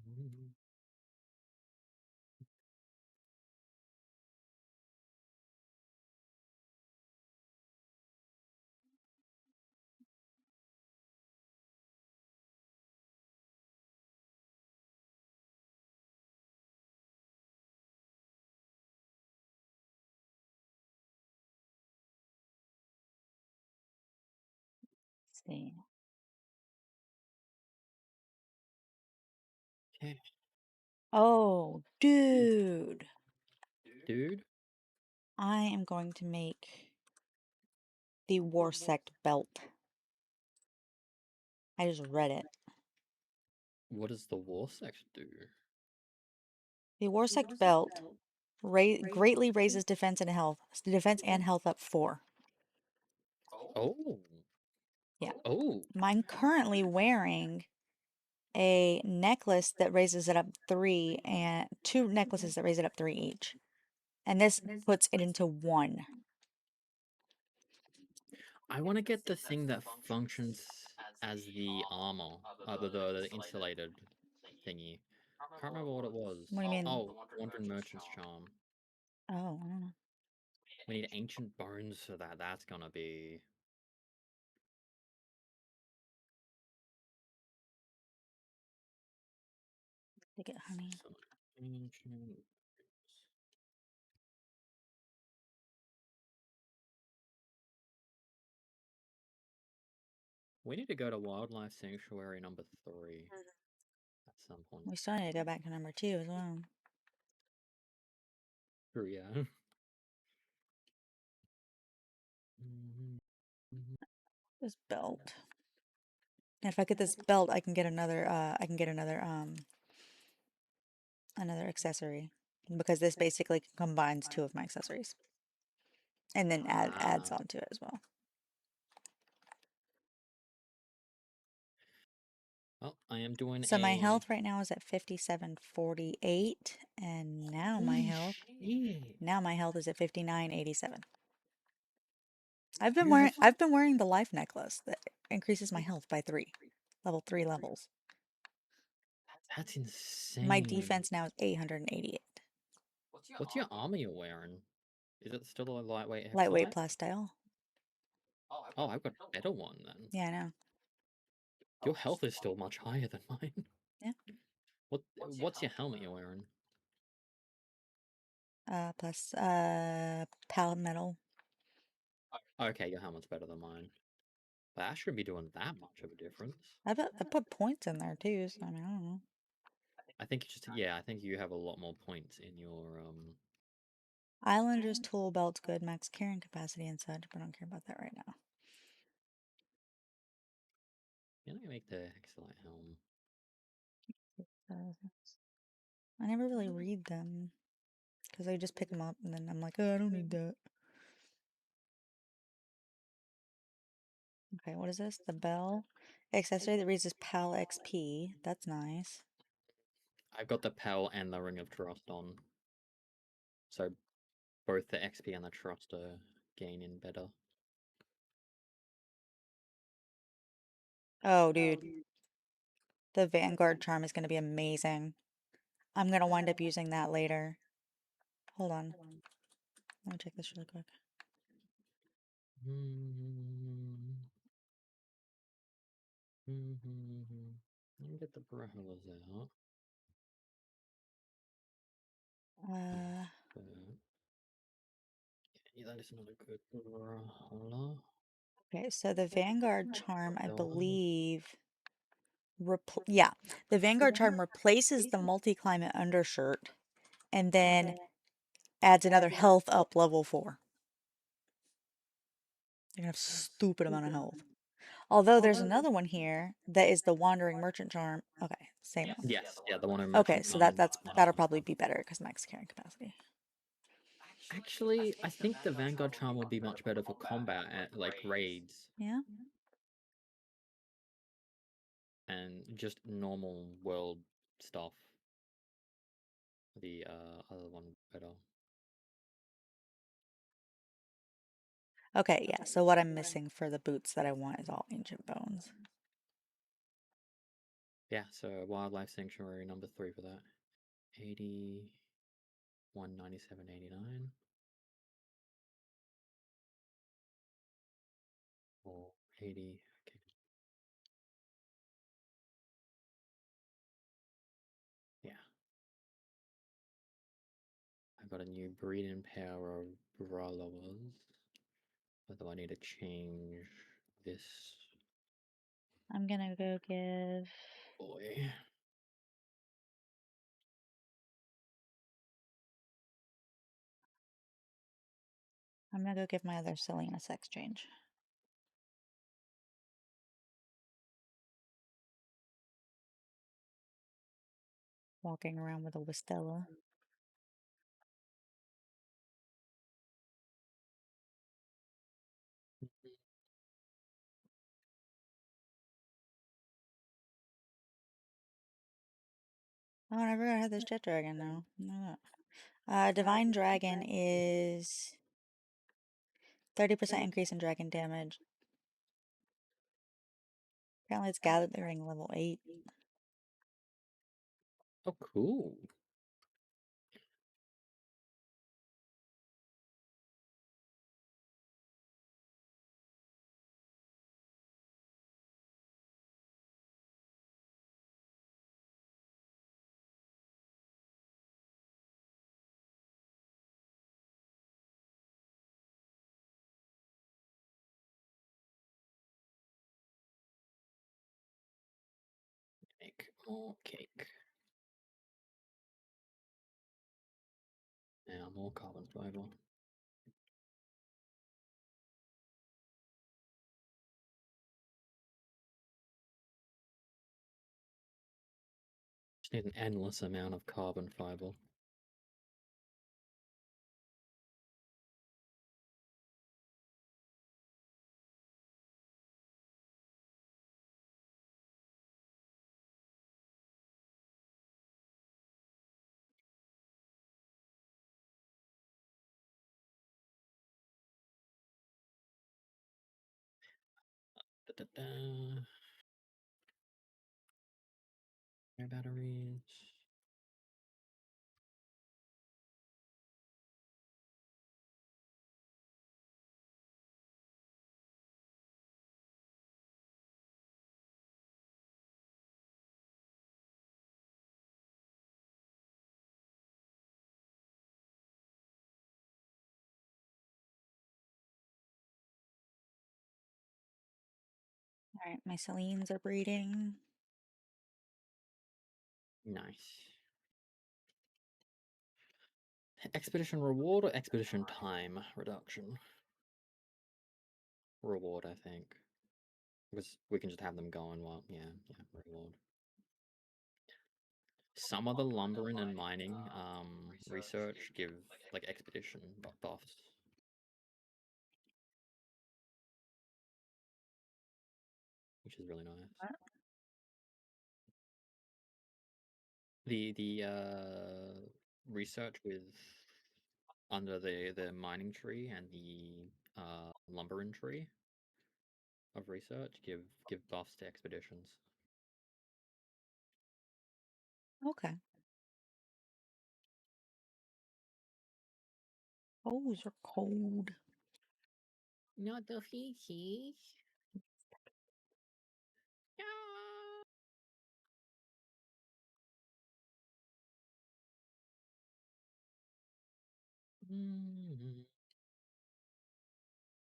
Let's see. Okay. Oh, dude. Dude, I am going to make the War Sect belt. I just read it. what does the war sex do? The War Sect belt greatly raises defense and health up 4. Oh. Yeah. Oh. I'm currently wearing a necklace that raises it up 3 and 2 necklaces that raise it up 3 each. And this puts it into 1. I want to get the thing that functions as the armor, the insulated thingy. Can't remember what it was. What do you mean? Oh, Wandering Merchant's Charm. Oh, I don't know. We need ancient bones for that. That's gonna be. Take it, honey. Some ancient. We need to go to Wildlife Sanctuary number 3 at some point. We still need to go back to number 2 as well. True, yeah. This belt. And if I get this belt, I can get another another accessory because this basically combines 2 of my accessories. And then adds Ah. onto it as well. Well, I am doing So my health right now is at 5748 and now my Holy health shit. is at 5987. You have I've been wearing the life necklace that increases my health by 3. Level 3 levels. That's insane. My defense now is 888. What's your armor you're wearing? Is it still a lightweight Lightweight hexalite? plastile. Oh, I've got a better one then. Yeah, I know. Your health is still much higher than mine. Yeah. What's your helmet you're wearing? Plus pal metal. Okay, your helmet's better than mine. But that shouldn't be doing that much of a difference. I put points in there too, so I mean I don't know. I think it's just I think you have a lot more points in your Islander's tool belt's good, max carrying capacity and such, but I don't care about that right now. you know you make the hexalite helm. I never really read them because I just pick them up and then I'm like, oh, I don't need that. Okay, what is this? The bell accessory that reads as PAL XP. That's nice. I've got the Pell and the Ring of Trust on. So both the XP and the Trust are gaining better. Oh, dude. The Vanguard charm is going to be amazing. I'm going to wind up using that later. Hold on. Let me check this really quick. Let me get the Brawlers out. But yeah, that is not a good Brawler. Okay, so the Vanguard charm, I Go on. believe, yeah, the Vanguard charm replaces the multi-climate undershirt and then adds another health up level 4. You're gonna have stupid amount of health. Although there's another one here that is the Wandering Merchant charm. Okay, same one. Yes, yeah, the one in Okay, Merchant so Charm. that'll probably be better because max carrying capacity. Actually, I think the Vanguard Charm will be much better for combat at like raids Yeah. and just normal world stuff. The other one better. Okay, yeah. So what I'm missing for the boots that I want is all ancient bones. Yeah, so Wildlife Sanctuary number 3 for that. 80, 197.89. Or 80. Okay. Yeah. I got a new breeding power of Brawlers. Although I need to change this I'm gonna go give. boy. I'm gonna go give my other Selena sex change. Walking around with a Wistella. Oh, I forgot I had this Jet Dragon now. No. Divine Dragon is 30% increase in dragon damage. Apparently it's gathering level 8. Oh, cool. Make more cake. Now more carbon fiber. Just need an endless amount of carbon fiber. Da, da, da. Air batteries. Alright, my Selines are breeding. Nice. Expedition reward or expedition time reduction? Reward, I think. Because we can just have them going while, yeah, reward. Some of the lumbering and mining research give like expedition buffs. Which is really nice. What? The research with under the mining tree and the lumbering tree of research, give buffs to expeditions. Okay. Those are cold. Not the feces.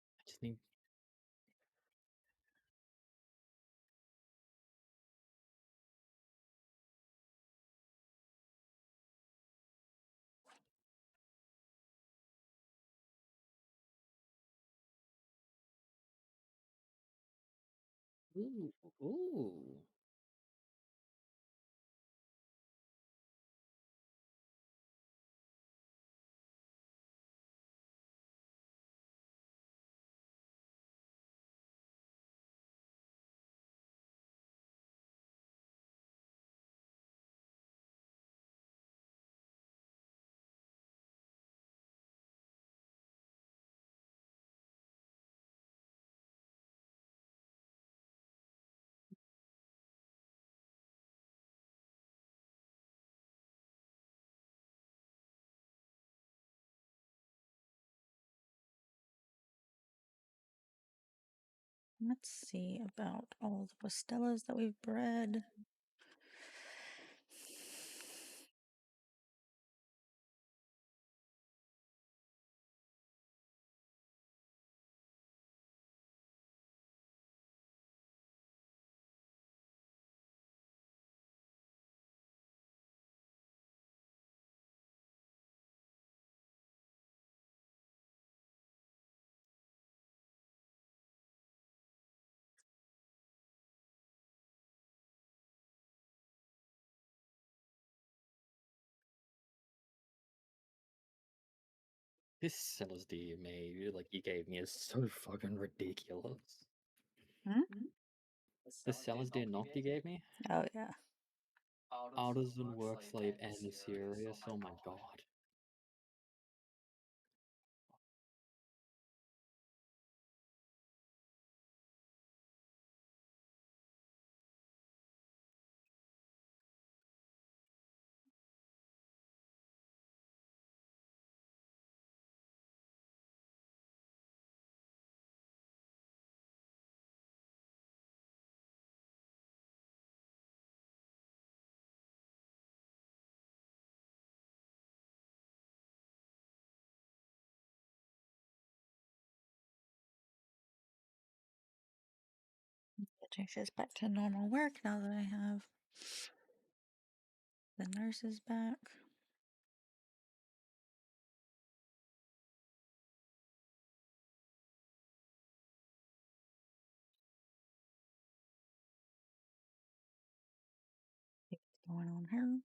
I just need. Ooh. Let's see about all the pastellas that we've bred. This LSD you made, like you gave me, is so fucking ridiculous. Hmm? The LSD knocked you gave me? Oh yeah. Artisan, work slave, and serious. Oh my god. Change this back to normal work now that I have the nurses back. See what's going on here.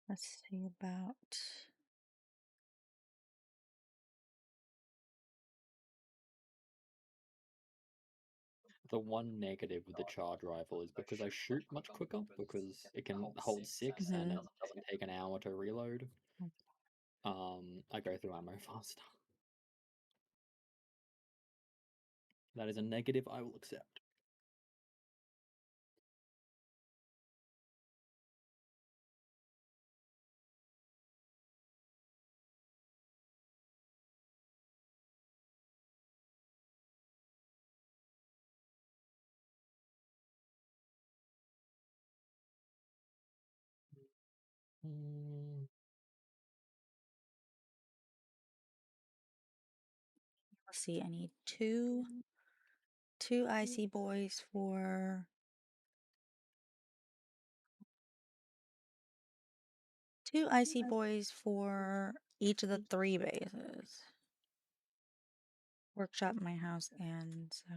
Let's see about The one negative with the charge rifle is because I shoot much quicker because it can hold 6 and it doesn't take an hour to reload. I go through ammo faster. That is a negative I will accept. let's see, I need two IC boys for 2 icy boys for each of the 3 bases. Workshop, my house, and so.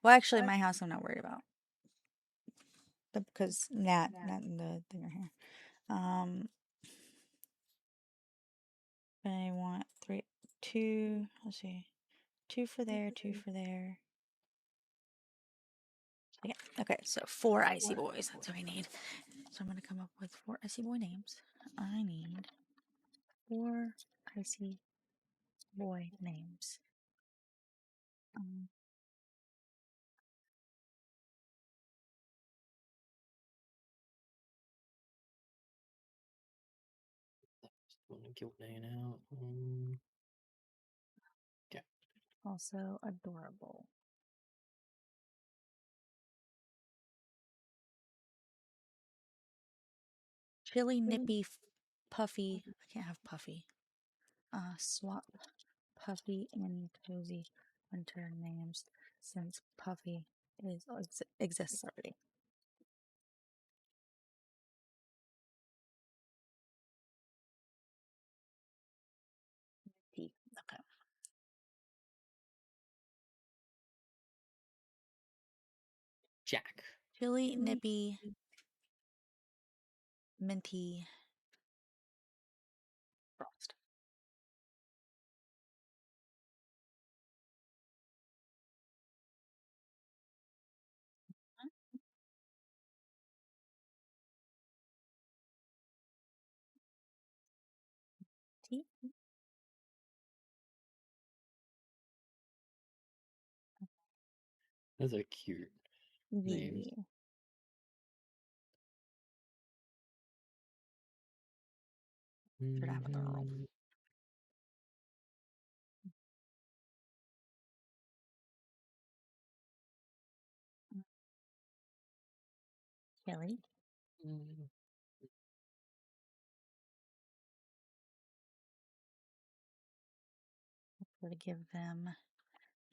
Well, actually, my house I'm not worried about. But because not in the thing right here. I want 2. Let's see, 2 for there, 2 for there. Yeah. Okay, so 4 icy boys. That's what I need. So I'm gonna come up with 4 icy boy names. I need 4 icy boy names. Want to guilt laying out. Yeah. Also adorable. Chilly, nippy, puffy. I can't have puffy. Swap puffy and cozy winter names since puffy exists already. Okay. Jack. Chilly, nippy, minty, frost. Tea. Those are cute names. Yeah. Should have a girl. Chilly. To give them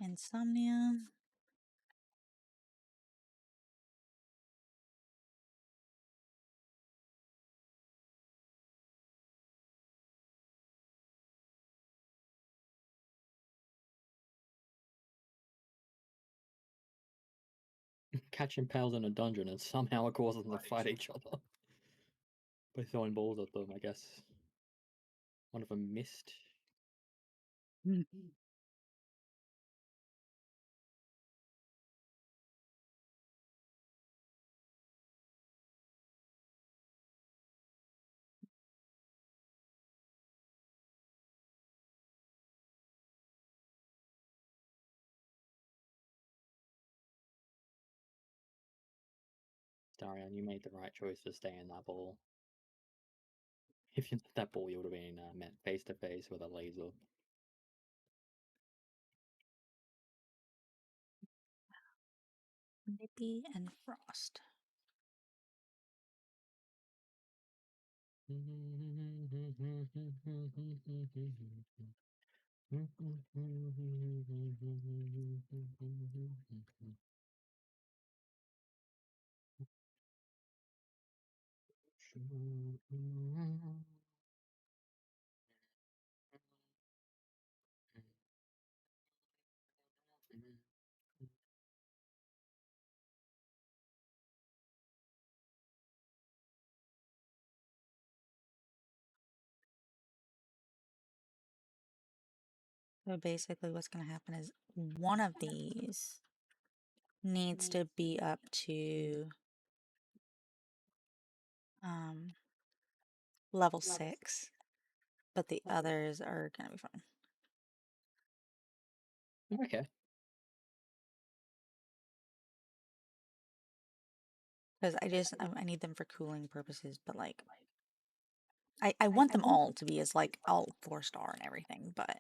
insomnia. Catching pals in a dungeon and somehow it causes them to fight each other by throwing balls at them, I guess. One of them missed. Darian, you made the right choice to stay in that ball. If you that ball, you would have been met face to face with a laser. Nippy and frost. So basically what's going to happen is one of these needs to be up to level 6, but the others are going to be fine. Okay. Because I need them for cooling purposes, but like, I want them all to be as like all 4-star and everything, but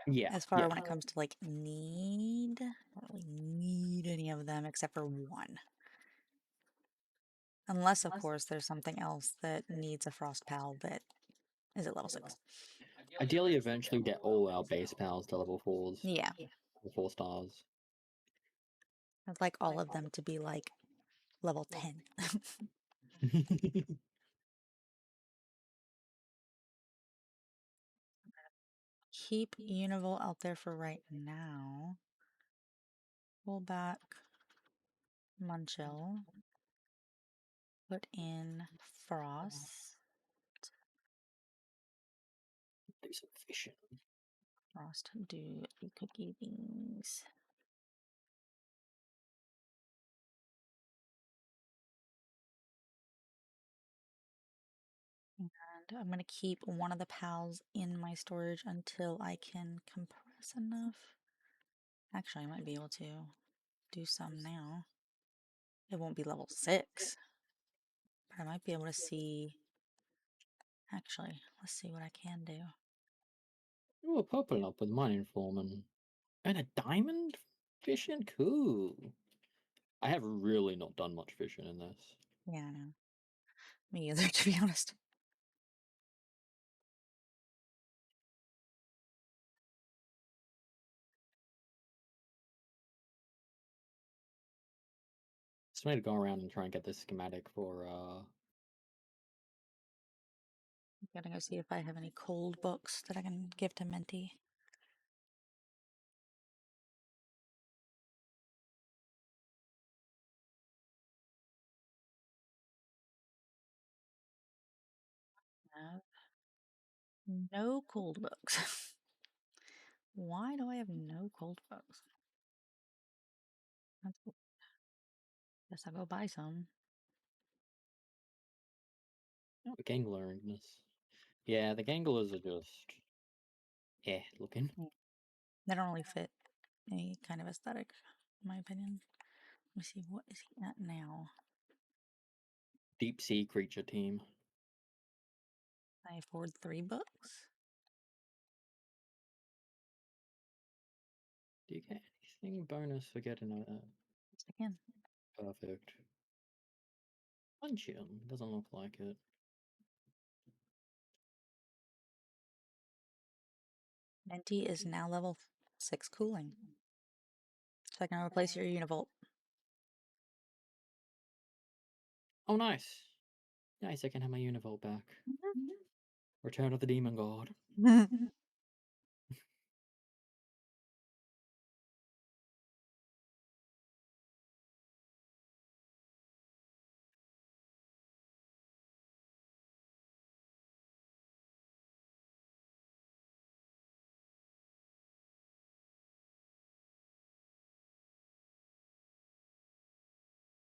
Yeah. as far Yeah. when it comes to like need, I don't really need any of them except for one. Unless, of course, there's something else that needs a frost pal that is at level 6. Ideally, eventually get all our base pals to level 4s. Yeah. Or 4 stars. I'd like all of them to be like level 10. keep Unival out there for right now. Pull back Munchill. Put in Frost. Do some fishing. Frost, do the cookie things. And I'm going to keep one of the pals in my storage until I can compress enough. Actually, I might be able to do some now. It won't be level 6, but I might be able to see. Actually, let's see what I can do. Oh, purple up with mining foreman. And a diamond fishing? Cool. I have really not done much fishing in this. Yeah, I know. Me either, to be honest. So I need to go around and try and get this schematic for Gotta go see if I have any cold books that I can give to Minty. Have no cold books. Why do I have no cold books? That's cool. Guess I'll go buy some. oh, ganglerings. Yeah, the ganglers are just looking. They don't really fit any kind of aesthetic, in my opinion. Let me see, what is he at now? Deep sea creature team. I afford 3 books. Do you get anything bonus for getting a Yes, I can. perfect? Puncheon doesn't look like it. Minty is now level 6 cooling. So I can replace your Univolt. Oh, nice. Nice, I can have my Univolt back. Return of the Demon God.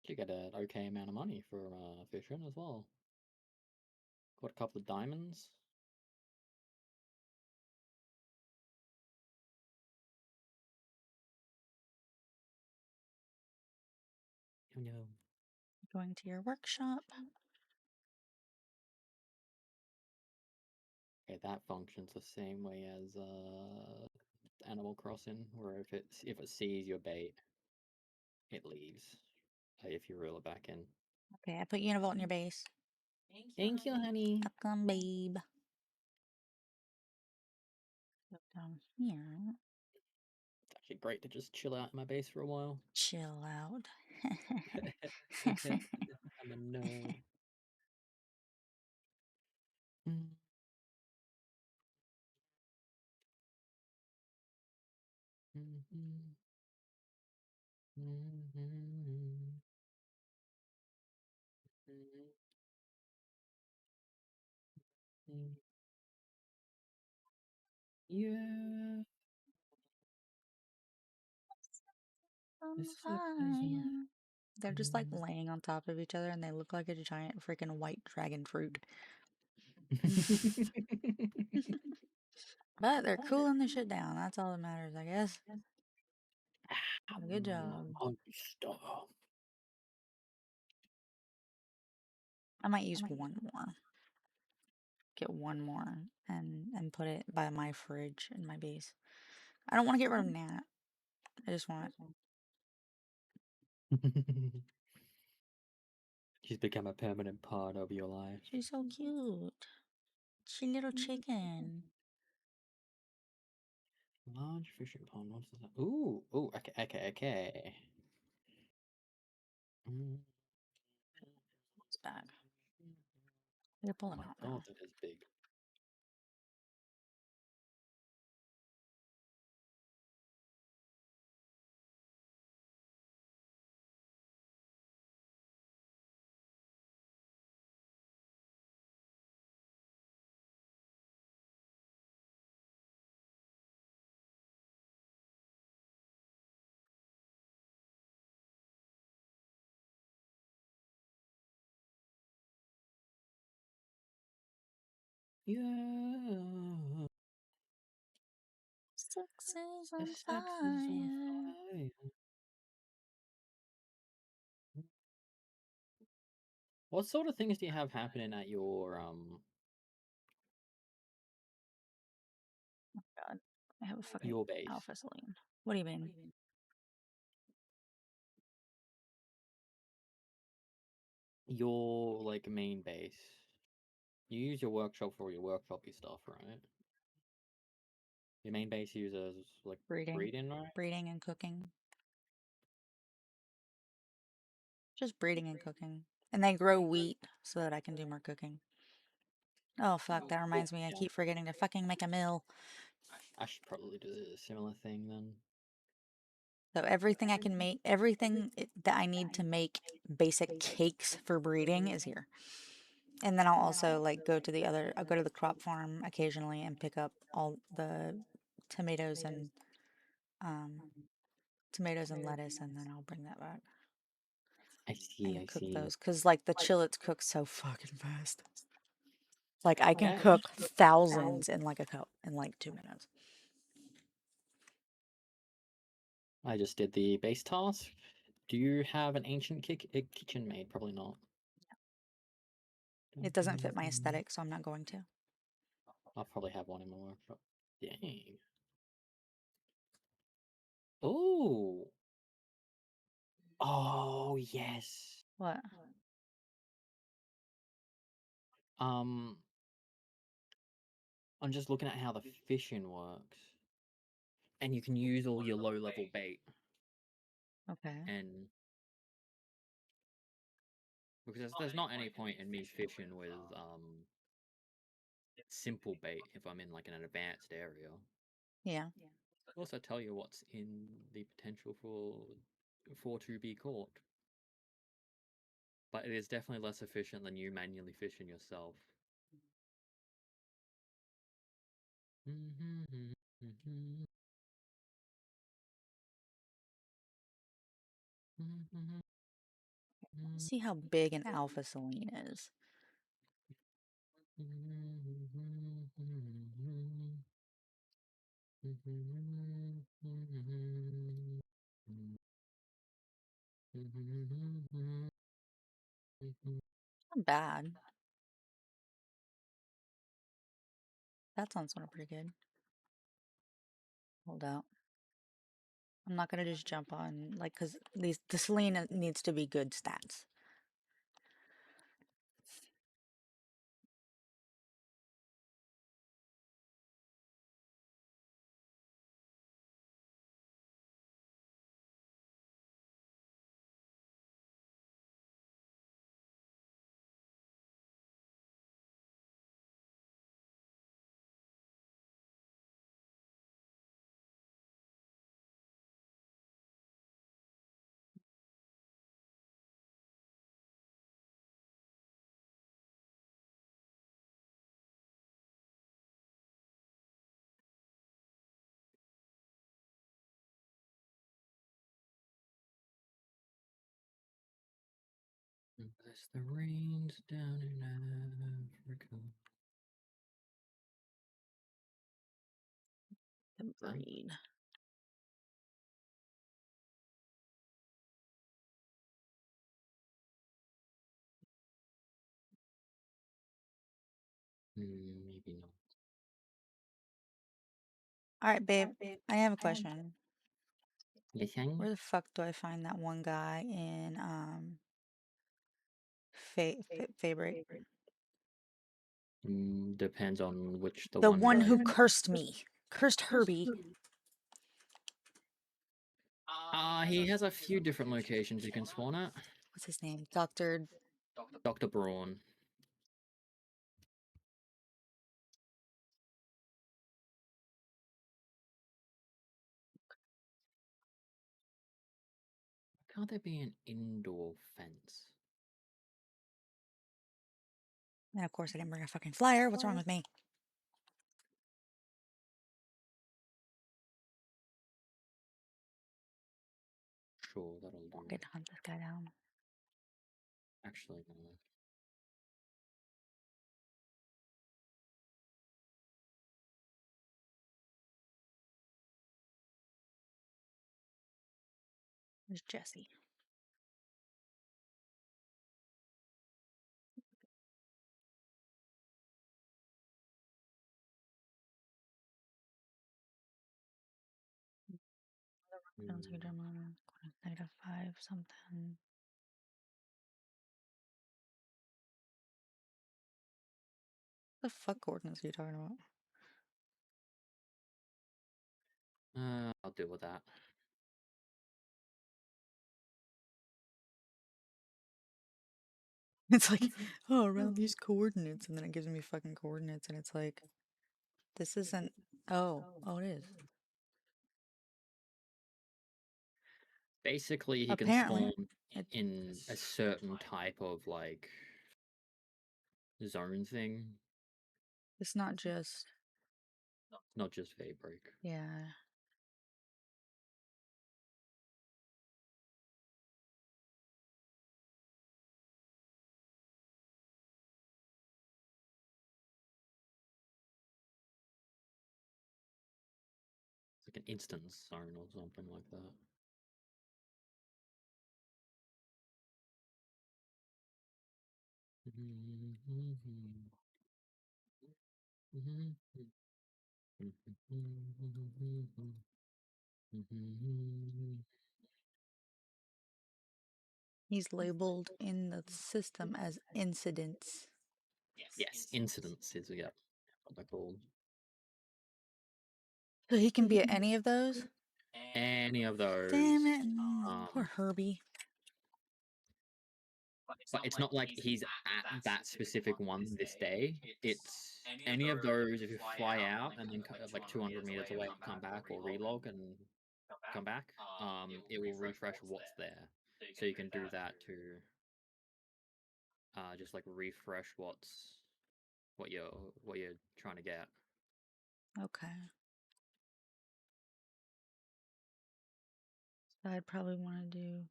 You get an okay amount of money for fishing as well. Got a couple of diamonds. Oh no. Going to your workshop. Okay, that functions the same way as Animal Crossing, where if it sees your bait, it leaves. If you reel it back in. Okay, I put Univolt in your base. Thank you, honey. Welcome, babe. Go down here. It's actually great to just chill out in my base for a while. Chill out. I'm a nerd. Mm. Mhm. Mhm. Mhm. Yeah. I'm This is a pleasure. fine. They're just like laying on top of each other and they look like a giant freaking white dragon fruit. But they're cooling the shit down. That's all that matters, I guess. Good job. Monster. I might use one more. Get one more and put it by my fridge in my base. I don't want to get rid of Nat. I just want She's become a permanent part of your life. she's so cute. She little chicken. Large fishing pond. What's that? Ooh, ooh. Okay. Mm. It's back. You're Oh pulling my out god, now. that is big. Yeah. Sex is The on sex is on fire. fire. What sort of things do you have happening at your God, I have a fucking your base? alpha Celine. What do you mean? Your like main base. You use your workshop for your workshopy stuff, right? Your main base uses like Breeding. breeding, right? Breeding and cooking. Just breeding and cooking. And they grow wheat so that I can do more cooking. Oh fuck, that reminds me, I keep forgetting to fucking make a mill. I should probably do a similar thing then. So everything I can make, that I need to make basic cakes for breeding is here. And then I'll also like I'll go to the crop farm occasionally and pick up all the tomatoes and um, lettuce, and then I'll bring that back I see, and I cook see. those. Cause like the chillets cook so fucking fast. Like I can Yeah, cook thousands in like 2 minutes. I just did the base task. Do you have an ancient kitchen made? Probably not. It doesn't fit my aesthetic, so I'm not going to. I'll probably have one in my workshop. Dang. Oh. Oh, yes. What? Um, I'm just looking at how the fishing works. And you can use all your low-level bait. Okay. And because there's not any point in me fishing with simple bait if I'm in like an advanced area. Yeah. Also tell you what's in the potential for to be caught. But it is definitely less efficient than you manually fishing yourself. Let's see how big an alpha Celine is. Not bad. That sounds sort of pretty good. Hold out. I'm not gonna just jump on like because the Celine needs to be good stats. Bless the rains down in Africa. The Huh? breed. Maybe not. All right, babe. I have a question. Listen. Where the fuck do I find that one guy in Fabric? Depends on which the The one one guy. who cursed me. Cursed Herbie. He has a few different locations you can spawn at. What's his name? Dr. Dr. Braun. Can't there be an indoor fence? And of course I didn't bring a fucking flyer. What's wrong with me? Sure, that'll do. Fucking hunt this guy down. Actually, no. There's Jesse. Sounds like -5 something. The fuck coordinates are you talking about? I'll deal with that. It's like, oh, around these coordinates, and then it gives me fucking coordinates, and it's like, this isn't. Oh, it is. Basically, he can Apparently, spawn in a certain type of like zone thing, it's not just. not just Daybreak. Yeah. It's like an instance zone or something like that. He's labeled in the system as incidents. Yes, incidents is what they're called. So he can be at any of those? Any of those. Damn it. Poor Herbie. But it's not like he's at that specific one this day. It's any of those if you fly out and then like 200 meters away and come back or relog and come back, it will refresh what's there. So you can do that to just like refresh what you're trying to get. Okay. So I'd probably want to do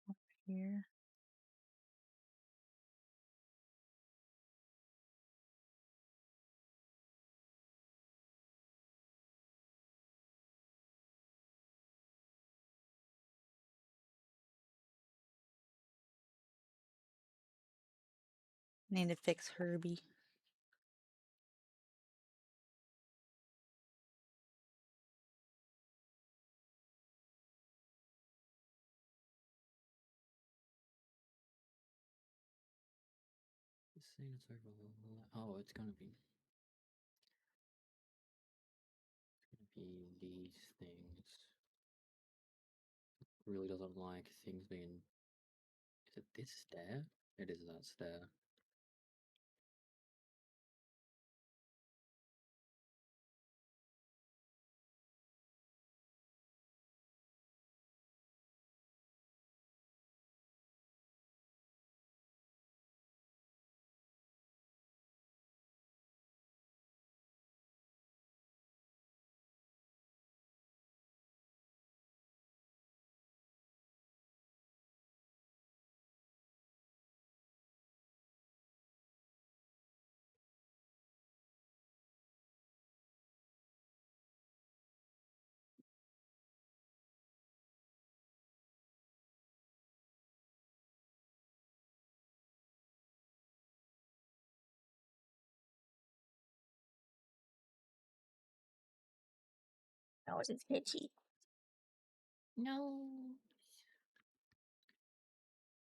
over here. Need to fix Herbie. Saying it's over. Oh, it's gonna be these things. Really doesn't like things being. Is it this stair? It is that stair. Oh, it's itchy. No.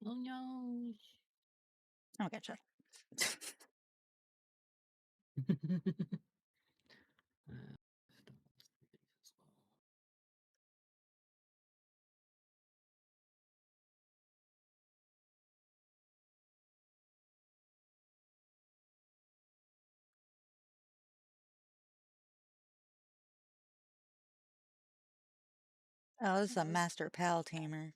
Oh no. Oh, gotcha. Oh, this is a master pal tamer.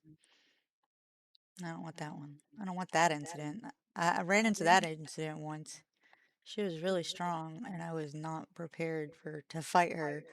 I don't want that one. I don't want that incident. I ran into that incident once. She was really strong, and I was not prepared to fight her.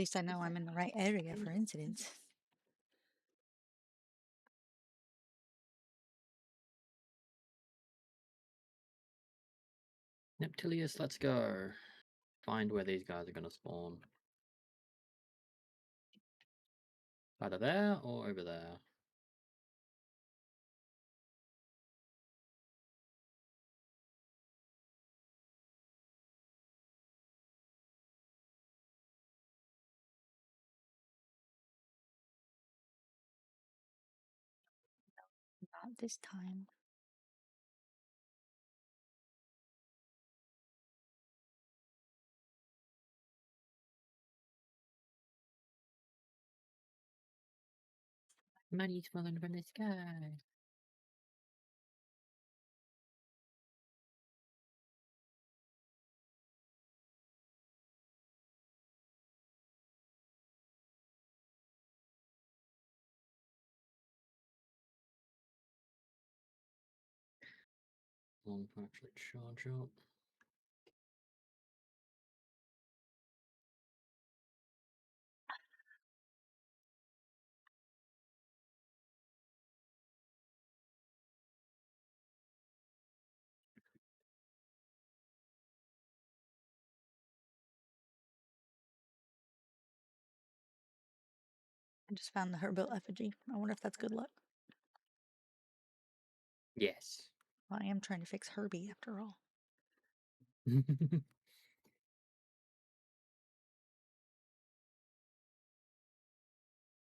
least I know I'm in the right area for incidents. Neptilius, let's go. Find where these guys are gonna spawn. Either there or over there. Not this time. Money's falling from the sky. Long actually charge up. I just found the Herbill effigy. I wonder if that's good luck. Yes. Well, I am trying to fix Herbie after all.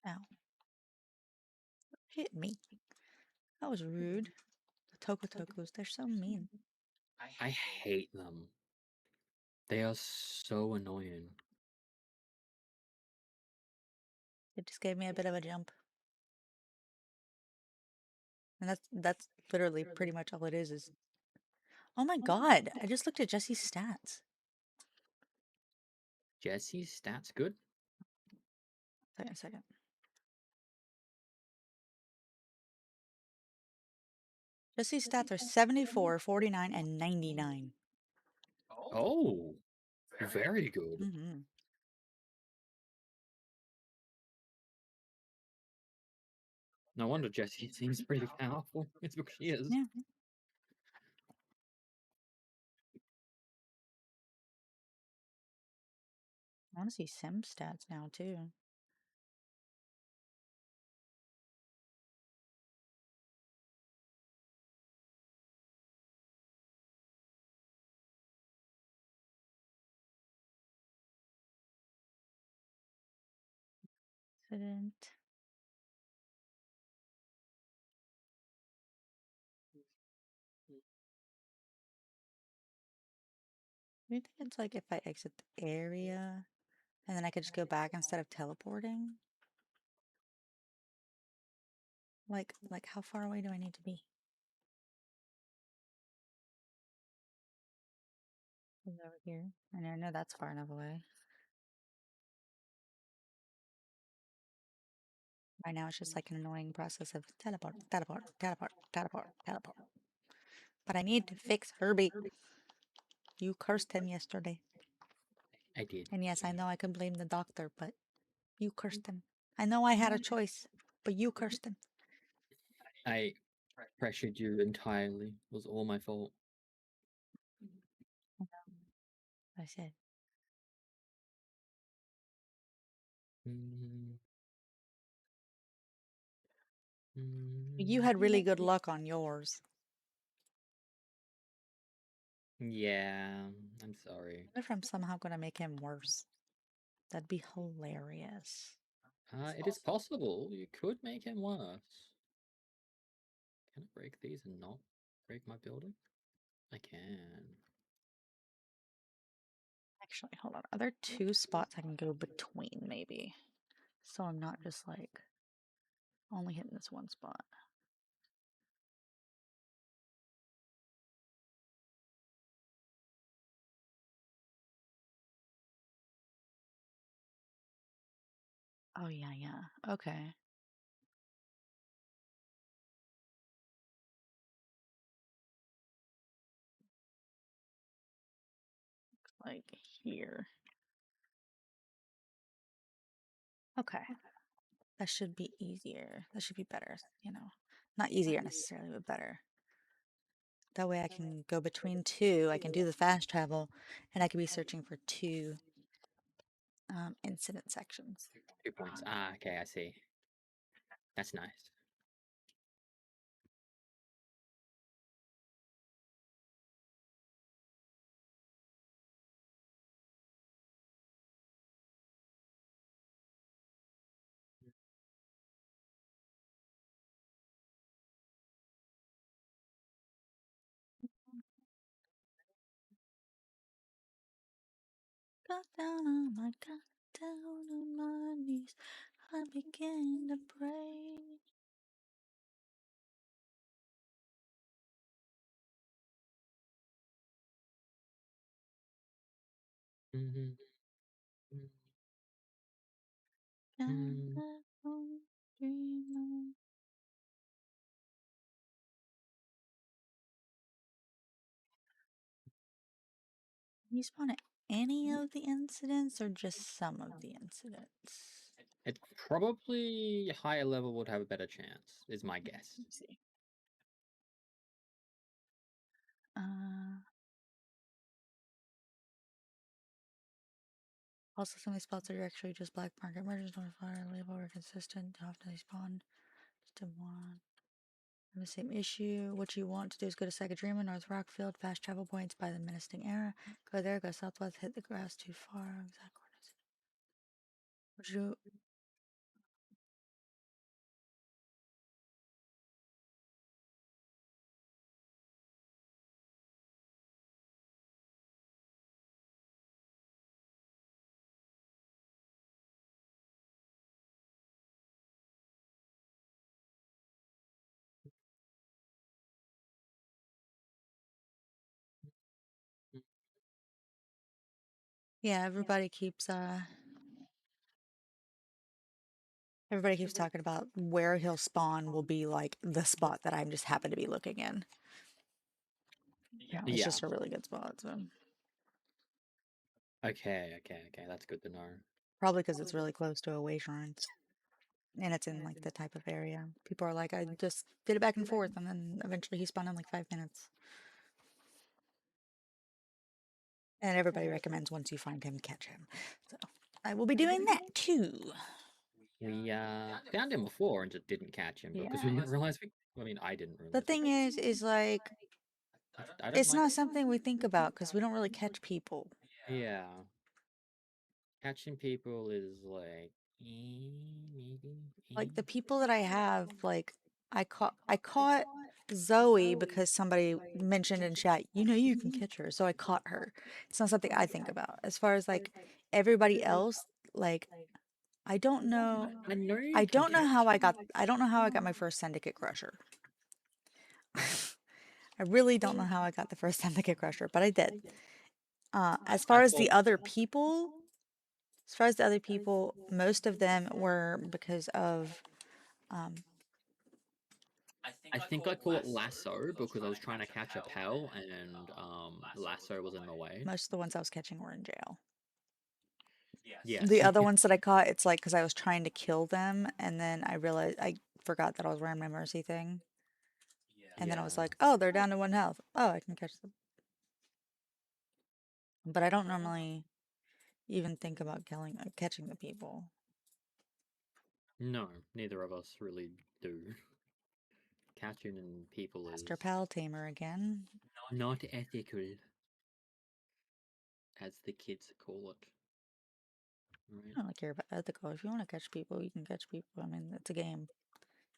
Ow. Hit me. That was rude. The Tokotokos, they're so mean. I hate them. They are so annoying. It just gave me a bit of a jump. And that's literally pretty much all it is. Oh my god, I just looked at Jesse's stats. Jesse's stats good? Second. Jesse's stats are 74, 49, and 99. Oh, very good. Mm-hmm. No wonder Jessie seems pretty powerful. It's because she is. Yeah. I want to see Sim stats now, too. Incident. Do you think it's like if I exit the area and then I could just go back instead of teleporting? Like how far away do I need to be? Is it over here? I know that's far enough away. Right now it's just like an annoying process of teleport, teleport, teleport, teleport, teleport. But I need to fix Herbie. You cursed him yesterday. I did. And yes, I know I can blame the doctor, but you cursed him. I know I had a choice, but you cursed him. I pressured you entirely. It was all my fault. I said. Mm. You had really good luck on yours. Yeah, I'm sorry. I wonder if I'm somehow going to make him worse. That'd be hilarious. It is possible. You could make him worse. Can I break these and not break my building? I can. Actually, hold on. Are there two spots I can go between, maybe? So I'm not just like only hitting this one spot. Oh, yeah. Okay. Like here. Okay. That should be easier. That should be better, you know. Not easier necessarily, but better. That way I can go between two. I can do the fast travel, and I can be searching for two incident sections. 2 points. Ah, okay, I see. That's nice. Got down on my knees. I began to pray. Mhm. Got Mm. that old dream on. You spawn at any of the incidents or just some of the incidents? It probably higher level would have a better chance, is my guess. Let's see. Uh, Also, some of these spots are actually just black market merchants, fire label are consistent. Often they spawn just in one. The same issue. What you want to do is go to Sagadrima, North Rockfield, fast travel points by the menacing era. Go there, go southwest, hit the grass too far. Exact coordinates. Would you? Yeah, everybody keeps talking about where he'll spawn will be like the spot that I'm just happen to be looking in. Apparently, it's Yeah. just a really good spot. So Okay, that's good to know. probably because it's really close to away shrines. And it's in like the type of area. People are like, I just did it back and forth, and then eventually he spawned in like 5 minutes. And everybody recommends once you find him, catch him. So I will be doing that too. We found him before and just didn't catch him because we Yeah. didn't realize we. I mean, I didn't The realize we. thing is like, I don't it's like. not something we think about because we don't really catch people. Yeah. Catching people is like maybe. Like the people that I have, like I caught Zoe because somebody mentioned in chat, you can catch her. So I caught her. It's not something I think about. As far as like everybody else, like I don't know. I know you I can don't know catch. how I got my first Syndicate Crusher. I really don't know how I got the first Syndicate Crusher, but I did. As I far as thought. the other people, most of them were because of I think I call it lasso because I was trying to catch a pal and lasso was in the way. most of the ones I was catching were in jail. Yes. The other ones that I caught, it's like because I was trying to kill them, and then I realized I forgot that I was wearing my mercy thing, and then I was Yeah. like, oh, they're down to 1 health. Oh, I can catch them. But I don't normally even think about catching the people. No, neither of us really do. Catching people is Master Pal Tamer again. not ethical, as the kids call it. I Right? don't really care about ethical. If you want to catch people, you can catch people. I mean, it's a game.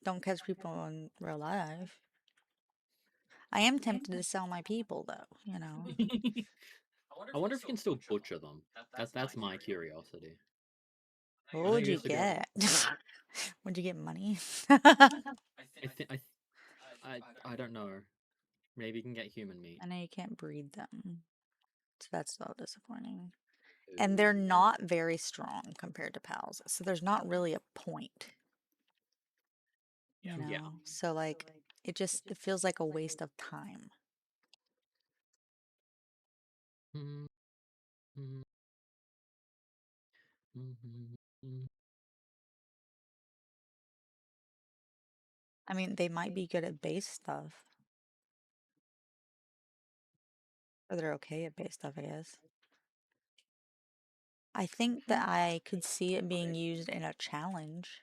Don't catch people in real life. I am tempted to sell my people, though. I wonder if you can still butcher them. That's my curiosity. What I know would you you used to be able to. get? Would you get money? I think I don't know. Maybe you can get human meat. I know you can't breed them, so that's so disappointing. And they're Ooh. not very strong compared to pals, so there's not really a point, Yeah. So like, it feels like a waste of time. Mm, mm, mm, mm, mm. I mean, they might be good at base stuff. Or they're okay at base stuff, I guess. I think that I could see it being used in a challenge.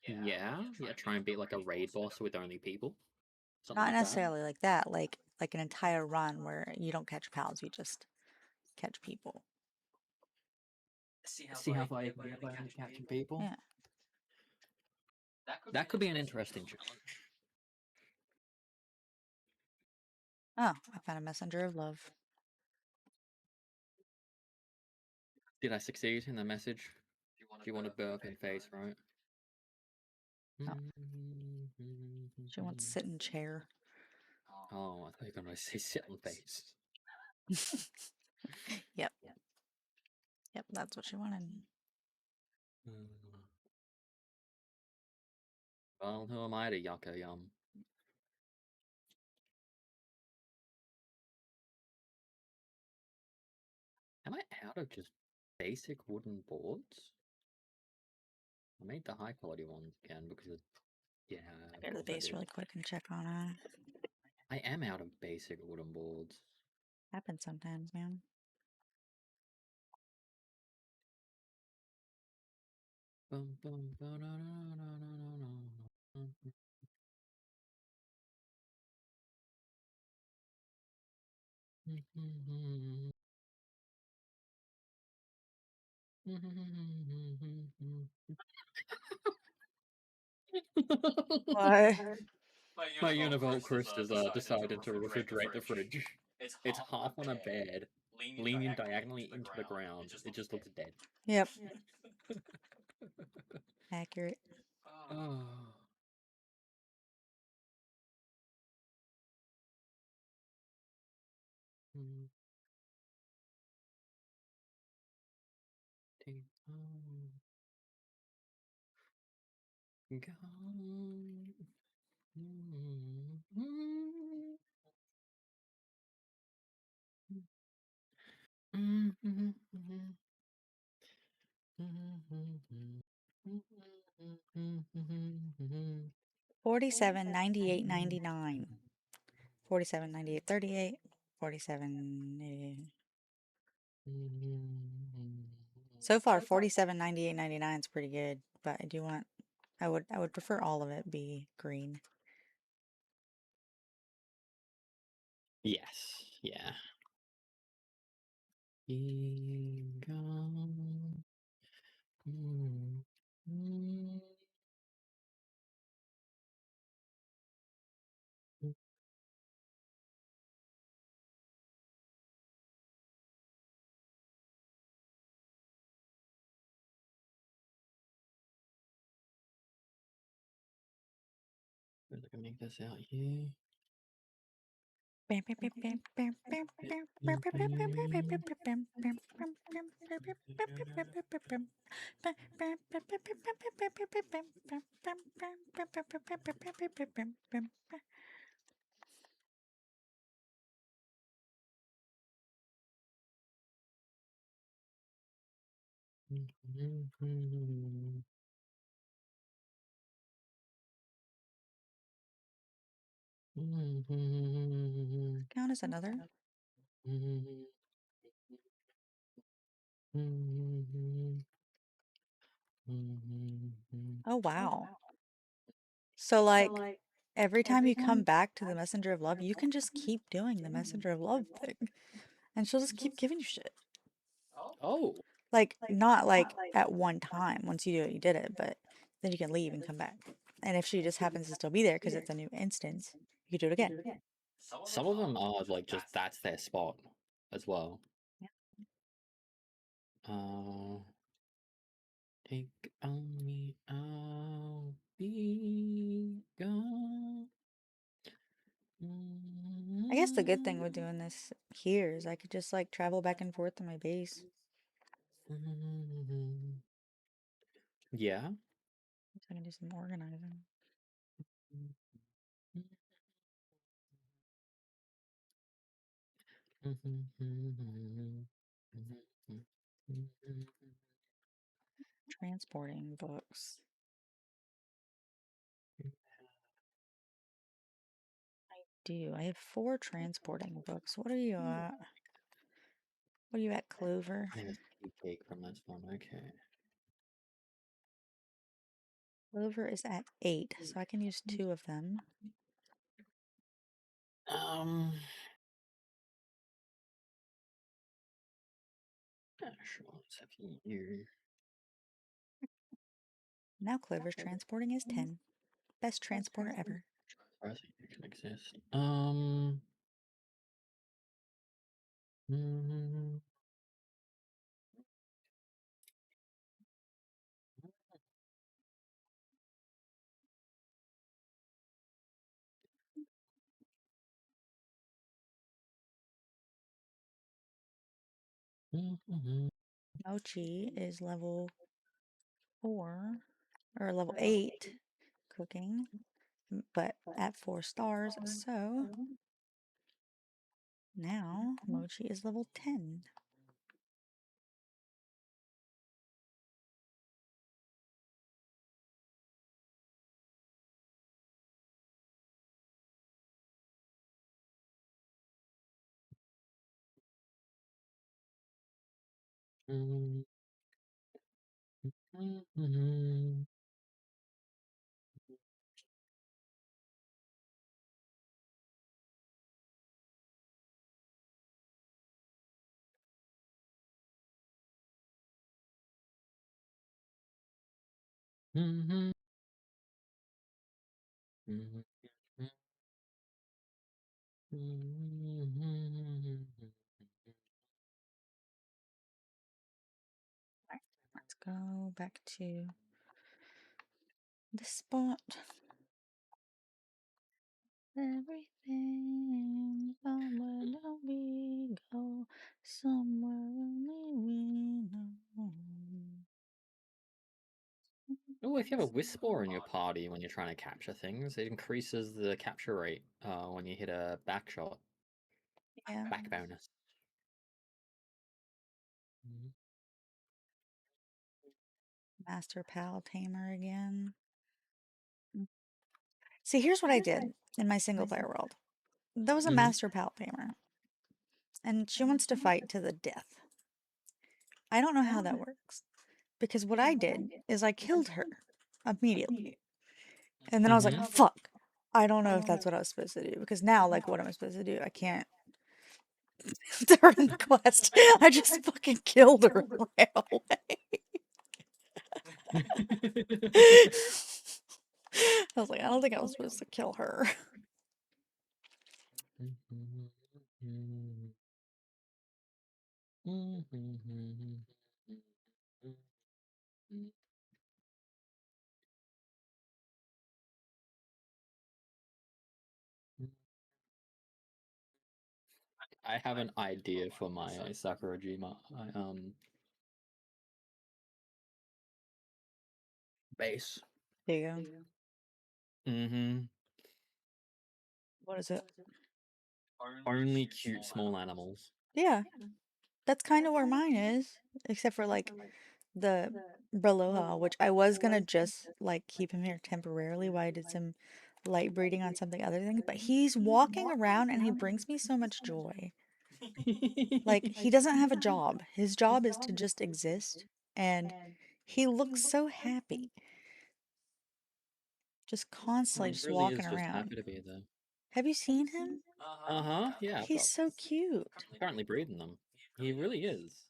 Yeah, try and beat like a raid boss with only people. Something Not like that. necessarily like that, like an entire run where you don't catch pals, you just catch people. See how far you can get by only catching people. Yeah. That could be an interesting challenge. Oh, I found a messenger of love. Did I succeed in the message? Do you want to burp in face, right? Oh. She wants to sit in chair. Oh, I thought you were going to say sit on face. Yep. Yep, that's what she wanted. Well, who am I to yuck a yum? Am I out of just basic wooden boards? I made the high quality ones again because of, yeah. Go to the base really quick and check on I am out of basic wooden boards. Happens sometimes, man. Bum, bum, ba, da, da, da, da, da, da. Why? My Univolt Chris is decided to refrigerate the fridge. It's half on a bed, leaning diagonally into the ground. It just looks dead. Yep. Accurate. Oh. Gone. $47, $98, $99. 47, 98, 38. 47. So far, 47, 98, 99 is pretty good, but I do want. I would prefer all of it be green. Yes, yeah. Gone. Where's I can make this out here? Count as another. Oh wow. So like every time you come back to the messenger of love, you can just keep doing the messenger of love thing. And she'll just keep giving you shit. Oh, Like not like at one time. Once you do it, you did it, but then you can leave and come back. And if she just happens to still be there because it's a new instance, you can do it again. some of them are like just that's their spot as well. Take on me, I'll be gone. I guess the good thing with doing this here is I could just like travel back and forth to my base. Yeah. So I can do some organizing. Transporting books. do? I have 4 transporting books. What are you at? What are you at, Clover? I need a tea cake from this one. Okay. Clover is at 8, so I can use 2 of them. Sure. Let's have you. Now Clover's transporting is 10. Best transporter ever. I think it can exist. Mm, mhm, Mochi is level 4, or level 8 cooking, but at 4 stars, so now Mochi is level 10. mhm, mhm, mhm, mhm, mhm. Let's go back to the spot. Everything somewhere that we go, somewhere only we know. Oh, if you have a Whisper in your party when you're trying to capture things, it increases the capture rate when you hit a back shot. Yeah, Back bonus. Mhm. Master Pal Tamer again. See, here's what I did in my single player world. There was a Mhm. Master Pal Tamer, and she wants to fight to the death. I don't know how that works, because what I did is I killed her immediately. And then I was like, Mhm. fuck. I don't know if that's what I was supposed to do, because now, like, what am I supposed to do? I can't turn the quest. I just fucking killed her and ran away. I was like, I don't think I was supposed to kill her. I have an idea for my Sakurajima base. There you go. Mm-hmm. What is it? Only cute small animals. Yeah, that's kind of where mine is, except for like the Braloha, which I was gonna just like keep him here temporarily while I did some light breeding on something other things, but he's walking around and he brings me so much joy. Like, he doesn't have a job. His job is to just exist, and he looks so happy. Just constantly He just really walking is just around. happy to be there. Have you seen him? Uh-huh, yeah, I've He's got so cute. currently breeding them. He really is.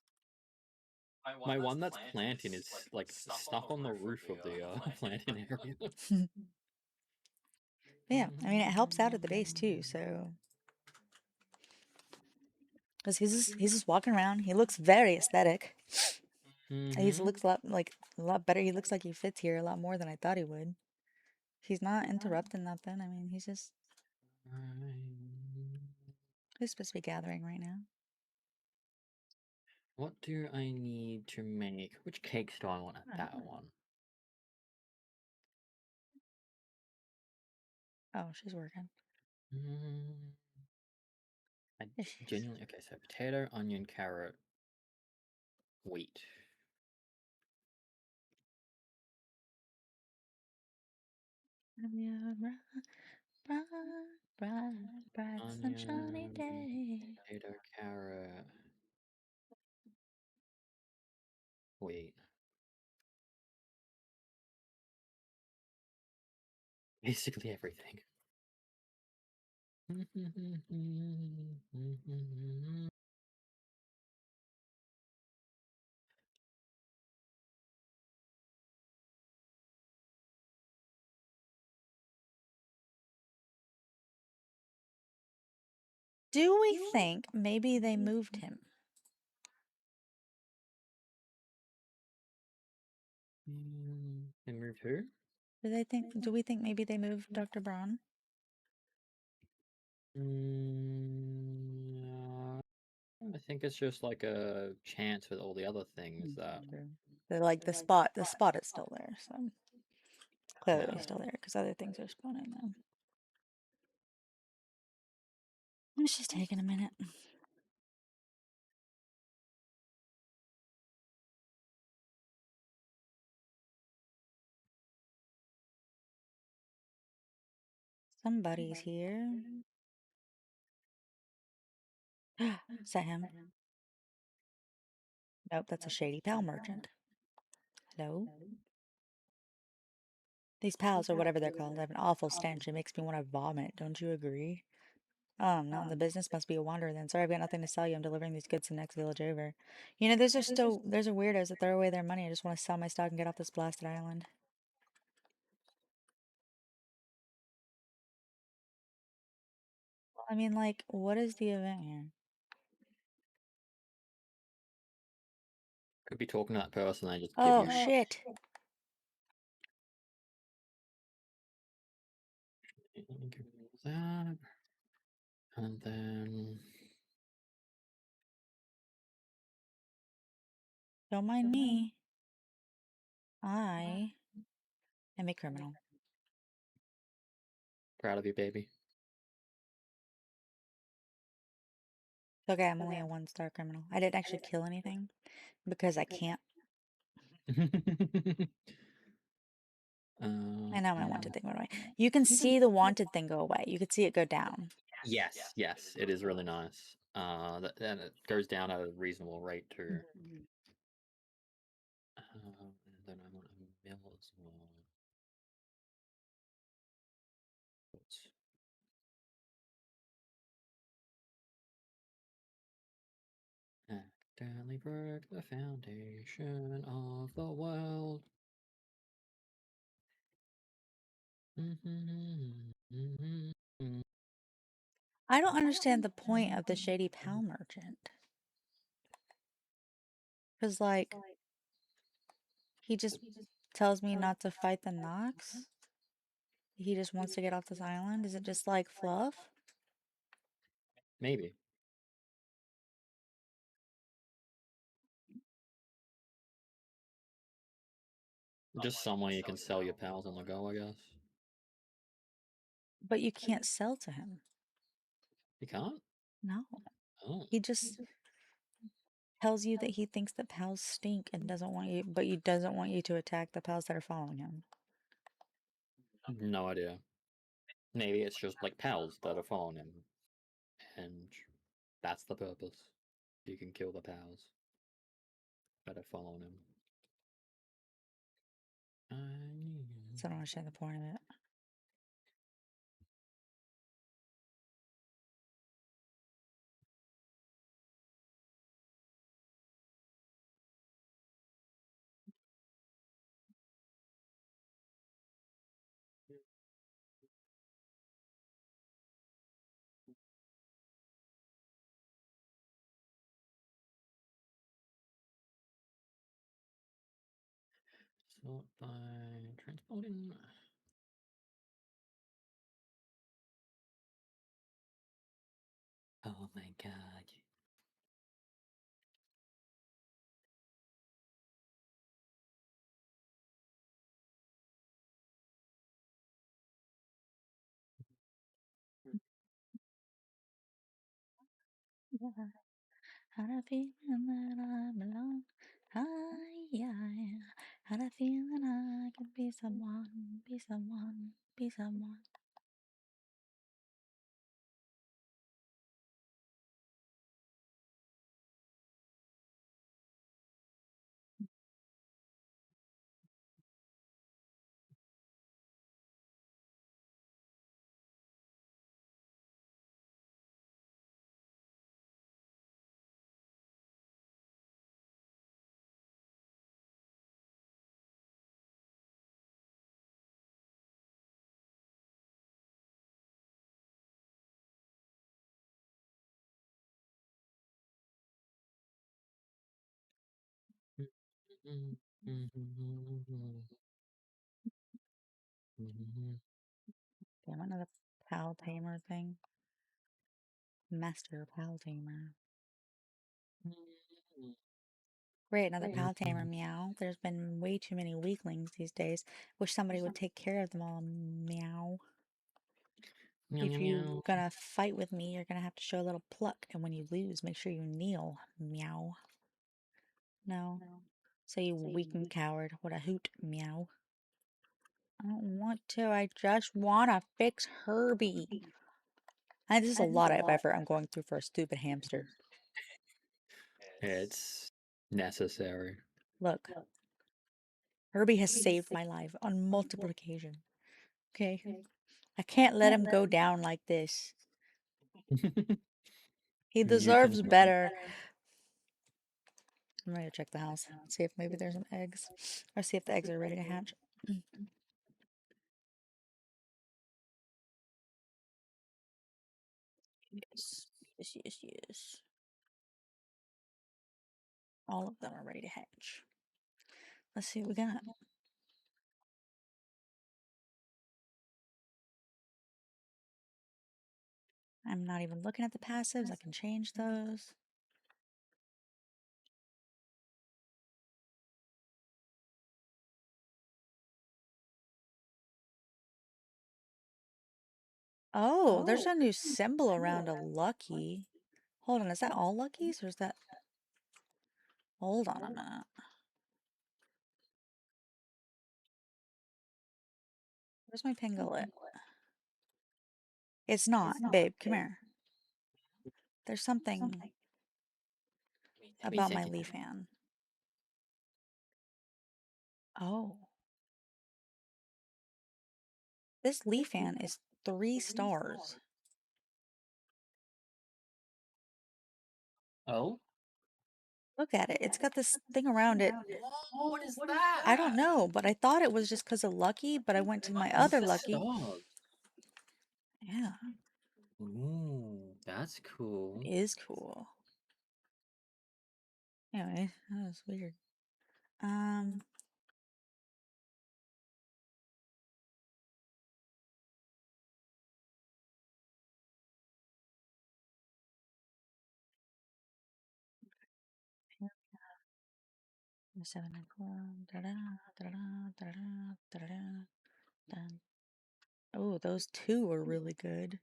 My one that's planting is like stuck on the roof of the planting area. Yeah, I mean, it helps out at the base too, so. Because he's just walking around. He looks very aesthetic. He Mm-hmm. looks a lot better. He looks like he fits here a lot more than I thought he would. He's not interrupting nothing. I mean, he's supposed to be gathering right now. What do I need to make? Which cakes do I want at that one? Oh, she's working. Mm, I There she is. genuinely okay. So potato, onion, carrot, wheat. Bright, bright, bright. sunshiny day. Potato, carrot. Wait. Basically everything. Do we think maybe they moved him? They moved who? Do we think maybe they moved Dr. Braun? I think it's just like a chance with all the other things that. True. They're like the spot is still there, so clearly Yeah. still there because other things are spawning them. It's just taking a minute. Somebody's here. Is that him? Nope, that's a shady pal merchant. Hello? These pals, or whatever they're called, have an awful stench. It makes me want to vomit. Don't you agree? Not in the business. Must be a wanderer then. Sorry, I've got nothing to sell you. I'm delivering these goods to the next village over. You know, those are weirdos that throw away their money. I just want to sell my stock and get off this blasted island. Well, I mean, like, what is the event here? Could be talking to that person, they just give Oh, you shit. that. And then Don't mind me. I am a criminal. proud of you, baby. Okay, I'm only a 1-star criminal. I didn't actually kill anything because I can't. I know my wanted thing went away. You can see the wanted thing go away. You could see it go down. Yes, it is really nice. And it goes down at a reasonable rate too. And then I want a mill as well. Oops. Accidentally broke the foundation of the world. I don't understand the point of the shady pal merchant. Because, like, he just tells me not to fight the Nox. He just wants to get off this island. Is it just like fluff? Maybe. Just somewhere you can sell your pals on the go, I guess. But you can't sell to him. You can't? No. Oh. He just tells you that he thinks that pals stink and doesn't want you, but he doesn't want you to attack the pals that are following him. No idea. Maybe it's just like pals that are following him. And that's the purpose. You can kill the pals that are following him. So I don't understand the point of it. Sort by transporting. Oh my god. Yeah. Had a feeling that I belong. Yeah. Had a feeling I could be someone, be someone, be someone. Damn, another pal tamer thing. Master pal tamer. Great, another pal tamer, meow. There's been way too many weaklings these days. Wish somebody would take care of them all, meow. If you're gonna fight with me, you're gonna have to show a little pluck, and when you lose, make sure you kneel, meow. No. So you weakened coward. What a hoot, meow. I don't want to, I just wanna fix Herbie. And this is a lot of effort I'm going through for a stupid hamster. It's necessary. Look, Herbie has saved my life on multiple occasions. Okay? I can't let him go down like this. He You deserves can better. I'm gonna go check the house. See if maybe there's some eggs. Or see if the eggs are ready to hatch. Yes. Yes, yes, yes. All of them are ready to hatch. Let's see what we got. I'm not even looking at the passives. I can change those. Oh, there's a new symbol around a lucky. Hold on, is that all luckies or is that... Hold on a minute. Where's my pangolin? It's not. Babe, come here. There's something about my leaf fan. Oh. This leaf fan is 3 stars. Oh? Look at it. It's got this thing around it. Whoa, what is that? I don't know, but I thought it was just because of lucky, but I went to my other lucky. Stars. Yeah. Ooh, that's cool. It is cool. Anyway, that was weird. Oh, those 2 were really good.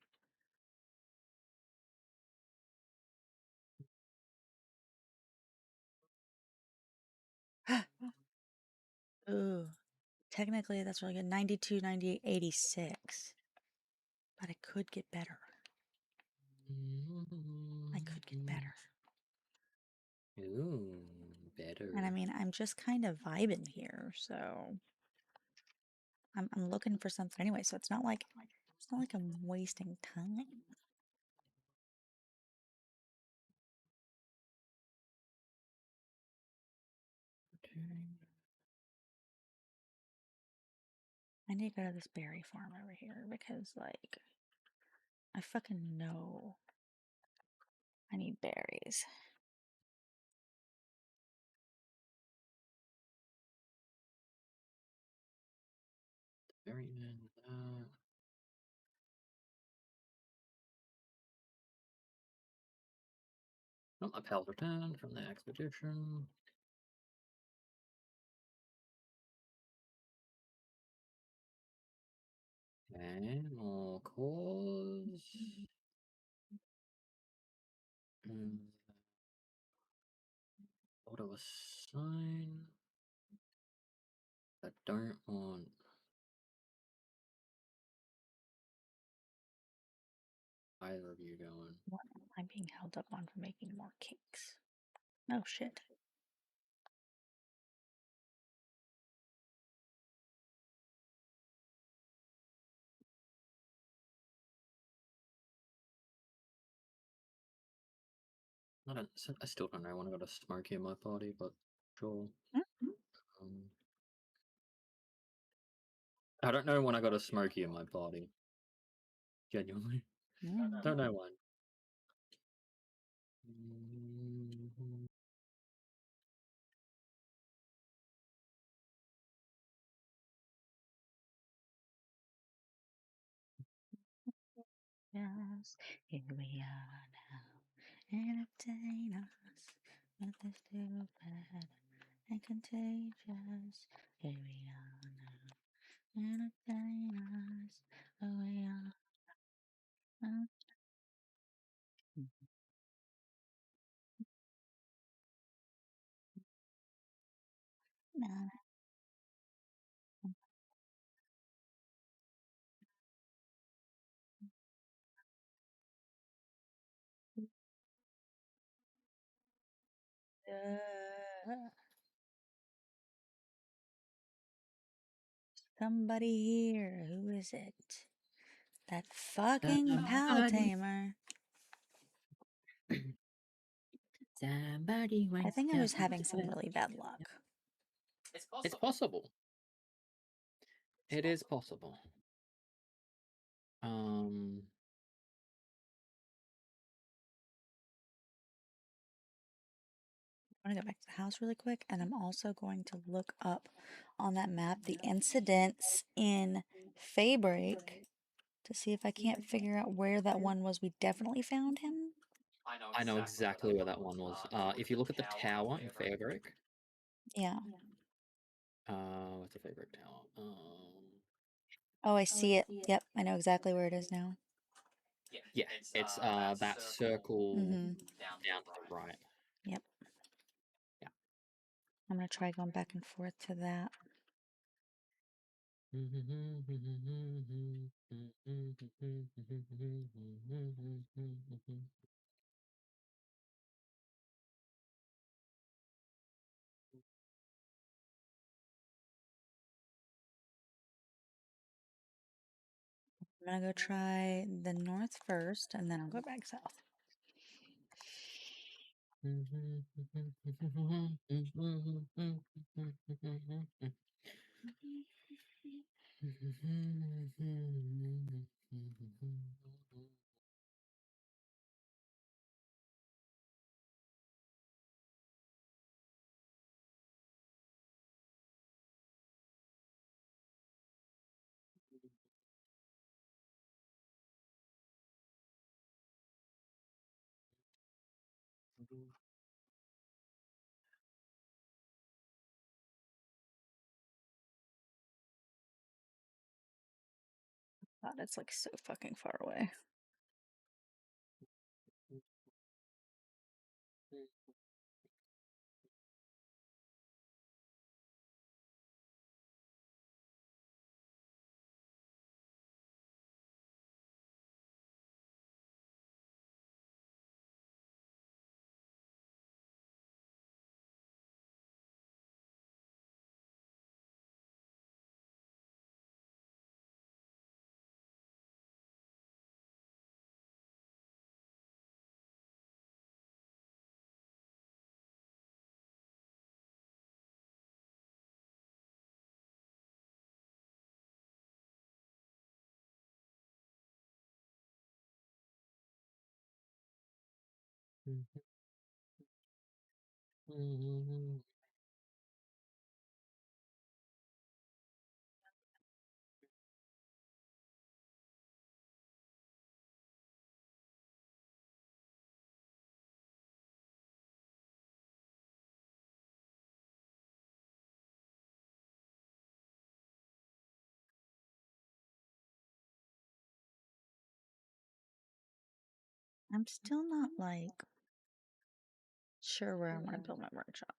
Ooh, technically that's really good. 92, 98, 86. But I could get better. I could get better. Ooh, better. And I mean, I'm just kind of vibing here, so I'm looking for something anyway. So it's not like I'm wasting time. I need to go to this berry farm over here because, like, I fucking know I need berries. Very Well, my pals returned from the expedition. And more cause. Auto assign. I don't want either of you going. What am I being held up on for making more cakes? Oh shit. I still don't know when I got a smoky in my body, but sure. I don't know when I got a smoky in my body. Genuinely. Don't know when. Yes, here we are now. Entertain us with this stupid and contagious. Here we are now. Entertain us. Here we are. Now. Somebody here. Who is it? That fucking pal tamer. Somebody I wants think I to was having some really bad luck. It's possible. It is possible. I'm going to go back to the house really quick, and I'm also going to look up on that map the incidents in Faybreak to see if I can't figure out where that one was. We definitely found him. I know exactly where that one was. If you look at the tower in Fairbrick, Yeah. what's the Fairbrick tower? Oh, I see it. Yep, I know exactly where it is now. Yeah, it's that circle Mm-hmm. down to the right. Yep. Yeah. I'm going to try going back and forth to that. I'm going to go try the north first, and then I'll go back south. God, it's like so fucking far away. I'm still not like sure where I want to build my workshop.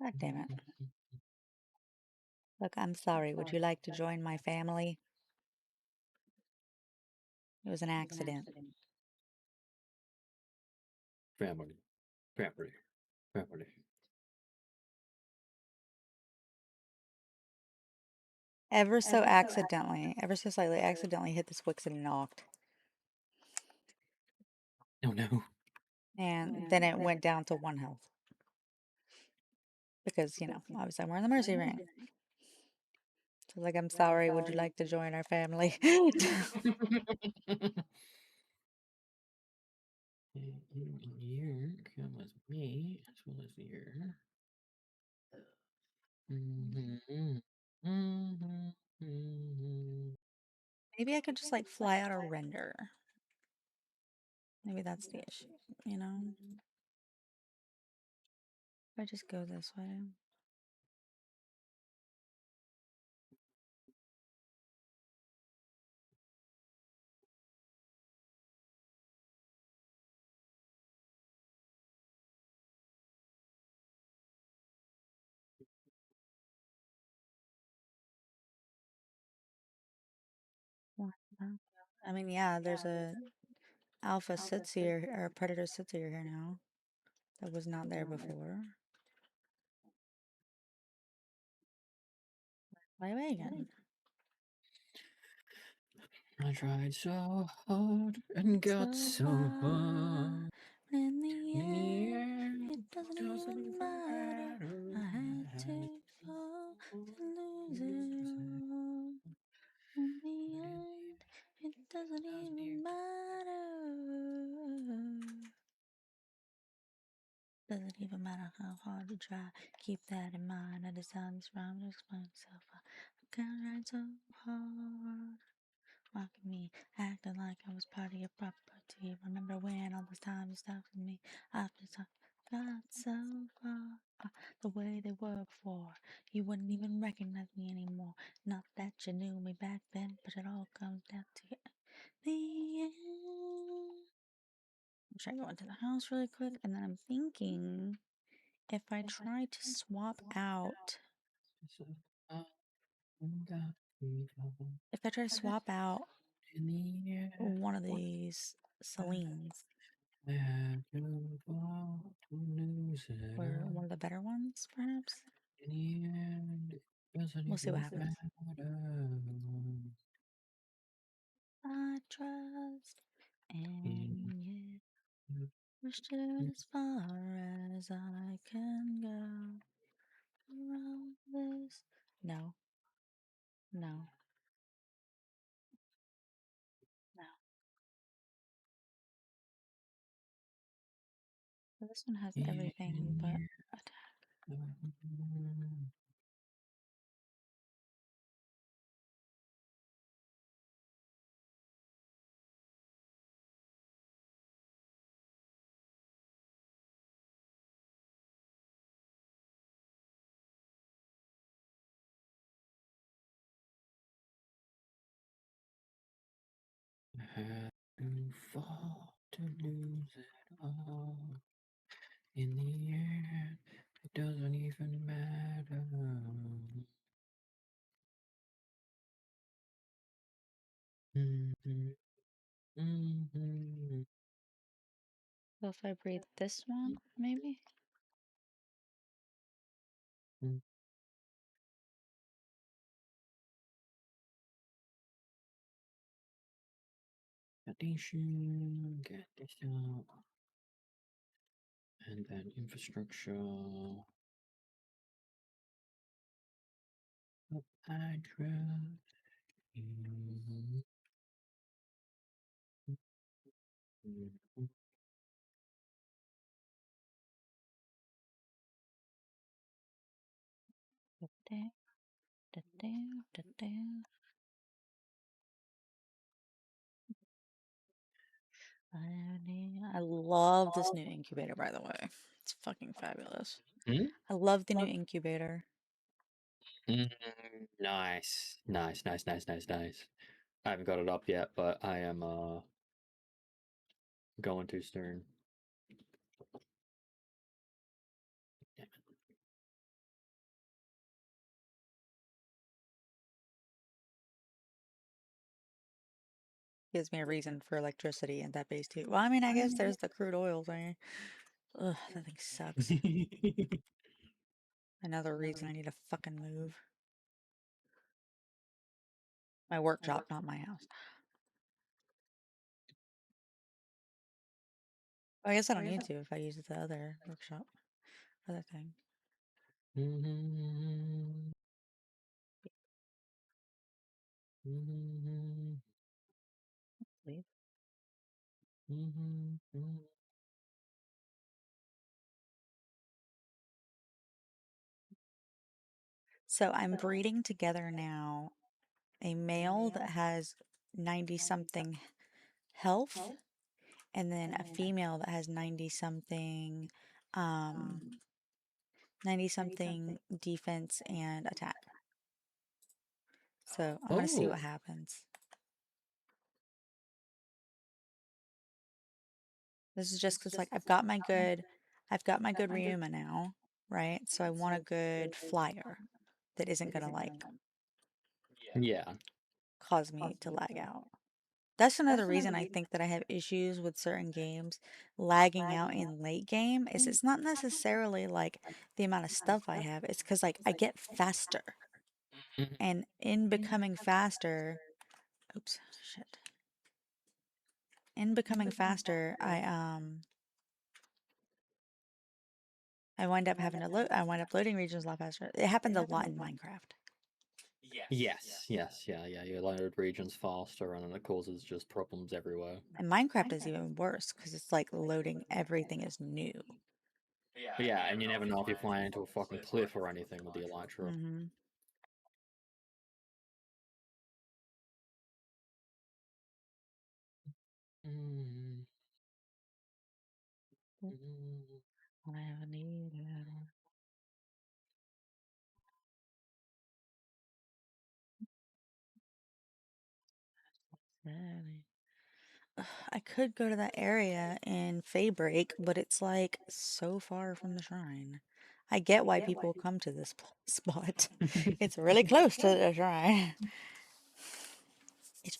God damn it. Look, I'm sorry. Would you like to join my family? It was an accident. Family. Family. Family. Ever so accidentally, ever so slightly accidentally hit the Swix and knocked. Oh no. And then it went down to 1 health. Because, you know, obviously I'm wearing the Mercy ring. So like, I'm sorry, would you like to join our family? You come with me as well as you. Maybe I could just like fly out or render. Maybe that's the issue, you know? If I just go this way. I mean, yeah, there's a alpha sits here, or a predator sits here now. That was not there before. Fly away again. I tried so hard and got so far. But in the end, end, it doesn't even matter. I had to fall to lose it all. In the end, it doesn't even matter. Doesn't even matter how hard you try. Keep that in mind. I designed this rhyme to explain myself. I can't write so hard. Mocking me, acting like I was part of your property. Remember when all this time you stopped with me? After time got so far, the way they were before. You wouldn't even recognize me anymore. Not that you knew me back then, but it all comes down to the end. I'm trying to go into the house really quick, and then I'm thinking if I try to swap out, if I try to swap out one of these Celines I had to fall to lose it or all. one of the better ones, perhaps. In the end, it doesn't We'll see what even happens. matter. I trust In and yet pushed it as far as I can go. Around this. No, no, no. So this one has everything but attack. I had to fall to lose it all. In the end, it doesn't even matter. Mhm, mhm, So if I breathe this one, maybe? mhm. Addition, get this out. And then infrastructure. Up address. Mhm, mhm. Da-da, da-da, da-da. I love this new incubator, by the way. It's fucking fabulous. Hmm? I love the new incubator. Nice. Nice, nice, nice, nice, nice. I haven't got it up yet, but I am going to soon. Damn it. Gives me a reason for electricity and that base too. Well, I mean, I guess there's the crude oil thing. Ugh, that thing sucks. Another reason I need to fucking move. My workshop, not my house. I guess I don't need to if I use the other workshop, other thing. Leave. So I'm breeding together now a male that has 90 something health and then a female that has 90 something 90 something defense and attack. So I'm gonna see what Oh, happens. This is just because like I've got my good Ryuma now, right? So I want a good flyer that isn't gonna like yeah. cause me to lag out. That's another reason I think that I have issues with certain games lagging out in late game is it's not necessarily like the amount of stuff I have. It's because like I get faster. And in becoming faster, oops, shit. In becoming faster, I wind up having to load I wind up loading regions a lot faster. It happens a lot in Minecraft. Yes, yes, yeah, yeah. You load regions faster, and then it causes just problems everywhere. And Minecraft is even worse because it's like loading everything is new. Yeah, and you never know if you're flying into a fucking cliff or anything with the elytra. Mm-hmm. When I have a need. I could go to that area in Faybreak, but it's like so far from the shrine. I get why people come to this spot. It's really close to the shrine. It's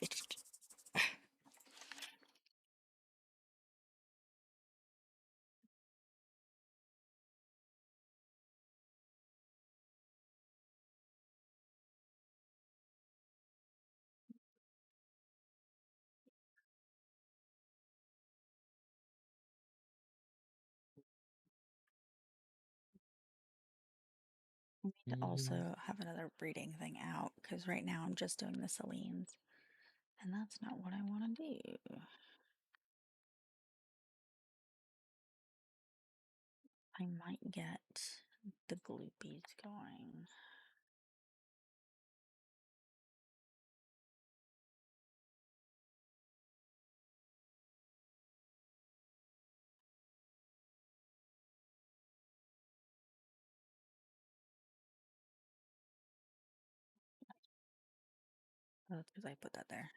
I need to also have another breeding thing out because right now I'm just doing the Selines, and that's not what I want to do. I might get the gloopies going. Oh, that's because I put that there.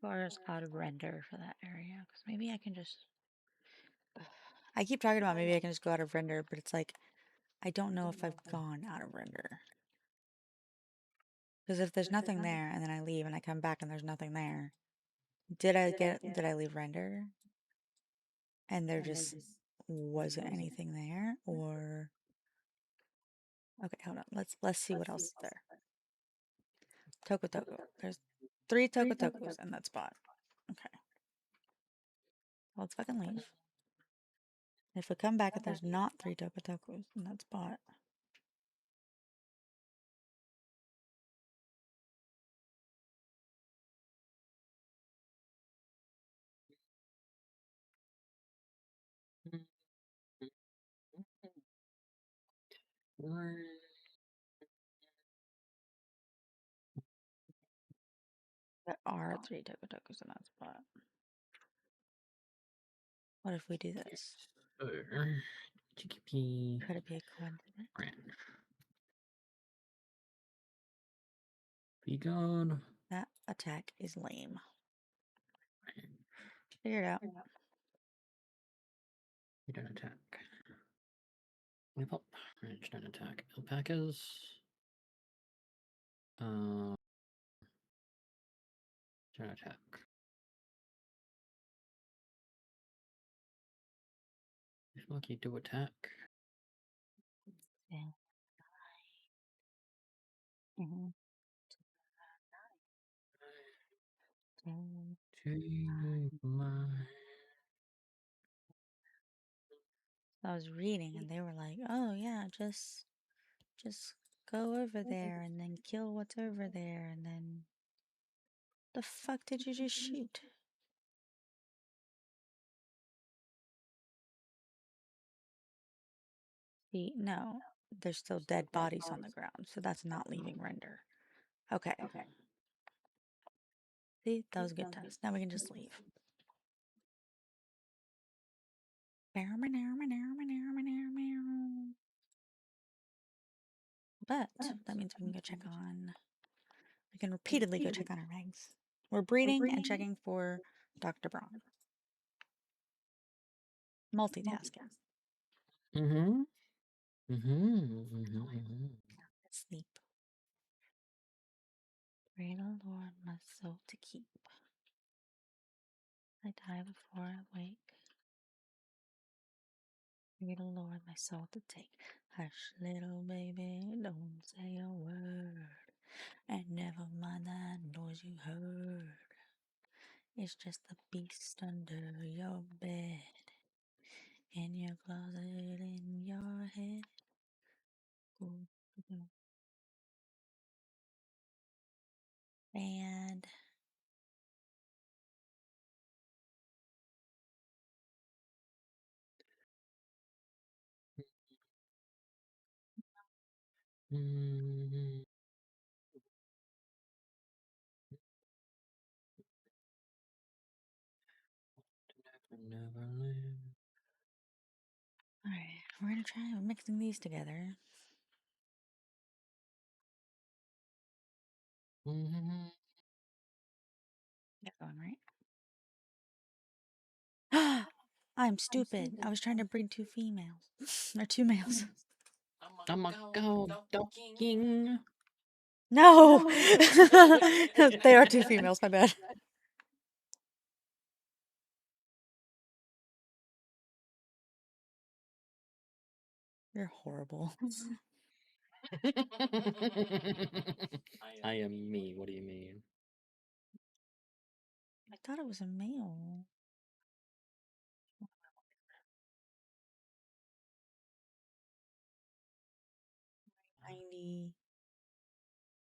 Far as out of render for that area, because maybe I can just. I keep talking about maybe I can just go out of render, but it's like I don't know if I've gone out of render. Because if there's nothing there and then I leave and I come back and there's nothing there, did I leave render and there just wasn't anything there? Or okay, hold on. Let's see what else is there. Toko Toko. There's 3 Toko Tokos in that spot. Okay. Well, let's fucking leave. If we come back and there's not 3 Toko Tokos in that spot. There are 3 Tokotokus in that spot. What if we do this? GKP Could it be a coincidence? branch. Be gone. That attack is lame. Figure it out. You don't attack. Whip up. Range don't attack. Alpacas. Don't attack. If lucky, do attack. Yeah. Mhm. Take my. I was reading and they were like, "Oh yeah, just go over there and then kill what's over there and then the fuck did you just shoot?" See, no, there's still dead bodies on the ground, so that's not leaving render. Okay. See, that was a good test. Now we can just leave. But that means we can go check on. We can repeatedly go check on our ranks. We're breeding and checking for Dr. Braun. Multitasking. Sleep. Pray the Lord my soul to keep. I die before I wake. Pray the Lord my soul to take. Hush, little baby, don't say a word. And never mind that noise you heard. It's just the beast under your bed. In your closet, in your head. And alright, we're gonna try mixing these together. That's going right. I'm stupid. I was trying to breed 2 females. Or 2 males. I'm a go ducking. No! They are 2 females, my bad. You're horrible. I am me. What do you mean? I thought it was a male.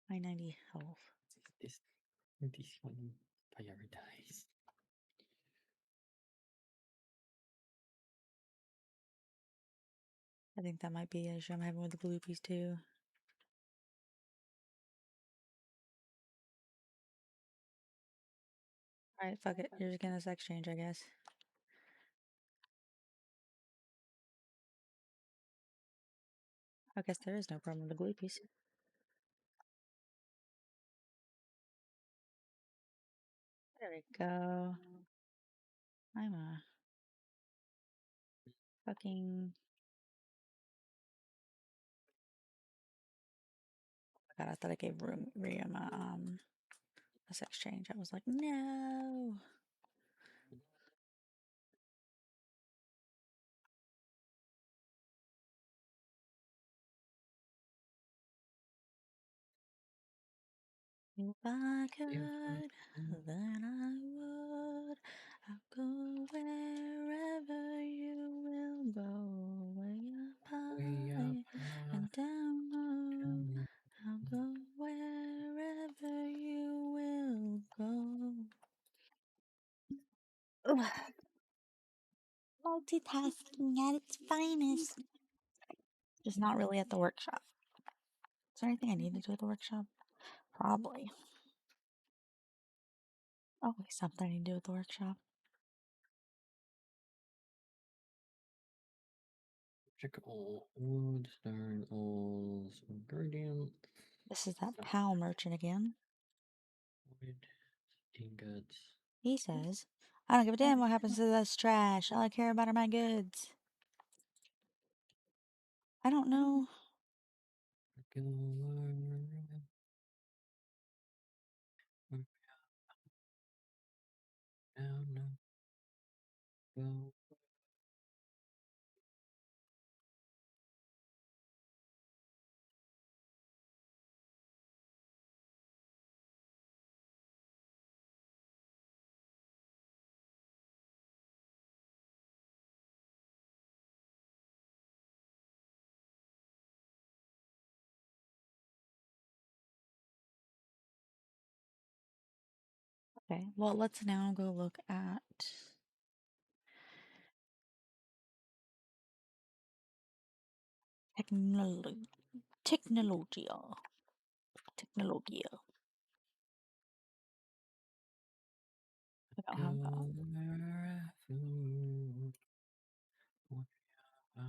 My 90 health. This one prioritize. I think that might be an issue I'm having with the groupies too. Alright, fuck it. You're just gonna sex change, I guess. I guess there is no problem with the groupies. There we go. I'm a fucking. Oh God, I thought I gave Riam a sex change. I was like, no. If I could, then I would. I'll go wherever you will go. Way up high and down low. I'll go wherever you will go. Ugh. Multitasking at its finest. Just not really at the workshop. Is there anything I need to do at the workshop? Probably. Always something I need to do at the workshop. Check all wood, stone, all ingredient, This is that PAL merchant again. wood, ingots. He says, I don't give a damn what happens to this trash. All I care about are my goods. I don't know. Okay, well, let's now go look at technology. Technologia. Technologia. I don't have that. I'm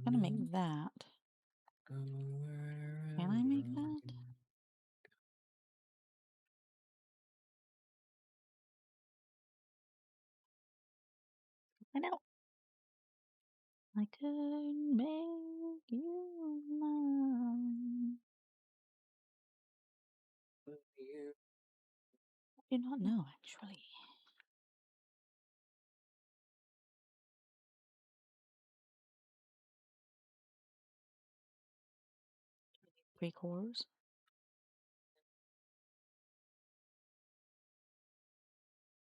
gonna make that. Can I make that? I know. I could make you mine. I do not know, actually. 3 cores.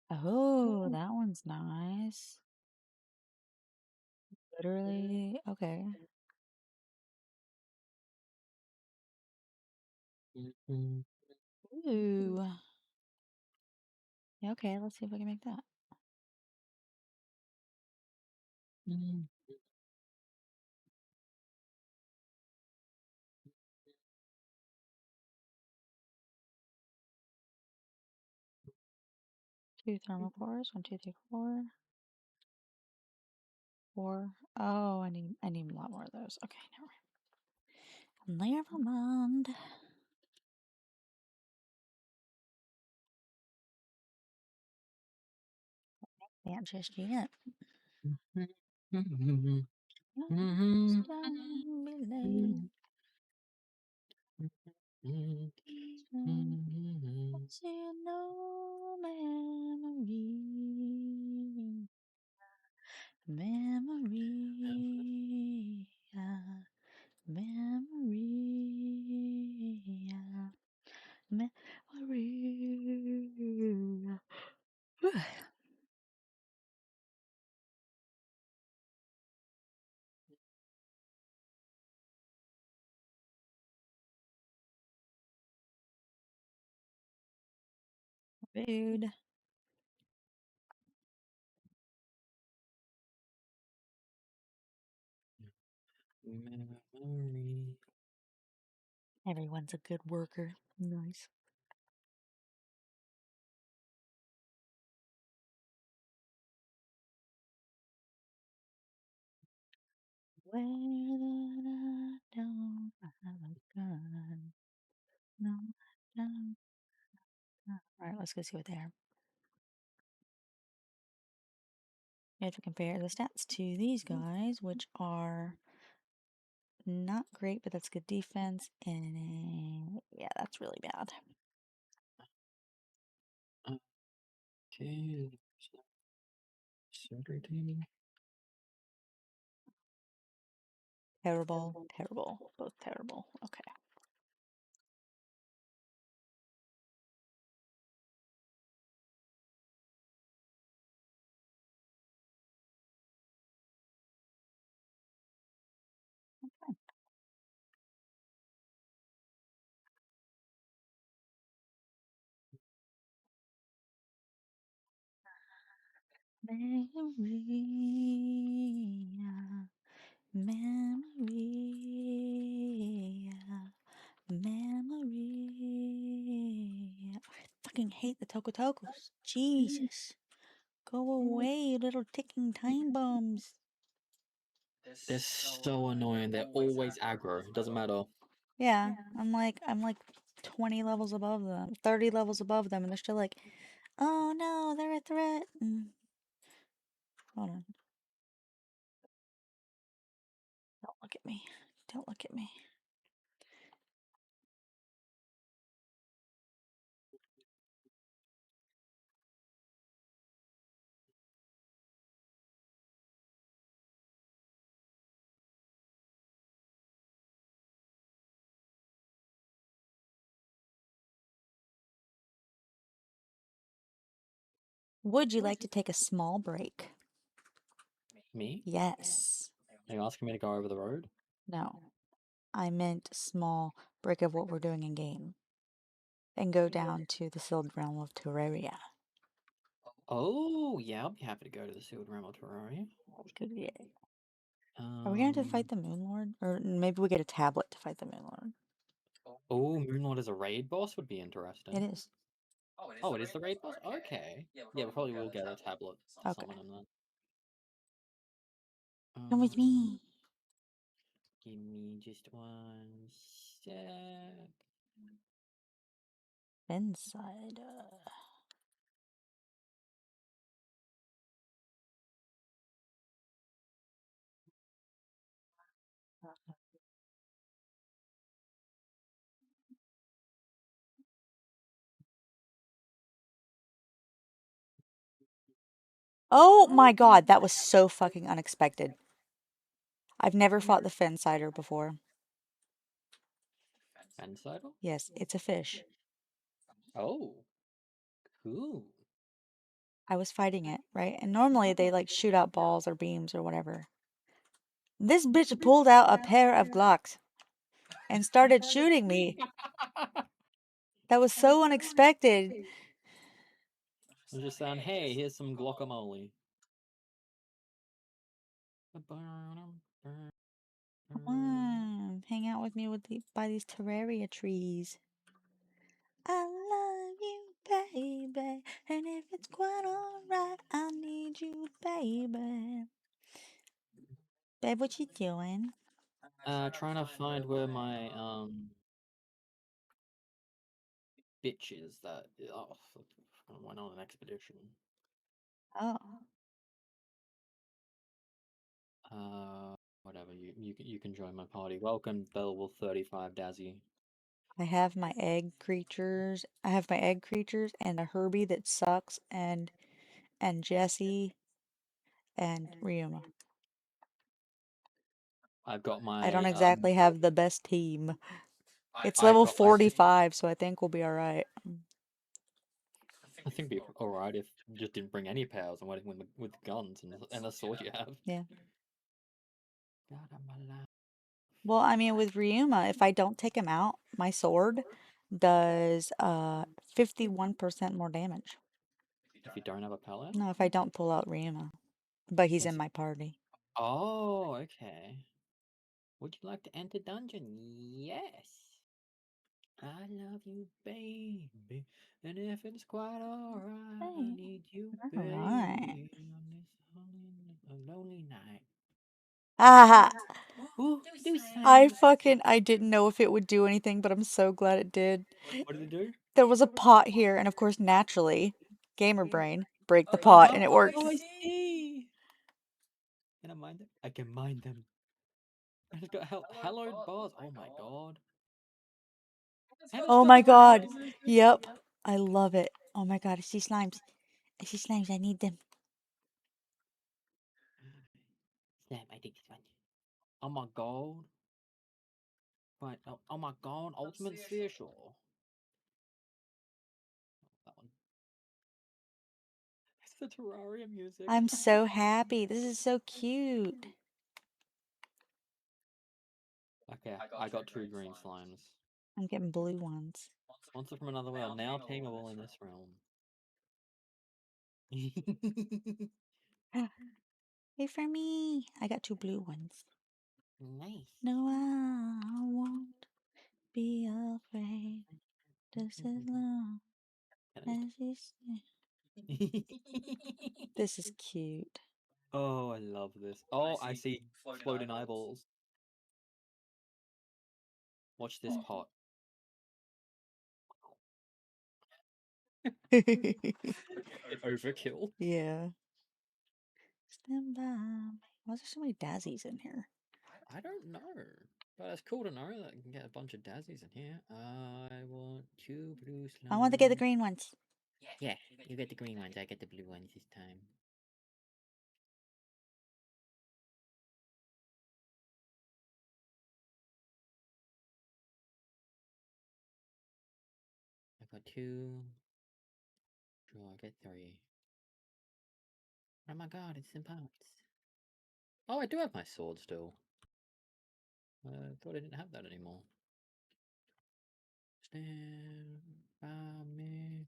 Oh, that one's nice. Literally, okay. Ooh. Yeah, okay, let's see if I can make that. Two thermal cores. 1, 2, 3, 4. 4. Oh, I need a lot more of those. Okay, never mind. Never mind. Can't just yet. Don't be late. See no memory. Memory. Memory. Memory. Rude. Everyone's a good worker. Nice. Where that I don't have a gun. No, I don't. Alright, let's go see what they are. You have to compare the stats to these guys, which are not great, but that's good defense. And yeah, that's really bad. Okay. Celebrating. Terrible, terrible, both terrible. Okay. Memory, fucking hate the Tokotokos. Jesus. Go away, you little ticking time bombs. They're so annoying. They're always aggro. It doesn't matter. Yeah, I'm like 20 levels above them, 30 levels above them, and they're still like, oh no, they're a threat. Hold on. Don't look at me. Don't look at me. Would you like to take a small break? Me? Yes. Are you asking me to go over the road? No. I meant small break of what we're doing in game. And go down to the sealed realm of Terraria. Oh, yeah, I'll be happy to go to the Sealed Realm of Terraria. Good, yeah. Are we going to fight the Moon Lord? Or maybe we get a tablet to fight the Moon Lord. Oh, Moonlord as a raid boss would be interesting. It is. Oh, it is the raid boss? Okay. Yeah, we probably will get a tablet to Okay. summon him then. Come with me. Give me just 1 sec. Inside. Oh my god, that was so fucking unexpected. I've never fought the Fensider before. Fansidle? Yes, it's a fish. Oh, cool. I was fighting it, right? And normally they like shoot out balls or beams or whatever. This bitch pulled out a pair of Glocks and started shooting me. That was so unexpected. I'm just saying, hey, here's some guacamole. Come on, hang out with me by these Terraria trees. I love you, baby, and if it's quite alright, I need you, baby. Babe, what you doing? Trying to find where my bitch is that I went on an expedition. Oh, Whatever. You can join my party. Welcome, Bellable 35 Dazzy. I have my egg creatures. I have my egg creatures and a Herbie that sucks and Jesse and Ryuma. I've got I don't my exactly have the best team. It's I've level got my 45, so I think we'll be alright. I think it'd be alright if you just didn't bring any powers and went with the guns and the sword you have. Yeah. God, I'm alive. Well, I mean, with Ryuma, if I don't take him out, my sword does 51% more damage. If you don't have a palette? No, if I don't pull out Ryuma. But he's in Yes. my party. Oh, okay. Would you like to enter dungeon? Yes. I love you, baby. And if it's quite alright, I Hey, need you, alright. baby, on this lonely night. Ah, Ooh, do I didn't know if it would do anything, but I'm so glad it did. What did it do? There was a pot here, and of course, naturally, gamer brain, break the pot, and it worked. Oh, I see. Can I mine them? I can mine them. And it's got hallowed bars. Oh my god. And it's Oh got my god. hallowed music. Yep. I love it. Oh my god, I see slimes. I see slimes. I need them. Snap, I take this one. Oh my god. Right, oh my god, ultimate sphere sure. That one. It's the Terraria music. I'm so happy. This is so cute. Okay, I got 2 green slimes. I'm getting blue ones. Monster from another world, now tameable in this realm. Wait for me. I got 2 blue ones. Nice. No, I won't be afraid. This is love. As you say. This is cute. Oh, I love this. Oh, I see floating eyeballs. Watch this pot. Overkill. Yeah. Stand by me. Why is there so many daisies in here? I don't know. But it's cool to know that I can get a bunch of daisies in here. I want 2 blue slimes. I want to get the green ones. Yeah, you get the green ones. I get the blue ones this time. I got 2. Sure, I get 3. Oh my god, it's in parts. Oh, I do have my sword still. I thought I didn't have that anymore. Stand by me.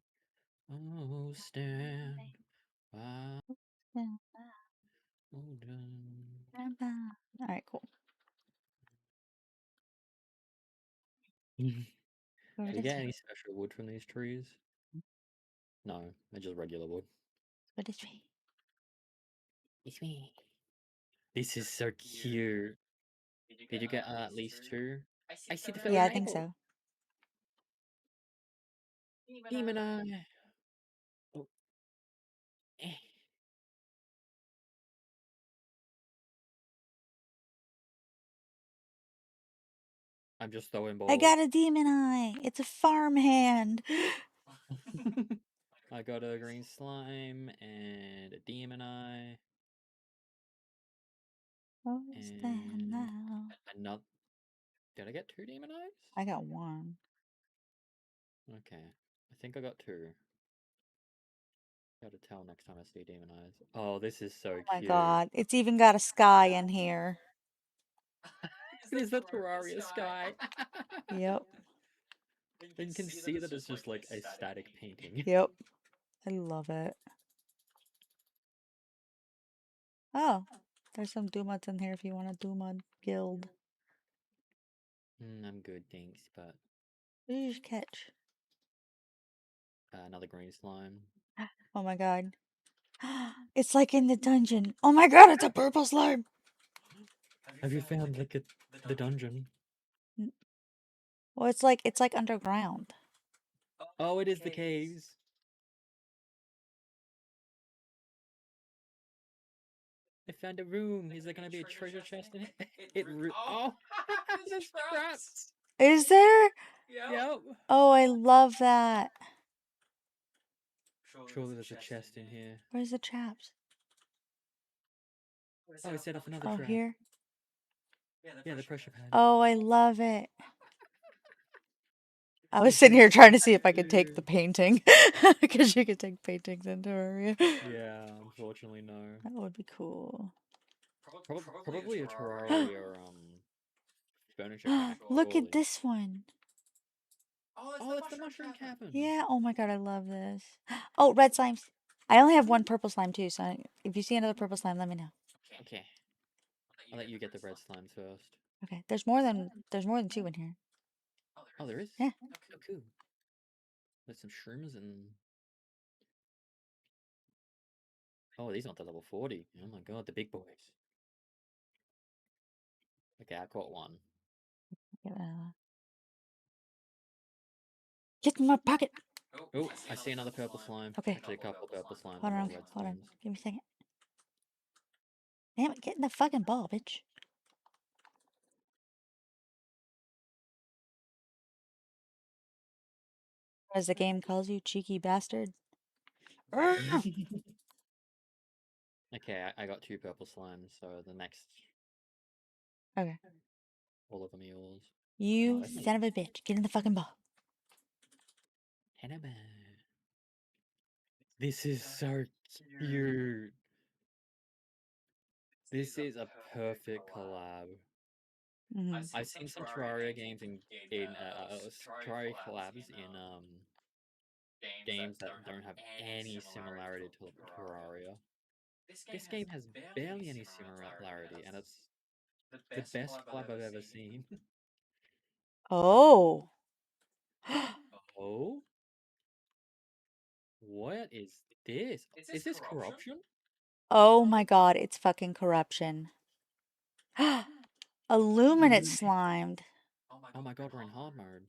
Oh, stand by. Stand Hold on. by. All right, cool. Go Do we this get way. any special wood from these trees? No, they're just regular wood. Go this way. It's me. This is so cute. Did you get at least 2? I see the Yeah, floating I think apple. so. Demon eye. Oh. Eh. I'm just throwing balls. I got a demon eye. It's a farmhand. I got a green slime and a demon eye. Oh, stand And now. another. Did I get 2 demon eyes? I got 1. Okay. I think I got 2. Gotta tell next time I see demon eyes. Oh, this is so Oh my cute. god. It's even got a sky in here. It is the Terraria sky. Yep. And you can see that it's just like a static painting. Yep. I love it. Oh, there's some Doomuds in here if you want a Doomud guild. I'm good, thanks, but What did you just catch? another green slime. Oh my god. It's like in the dungeon. Oh my god, it's a purple slime. Have you found like the dungeon? Well, it's like underground. Oh, it is the caves. I found a room. Is there gonna be a treasure chest in it? Oh, there's traps. Is there? Yep. Oh, I love that. Surely there's a chest in here. Where's the traps? Oh, I set off another Oh, trap. here. Yeah, the pressure pad. Oh, I love it. I was sitting here trying to see if I could take the painting. Because you could take paintings in Terraria. Yeah, unfortunately no. That would be cool. Probably a Terraria furniture pack. Look Surely. at this one. Oh, it's the mushroom cabin. Yeah, oh my god, I love this. Oh, red slimes. I only have 1 purple slime too, so if you see another purple slime, let me know. Okay. I'll let you get the red slimes first. Okay, there's more than 2 in here. Oh, there is? Yeah. Oh, cool. There's some shrooms and... Oh, these aren't the level 40. Oh my god, the big boys. Okay, I caught 1. Get in my pocket. Oh, I see another purple slime. Okay. Actually, a couple of purple slimes Hold and more on, red hold on. slimes. Give me a second. Damn it, get in the fucking ball, bitch. As the game calls you, cheeky bastard. Okay, I got 2 purple slimes, so the next... Okay. All of them are yours. You that's son of a bitch. Get in the fucking ball. Hannibal. This is so cute. This is a perfect collab. Mhm. I've seen some Terraria games in Terraria collabs in games that don't have any similarity to Terraria. This game has barely any similarity, and it's the best collab I've ever seen. Oh. Oh, What is this? Is this corruption? Oh my god, it's fucking corruption. Illuminate slimed. Oh my god, we're in hard mode.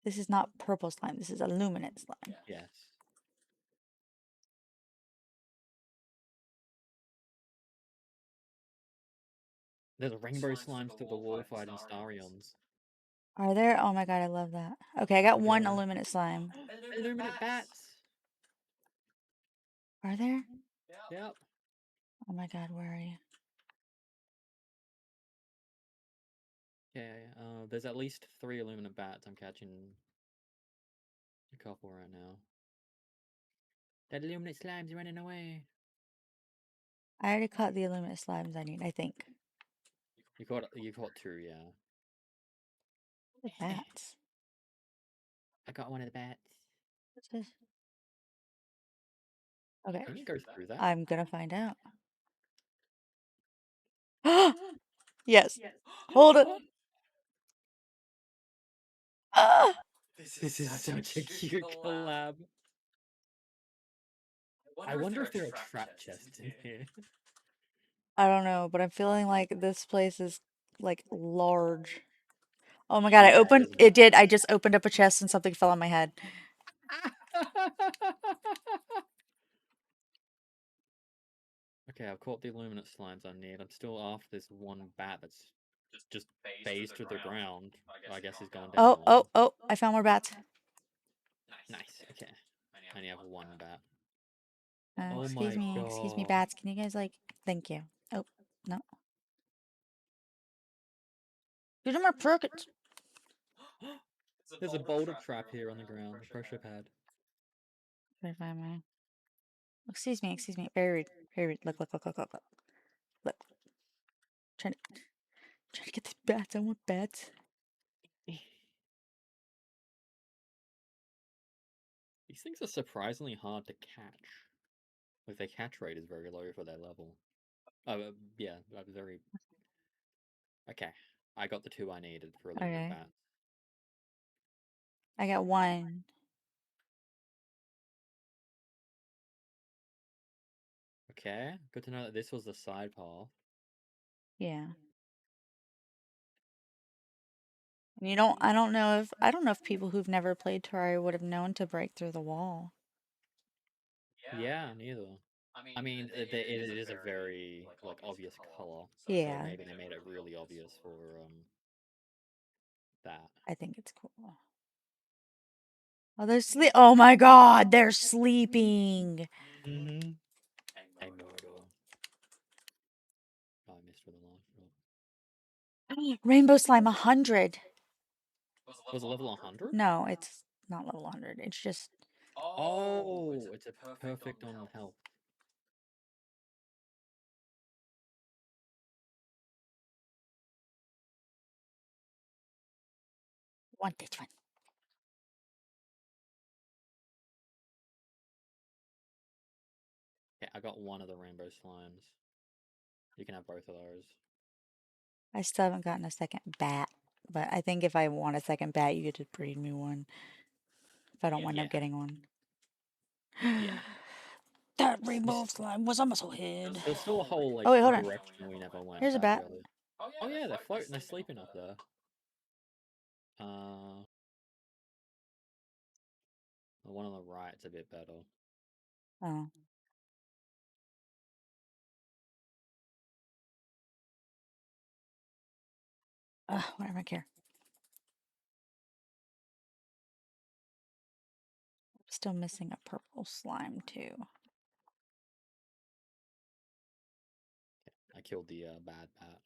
This is not purple slime. This is illuminate slime. Yes. There's rainbow slimes to the wall fighting Starions. Are there? Oh my god, I love that. Okay, I got one Yeah. illuminate slime. Illuminate bats! Are there? Yep. Oh my god, where are you? Yeah, there's at least 3 illuminate bats. I'm catching a couple right now. That illuminate slime's running away. I already caught the illuminate slimes I need, I think. You caught 2, yeah. The bats. I got one of the bats. What's this? Okay, Can you go through that? I'm gonna find out. Yes. Hold it. Ah! This is such a cute collab. I wonder if there are trap chests in here. I don't know, but I'm feeling like this place is like large. Oh my god, I Yeah, opened it it did. I just opened up a chest and something fell on my head. Okay, I've caught the illuminate slimes I need. I'm still after this one bat that's just phased to the ground. I guess he's gone down Oh, one. oh, oh, I found more bats. Nice, okay. I only have one bat. Oh Excuse my me, god. bats. Can you guys like thank you. Oh, no. Give them more perkins. There's a boulder trap here on the ground, a pressure pad. Where am I? Excuse me, excuse me. Very rude. Very rude. Look, look, look, look, look, look. Look. Trying to get the bats. I want bats. These things are surprisingly hard to catch. Like, their catch rate is very low for their level. Yeah, very... Okay, I got the 2 I needed for illuminate Okay. bats. I got one. Okay, good to know that this was the side path. Yeah. And I don't know if people who've never played Terraria would have known to break through the wall. Yeah, neither. I mean, it is a very, like, obvious color. So Yeah. maybe they made it really obvious for, that. I think it's cool. Oh, they're oh my god, they're sleeping. Mm-hmm. A murder. Oh, I missed with a long shot. Rainbow slime 100. Was it level 100? No, it's not level 100. It's just Oh, it's a perfect on health. want this one. Okay, I got one of the rainbow slimes. You can have both of those. I still haven't gotten a second bat, but I think if I want a second bat, you get to breed me one. If I don't wind Yeah. up getting one. Yeah. That rainbow slime was almost a hid. There's still a whole, like, Oh wait, hold on. direction we never went Here's a back bat. earlier. Oh yeah, they're floating, they're sleeping up there. The one on the right's a bit better. Oh. Why do I care? Still missing a purple slime too. I killed the bad bat.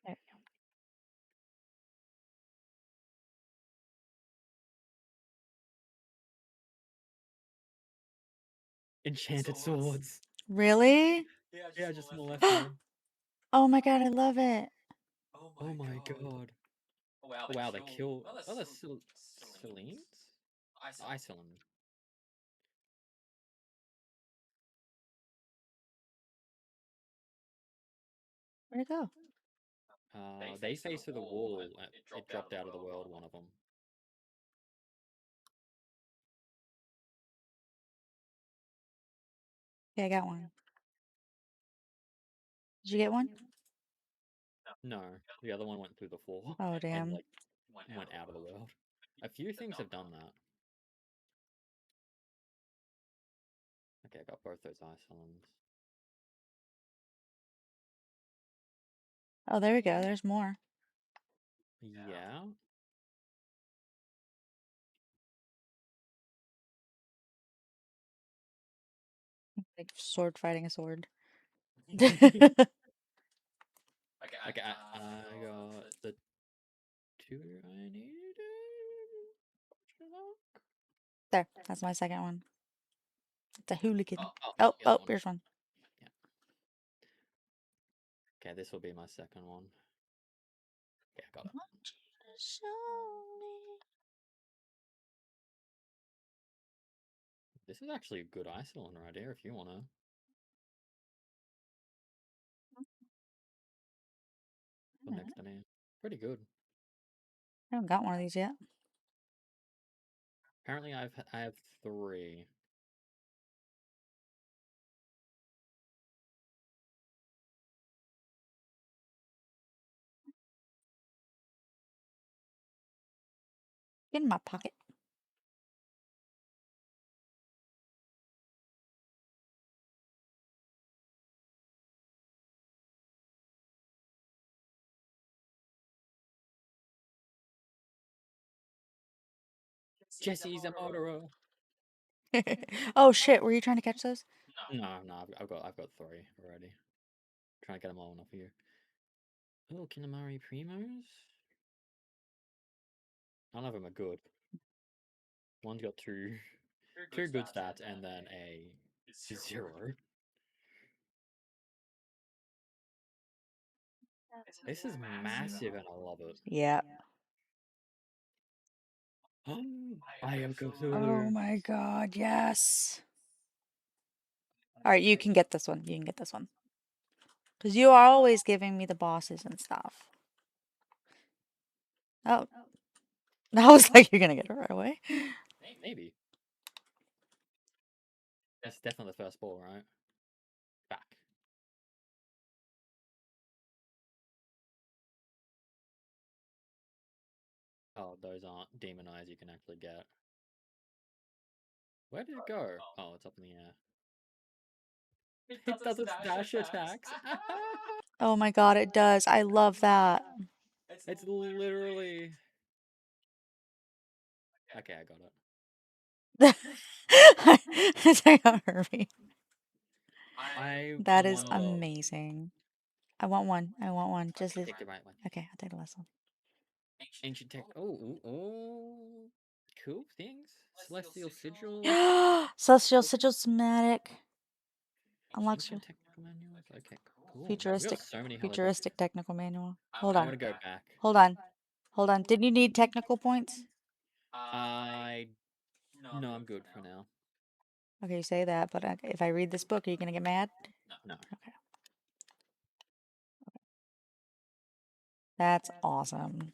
There we go. Enchanted swords. Really? Yeah, just on the left here. Oh my god, I love it. Oh my god. Oh wow, they kill. Oh, that's Selene? Iceland. Where'd it go? They face through the wall. It dropped out of the world, one of them. Yeah, I got one. Did you get one? No, the other one went through the floor Oh, and damn. like went out of the world. A few things have done that. Okay, I got both those islands. Oh, there we go. There's more. Yeah. Like sword fighting a sword. Okay, I got the two I needed. There, that's my second one. It's a hooligan. Oh, Oh, the other one. here's one. Yeah. Okay, this will be my second one. Okay, I got it. This is actually a good Iceland right here if you wanna put next to me. Pretty good. I haven't got one of these yet. Apparently I have three. Get in my pocket. Jesse's a murderer. Oh shit, were you trying to catch those? No, I've got three already. Trying to get them all enough here. Oh, Kinamari Primos? None of them are good. One's got two good stats and then a zero. This is massive and I love it. Yeah. Aiko Oh my god, yes. Alright, you can get this one. You can get this one. Because you are always giving me the bosses and stuff. Oh. I was like, you're gonna get it right away. Maybe. It's definitely the first ball, right? Back. Oh, those aren't demon eyes you can actually get. Where did it go? Oh, it's up in the air. It does its dash attacks. Oh my god, it does. I love that. It's literally. Okay, I got it. That's how Herbie. I That is want amazing. I want one. I want one. Just as... take the right one. Okay, I'll take the last one. Ancient tech. Oh, cool things. Celestial sigils. Celestial Sigil Somatic. Unlocks Ancient technical manuals. Okay, cool. We futuristic got so many futuristic technical manual. Hold I on. want to go back. Hold on. Hold on. Did you need technical points? I no, I'm good for now. Okay, you say that, but if I read this book, are you gonna get mad? No. Okay. That's awesome.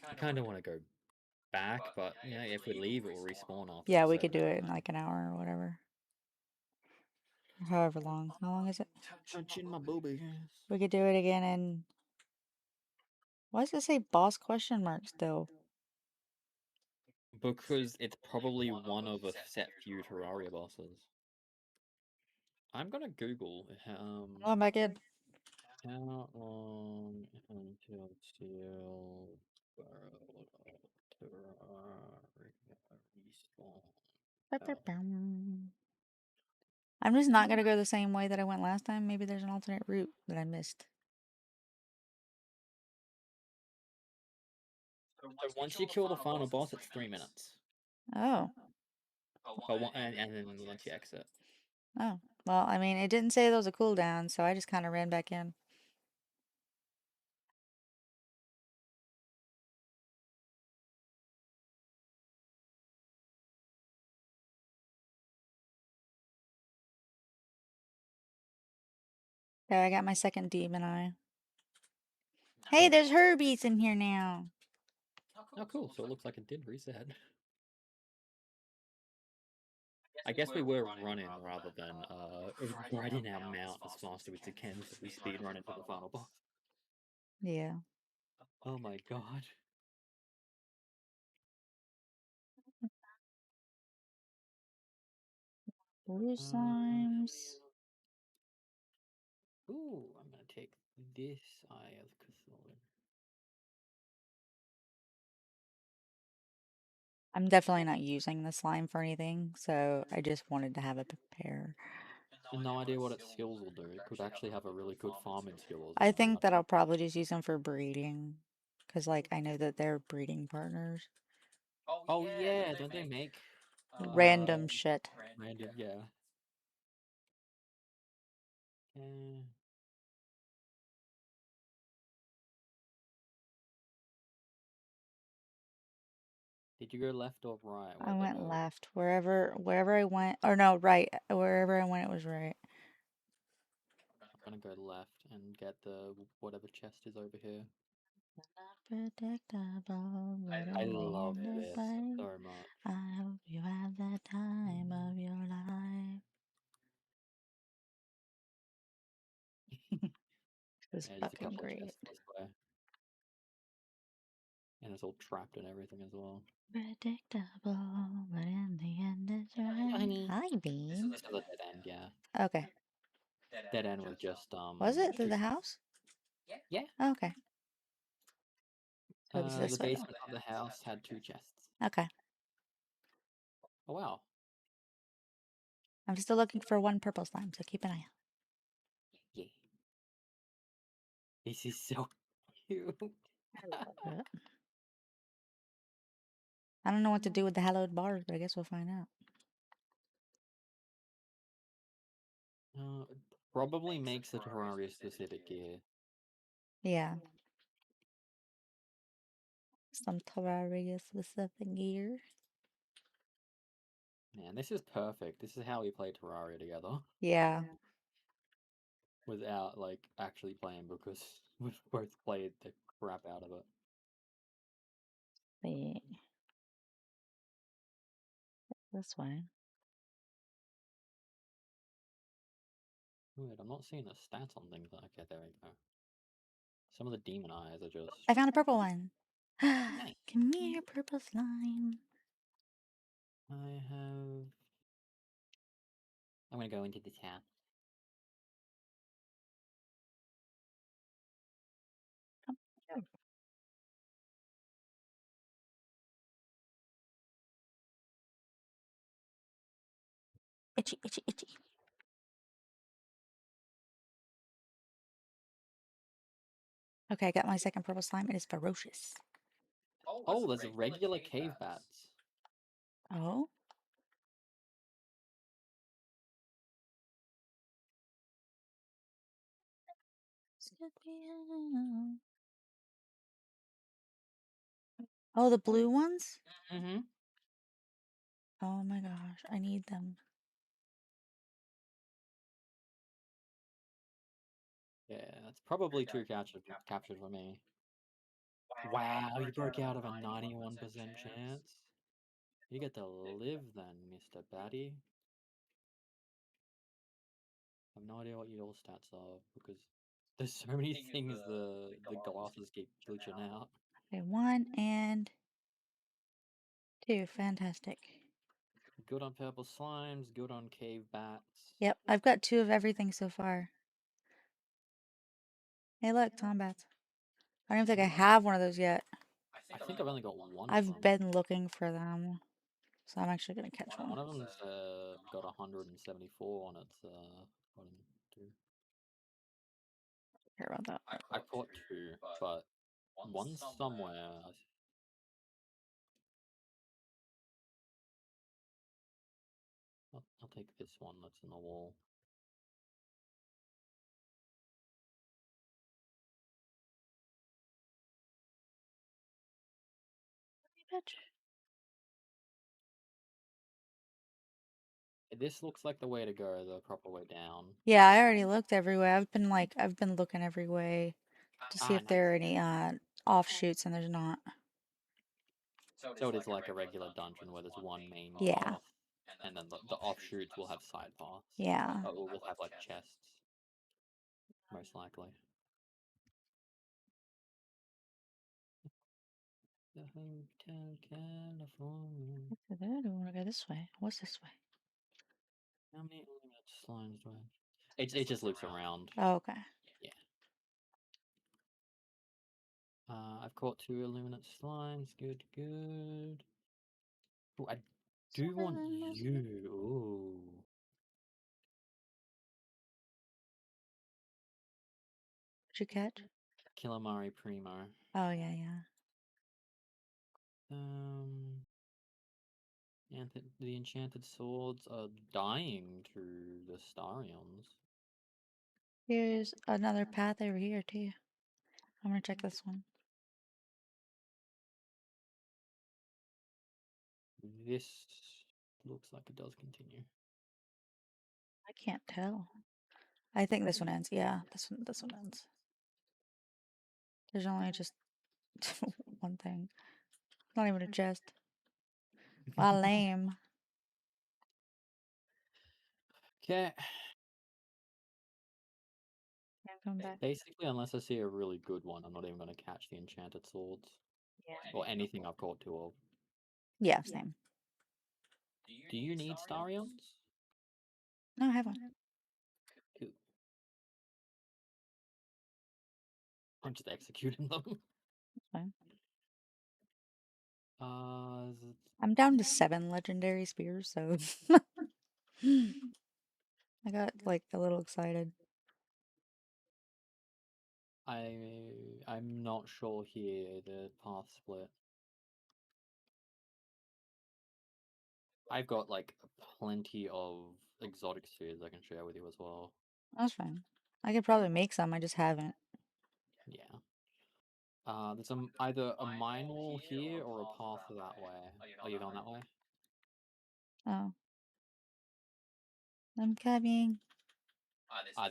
I kind of want to go back, but you know, if we leave, it will respawn after. Yeah, the we could second do it in time. like an hour or whatever. However long. How long is it? Touching my boobies. We could do it again in... Why does it say boss question mark still? Because it's probably one of a set few Terraria bosses. I'm gonna Google I'm back in. how long until Steel World of Terraria respawn? I'm just not gonna go the same way that I went last time. Maybe there's an alternate route that I missed. So once you kill the final boss, it's 3 minutes. Oh. And then once you exit. Oh. Well, I mean, it didn't say there was a cooldown, so I just kind of ran back in. There, I got my second demon eye. Hey, there's Herbies in here now. Oh, cool. So it looks like it did reset. I guess we were running rather than riding our mount as fast as we can, so we speed run into the final boss. Yeah. Oh my god. Blue slimes. Ooh, I'm gonna take this Eye of Cthulhu. I'm definitely not using the slime for anything, so I just wanted to have a pair. No idea what its skills will do. It could actually have a really good farming skill as I well. think that I'll probably just use them for breeding. Because, like, I know that they're breeding partners. Oh yeah, don't they make Random shit. random? Yeah. Did you go left or right? I Where'd they went go? left. Wherever I went. Or no, right. Wherever I went, it was right. I'm gonna go left and get the whatever chest is over here. Unpredictable, but I in the love end it's this right. so much. I hope you have the time of your life. This is Yeah, just a fucking couple of great. chests this way. And it's all trapped and everything as well. Predictable, but in the end it's right. Honey. Hi, This Bean. is a dead end, yeah. Okay. Dead end with just Was it through two. the house? Yeah. Okay. So it was The this way basement of the house had two chests. though. Okay. Oh wow. I'm still looking for one purple slime, so keep an eye out. Yeah. This is so cute. I don't know what to do with the hallowed bars, but I guess we'll find out. It probably makes the Terraria specific gear. Yeah. Some Terraria specific gear. Man, this is perfect. This is how we play Terraria together. Yeah. Without, like, actually playing because we've both played the crap out of it. Wait. This way. Weird, I'm not seeing the stats on things. Okay, there we go. Some of the demon eyes are just... I found a purple one. Nice. Come here, purple slime. I have... I'm gonna go into the chat. Come here. Itchy, itchy, itchy. Okay, I got my second purple slime. It is ferocious. Oh, there's regular cave bats. Oh? Oh, the blue ones? Mm-hmm. Oh my gosh, I need them. Yeah, it's probably too captured for me. Wow, you broke out of a 91% chance. You get to live then, Mr. Batty. I have no idea what your stats are because there's so many things the glasses keep glitching out. Okay, 1 and 2. Fantastic. Good on purple slimes, good on cave bats. Yep, I've got 2 of everything so far. Hey, look, tom bats. I don't even think I have one of those yet. I think I've only got one of I've them. been looking for them, so I'm actually gonna catch one. One of them's got 174 on its bottom two. Care about that. I caught two, but one's somewhere. I'll take this one that's in the wall. Bitch. This looks like the way to go, the proper way down. Yeah, I already looked everywhere. I've been looking every way. to see if nice. there are any offshoots, and there's not. So it is like a regular dungeon where there's one main Yeah. path, and then the offshoots will have side paths. Yeah. We'll have like chests, most likely. The Hotel California. I don't want to go this way. What's this way? How many unlimited slimes do I have? It just loops around. Oh, okay. Yeah. I've caught 2 illuminate slimes. Good, good. Ooh, I do want you. Ooh. Did you catch? Calamari Primo. Oh, yeah, yeah. The enchanted swords are dying to the Starions. Here's another path over here, too. I'm gonna check this one. This looks like it does continue. I can't tell. I think this one ends. Yeah, this one ends. There's only just one thing. Not even a chest. Wow, lame. Okay. Can't come back. Basically, unless I see a really good one, I'm not even going to catch the enchanted swords. Yeah. Or anything I've caught 2 of. Yeah, same. Do you need Starions? No, I have one. Cool. I'm just executing them. That's fine. Is it... I'm down to 7 legendary spears, so I got like a little excited. I'm not sure here, the path split. I've got like plenty of exotic spheres I can share with you as well. That's fine. I could probably make some. I just haven't. Yeah. There's either a mine wall here or a path that way. Are you going that way? Oh, I'm coming.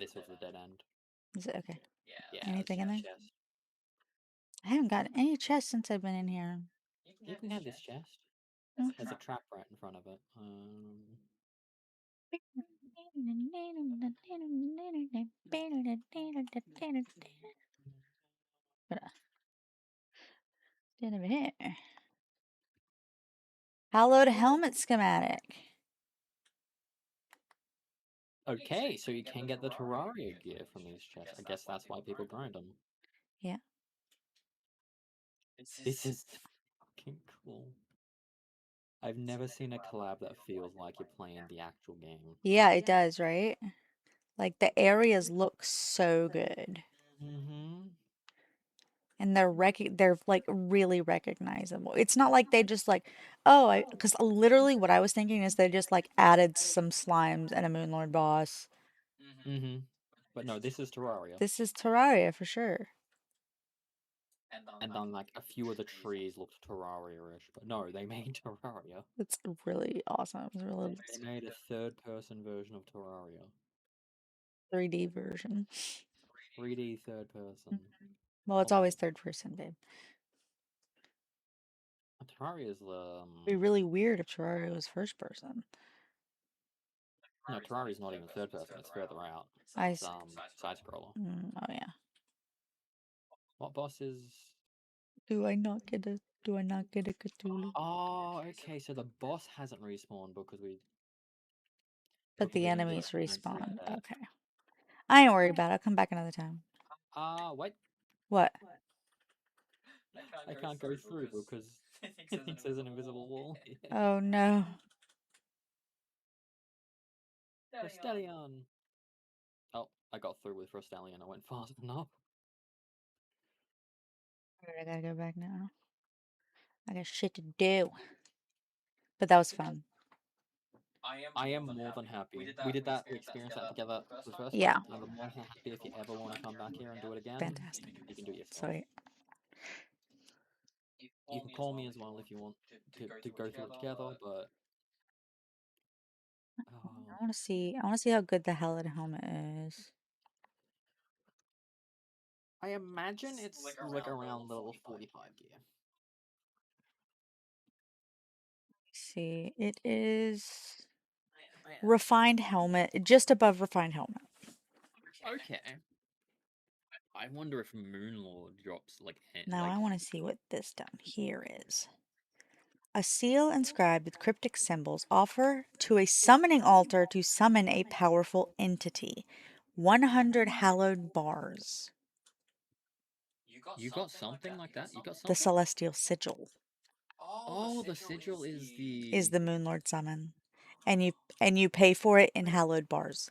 This was the dead end. Is it okay? Yeah, Anything in it's there? chest. I haven't gotten any chests since I've been in here. You can have this chest. Oh. There's a trap right in front of it. Stand over here. Hallowed helmet schematic. Okay, so you can get the Terraria gear from these chests. I guess that's why people grind them. Yeah. This is fucking cool. I've never seen a collab that feels like you're playing the actual game. Yeah, it does, right? Like the areas look so good. Mm-hmm. And they're like really recognizable. It's not like they just like, oh, because literally what I was thinking is they just like added some slimes and a Moonlord boss. Mm-hmm. But no, this is Terraria. This is Terraria for sure. And then like a few of the trees looked Terraria-ish, but no, they made Terraria. It's really awesome. It's really They made a third-person version of Terraria. 3D version. 3D third person. Well, it's Oh, always third person, babe. Terraria is the It'd be really weird if Terraria was first person. no, Terraria is not even third person. It's further out. I It's s- side scroller. oh yeah. What boss is? Do I not get a Cthulhu? Oh, okay. So the boss hasn't respawned because But the we didn't do enemies a currency respawn. set. Okay. I ain't worried about it. I'll come back another time. Wait. What? I can't go through because it thinks there's an invisible wall here. Oh no. Rostellion! Oh, I got through with Rostellion. I went fast enough. Alright, I gotta go back now. I got shit to do. But that was fun. I am more than happy. We experienced that together for the first Yeah. time. I'm more than happy if you ever want to come back here and do it again. Fantastic. You can do it yourself. Sweet. You can call me as well if you want to go through it together, but I wanna see how good the Hallowed helmet is. I imagine it's like around level 45 gear. See, it is refined helmet, just above refined helmet. Okay. I wonder if Moonlord drops like Now I want to see what this down here is. A seal inscribed with cryptic symbols offer to a summoning altar to summon a powerful entity. 100 hallowed bars. You got something like that? You got The something? celestial sigil Oh, the sigil is is the the Moonlord summon, and you pay for it in hallowed bars.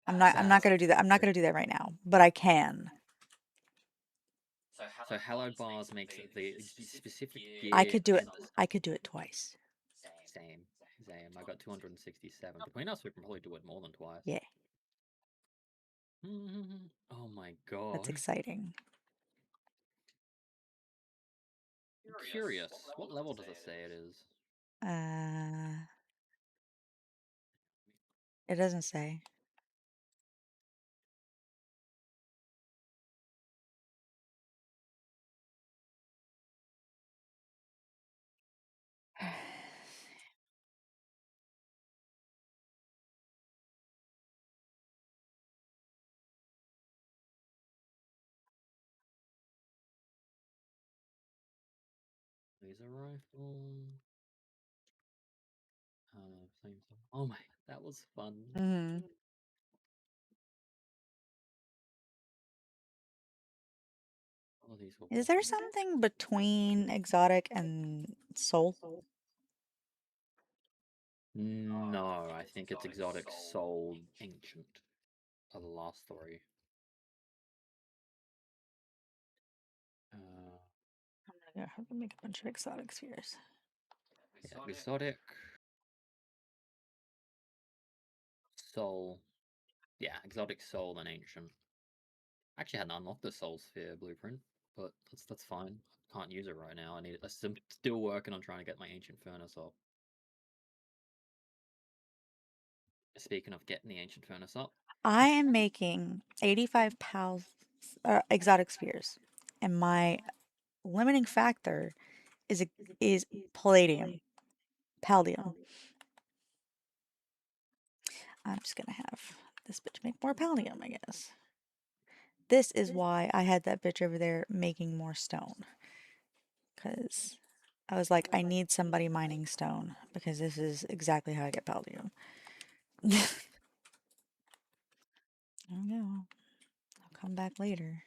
I'm not gonna do that. I'm not gonna do that right now, but I can. so hallowed bars makes it the specific I gear could do it. and the I could do it twice. same. Same. I got 267. Between us, we can probably do it more than twice. Yeah, Oh my that's god. exciting. Curious. What level does it say it is? It doesn't say. Laser rifle. Flamethrower. Oh my, that was fun. Mm-hmm. All of these were Is there awesome. something between exotic and soul? No, I think it's exotic soul ancient. Are the last three. I'm gonna have to make a bunch of exotic spheres. Yeah, exotic soul. Yeah, exotic soul and ancient. I actually hadn't unlocked the soul sphere blueprint, but that's fine. Can't use it right now. I'm still working on trying to get my ancient furnace up. Speaking of getting the ancient furnace up, I am making 85 exotic spheres, and my limiting factor is palladium, paldium. I'm just gonna have this bitch make more paldium, I guess. This is why I had that bitch over there making more stone, because I was like, I need somebody mining stone because this is exactly how I get paldium. There we go. I'll come back later.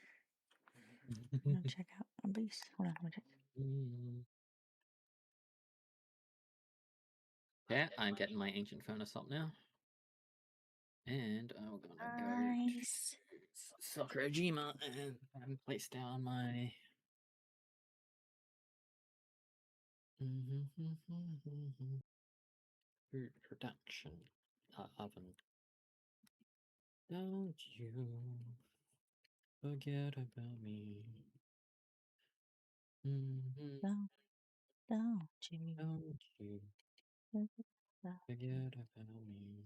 I'm gonna check out my beast. Hold on, I'm gonna check. yeah, I'm getting my ancient furnace up now. And I'm gonna go Nice. to Sakurajima and place down my food production oven. Don't you forget about me. Don't, don't you Don't you forget about forget about me.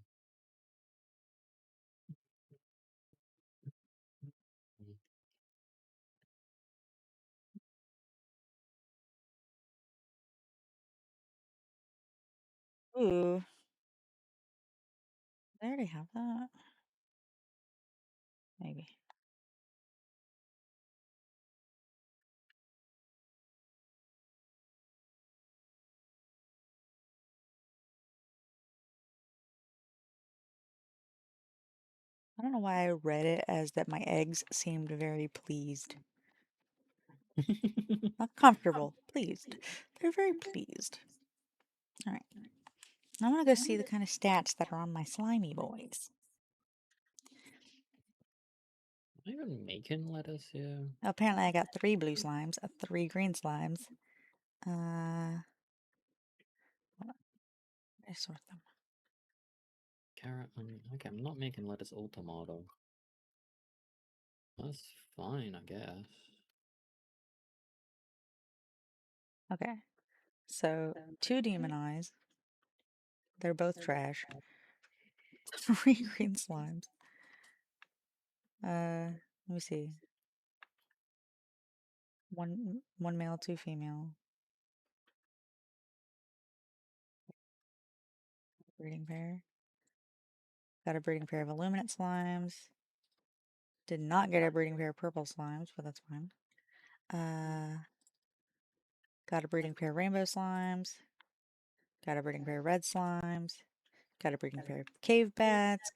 Ooh, they already have that. Maybe. I don't know why I read it as that my eggs seemed very pleased. Not comfortable, pleased. They're very pleased. All right. I want to go see the kind of stats that are on my slimy boys. Am I even making lettuce here? Apparently, I got 3 blue slimes, 3 green slimes. Hold on. I sort them. Carrot, onion. Okay, I'm not making lettuce or tomato. That's fine, I guess. Okay. So 2 demon eyes. They're both trash. 3 green slimes. Let me see. One male, two female. Breeding pair. Got a breeding pair of illuminate slimes. Did not get a breeding pair of purple slimes, but that's fine. Got a breeding pair of rainbow slimes. Got a breeding pair of red slimes. Got a breeding pair of cave bats.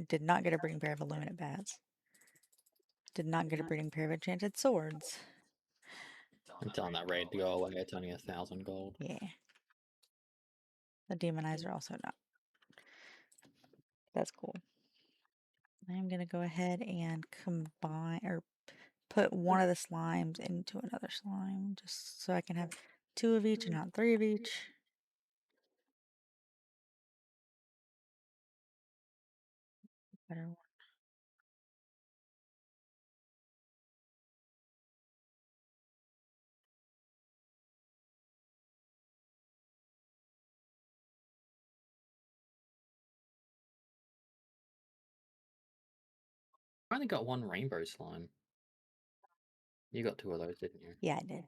Did not get a breeding pair of illuminate bats. Did not get a breeding pair of enchanted swords. I'm telling that raid to go away. It's only 1,000 gold. Yeah. The demonizer also not. That's cool. I'm gonna go ahead and combine or put one of the slimes into another slime just so I can have 2 of each and not 3 of each. Better one. I only got one rainbow slime. You got 2 of those, didn't you? Yeah, I did.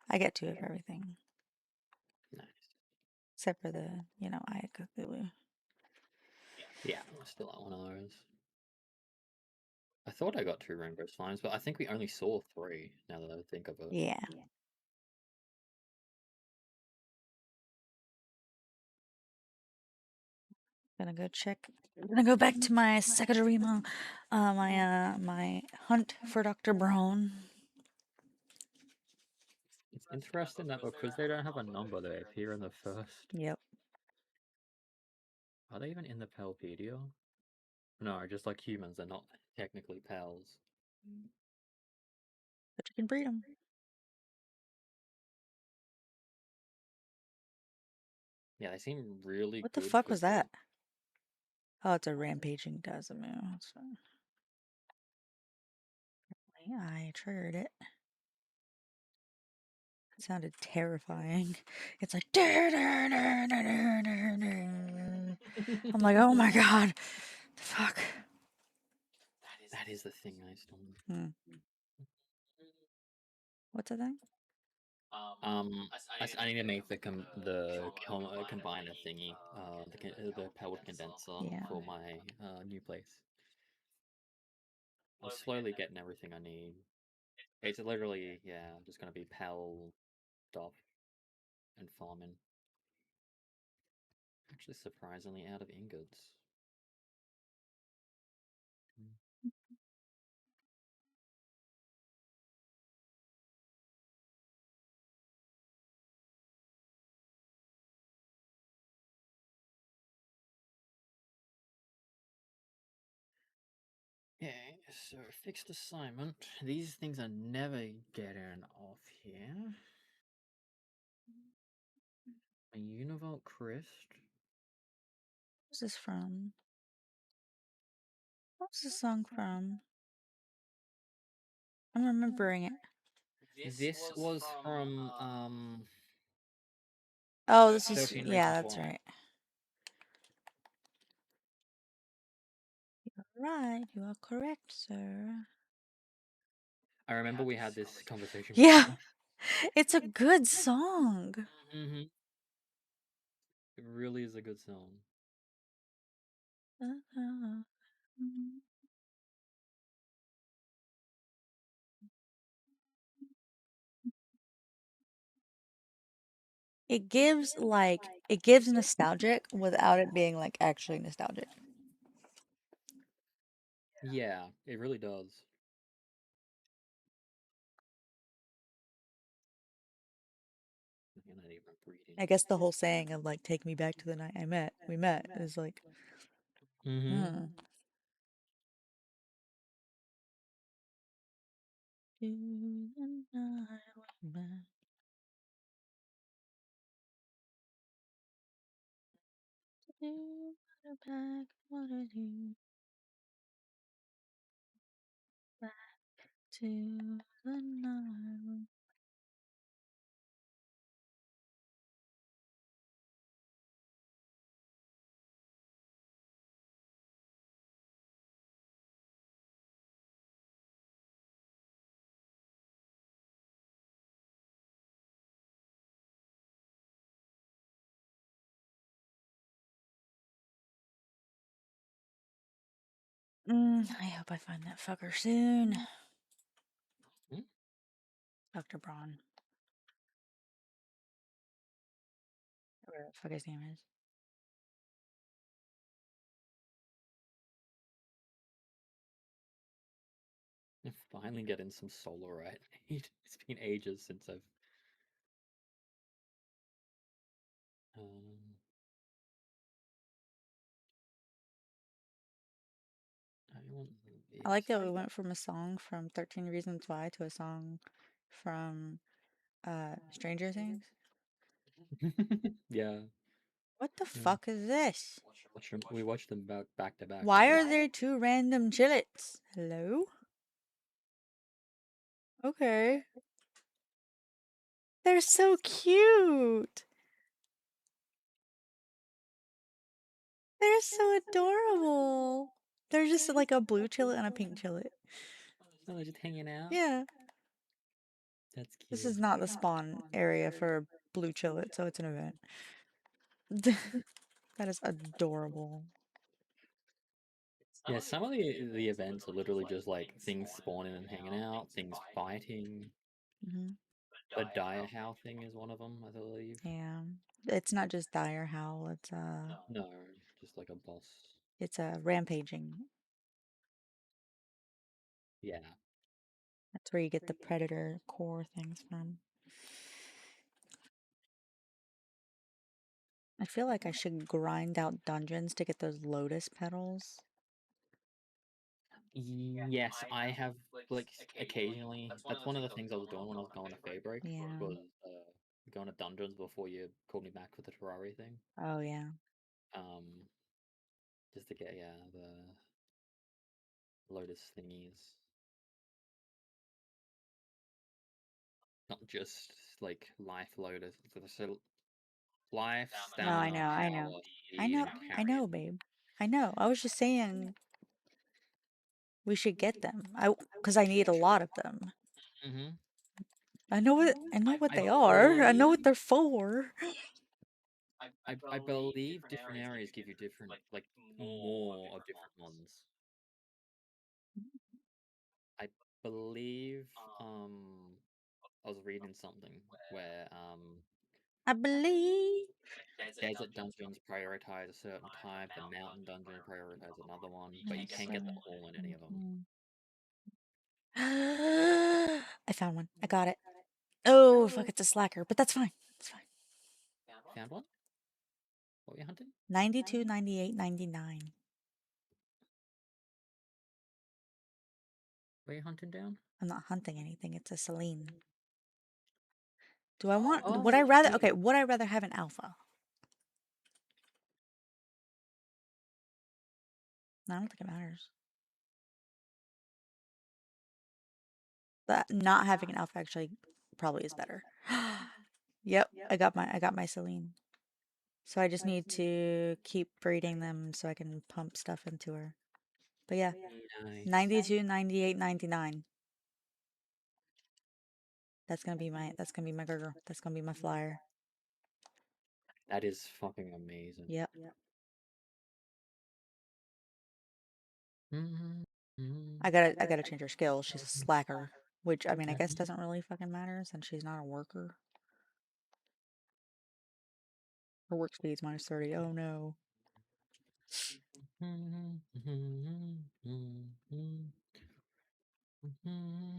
I get 2 of everything. Nice. Except for the, Aiko Tristan. Yeah, I still got one of those. I thought I got 2 rainbow slimes, but I think we only saw 3, now that I think of it. Yeah. Gonna go check. Gonna go back to my Sakadarima, my hunt for Dr. Brown. It's interesting that because they don't have a number, they appear in the first. Yep. Are they even in the Palpedia? No, just like humans, they're not technically pals. But you can breed them. Yeah, they seem really What the good fuck was because they. that? Oh, it's a rampaging Dazamu. That's fine. I triggered it. It sounded terrifying. It's like. I'm like, oh my god. The fuck. That is the thing I still. Hmm. What's the thing? I need to make the combiner thingy, the powered condenser Yeah. for my new place. I'm slowly getting everything I need. It's literally, yeah, just gonna be pal stuff and farming. Actually, surprisingly out of ingots. Okay, so fixed assignment. These things are never getting off here. A Univolt Crest. What's this from? What's this song from? I'm remembering it. This was from Oh, this is. 13 Yeah, Reasons that's Why. right. Right, you are correct, sir. I remember we had this conversation Yeah, before. it's a good song. Mm-hmm. It really is a good song. It gives nostalgic without it being like actually nostalgic. Yeah, it really does. And I even breeding. I guess the whole saying of like "take me back to the night we met" is like, Mm-hmm. hmm. To the night we met. To what a back, what a do. Back to the night. I hope I find that fucker soon. Hmm? Dr. Braun. Whatever the fuck his name is. I'm finally getting some solo right. It's been ages since I've. Um, I want I like this. that we went from a song from 13 Reasons Why to a song from Stranger Things. Yeah. What the Yeah. fuck is this? We watched them back to back. Why are there two random chillets? Hello? Okay. They're so cute. They're so adorable. They're just like a blue chillet and a pink chillet. So they're just hanging out. Yeah. That's This cute. is not the spawn area for a blue chillet, so it's an event. That is adorable. Yeah, some of the events are literally just like things spawning and hanging out, things fighting. Hmm. The dire how thing is one of them, I believe. Yeah. It's not just dire howl, No, just like a boss. it's a rampaging. Yeah. That's where you get the predator core things from. I feel like I should grind out dungeons to get those lotus petals. Yes, I have like occasionally. That's one of the things I was doing when I was going to Fae break. Yeah. Was going to dungeons before you called me back for the Terraria thing. Oh yeah. Um, just to get the lotus thingies. Not just like life lotus. So life, No, I stamina, know, I know. power, I speed, know, and I carry. know, babe. I know. I was just saying we should get them. Because I need a lot of them. Mm-hmm. I know what I they are. I know what believe they're for. I believe different areas give you different like more of different ones. I believe I was reading something where I believe. desert dungeons prioritize a certain type, the mountain dungeon prioritize another one, but you Yes, can't get them all in any of them. I found one. I got it. Oh, fuck, it's a slacker, but that's fine. It's fine. Found one? What were you hunting? 92, 98, 99. Were you hunting down? I'm not hunting anything. It's a Celine. Do I want, Oh, would I rather, shit. okay, would I rather have an alpha? I don't think it matters. But not having an alpha actually probably is better. Yep, I got my Celine. So I just need to keep breeding them so I can pump stuff into her. But yeah, Nice. 92, 98, 99. That's gonna be my girl. That's gonna be my flyer. That is fucking amazing. Yep. I gotta change her skill. She's a slacker. Which I mean I guess doesn't really fucking matter since she's not a worker. Her work speed's minus 30. Oh no.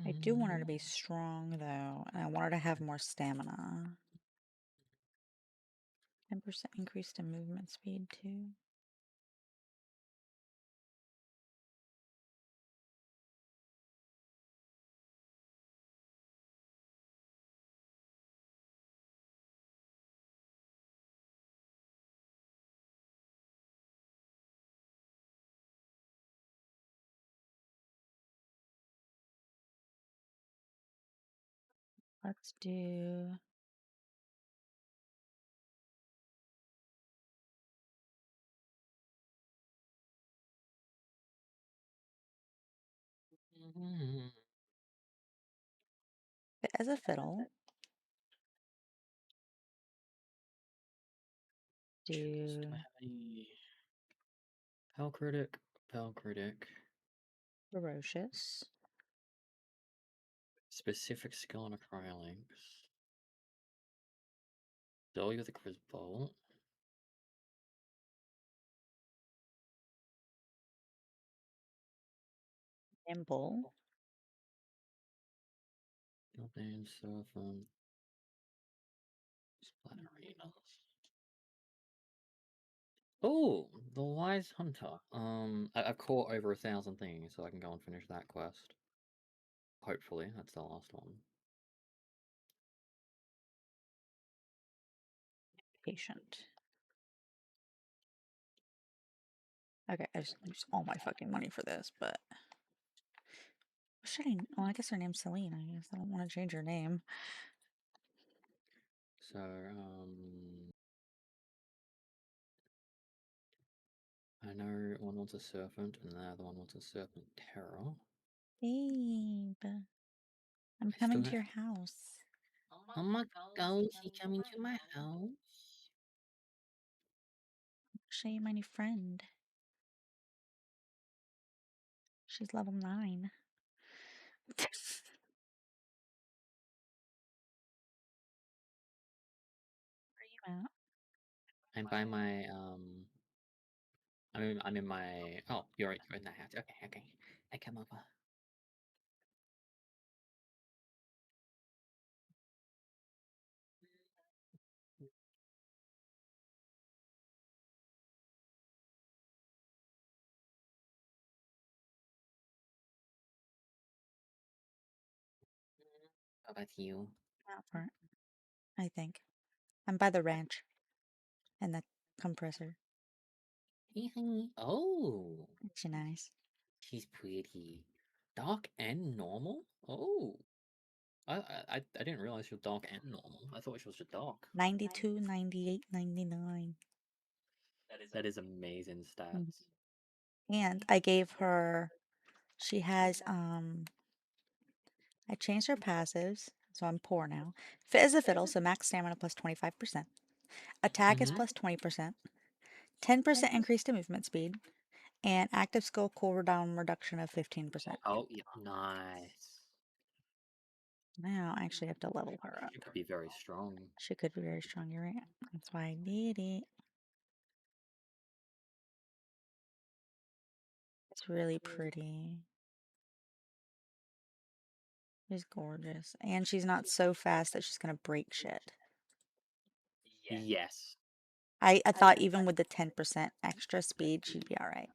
I do want her to be strong though, and I want her to have more stamina. 10% increase to movement speed too. Let's do it as a fiddle. Do Pal critic, pal critic. Ferocious. Specific skill on acrylics. Dolly with a crisp bolt. Nimble. Gildan, Serpent. Splatterinas. Oh, the Wise Hunter. I've caught over 1,000 things, so I can go and finish that quest. Hopefully, that's the last one. Patient. Okay, I just used all my fucking money for this, but what should I? Well, I guess her name's Celine. I guess I don't want to change her name. So, I know one wants a serpent, and the other one wants a serpent terror. Babe, I'm I still coming to ha- your house. Oh my god, is he coming to my house? Show you my new friend. She's level 9. Where are you at? I'm by my, I'm in my, oh, you're in the house. Okay. I come over. How about you? Out front, I think. I'm by the ranch and the compressor. Hey, honey. Oh, Isn't she nice? she's pretty. Dark and normal? Oh. I didn't realize she was dark and normal. I thought she was just dark. 92, 98, 99. That is amazing Mhm. stats. And I gave her, she has, I changed her passives, so I'm poor now. Fit as a fiddle, so max stamina plus 25%. Attack is plus 20%. 10% increase to movement speed. And active skill cooldown reduction of 15%. Oh, yeah, nice. Now I actually have to level her up. She could be very strong. She could be very strong, you're right. That's why I did it. It's really pretty. She's gorgeous. And she's not so fast that she's gonna break shit. Yes. I thought even with the 10% extra speed, she'd be alright.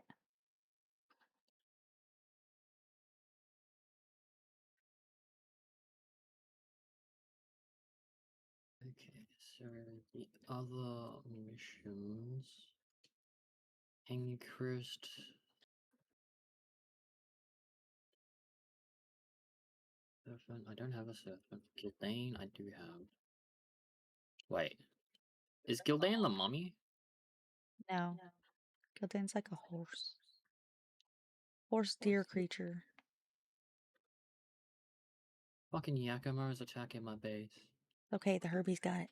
Okay, so the other missions. Hanging Crest. Serpent. I don't have a serpent. Gildane, I do have. Wait. Is Gildane the mummy? No. Gildan's like a horse. Horse deer creature. Fucking Yakima is attacking my base. Okay, the Herbie's got it.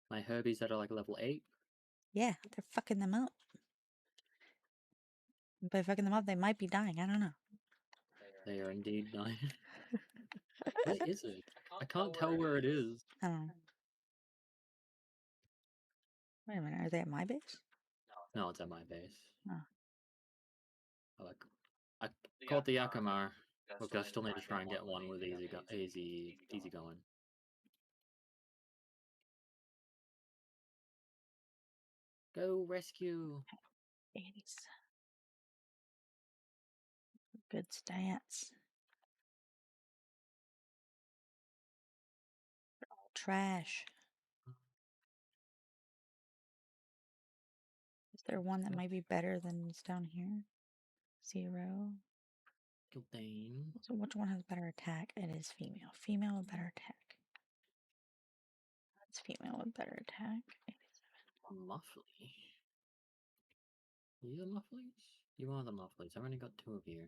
My Herbies that are like level 8. Yeah, they're fucking them up. And by fucking them up, they might be dying. I don't know. They are indeed dying. Where is it? I can't tell where it is. I don't know. Wait a minute, are they at my base? No, it's at my base. Oh. I caught the Yakima. Look, I still need to try and get one with easy going. Go rescue! 80s. Good stats. Trash. Is there one that might be better than this down here? 0. Gildane. So which one has better attack? It is female. Female with better attack. That's female with better attack. Muffly. You the Mufflies? You are the Mufflies. I've only got 2 of you.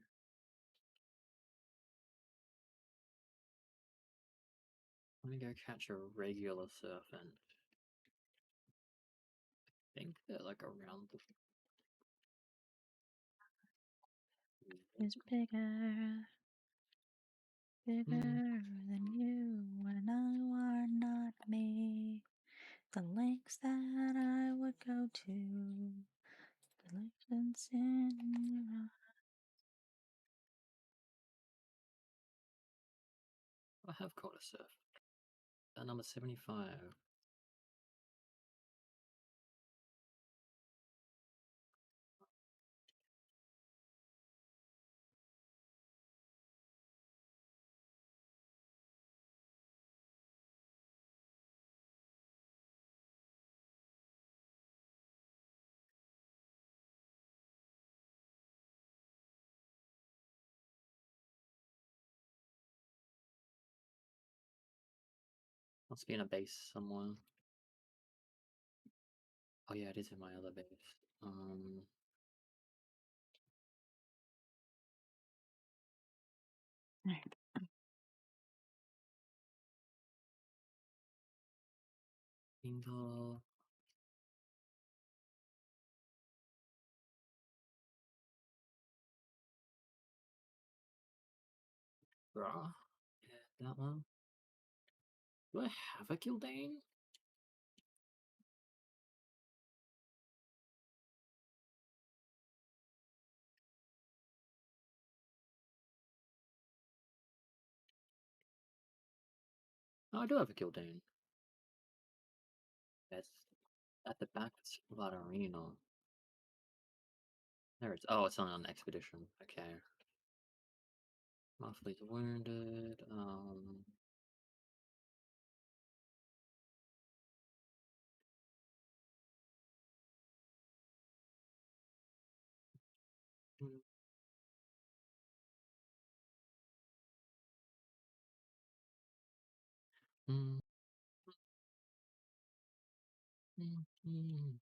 Let me go catch a regular serpent. I think they're like around the is bigger, bigger than you, and I are not me. The lengths that I would go to, the legends in your eyes. I have caught a surf. Number 75. Must be in a base somewhere. Oh yeah, it is in my other base. Bingo. Bruh. Yeah, that one. Do I have a Kildane? Oh, I do have a Kildane. That's at the back of Silverlight Arena. There it's. Oh, it's on an expedition. Okay. Monthly's wounded. Mm, mm, mm,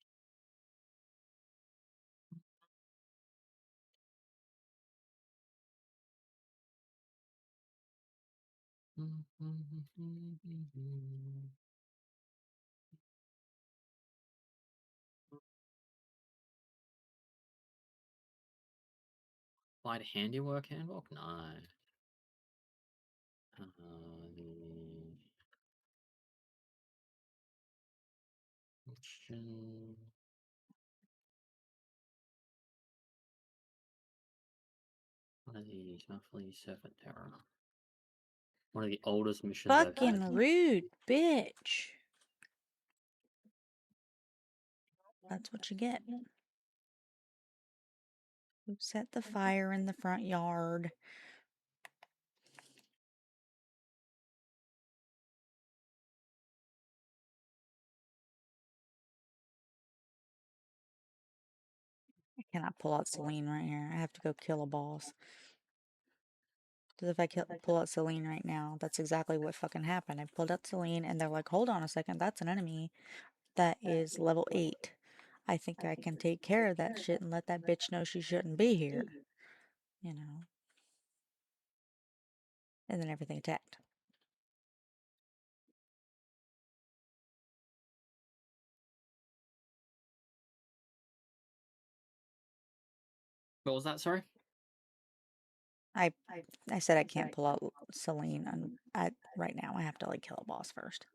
mm, mm, mm, mm, mm. Light handiwork handbook? No. Question. One of these monthly Surfer Terror. One of the oldest missions I've had. Fucking rude, bitch. That's what you get. Who set the fire in the front yard? I cannot pull out Celine right here. I have to go kill a boss. Because if I pull out Celine right now, that's exactly what fucking happened. I pulled out Celine and they're like, hold on a second, that's an enemy. That is level 8. I think I can take care of that shit and let that bitch know she shouldn't be here. You know? And then everything attacked. What was that, sorry? I said I can't pull out Celine right now. I have to like kill a boss first.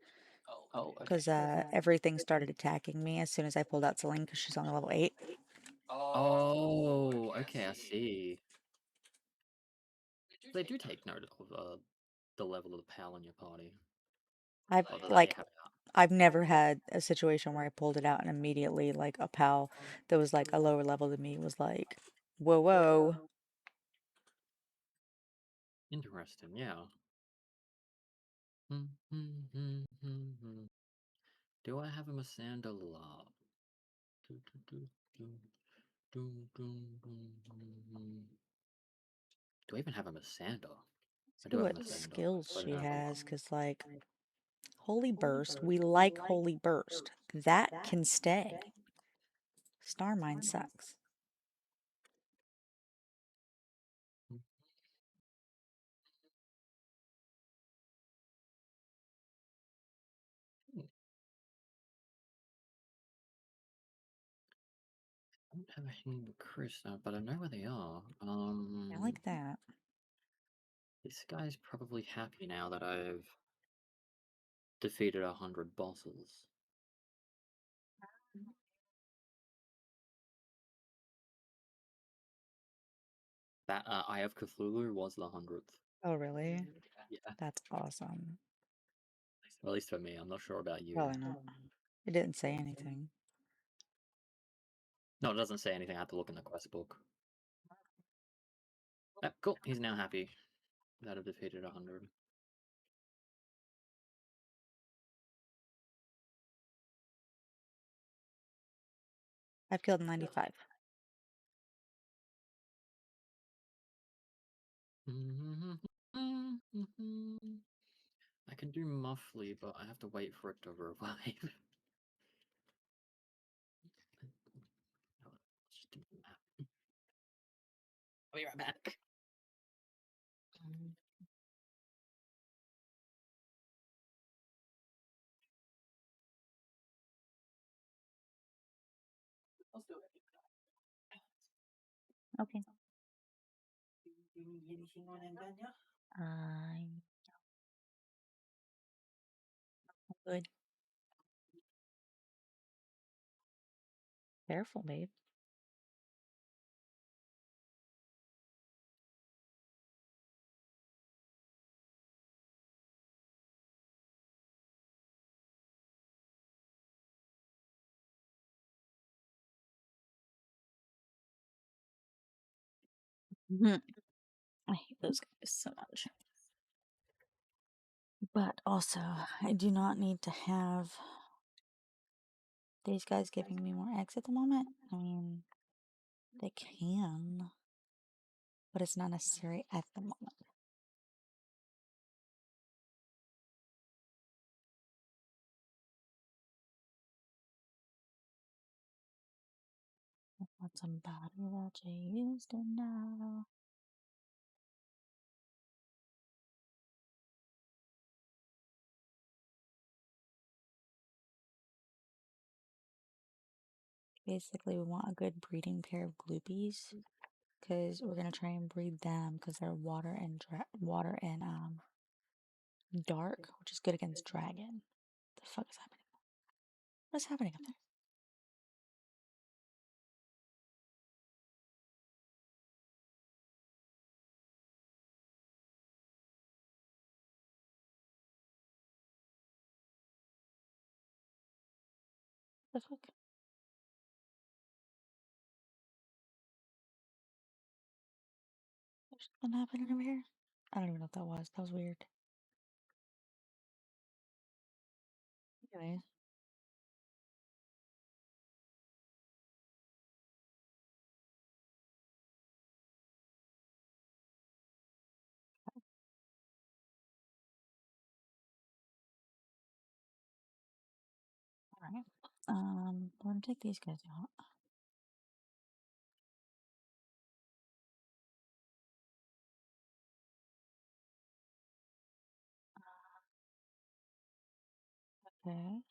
Oh, okay. Because everything started attacking me as soon as I pulled out Celine because she's on level 8. Oh, okay, I see. They do take note of the level of the pal in your party. I've Or that they like have out. I've never had a situation where I pulled it out and immediately like a pal that was like a lower level than me was like, whoa, whoa. Interesting, yeah. Do I have a Masanda Lab? Do I even have a Masanda? I See do have a what Masanda. skills I don't she have a has, lot. because like Holy Burst, we like Holy Burst. That can stay. Star Mine sucks. I don't have a hanging with Chris now, but I know where they are. I like that. This guy's probably happy now that I've defeated 100 bosses. That Eye of Cthulhu was the 100th. Oh, really? Yeah, That's awesome. at least for me. I'm not sure about you. Probably not. It didn't say anything. No, it doesn't say anything. I have to look in the quest book. Cool. He's now happy that I've defeated 100. I've killed 95. I can do Muffly, but I have to wait for it to revive. Let's just do the map. I'll be right back. I'll still get Okay. you need anything on Embanya? I'm good. Careful, babe. I hate those guys so much. But also, I do not need to have these guys giving me more eggs at the moment. I mean, they can, but it's not necessary at the moment. Want somebody that you used to know. Basically, we want a good breeding pair of gloopies because we're gonna try and breed them because they're water and dark, which is good against dragon. The fuck is happening? What is happening up there? The fuck? There's something happening over here. I don't even know what that was. That was weird. Anyways. Alright. We're gonna take these guys out. Okay.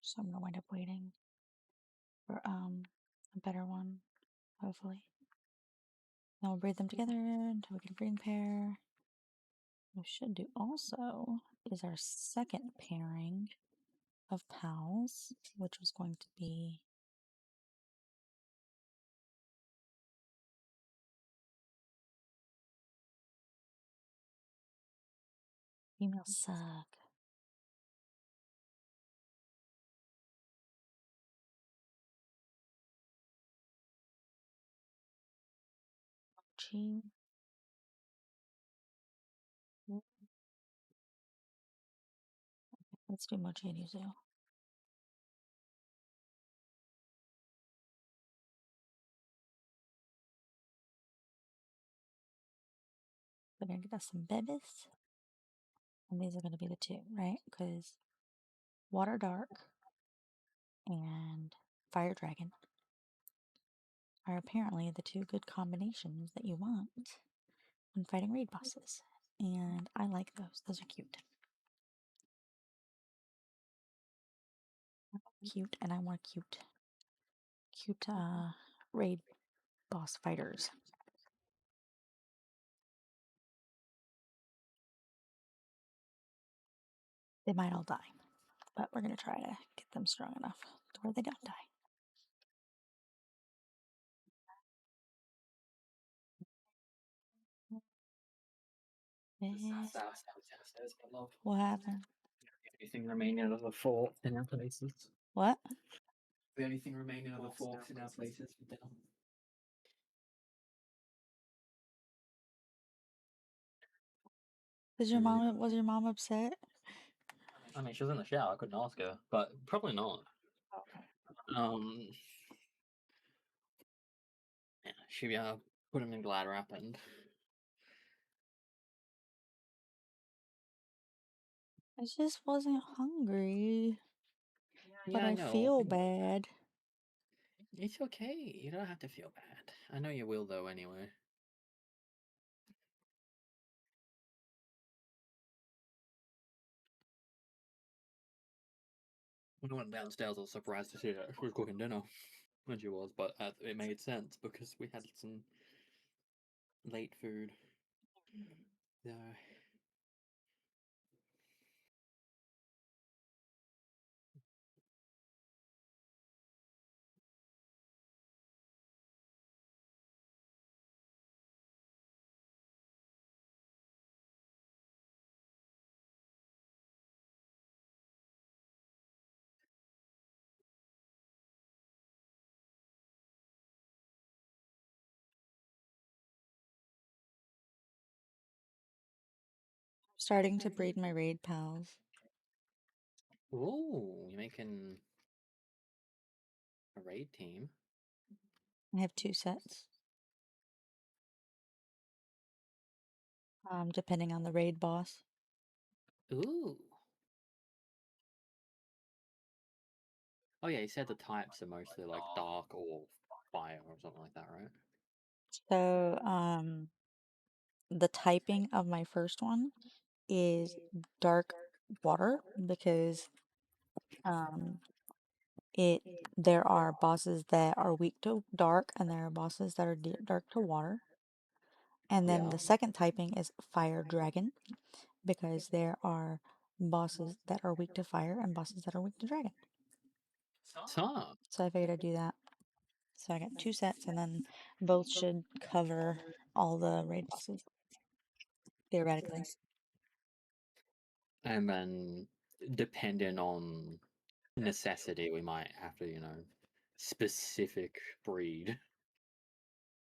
So I'm gonna wind up waiting for a better one, hopefully. Then we'll breed them together until we get a breeding pair. What we should do also is our second pairing of pals, which was going to be female suck. Chi. Let's do Mochi and Yuzu. We're gonna get us some babies. And these are gonna be the two, right? Because Water Dark and Fire Dragon are apparently the two good combinations that you want when fighting raid bosses. And I like those. Those are cute. Cute, and I want cute raid boss fighters. They might all die, but we're gonna try to get them strong enough to where they don't die. What happened? Anything remaining of the forks in our places. What? The only thing remaining of the forks in our places for dinner. Was your mom upset? I mean, she was in the shower. I couldn't ask her, but probably not. Yeah, she put him in glad wrap and I just wasn't hungry, but yeah, I I know. feel bad. It's okay. You don't have to feel bad. I know you will though. Anyway. When I went downstairs, I was surprised to see her. She was cooking dinner when she was, but it made sense because we had some late food. So Starting to breed my raid pals. ooh, you're making a raid team. I have 2 sets. Depending on the raid boss. Ooh. Oh yeah, you said the types are mostly like dark or fire or something like that, right? So, the typing of my first one is dark water because um there are bosses that are weak to dark and there are bosses that are dark to water. And then Yeah. the second typing is fire dragon because there are bosses that are weak to fire and bosses that are weak to dragon. So, So I figured I'd do that. So I got 2 sets and then both should cover all the raid bosses. Theoretically. and then depending on necessity, we might have to, specific breed.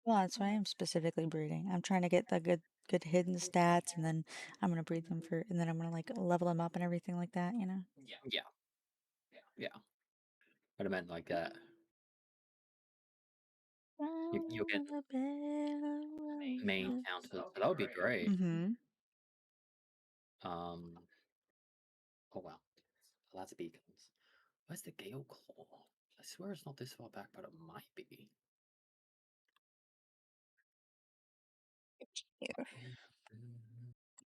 Well, that's why I'm specifically breeding. I'm trying to get the good hidden stats and then I'm gonna breed them and then I'm gonna like level them up and everything like that, you know? Yeah. Yeah. But I meant like that. You'll get main counters. So that would be great. Mm-hmm. Um. Oh wow. Oh, that's beacons. Where's the Gale Claw? I swear it's not this far back, but it might be.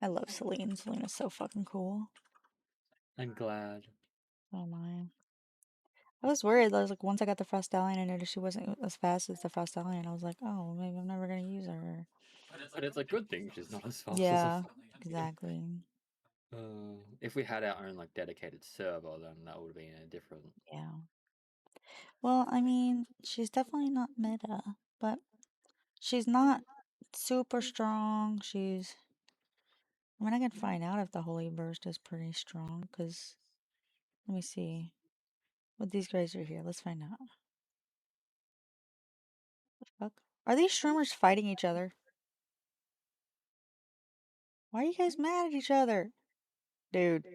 I love Celine. Selena's so fucking cool. I'm glad. Oh my. I was worried. I was like, once I got the Frostallion, I noticed she wasn't as fast as the Frostallion. I was like, oh, maybe I'm never gonna use her. But it's a good thing she's not as fast as a Yeah, Falcon. exactly. If we had our own like dedicated server, then that would be a different. Yeah. Well, I mean, she's definitely not meta, but she's not super strong. I mean, I can find out if the Holy Burst is pretty strong, because, let me see. What these guys are here. Let's find out. The fuck? Are these shroomers fighting each other? Why are you guys mad at each other? Dude,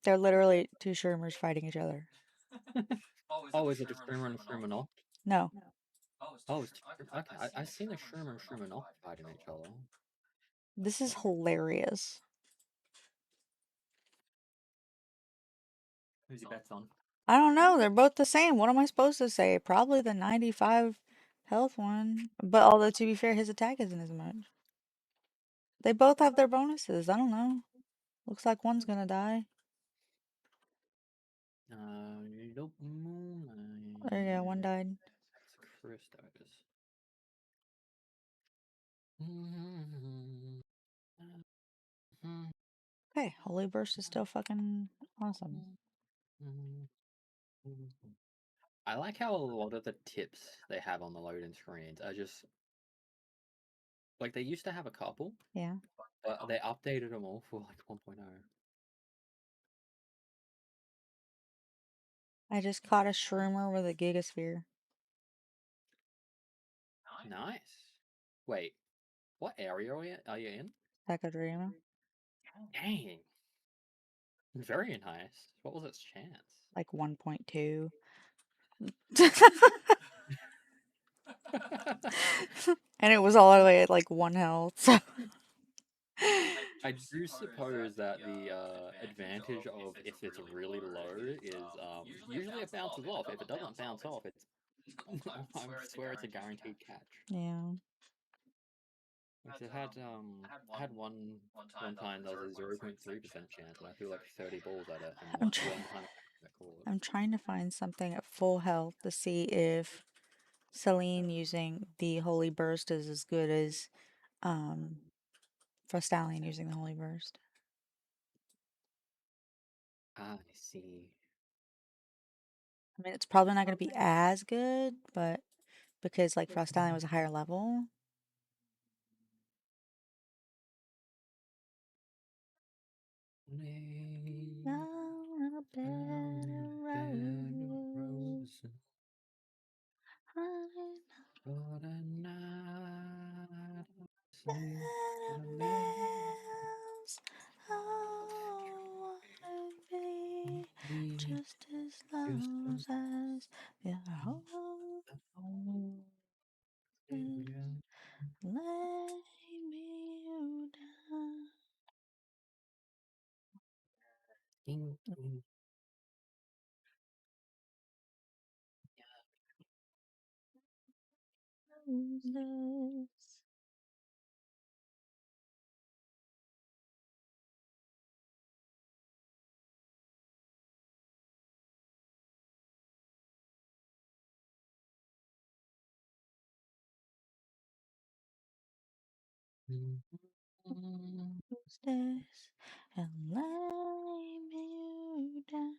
they're literally 2 shroomers fighting each other. Oh, is it a Shrimmer and a Shrimmer? No. Oh, it's okay. I've seen a Shrimmer and Shrimmer fighting each other. This is hilarious. Who's your bets on? I don't know. They're both the same. What am I supposed to say? Probably the 95 health one. But although, to be fair, his attack isn't as much. They both have their bonuses. I don't know. Looks like one's gonna die. Nope. Oh yeah, one died. That's Christos. Mm-hmm. Okay, Holy Burst is still fucking awesome. I like how a lot of the tips they have on the loading screens are just like they used to have a couple, Yeah. but they updated them all for like 1.0. I just caught a shroomer with a gigasphere. Nice. Wait, what area are you in? Psychodreamer. Dang, very nice. What was its chance? Like 1.2. And it was all the way at like 1 health, so. I do suppose that the advantage of if it's really low is usually it bounces off. If it doesn't bounce off, it's I swear it's a guaranteed catch. Yeah. Like I had one time that was a 0.3% chance, and I threw like 30 balls at it, and I'm, one time I caught. I'm trying to find something at full health to see if Celine using the Holy Burst is as good as Frostallion using the Holy Burst. I see. I mean, it's probably not going to be as good, but because like Frostallion was a higher level. Down a better road. Running For the night, say, else I wanna be be just as just close as your home. Lay me down. Roses. Stairs and lay me down.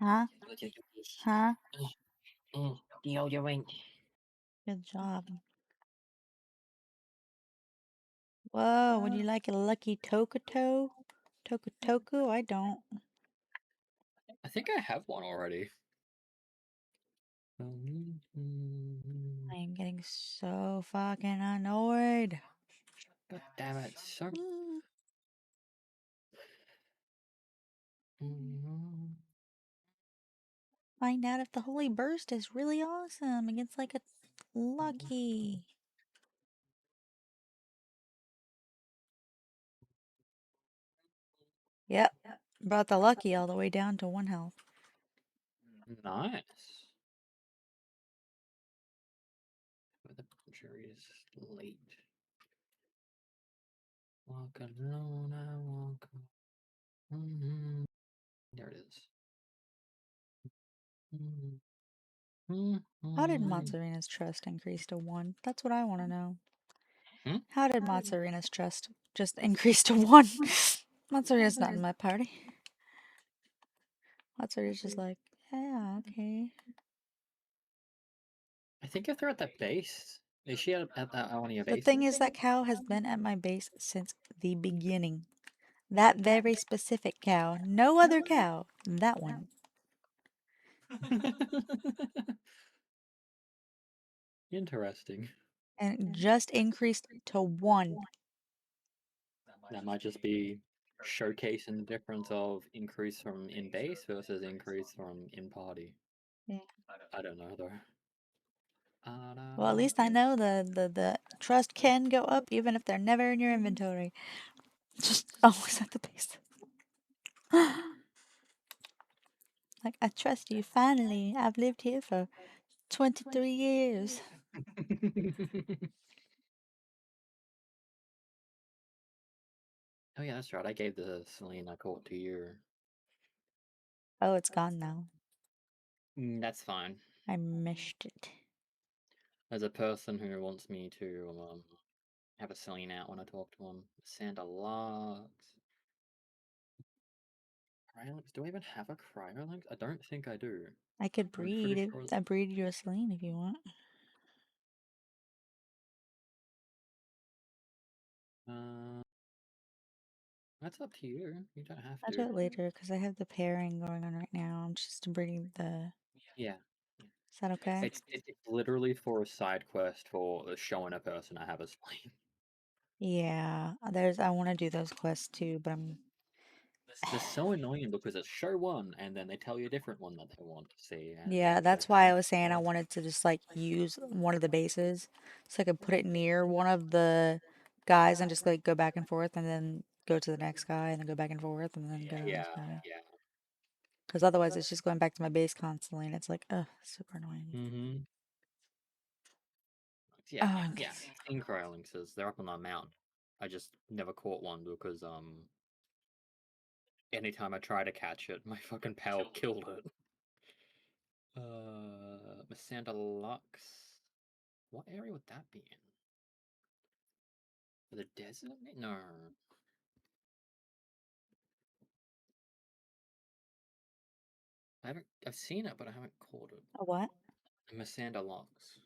Huh? Huh? Deodorant. Good job. Whoa, would you like a lucky Tokuto? Tokutoku? I don't. I think I have one already. I am getting so fucking annoyed. God damn it! So. Find out if the Holy Burst is really awesome against like a lucky. Yep. Brought the lucky all the way down to 1 health. Nice. But the jury is late. Walk alone, I walk. There it is. How did Mazzarina's trust increase to 1? That's what I want to know. Hmm? How did Mazzarina's trust just increase to 1? Mazzarina's not in my party. Mazzarina's just like, yeah, okay. I think if they're at that base, is she at one of your The bases? thing is, that cow has been at my base since the beginning. That very specific cow. No other cow. That one. Interesting. And it just increased to 1. That might just be showcasing the difference of increase from in base versus increase from in party. Yeah. I don't know though. Well, at least I know the trust can go up even if they're never in your inventory. Just always at the base. Like, I trust you, finally. I've lived here for 23 years. Oh yeah, that's right. I gave the Celine I caught to you. Oh, it's gone now. That's fine. I missed it. As a person who wants me to have a Celine out when I talk to him, Santa Lux. Cryolynx? Do I even have a Cryolynx? I don't think I do. I could I'm pretty breed. sure. I breed you a Celine if you want. That's up to you. You don't have I'll do to. it later because I have the pairing going on right now. I'm just breeding the. Yeah. Is that okay? It's literally for a side quest for showing a person I have a Celine. Yeah, there's. I want to do those quests too, but I'm. They're so annoying because it's show one and then they tell you a different one that they want to see. And Yeah, it's that's just, why I was saying I wanted to just like use one of the bases so I could put it near one of the guys and just like go back and forth and then go to the next guy and then go back and forth and then go to the yeah, next guy. yeah. Because otherwise it's just going back to my base constantly and it's like, ugh, super annoying. Mm-hmm. Oh, Yeah, okay. yeah. Seen Cryolynxes. They're up on our mountain. I just never caught one because anytime I try to catch it, my fucking pal killed it. Masanda Lux. What area would that be in? The desert? No. I've seen it, but I haven't caught it. A what? Masanda Lux.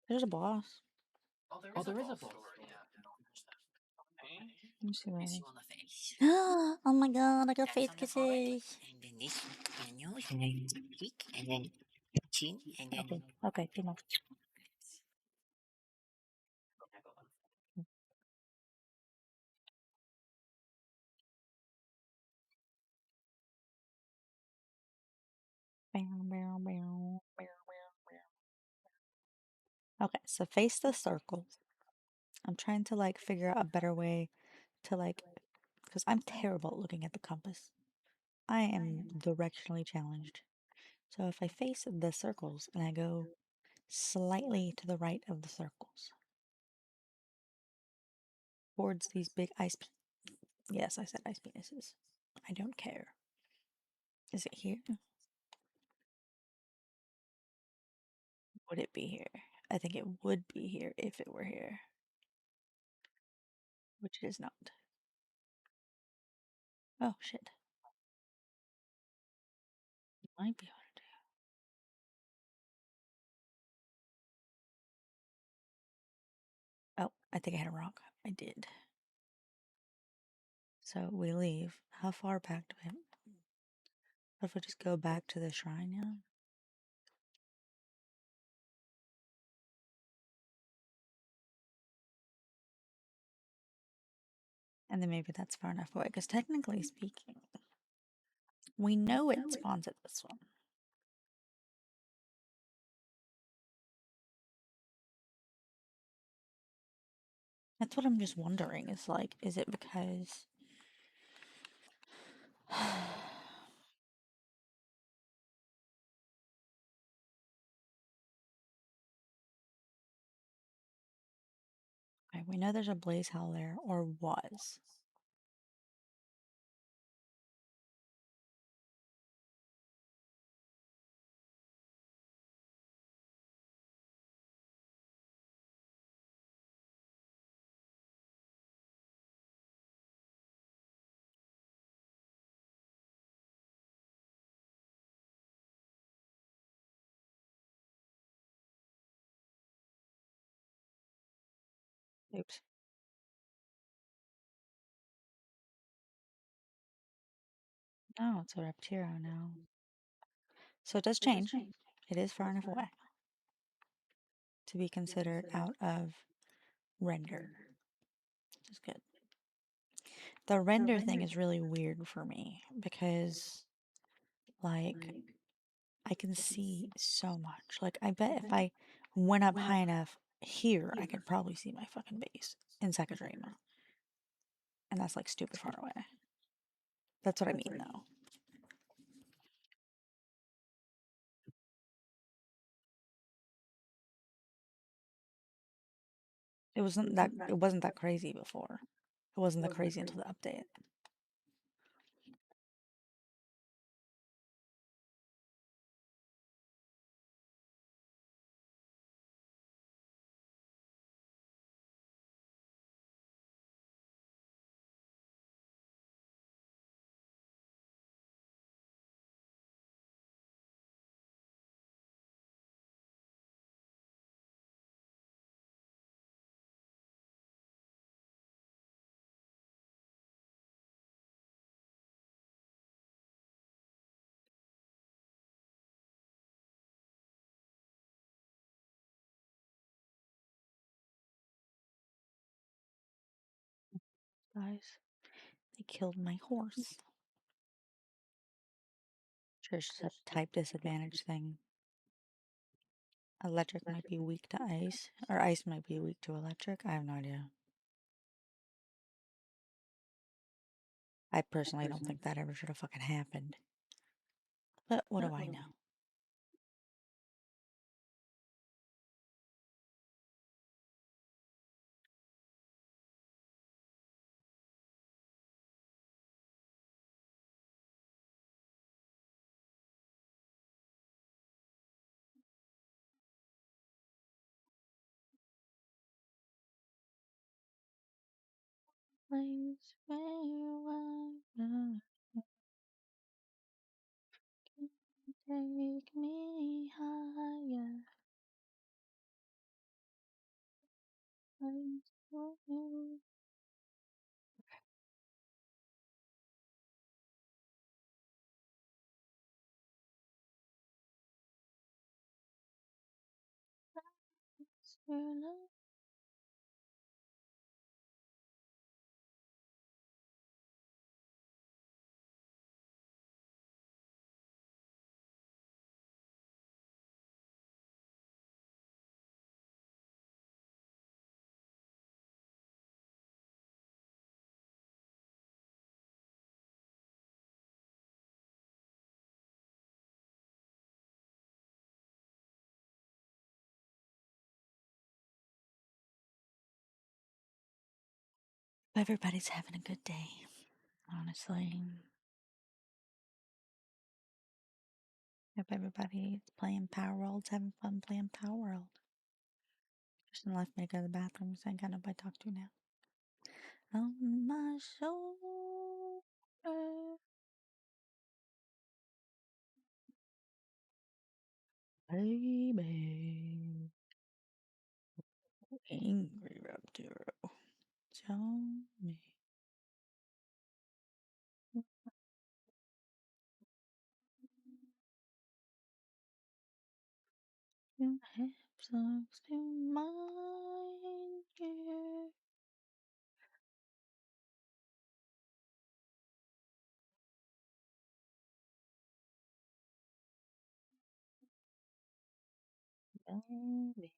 There's a boss. Oh, there is a boss story. Let me see where it is. Oh my god, I got face kisses. And then this and your nose, and then cheek, and then chin, and then Okay, okay, two more. Okay, so face the circle. I'm trying to like figure out a better way to like, because I'm terrible at looking at the compass. I am directionally challenged. So if I face the circles and I go slightly to the right of the circles towards these big ice, yes, I said ice penises. I don't care. Is it here? Would it be here? I think it would be here if it were here, which it is not. Oh shit. Might be able to do. Oh, I think I had a rock. I did. So we leave. How far back do we have? What if we just go back to the shrine now? And then maybe that's far enough away. Because technically speaking, we know it spawns at this one. That's what I'm just wondering. Is like, is it because. Okay, we know there's a blaze howl there, or was. Oops. No, it's a Reptiro now. So it does change. It is far enough away to be considered out of render, which is good. The render thing is really weird for me because, like, I can see so much. Like, I bet if I went up high enough here, I could probably see my fucking base in Sakajima. And that's like stupid far away. That's what I mean, though. It wasn't that crazy before. It wasn't that crazy until the update. Guys, they killed my horse. Trish said type disadvantage thing. Electric might be weak to ice, or ice might be weak to electric. I have no idea. I personally don't think that ever should have fucking happened. But what do I know? Place where you wanna take me higher. Place where you wanna- Everybody's having a good day, honestly. Hope everybody's playing Palworld, having fun playing Palworld. Tristan left me to go to the bathroom, so I ain't got nobody to talk to now. On my shoulder, baby. Angry Raptor. Tell me. Your hips looks to mine, yeah. Baby.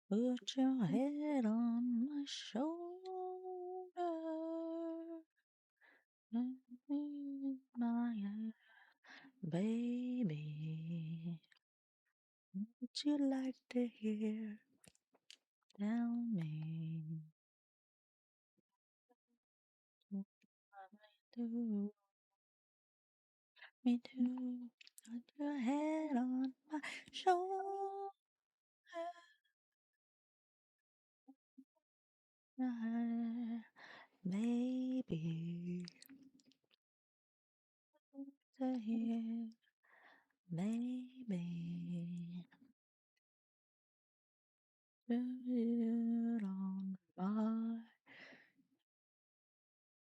Put your head on my shoulder. Let me in my eye. Baby, would you like to hear? Tell me. What I do. Me too. Put your head on my shoulder. Baby, to hear. Baby, put it on my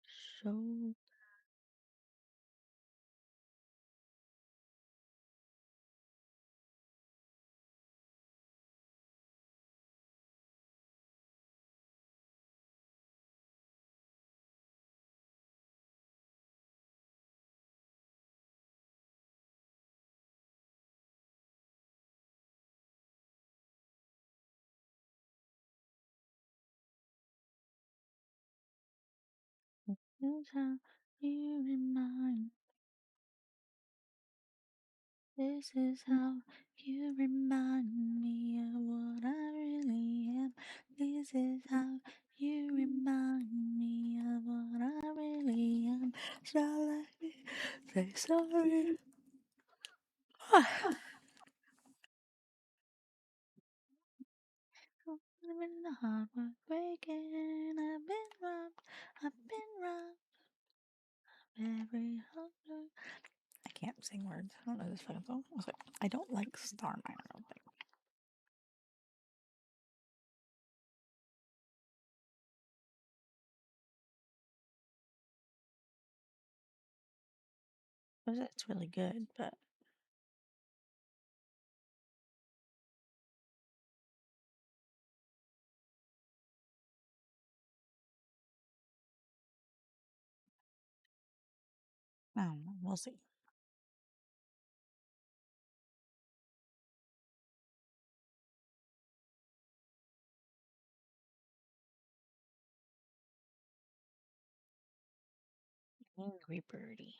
shoulder. is how you remind. This is how you remind me of what I really am. This is how you remind me of what I really am. Shall I say sorry? I've been the hard work breaking. I've been robbed. Every hunger. I can't sing words. I don't know this fucking song. Okay. I don't like Star Mine, I don't think. It's really good, but I don't know. We'll see. Angry Birdie.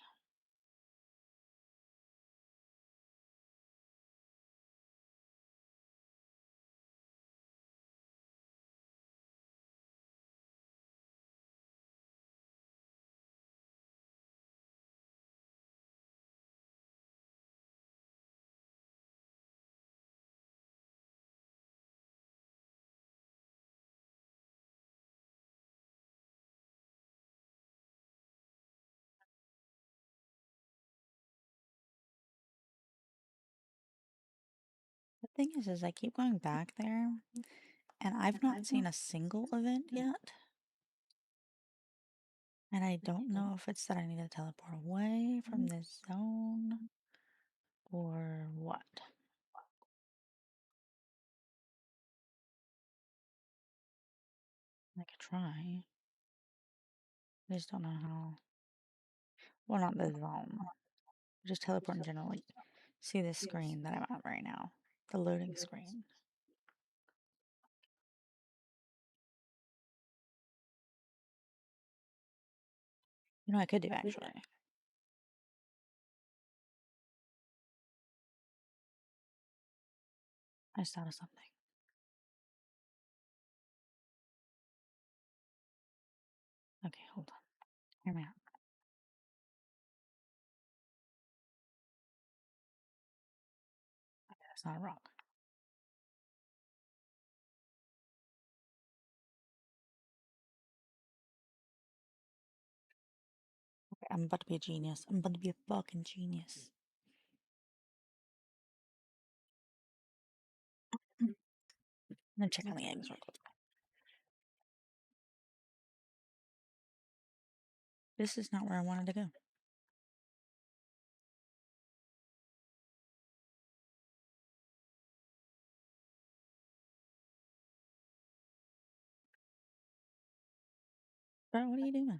The thing is I keep going back there, and I've not seen a single event yet. And I don't know if it's that I need to teleport away from this zone or what. I could try. I just don't know how. Well, not the zone. Just teleport in general. Like, see this screen that I'm at right now. The loading screen. You know what I could do, actually? I just thought of something. Okay, hold on. Hear me out. Okay, that's not a rock. Okay, I'm about to be a genius. I'm about to be a fucking genius. I'm gonna check on the eggs real quick. This is not where I wanted to go. Bro, what are you doing?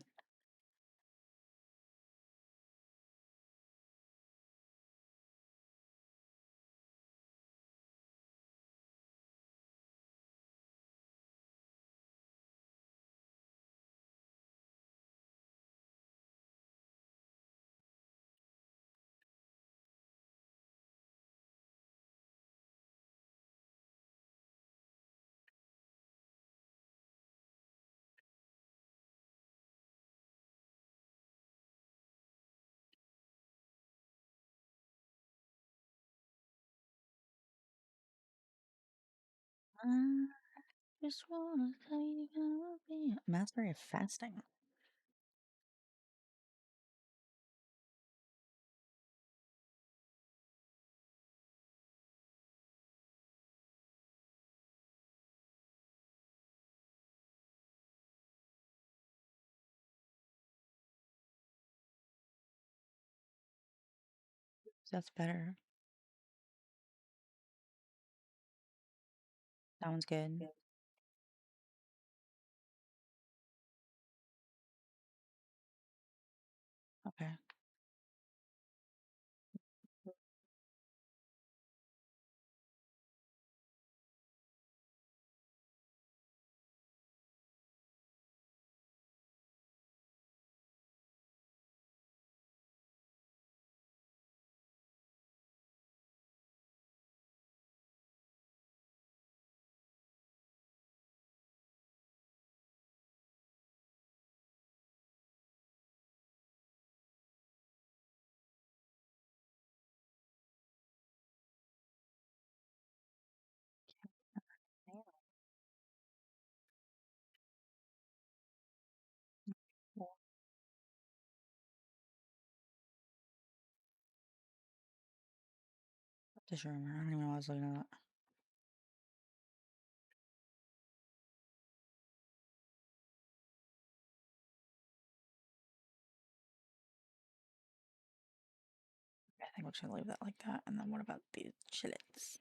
I just wanna tell you how I feel. Mastery of fasting. That's better. That one's good. Okay. Just remember, I don't even know what I was looking at. I think we're just gonna leave that like that. And then what about these chillets?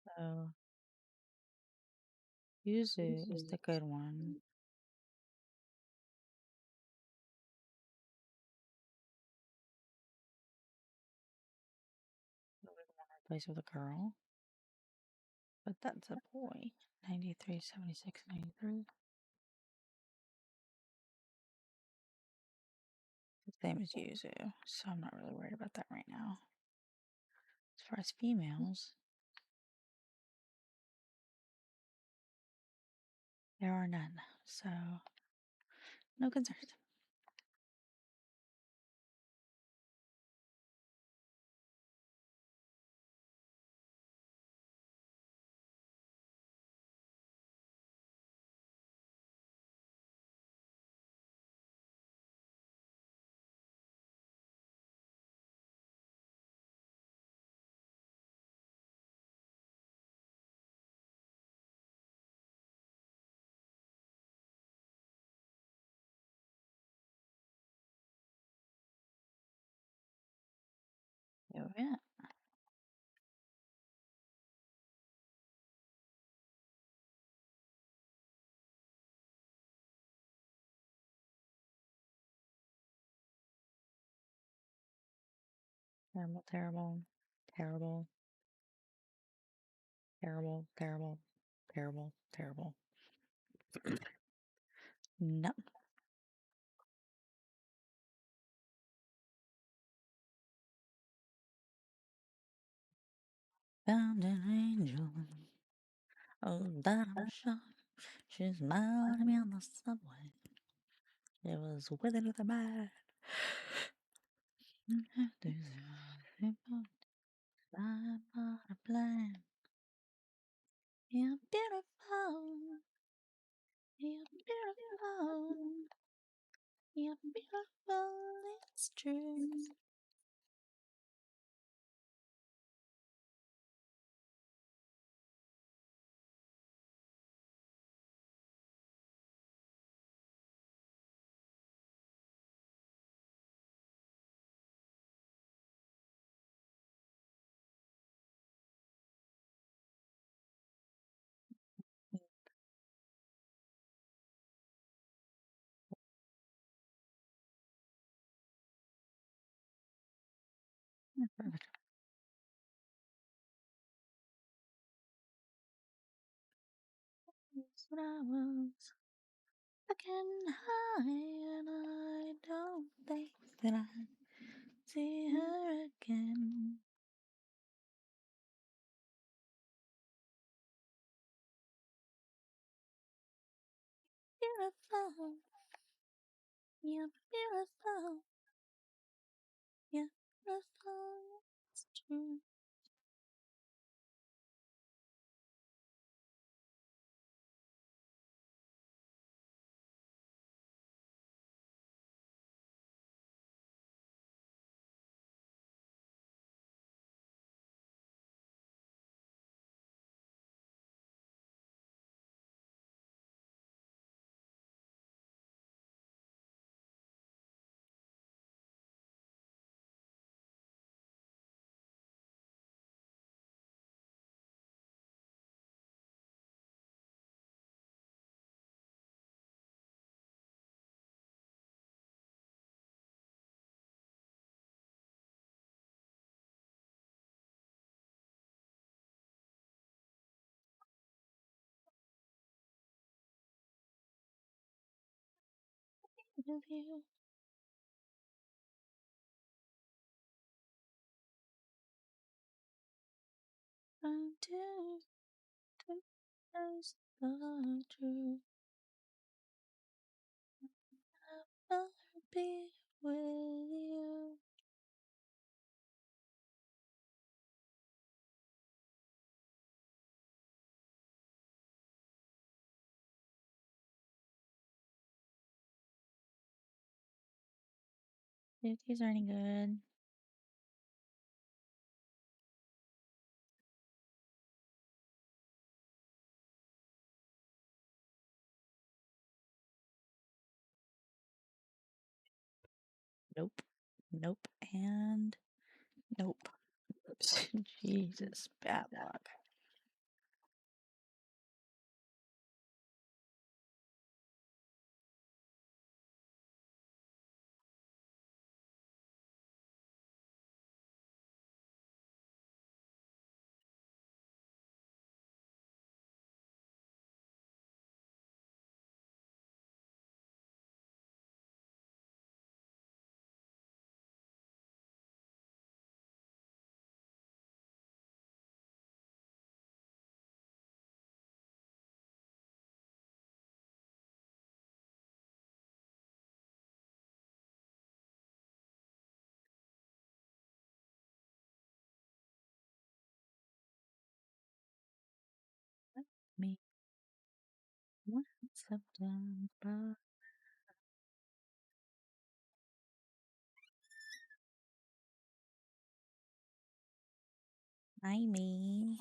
So Yuzu is the good one. We want to replace with a girl. But that's a boy. 93, 76, 93. The same as Yuzu. So I'm not really worried about that right now. As far as females, there are none. So no concerns. Oh, yeah. Terrible, terrible, terrible, terrible, terrible, terrible, terrible. No. Found an angel. Oh, that I'm sure. She smiled at me on the subway. It was with it with a bad. I'm on a plan. You're beautiful. You're beautiful. You're beautiful. It's true. Perfect. That's what I was. I can hide, and I don't think that I see her again. Beautiful, you're beautiful, you're beautiful. It's true. With you, I'm too close the truth. I'll be with you. These are any good. Nope. Nope. And nope. Jesus, bad luck. Me. What September? Hi, me.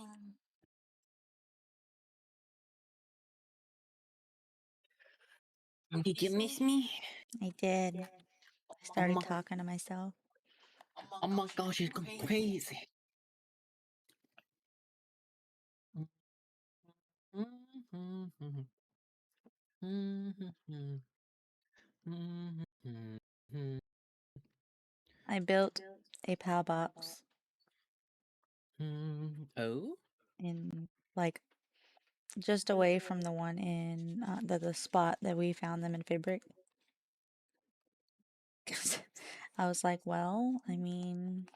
Did you miss me? I did. I Oh started my, talking to myself. oh my gosh, it's gone crazy. I built a PAL box Oh? in, like, just away from the one in the spot that we found them in Fabric. 'Cause I was like, well, I mean,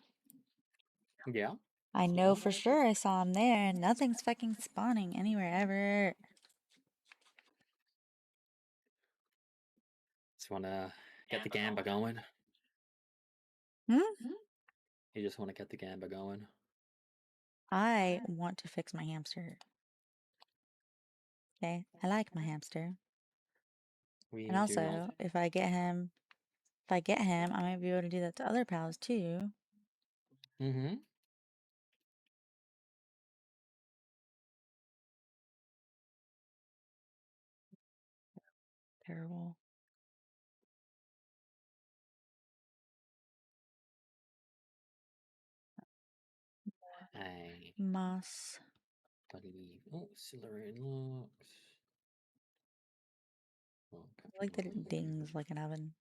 Yeah. I know for sure I saw him there, and nothing's fucking spawning anywhere ever. Just wanna get the gamba going. Hmm? You just wanna get the gamba going. I want to fix my hamster. Okay, I like my hamster, We and do not. also if I get him, I might be able to do that to other pals too. Mm-hmm. Terrible. I Moss. believe. Oh, accelerated looks. Oh, I like that it dings like an oven.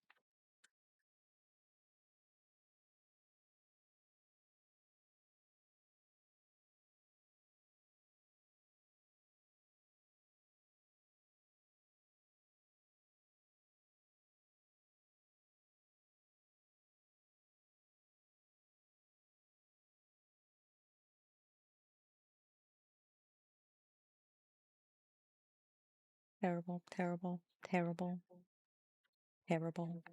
Terrible, terrible, terrible, terrible.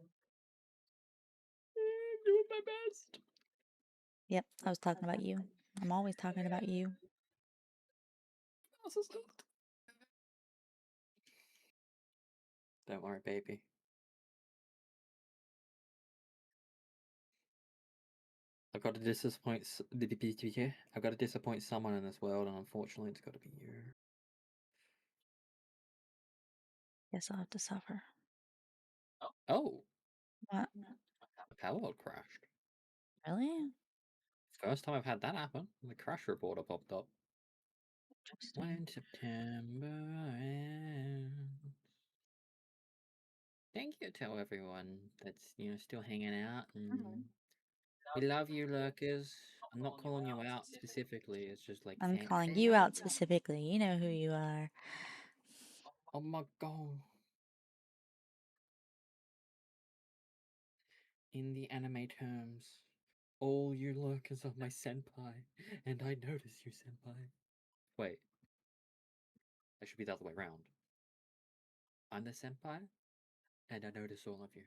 I'm doing my best. Yep, I was talking about you. I'm always talking about you. Don't worry, baby. I've got to disappoint. I've got to disappoint someone in this world, and unfortunately, it's got to be you. Guess I'll have to suffer. Oh, What? the Palworld crashed. Really? First time I've had that happen. The crash reporter popped up. Interesting. When September ends. Thank you to everyone that's still hanging out, and we love you, lurkers. I'm not calling you out specifically. It's just like I'm thanks. calling you out specifically. You know who you are. Oh my god. In the anime terms, all you lurkers are my senpai, and I notice you, senpai. Wait, that should be the other way around. I'm the senpai, and I notice all of you.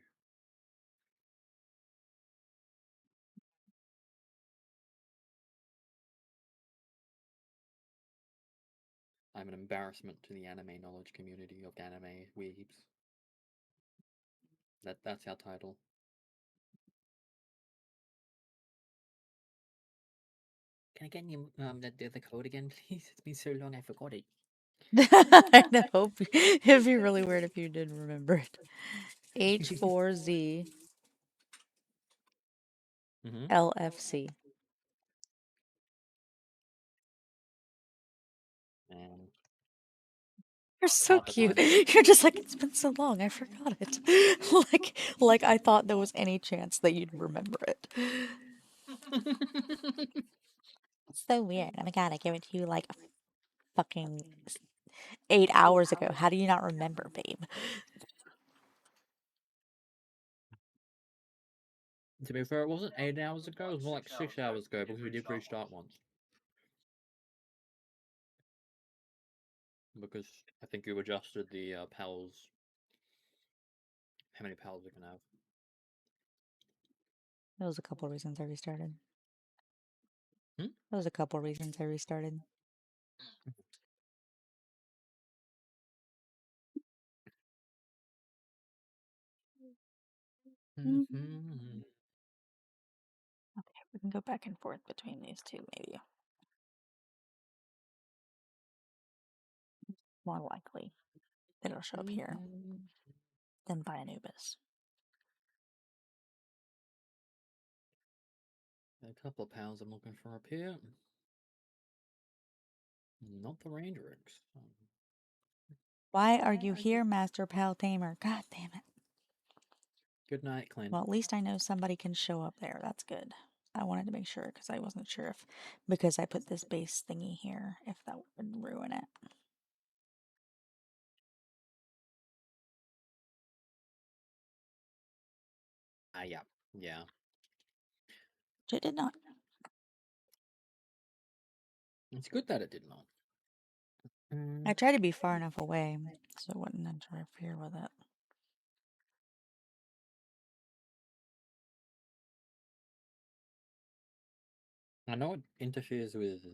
I'm an embarrassment to the anime knowledge community of anime weebs. That's our title. can I get you the code again, please? It's been so long, I forgot it. I know. It'd be really weird if you didn't remember it. H4Z Mm-hmm. LFC. And You're so hard to cute. find it. You're just like, it's been so long, I forgot it. like I thought there was any chance that you'd remember it. It's so weird. Oh my god, I gave it to you like fucking 8 hours ago. How do you not remember, babe? To be fair, it wasn't 8 hours ago. It was more like 6 hours ago because we did restart once. Because I think you adjusted the pals. How many pals we can have? There was a couple reasons I restarted. Hmm? There was a couple reasons I restarted. Mm-hmm. Okay, we can go back and forth between these two, maybe. More likely that it'll show up here than by Anubis. A couple of pals I'm looking for up here. Not the Rangerix. Why are you here, Master Pal Tamer? God damn it. Good night, Clint. Well, at least I know somebody can show up there. That's good. I wanted to make sure because I wasn't sure if, because I put this base thingy here, if that would ruin it. Yeah. Yeah. It did not. It's good that it did not. I tried to be far enough away so it wouldn't interfere with it. I know it interferes with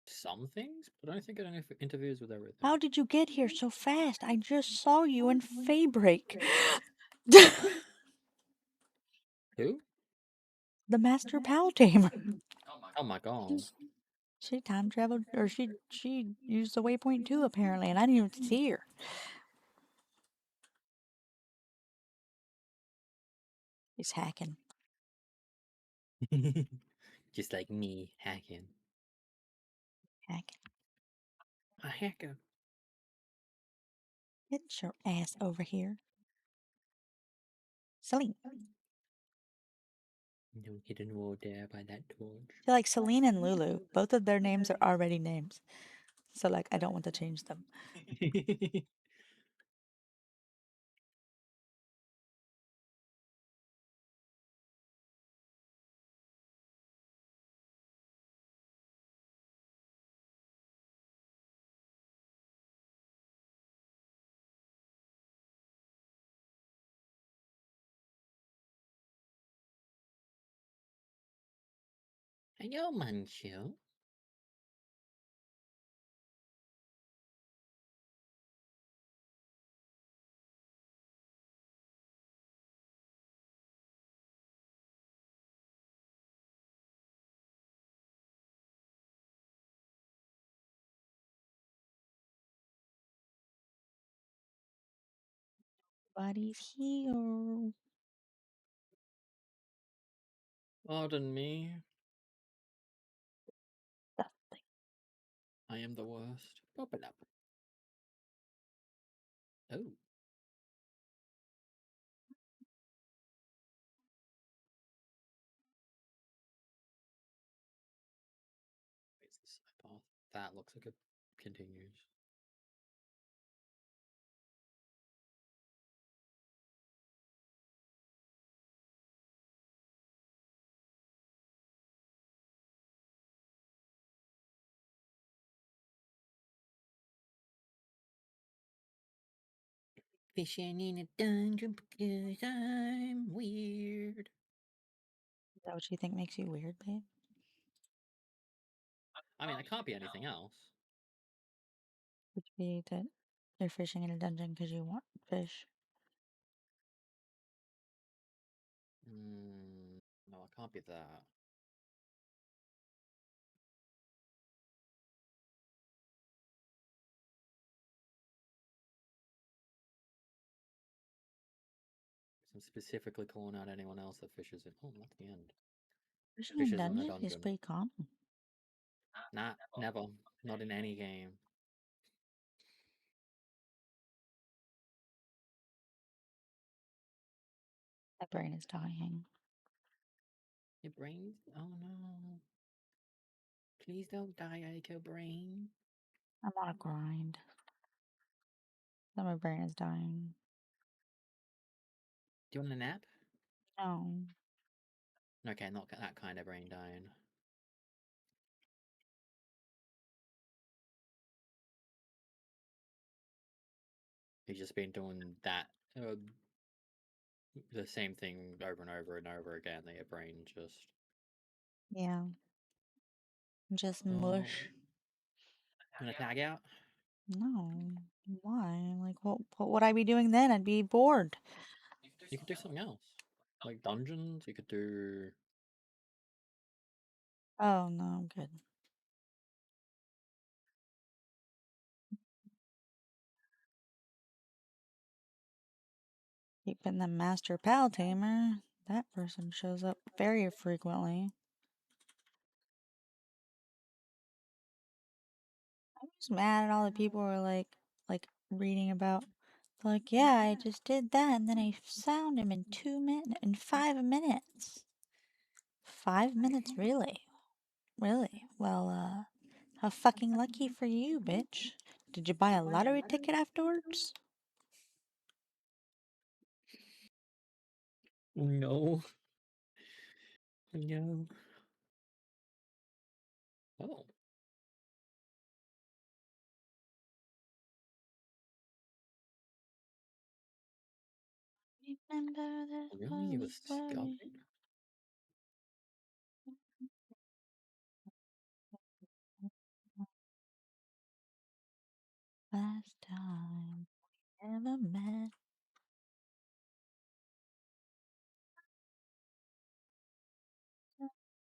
some things, but I don't think it interferes with everything. How did you get here so fast? I just saw you in Faybreak. Who? The Master Pal Tamer. Oh my god. She time traveled, or she used the waypoint too, apparently, and I didn't even see her. He's hacking. Just like me hacking. Hacking. A hacker. Get your ass over here. Celine. No hidden wall there by that torch. I feel like Celine and Lulu, both of their names are already names. So, like, I don't want to change them. Hello, Manchu. Nobody's here. Pardon me. Nothing. I am the worst. Pop it up. Oh. Where's the side path? That looks like it continues. Fishing in a dungeon because I'm weird. Is that what you think makes you weird, babe? I mean, I can't be anything else. Would be that you're fishing in a dungeon because you want fish. No, I can't be that. I'm specifically calling out anyone else that fishes in. Oh, that's the end. Fishing in Fishes in a dungeon is dungeon. pretty common. Nah, never. Not in any game. My brain is dying. Your brain? Oh no. Please don't die, Aiko brain. I'm on a grind. So my brain is dying. Do you want a nap? No. Okay, not that kind of brain dying. You've just been doing that, the same thing over and over and over again. That your brain just. Yeah. Just Oh. mush. You want to tag out? No. Why? Like, what would I be doing then? I'd be bored. You could do something else, like dungeons. You could do. Oh, no, I'm good. Keeping the master pal tamer. That person shows up very frequently. I'm just mad at all the people who are like reading about. Like, yeah, I just did that, and then I found him in 5 minutes. 5 minutes, really? Really? Well, how fucking lucky for you, bitch. Did you buy a lottery ticket afterwards? No. No. Oh. Remember this Really? You were was worry. discovered? Last time we ever met.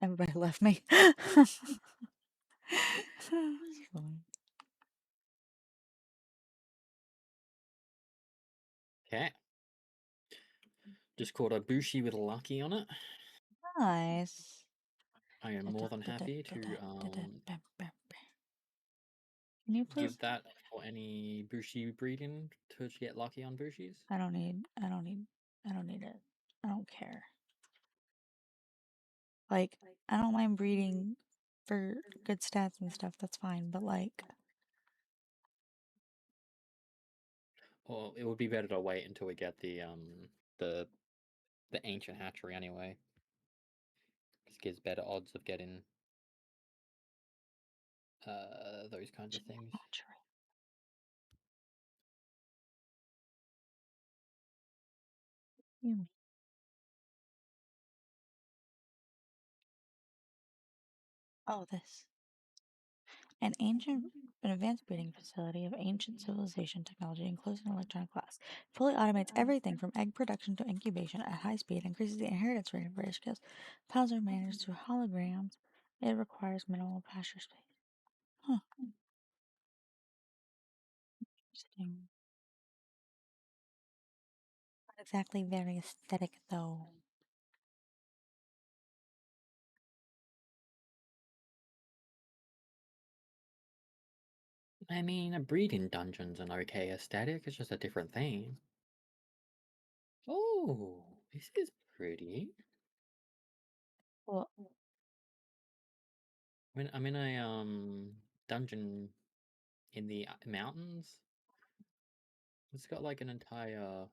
Everybody left me. It's fine. Okay. Just caught a bushi with a lucky on it. Nice. I am more than happy to Can you please? give that for any bushi breeding to get lucky on bushis. I don't need it. I don't care. Like, I don't mind breeding for good stats and stuff, that's fine, but like, Or it would be better to wait until we get the ancient hatchery anyway. Just gives better odds of getting those kinds of things. you. Oh, this. An advanced breeding facility of ancient civilization technology includes an electronic glass. Fully automates everything from egg production to incubation at high speed, increases the inheritance rate of rare skills. Piles are managed through holograms. It requires minimal pasture space. Huh. Interesting. Not exactly very aesthetic, though. I mean, a breeding dungeon's an okay aesthetic. It's just a different thing. Oh, this is pretty. Well, I'm in a dungeon in the mountains. It's got like an entire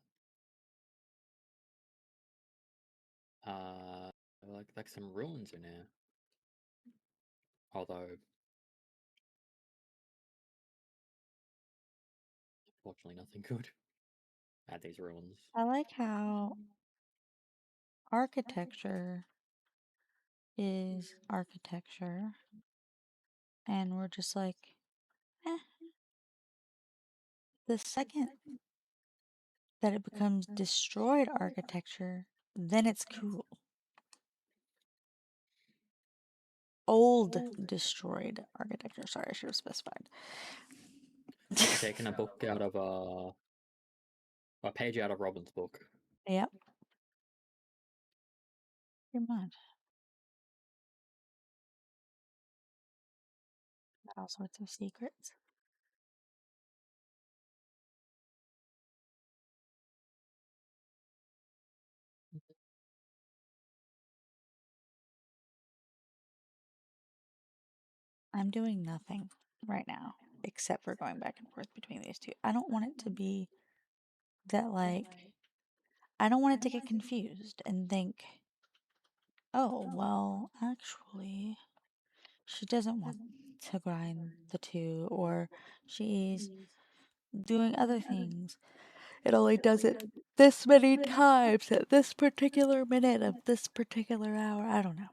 like some ruins in there. Although fortunately nothing good at these ruins. I like how architecture is architecture, and we're just like, eh. The second that it becomes destroyed architecture, then it's cool. Old destroyed architecture. Sorry, I should have specified. You're taking a book out of a page out of Robin's book. Yep. Pretty much. Got all sorts of secrets. I'm doing nothing right now except for going back and forth between these two. I don't want it to be that, like, I don't want it to get confused and think, oh, well, actually, she doesn't want to grind the two, or she's doing other things. It only does it this many times at this particular minute of this particular hour. I don't know.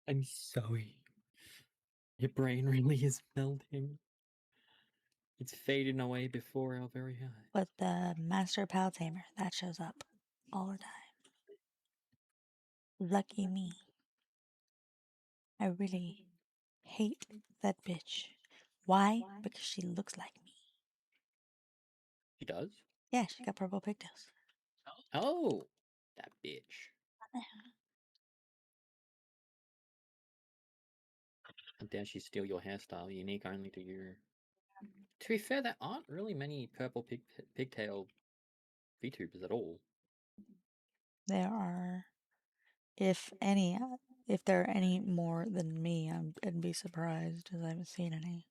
I'm sorry. Your brain really is melting. It's fading away before our very eyes. But the Master Pal Tamer, that shows up all the time. Lucky me. I really hate that bitch. Why? Because she looks like me. She does? Yeah, she got purple pigtails. Oh, that bitch. How dare she steal your hairstyle, unique only to you. To be fair, there aren't really many purple pigtail VTubers at all. There are, if any, if there are any more than me, I'd be surprised because I haven't seen any.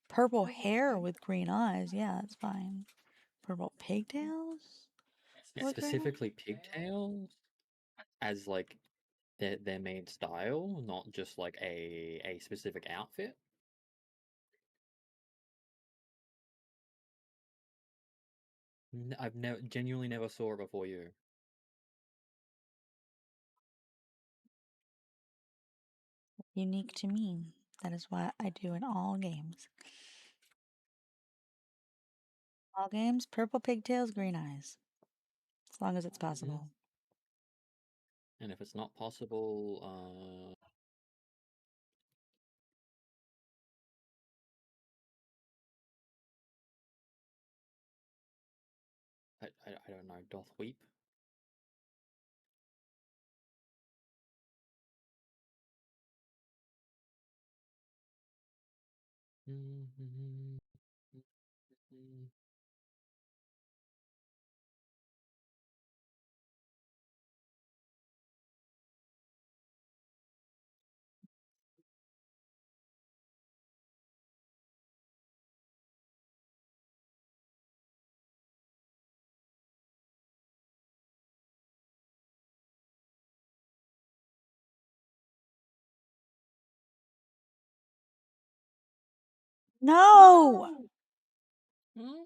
Purple hair with green eyes, yeah, that's fine. Purple pigtails Yeah, with green eyes? specifically pigtails as like their main style, not just like a specific outfit. I've never genuinely never saw it before you. Unique to me. That is what I do in all games. All games, purple pigtails, green eyes. As long as it's possible. And if it's not possible, I don't know, doth weep. No! Hmm?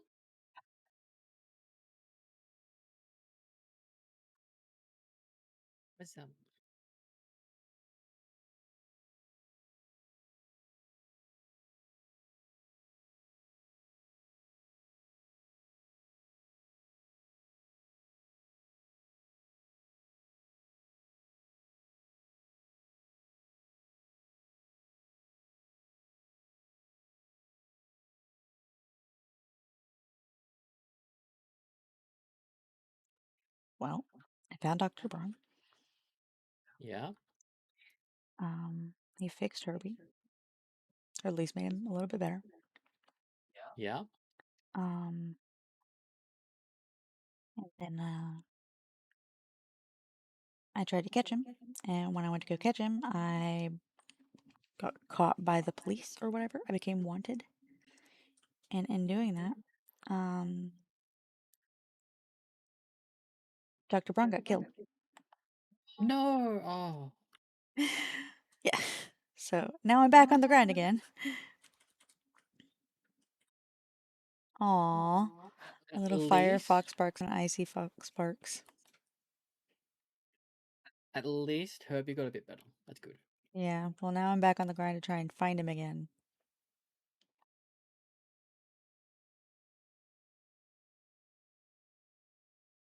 What's that? Well, I found Dr. Braun. Yeah, He fixed Herbie. Or at least made him a little bit better. yeah. And then I tried to catch him. And when I went to go catch him, I got caught by the police or whatever. I became wanted. And in doing that, Dr. Braun got killed. No. Oh, Yeah. So now I'm back on the grind again. Aww. A at little fire least, fox sparks and icy fox sparks. at least Herbie got a bit better. That's good. Yeah, well, now I'm back on the grind to try and find him again.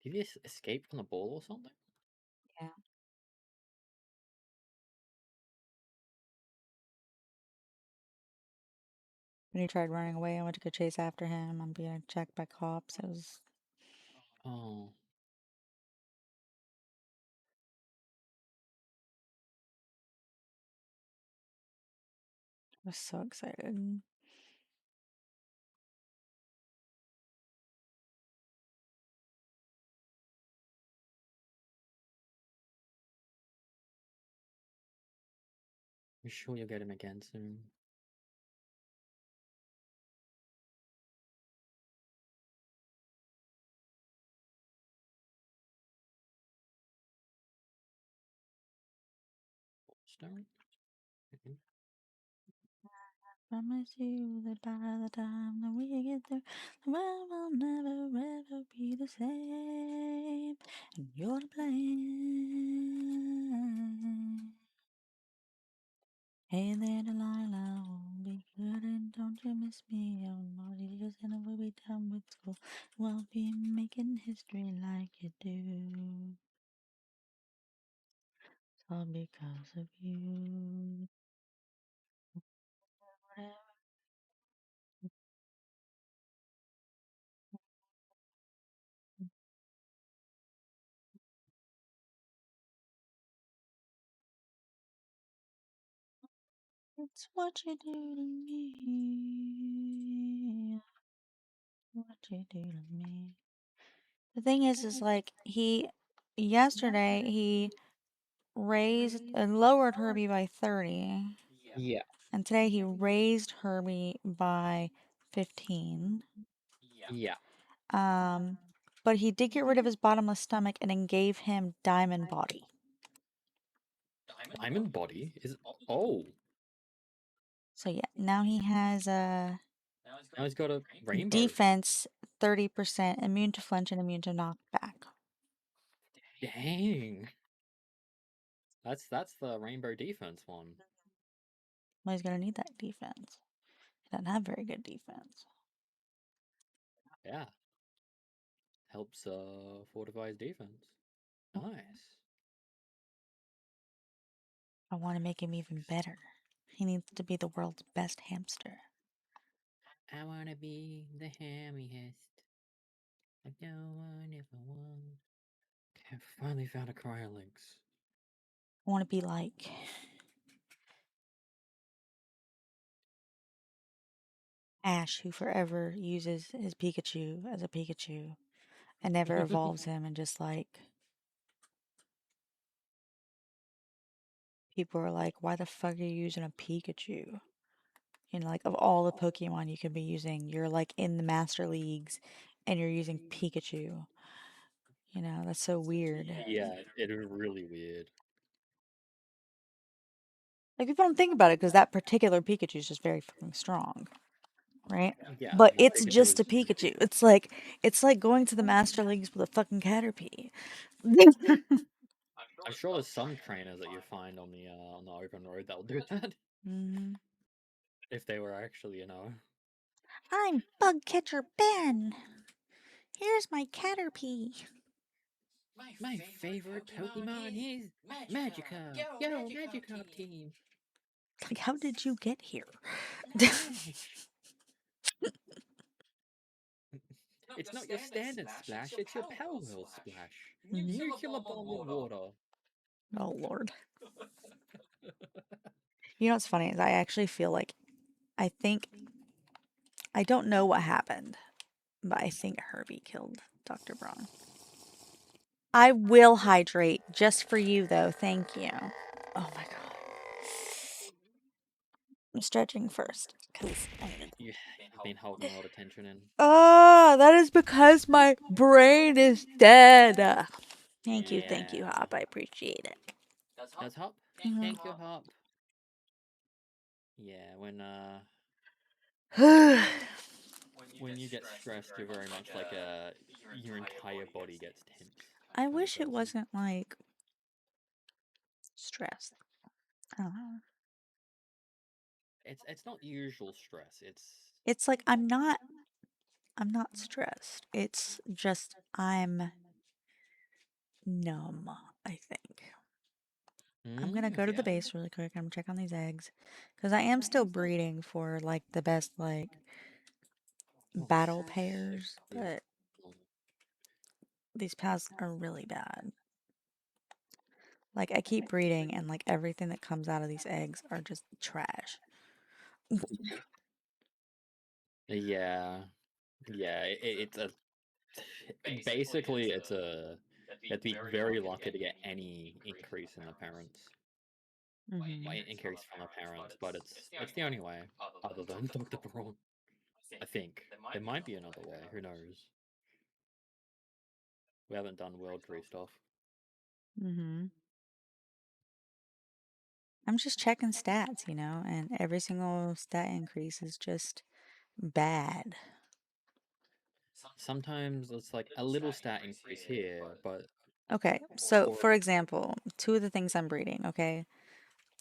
Did he escape from the ball or something? Yeah. When he tried running away, I went to go chase after him. I'm being checked by cops. It was Oh. was so excited. I'm sure you'll get him again soon. Stone? Mhm. Promise you that by the time that we get there, the world will never ever be the same. And you're to blame. Hey there, Delilah, won't be good and don't you miss me? Oh no, you just said we'll be done with school. We'll be making history like you do. It's all because of you. Whatever. It's what you do to me. What you do to me. The thing is like yesterday he raised and lowered Herbie by 30, Yeah, and today he raised Herbie by 15. yeah. But he did get rid of his bottomless stomach and then gave him diamond body. Diamond body is. Oh, So yeah, now he has a now he's got a rainbow. defense 30%, immune to flinch and immune to knockback. Dang. That's the rainbow defense one. Well, he's gonna need that defense. He doesn't have very good defense. Yeah. Helps fortify his defense. Nice. I want to make him even better. He needs to be the world's best hamster. I wanna be the hammiest. I don't want if I want. Okay, I finally found a cryolinks. I want to be like Ash, who forever uses his Pikachu as a Pikachu and never evolves him, and just like people are like, why the fuck are you using a Pikachu? You know, like of all the Pokemon you could be using, you're like in the Master Leagues and you're using Pikachu. You know, that's so weird. Yeah, it is really weird. Like people don't think about it because that particular Pikachu is just very fucking strong, right? Yeah, But that it's Pikachu just a is. Pikachu. It's like going to the Master Leagues with a fucking Caterpie. I'm sure there's some trainers that you find on the open road that'll do that Mhm. if they were actually, you know. I'm Bug Catcher Ben. Here's my Caterpie. My favorite Pokemon is Magikarp. Yo, Magikarp team. Like, how did you get here? Splash. It's not your standard splash, it's your Palworld splash. Nuclear bomb of water. Oh lord. You know what's funny is I actually feel like I think I don't know what happened, but I think Herbie killed Dr. Braun. I will hydrate just for you though. Thank you. Oh my god. I'm stretching first because I need You, you've been holding a lot of tension in. Ah, that is because my brain is dead. Thank you, Yeah. Hop. I appreciate it. Does Hop? Mhm. Thank you, Hop. Yeah, when you get stressed, you're very much like your entire body gets tense I kind of wish it person. wasn't like stress. I don't know. It's not usual stress. It's like I'm not stressed. It's just I'm numb, I think. I'm gonna go to the Yeah. base really quick. I'm gonna check on these eggs. Because I am still breeding for like the best like Oh, battle pairs, yeah. but these paths are really bad. Like I keep breeding and like everything that comes out of these eggs are just trash. Yeah, yeah. It's a basically it's a you have to be very lucky to get any increase in the parents, increase from the parents, but it's the only way other than Dr. Braun. I think there might be another way. Who knows? We haven't done World Tree stuff. Mm-hmm. I'm just checking stats, and every single stat increase is just bad. Sometimes it's like a little stat increase here, but Okay, so or for example, two of the things I'm breeding, okay?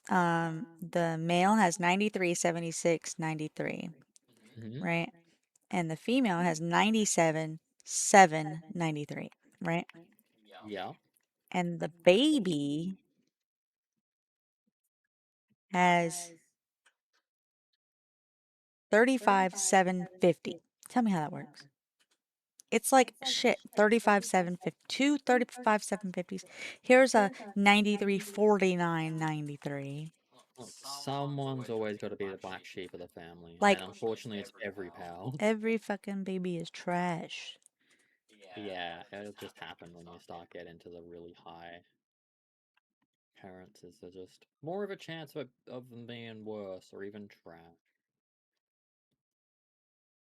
The male has 93, 76, 93, Mhm. right? And the female has 97, 7, 93, right? Yeah. And the baby has 35, 7, 50. Tell me how that works. It's like shit, 35, 7, 50, two 35, 750s. Here's a 93, 49, 93. Look, someone's always got to be the black sheep of the family, Like, and unfortunately, it's every pal. every fucking baby is trash. Yeah, it'll just happen when you start getting to the really high parents. Is there just more of a chance of them being worse or even trash?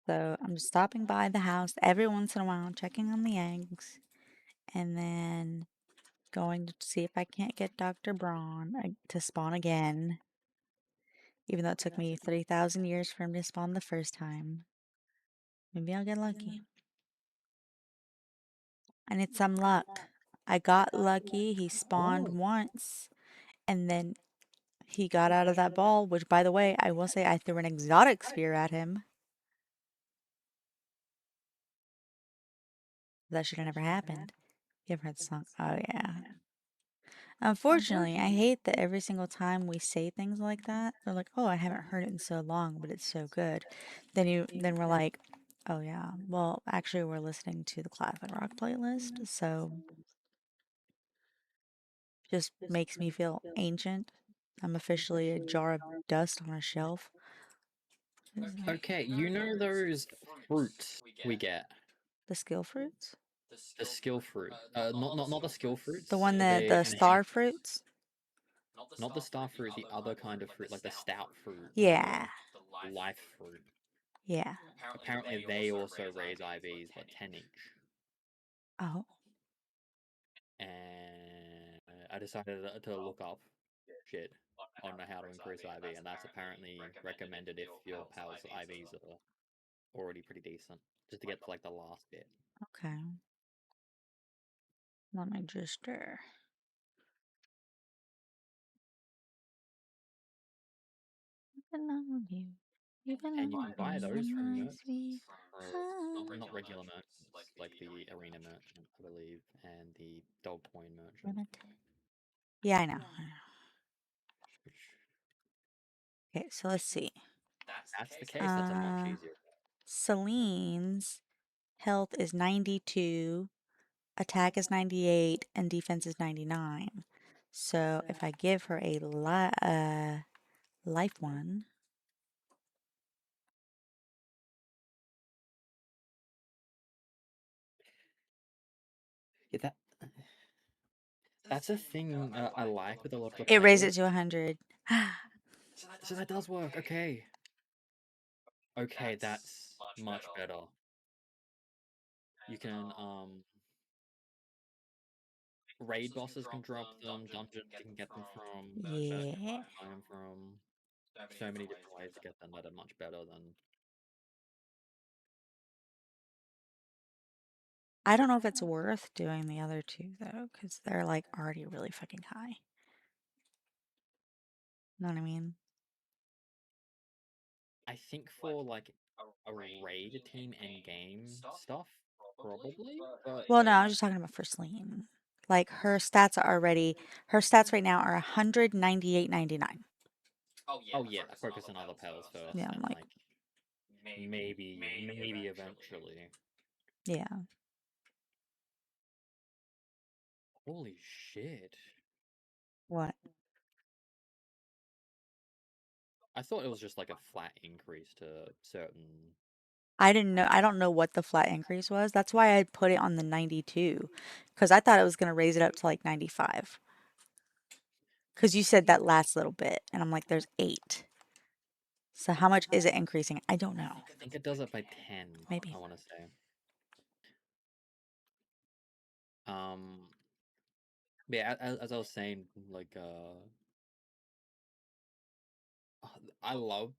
So I'm stopping by the house every once in a while, checking on the eggs, and then going to see if I can't get Dr. Braun to spawn again, even though it took me 3,000 years for him to spawn the first time. Maybe I'll get lucky. I need some luck. I got lucky. He spawned Oh, once, and then he got out of that ball, which, by the way, I will say I threw an exotic sphere at him. That should have never happened. You ever heard the song? Oh, yeah. Unfortunately, I hate that every single time we say things like that, they're like, "Oh, I haven't heard it in so long, but it's so good." Then we're like, "Oh yeah, well, actually, we're listening to the classic rock playlist, so just makes me feel ancient. I'm officially a jar of dust on a shelf." okay. You know those fruits we get, The skill fruits, the skill fruit. Not the skill the fruits. one that They the in a star fruits. not the star fruit, the other kind of fruit, like the stout fruit, Yeah, the life fruit. yeah. Apparently, they also raise IVs, but 10 each. Oh, And I decided to look up shit on how to increase IV, and that's apparently recommended if your pal's IVs are already pretty decent, just to get to like the last bit. okay. Let me just love you. You And you belong can to buy me, those from my merchants, sweet or not heart. regular merchants, like the arena merchant, I believe, and the dog coin merchant. Ribbit. Yeah, I know. Okay, so let's see. That's the case. That's a much Uh, easier. Celine's health is 92, attack is 98, and defense is 99. So if I give her a life one, Yeah, that's a thing I like with a lot of the it raised it playlists. to 100. So that does work. Okay. Okay, that's much better. You can raid bosses can drop them, dungeons you can get them from, merchants you Yeah. can buy them from. So many different ways to get them that are much better than. I don't know if it's worth doing the other two though, because they're like already really fucking high. Know what I mean? I think for like a raid team end game stuff, probably. But Well, no, I'm just talking about for Celine. Like her stats right now are 198.99. oh yeah, focus on other pals first, Yeah, I'm and like, like maybe eventually. yeah. Holy shit! What? I thought it was just like a flat increase to certain. I didn't know. I don't know what the flat increase was. That's why I put it on the 92, because I thought it was gonna raise it up to like 95. Because you said that last little bit, and I'm like, there's 8. So how much is it increasing? I don't know. I think it does it by 10. Maybe. I want to say. Um. Yeah, as I was saying, like I love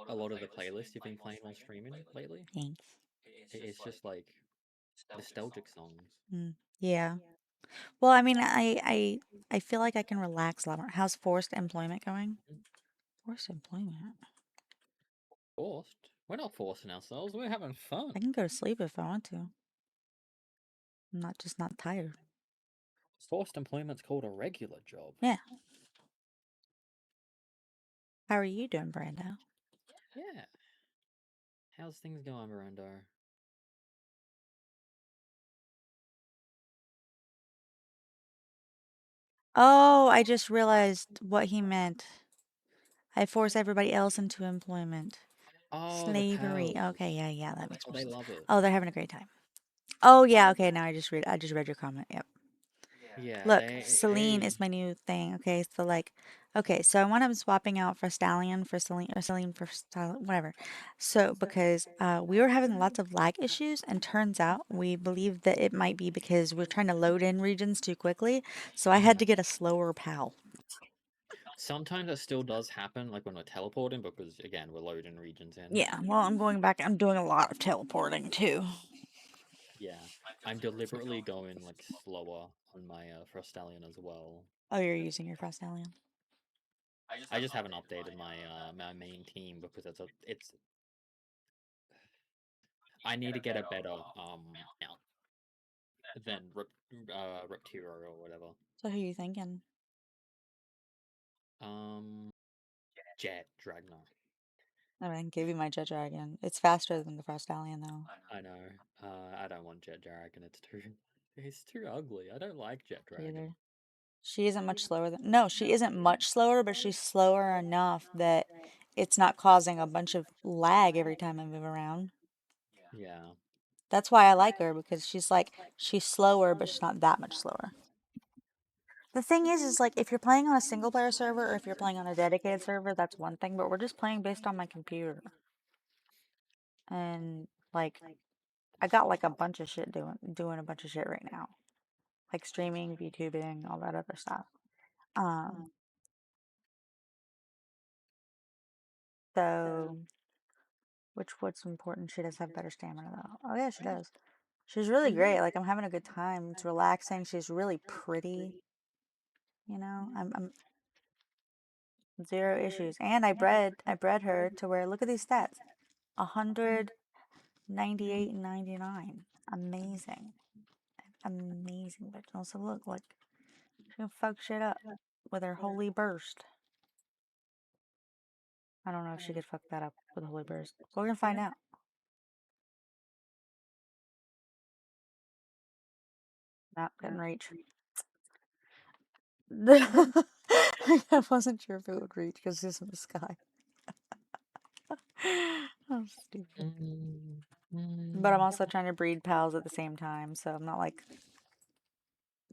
a lot of the playlists you've been playing while streaming lately. Thanks. It's just like nostalgic songs. Yeah. Well, I mean, I feel like I can relax a lot more. How's forced employment going? Forced employment. Forced? We're not forcing ourselves. We're having fun. I can go to sleep if I want to. I'm not tired. Forced employment's called a regular job. Yeah. How are you doing, Brando? Yeah. How's things going, Miranda? Oh, I just realized what he meant. I force everybody else into employment. Oh, the Slavery. pals. Okay, yeah, that makes more They sense. love it. Oh, they're having a great time. Oh yeah, okay, now I just read your comment. Yep. Yeah, Look, Celine is my new thing. Okay, so like, okay, so I want him swapping out for Stallion for Celine or Celine for Stallion, whatever. So because we were having lots of lag issues, and turns out we believe that it might be because we're trying to load in regions too quickly. So I had to get a slower PAL. Sometimes it still does happen, like when we're teleporting, because again, we're loading regions in. Yeah, well, I'm going back. I'm doing a lot of teleporting too. Yeah, I'm deliberately going like slower on my Frostallion as well. Oh, you're using your Frost Stallion. I just haven't updated my main team because it's I need to get a better mount than Reptiro or whatever. So who you thinking? Um, Jet Dragna. I mean, give you my Jet Dragon. It's faster than the Frost Stallion though. I know. I don't want Jet Dragon. It's too ugly. I don't like Jet Dragon. Either. She isn't much slower than. No, she isn't much slower, but she's slower enough that it's not causing a bunch of lag every time I move around. Yeah. That's why I like her, because she's slower, but she's not that much slower. The thing is like if you're playing on a single player server or if you're playing on a dedicated server, that's one thing, but we're just playing based on my computer. And like I got like a bunch of shit doing a bunch of shit right now. Like streaming, VTubing, all that other stuff. Um so what's important, she does have better stamina though. Oh yeah, she does. She's really great. Like I'm having a good time. It's relaxing. She's really pretty. You know, I'm zero issues. And I bred her to where, look at these stats. 198 and 99. Amazing. Amazing bitch. Also look, like she can fuck shit up with her holy burst. I don't know if she could fuck that up with a holy burst. We're gonna find out. Not couldn't reach. I wasn't sure if it would reach because it's in the sky. Oh, stupid. But I'm also trying to breed pals at the same time, so I'm not like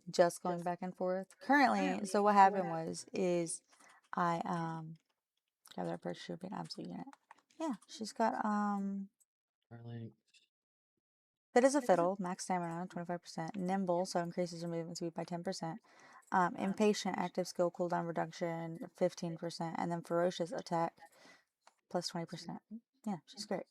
just going back and forth. Currently, so what happened is I got that purchase should be an absolute unit. Yeah, she's got Really? fit as a fiddle, max stamina, 25%, nimble, so increases her movement speed by 10%. Impatient, active skill cooldown reduction, 15%, and then ferocious attack plus 20%. Yeah, she's great.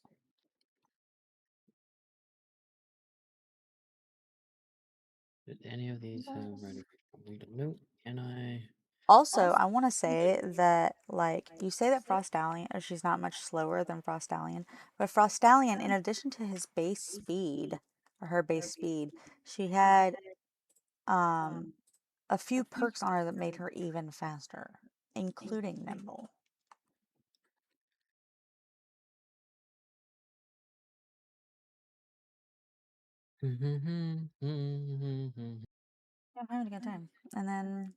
Did any of these have ready for complete? Nope. Can I? Also, I want to say that, like, you say that Frostallion, or she's not much slower than Frostallion, but Frostallion, in addition to his base speed, or her base speed, she had um, a few perks on her that made her even faster, including Nimble. Yeah, I'm having a good time. And then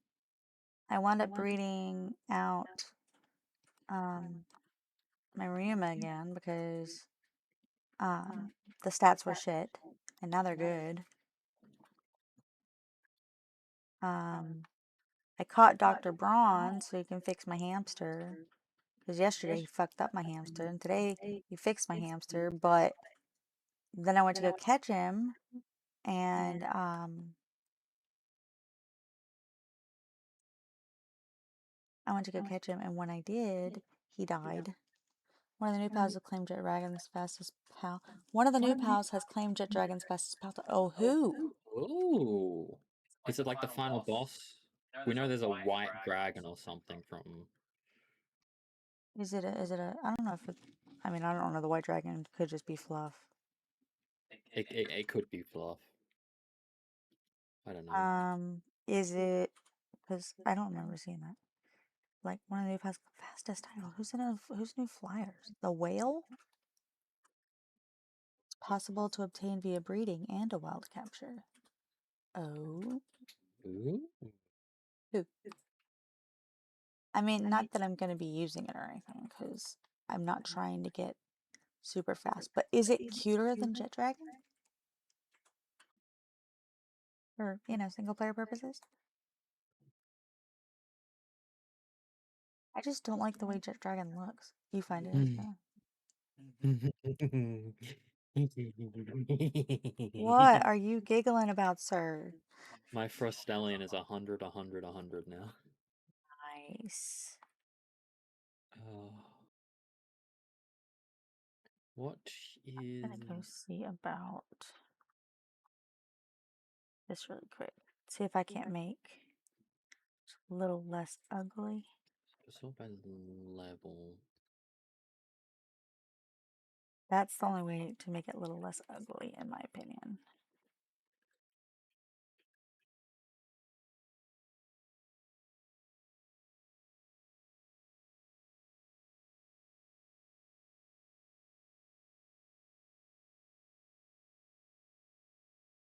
I wound up breeding out my Ryuma again because the stats were shit, and now they're good. I caught Dr. Braun so he can fix my hamster. Because yesterday he fucked up my hamster, and today he fixed my hamster, but then I went to go catch him, and when I did, he died. One of the new pals has claimed Jet Dragon's fastest pal. One of the new pals has claimed Jet Dragon's fastest pal. Oh, who? Ooh. Is it like the final boss? We know there's a white dragon or something from. Is it a, I don't know if it, I mean, I don't know, the white dragon could just be fluff. It could be fluff. I don't know. Is it, because I don't remember seeing that. Like, one of the new pals, fastest title. Who's new flyers? The whale? It's possible to obtain via breeding and a wild capture. Oh. Ooh. Who? I mean, not that I'm going to be using it or anything, because I'm not trying to get super fast. But is it cuter than Jet Dragon? For, single player purposes? I just don't like the way Jet Dragon looks. You find it as well. What are you giggling about, sir? My Frostallion is 100, 100, 100 now. Nice. Oh. What is... I'm gonna go see about this really quick. See if I can't make it a little less ugly. Sort by level. That's the only way to make it a little less ugly, in my opinion.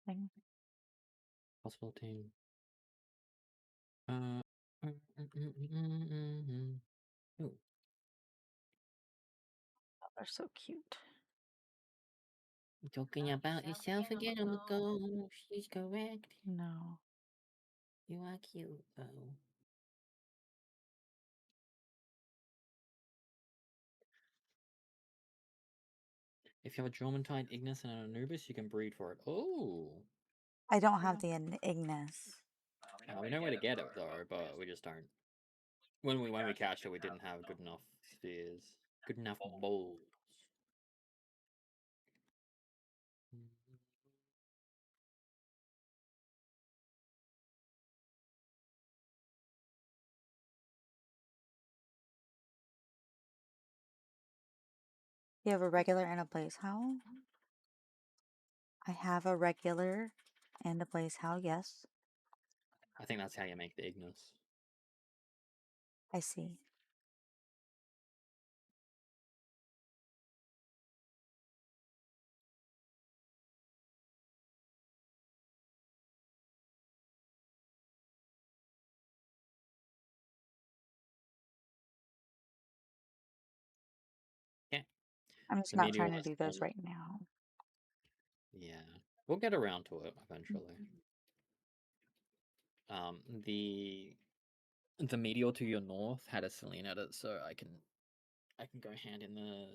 Thing. Possible team. Ooh. Oh, they're so cute. Talking about yourself again on the go. She's correct. No. You are cute, though. If you have a Jormuntide, Ignis, and an Anubis, you can breed for it. Oh! I don't have the Ignis. We know where to get it, though, but we just don't. When we catched it, we didn't have good enough spheres. Good enough bowls. You have a regular and a blaze howl? I have a regular and a blaze howl, yes. I think that's how you make the Ignis. I see. Yeah. I'm just The not trying to meteorite do those storm. right now. Yeah. We'll get around to it eventually. The meteor to your north had a Selene at it, so I can go hand in the...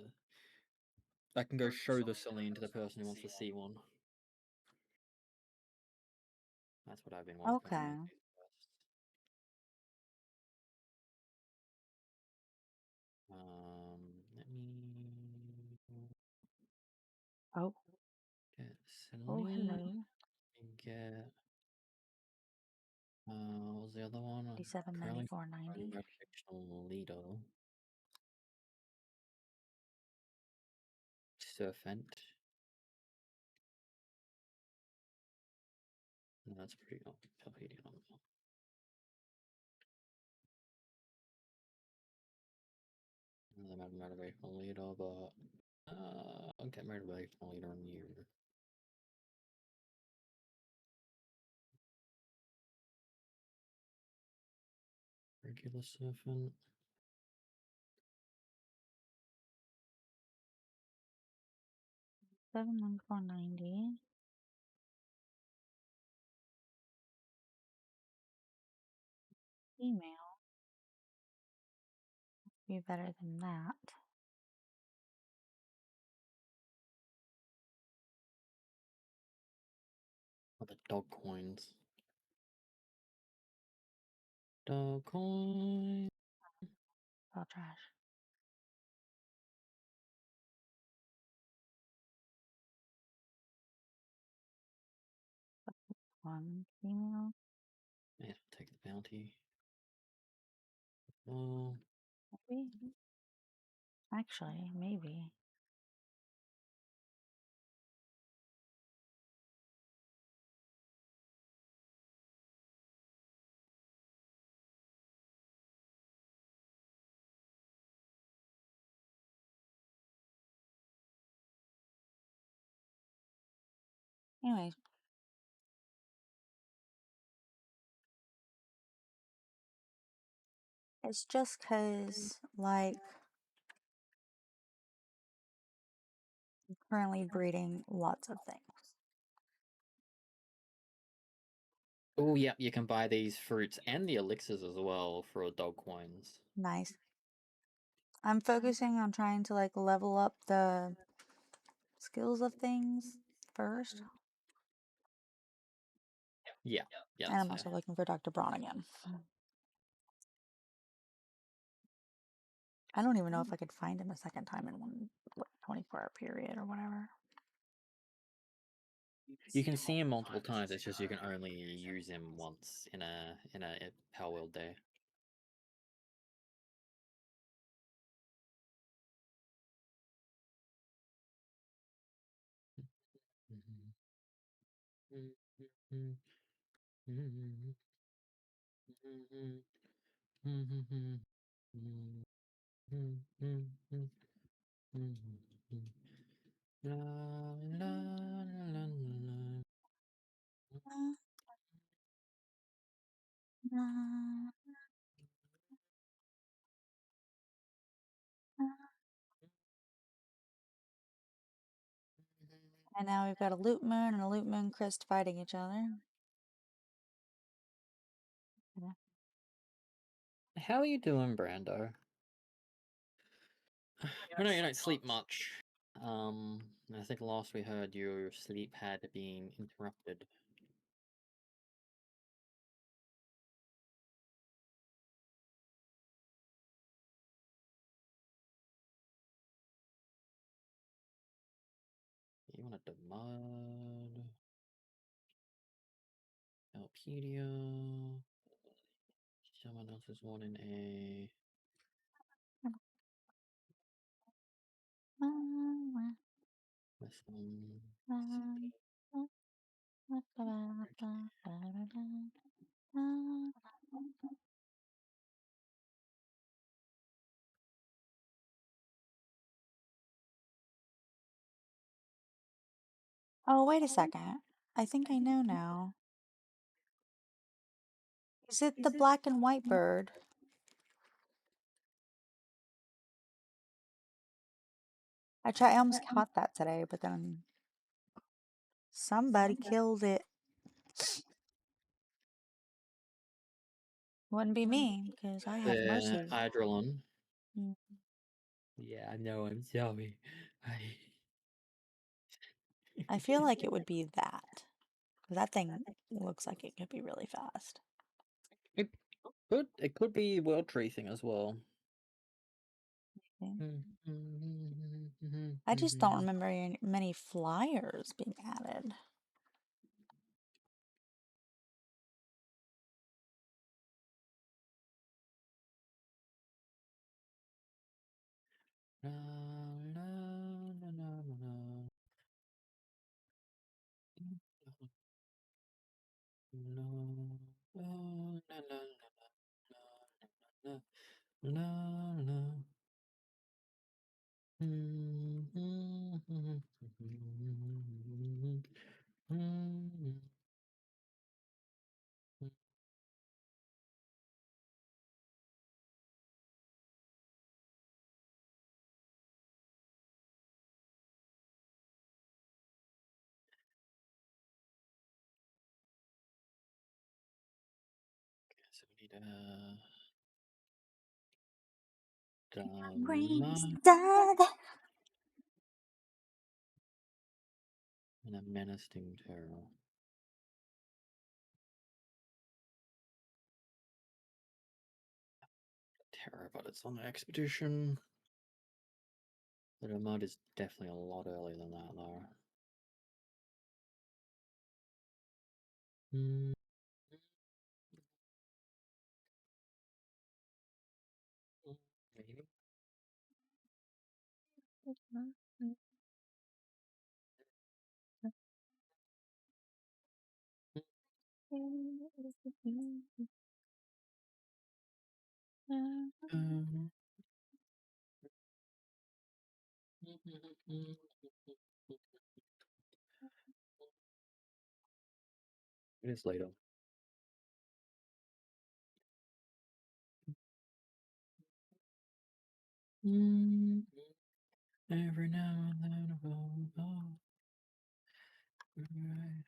I can go show the Selene to the person who wants to see one. That's what I've been working on. Okay. Let me Oh. get Oh, Selene hello. and get what was the other one? 879490. Fictional leader. Serpent. No, that's pretty old. Another motivational leader, but I'll get motivational leader in you. Regular serpent. 71490. Email. Be better than that. Oh, the dog coins. Dog coin. All trash. One email. May as well take the bounty. Oh, Maybe. Actually, maybe. Anyways. It's just because, like, I'm currently breeding lots of things. oh yeah, you can buy these fruits and the elixirs as well for dog coins. Nice. I'm focusing on trying to, like, level up the skills of things first. Yeah, yeah, And that's I'm fair. also looking for Dr. Braun again. I don't even know if I could find him a second time in one 24-hour period or whatever. You can see him multiple times. It's just you can only use him once in a Palworld day. La, la, la, la. And now we've got a Loot Moon and a Loot Moon Crest fighting each other. Yeah. How are you doing, Brando? I know you don't sleep much. I think last we heard your sleep had been interrupted. You want a Demod? Alpedia? Someone else is wanting a... This one... Oh, wait a second. I think I know now. Is it the black and white bird? I almost caught that today, but then somebody killed it. Wouldn't be me, because I have The mercy. Hydrolon. Mm. Yeah, I know, I'm sorry. I feel like it would be that. 'Cause that thing looks like it could be really fast. It could be world tracing as well. Okay. I just don't remember many flyers being added. La, la, la, la, la, la. La, la, la, la, la, la, la, la. Brain's Dama dead. and a menacing terror. Terror, but it's on the expedition. The mud is definitely a lot earlier than that, though. Mm. Maybe. It is later. Every now and then right.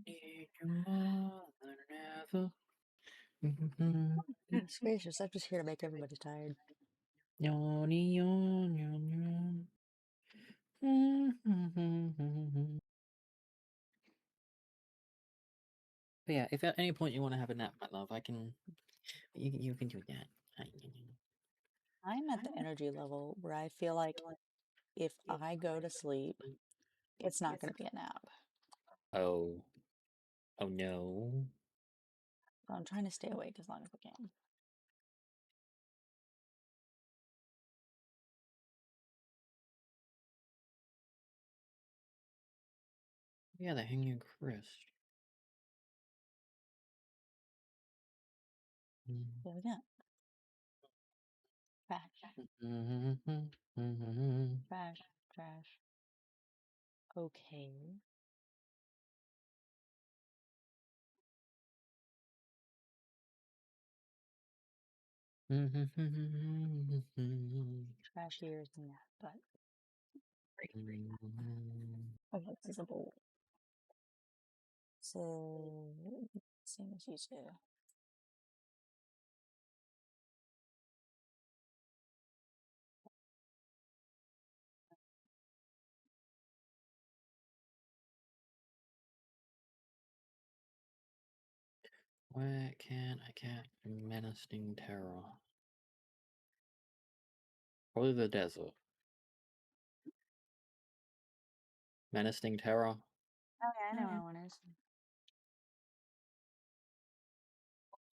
Need you more than ever. Goodness gracious, I'm just here to make everybody tired. Yawny, yawn, yawn, yawn. But yeah, if at any point you want to have a nap, my love, I can. You can do that. I'm at the energy level where I feel like if I go to sleep, it's not going to be a nap. Oh. Oh no. So I'm trying to stay awake as long as I can. Yeah, the hanging Chris. There we go. Trash, trash, trash. Okay. Trashier than that, but okay, this is a bowl. So, same as usual. Where can I get menacing terror? Probably the desert. Menacing terror. Oh yeah, I know where one is.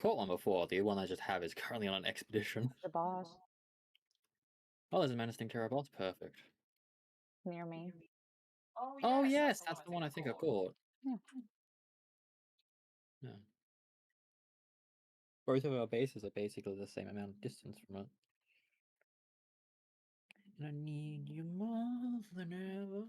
Caught one before. The one I just have is currently on an expedition. The boss Oh, there's a menacing terror boss. Perfect. near me. Oh yes, that's the one I think I caught. Yeah. Yeah. Both of our bases are basically the same amount of distance from it. And I need you more than ever.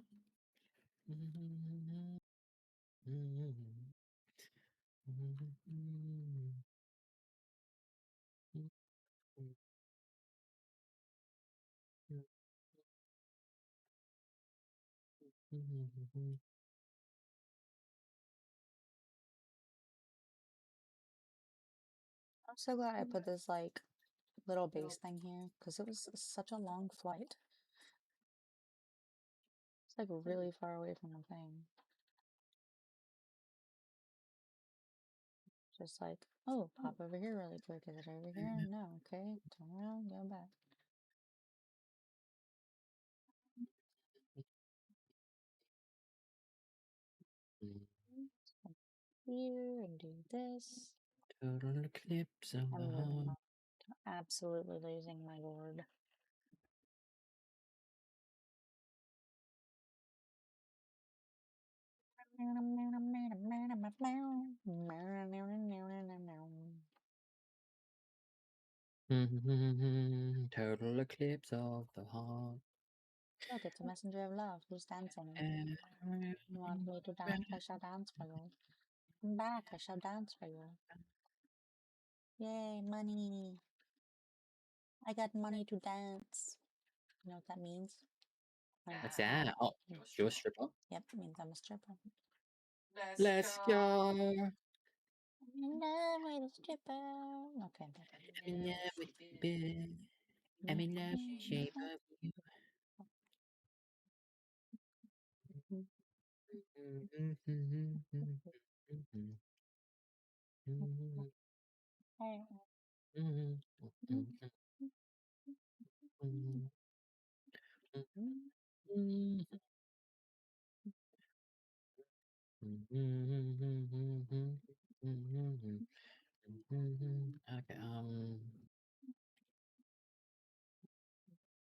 I'm so glad I put this like little base thing here because it was such a long flight. It's like really far away from the thing. Just like, oh, pop over here really quick. Is it over here? No. Okay. Turn around, go back. Here and do this. Total eclipse of the I'm losing heart. absolutely losing my lord. Total eclipse of the heart. Look, it's a messenger of love who's dancing. You want me to dance? I shall dance for you. Come back, I shall dance for you. Yay, money. I got money to dance. You know what that means? What's that? Oh, you're a stripper? Yep, it means I'm a stripper. Let's go. I'm in love with a stripper. Okay, I'm in love with you. I'm in love with the shape of you. Okay,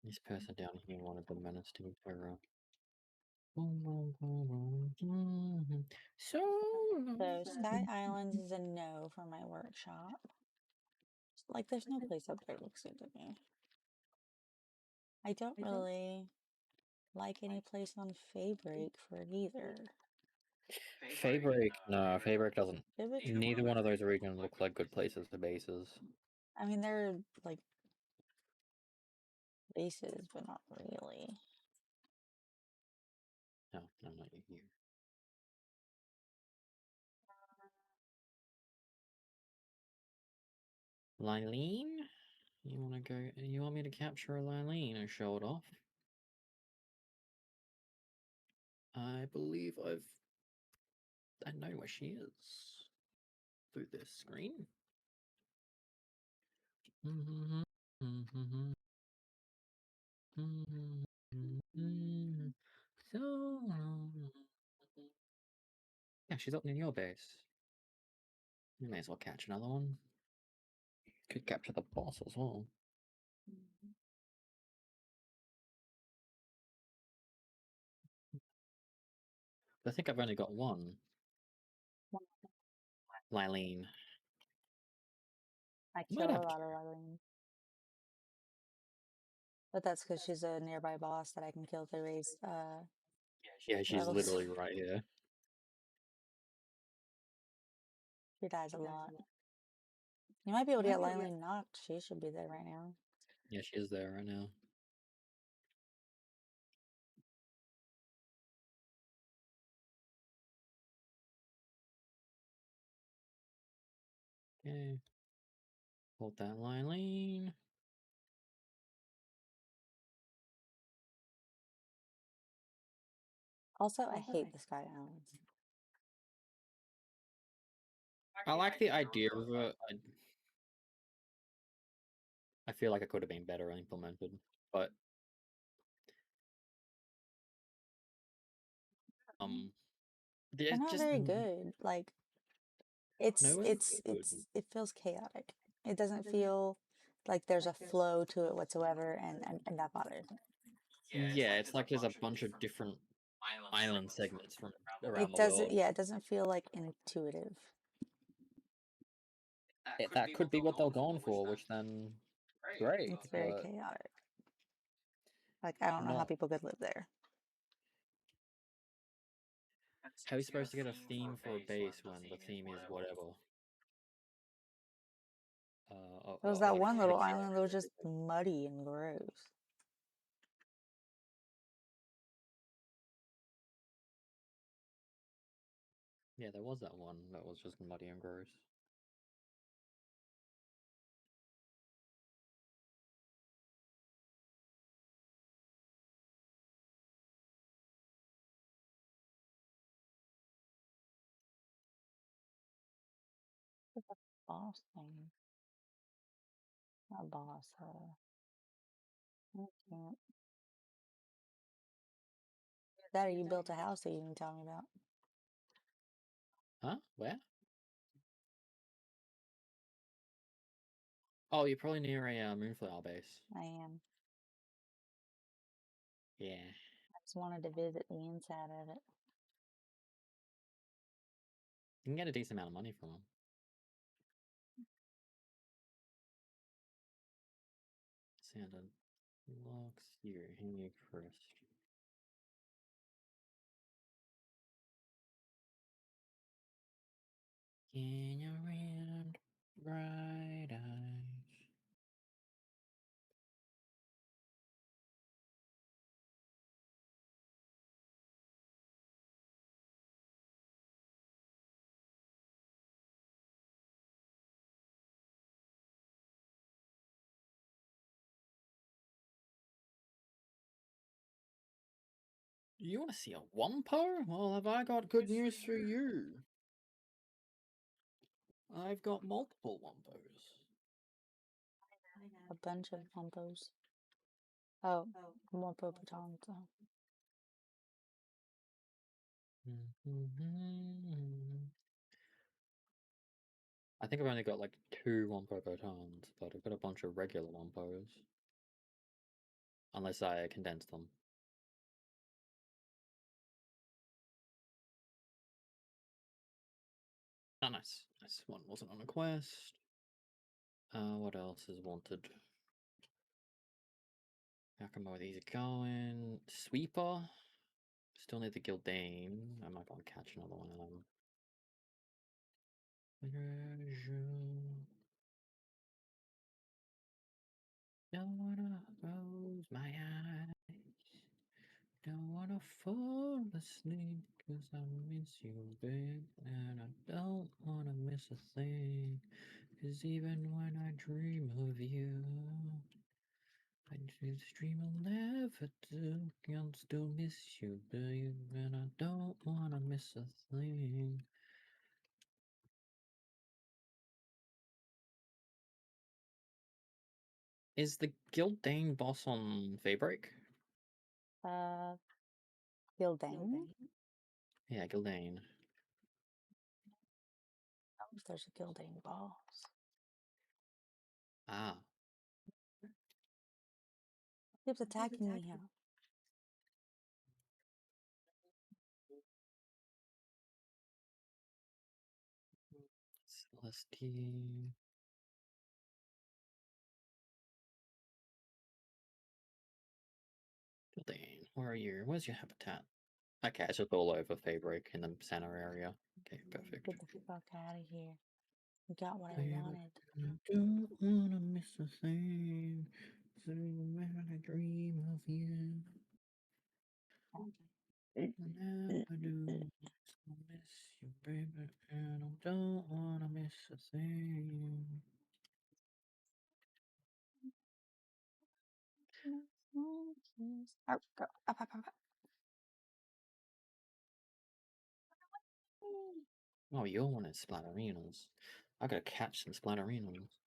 this person down here wanted the menace to be thorough. So Sky Islands is a no for my workshop. Like, there's no place up there that looks good to me. I don't really like any place on Faybreak for it either. Faybreak, no, Faybreak doesn't. Faybreak's Neither one of those regions look like good places for bases. I mean, they're like bases, but not really. No, no, not you here. Lylene? You wanna go? You want me to capture a Lylene and show it off? I believe I know where she is through this screen. So yeah, she's up near your base. You may as well catch another one. Could capture the boss as well. I think I've only got one. Lylene. I Might kill a have lot of Lylene. But that's because she's a nearby boss that I can kill to raise yeah, she's levels. literally right here. She dies a lot. You might be able to get Lylene knocked. She should be there right now. Yeah, she is there right now. Okay. Hold that Lylene. Also, I hate the Sky Islands. I like the idea of it. I feel like it could have been better implemented, but They're there's not just very good. Like, no it feels chaotic. It doesn't feel like there's a flow to it whatsoever, and that bothers me. Yeah, it's like there's a bunch of different island segments from around It the doesn't, world. yeah, it doesn't feel like intuitive. That could be what they're going for, which then great, It's very but chaotic. Like, I don't know how not. people could live there. How are you supposed to get a theme for a base when the theme is whatever? There was that one little island that was just muddy and gross. Yeah, there was that one that was just muddy and gross. What's a boss thing? Not boss, I can't. That or you built a house that you didn't tell me about. Huh? Where? Oh, you're probably near a Moonflower base. I am. Yeah. I just wanted to visit the inside of it. You can get a decent amount of money from them. Santa locks your hey Chris. In your round bright eyes. You want to see a Wumpo? Well, have I got good news for you? I've got multiple Wumpos. A bunch of Wumpos. Oh, Wumpo batons. Oh. I think I've only got like 2 Wumpo batons, but I've got a bunch of regular Wumpos. Unless I condense them. Oh, nice. Nice. One wasn't on a quest. What else is wanted? How come all these are going? Sweeper. Still need the Gildane. I might go and catch another one of them. Don't wanna close my eyes. Don't wanna fall asleep, 'cause I miss you, babe. And I don't wanna miss a thing, 'cause even when I dream of you, I just dream I'll never do. I'll still miss you, babe. And I don't wanna miss a thing. Is the Gildane boss on Faybreak? Gildane? Yeah, Gildane. Oh, there's a Gildane boss. Ah. Keeps attacking me here. Celestine. Gildane, where are you? Where's your habitat? Okay, it's just all over Faybreak in the center area. Okay, perfect. Get the fuck out of here. You got what I Baby, wanted. I don't wanna miss a thing. So when I dream of you, I never do. I miss you, baby, and I don't wanna miss a thing. Oh, go. Up, up, up, up. Oh, you're wanting splatterinos. I gotta catch some splatterinos.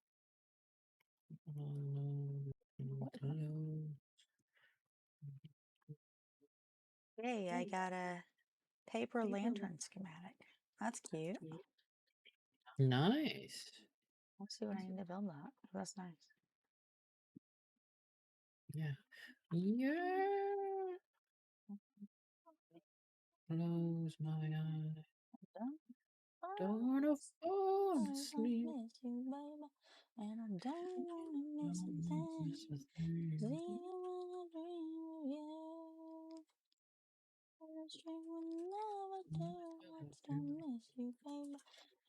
Hey, I got a paper lantern schematic. That's cute. Nice. Let's see what I need to build that. That's nice. Yeah. Yeah. Close my eyes. Don't wanna fall asleep. Miss you, baby, and I don't wanna miss a Don't thing. miss a 'Cause thing. even when I dream of you, this dream will never do. I still miss you, baby,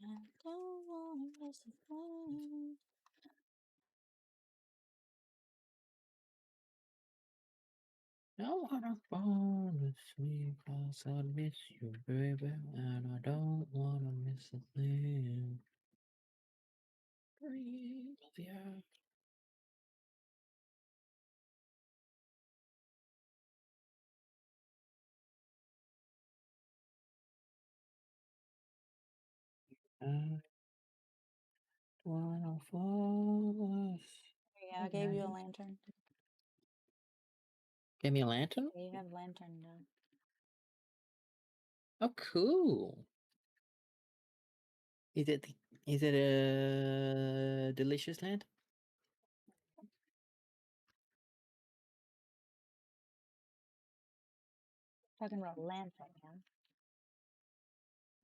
and I don't wanna miss a thing. Don't wanna fall asleep, 'cause I miss you, baby, and I don't wanna miss a thing. Dream of you. I wanna fall asleep. Yeah, I gave you a lantern. Give me a lantern? Yeah, you have lantern now. Oh, cool. Is it a delicious lantern? Talking about lantern, yeah.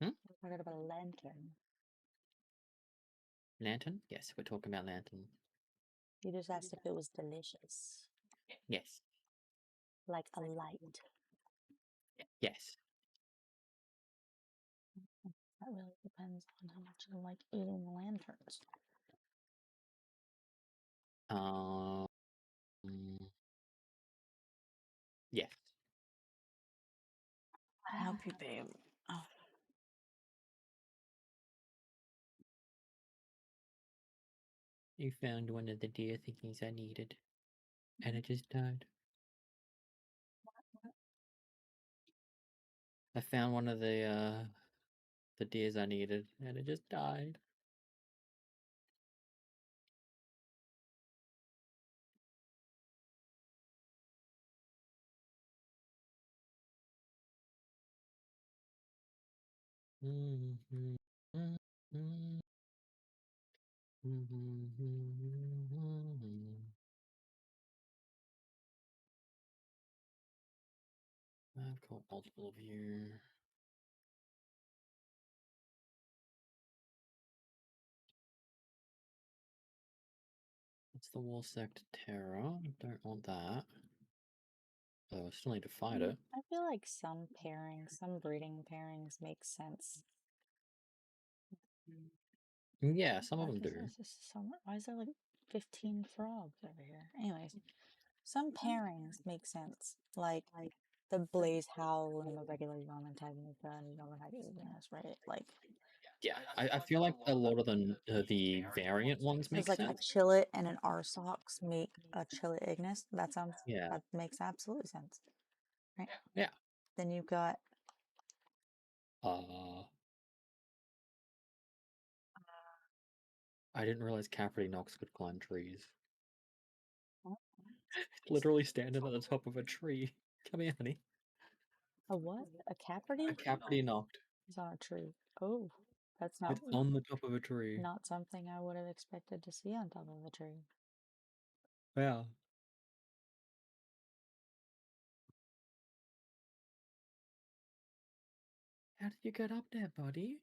Hmm? We're talking about a lantern. Lantern? Yes, we're talking about lantern. You just asked if it was delicious. Yes. Like a light. Yes. That really depends on how much you like eating lanterns. Um. Yes. I help you, babe. Oh. You found one of the dear thingies I needed, and it just died. I found one of the deers I needed, and it just died. I've got multiple view. That's the War Sect Terror. Don't want that. Oh, I still need to fight it. I feel like some pairings, some breeding pairings make sense. Yeah, some of them What do. is this? Why is there like 15 frogs over here? Anyways, some pairings make sense. Like the Blaze Howl and the regular Roman Tagnica and Roman Tagnica, right? Like, Yeah, I feel like a lot of the variant ones make because like a sense. Chillet and an Arsox make a Chillet Ignis. Yeah. That makes absolute sense, right? Yeah. Then you've got I didn't realize Capricorn Nox could climb trees. what? Literally standing at the top of a tree. Come here, honey. A what? A A Capricorn? Capricorn Nox. It's on a tree. Oh, that's not It's on the top of a tree. not something I would have expected to see on top of a tree. Yeah. How did you get up there, buddy?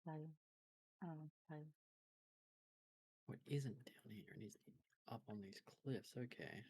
I don't know. What isn't down here? It is up on these cliffs. Okay.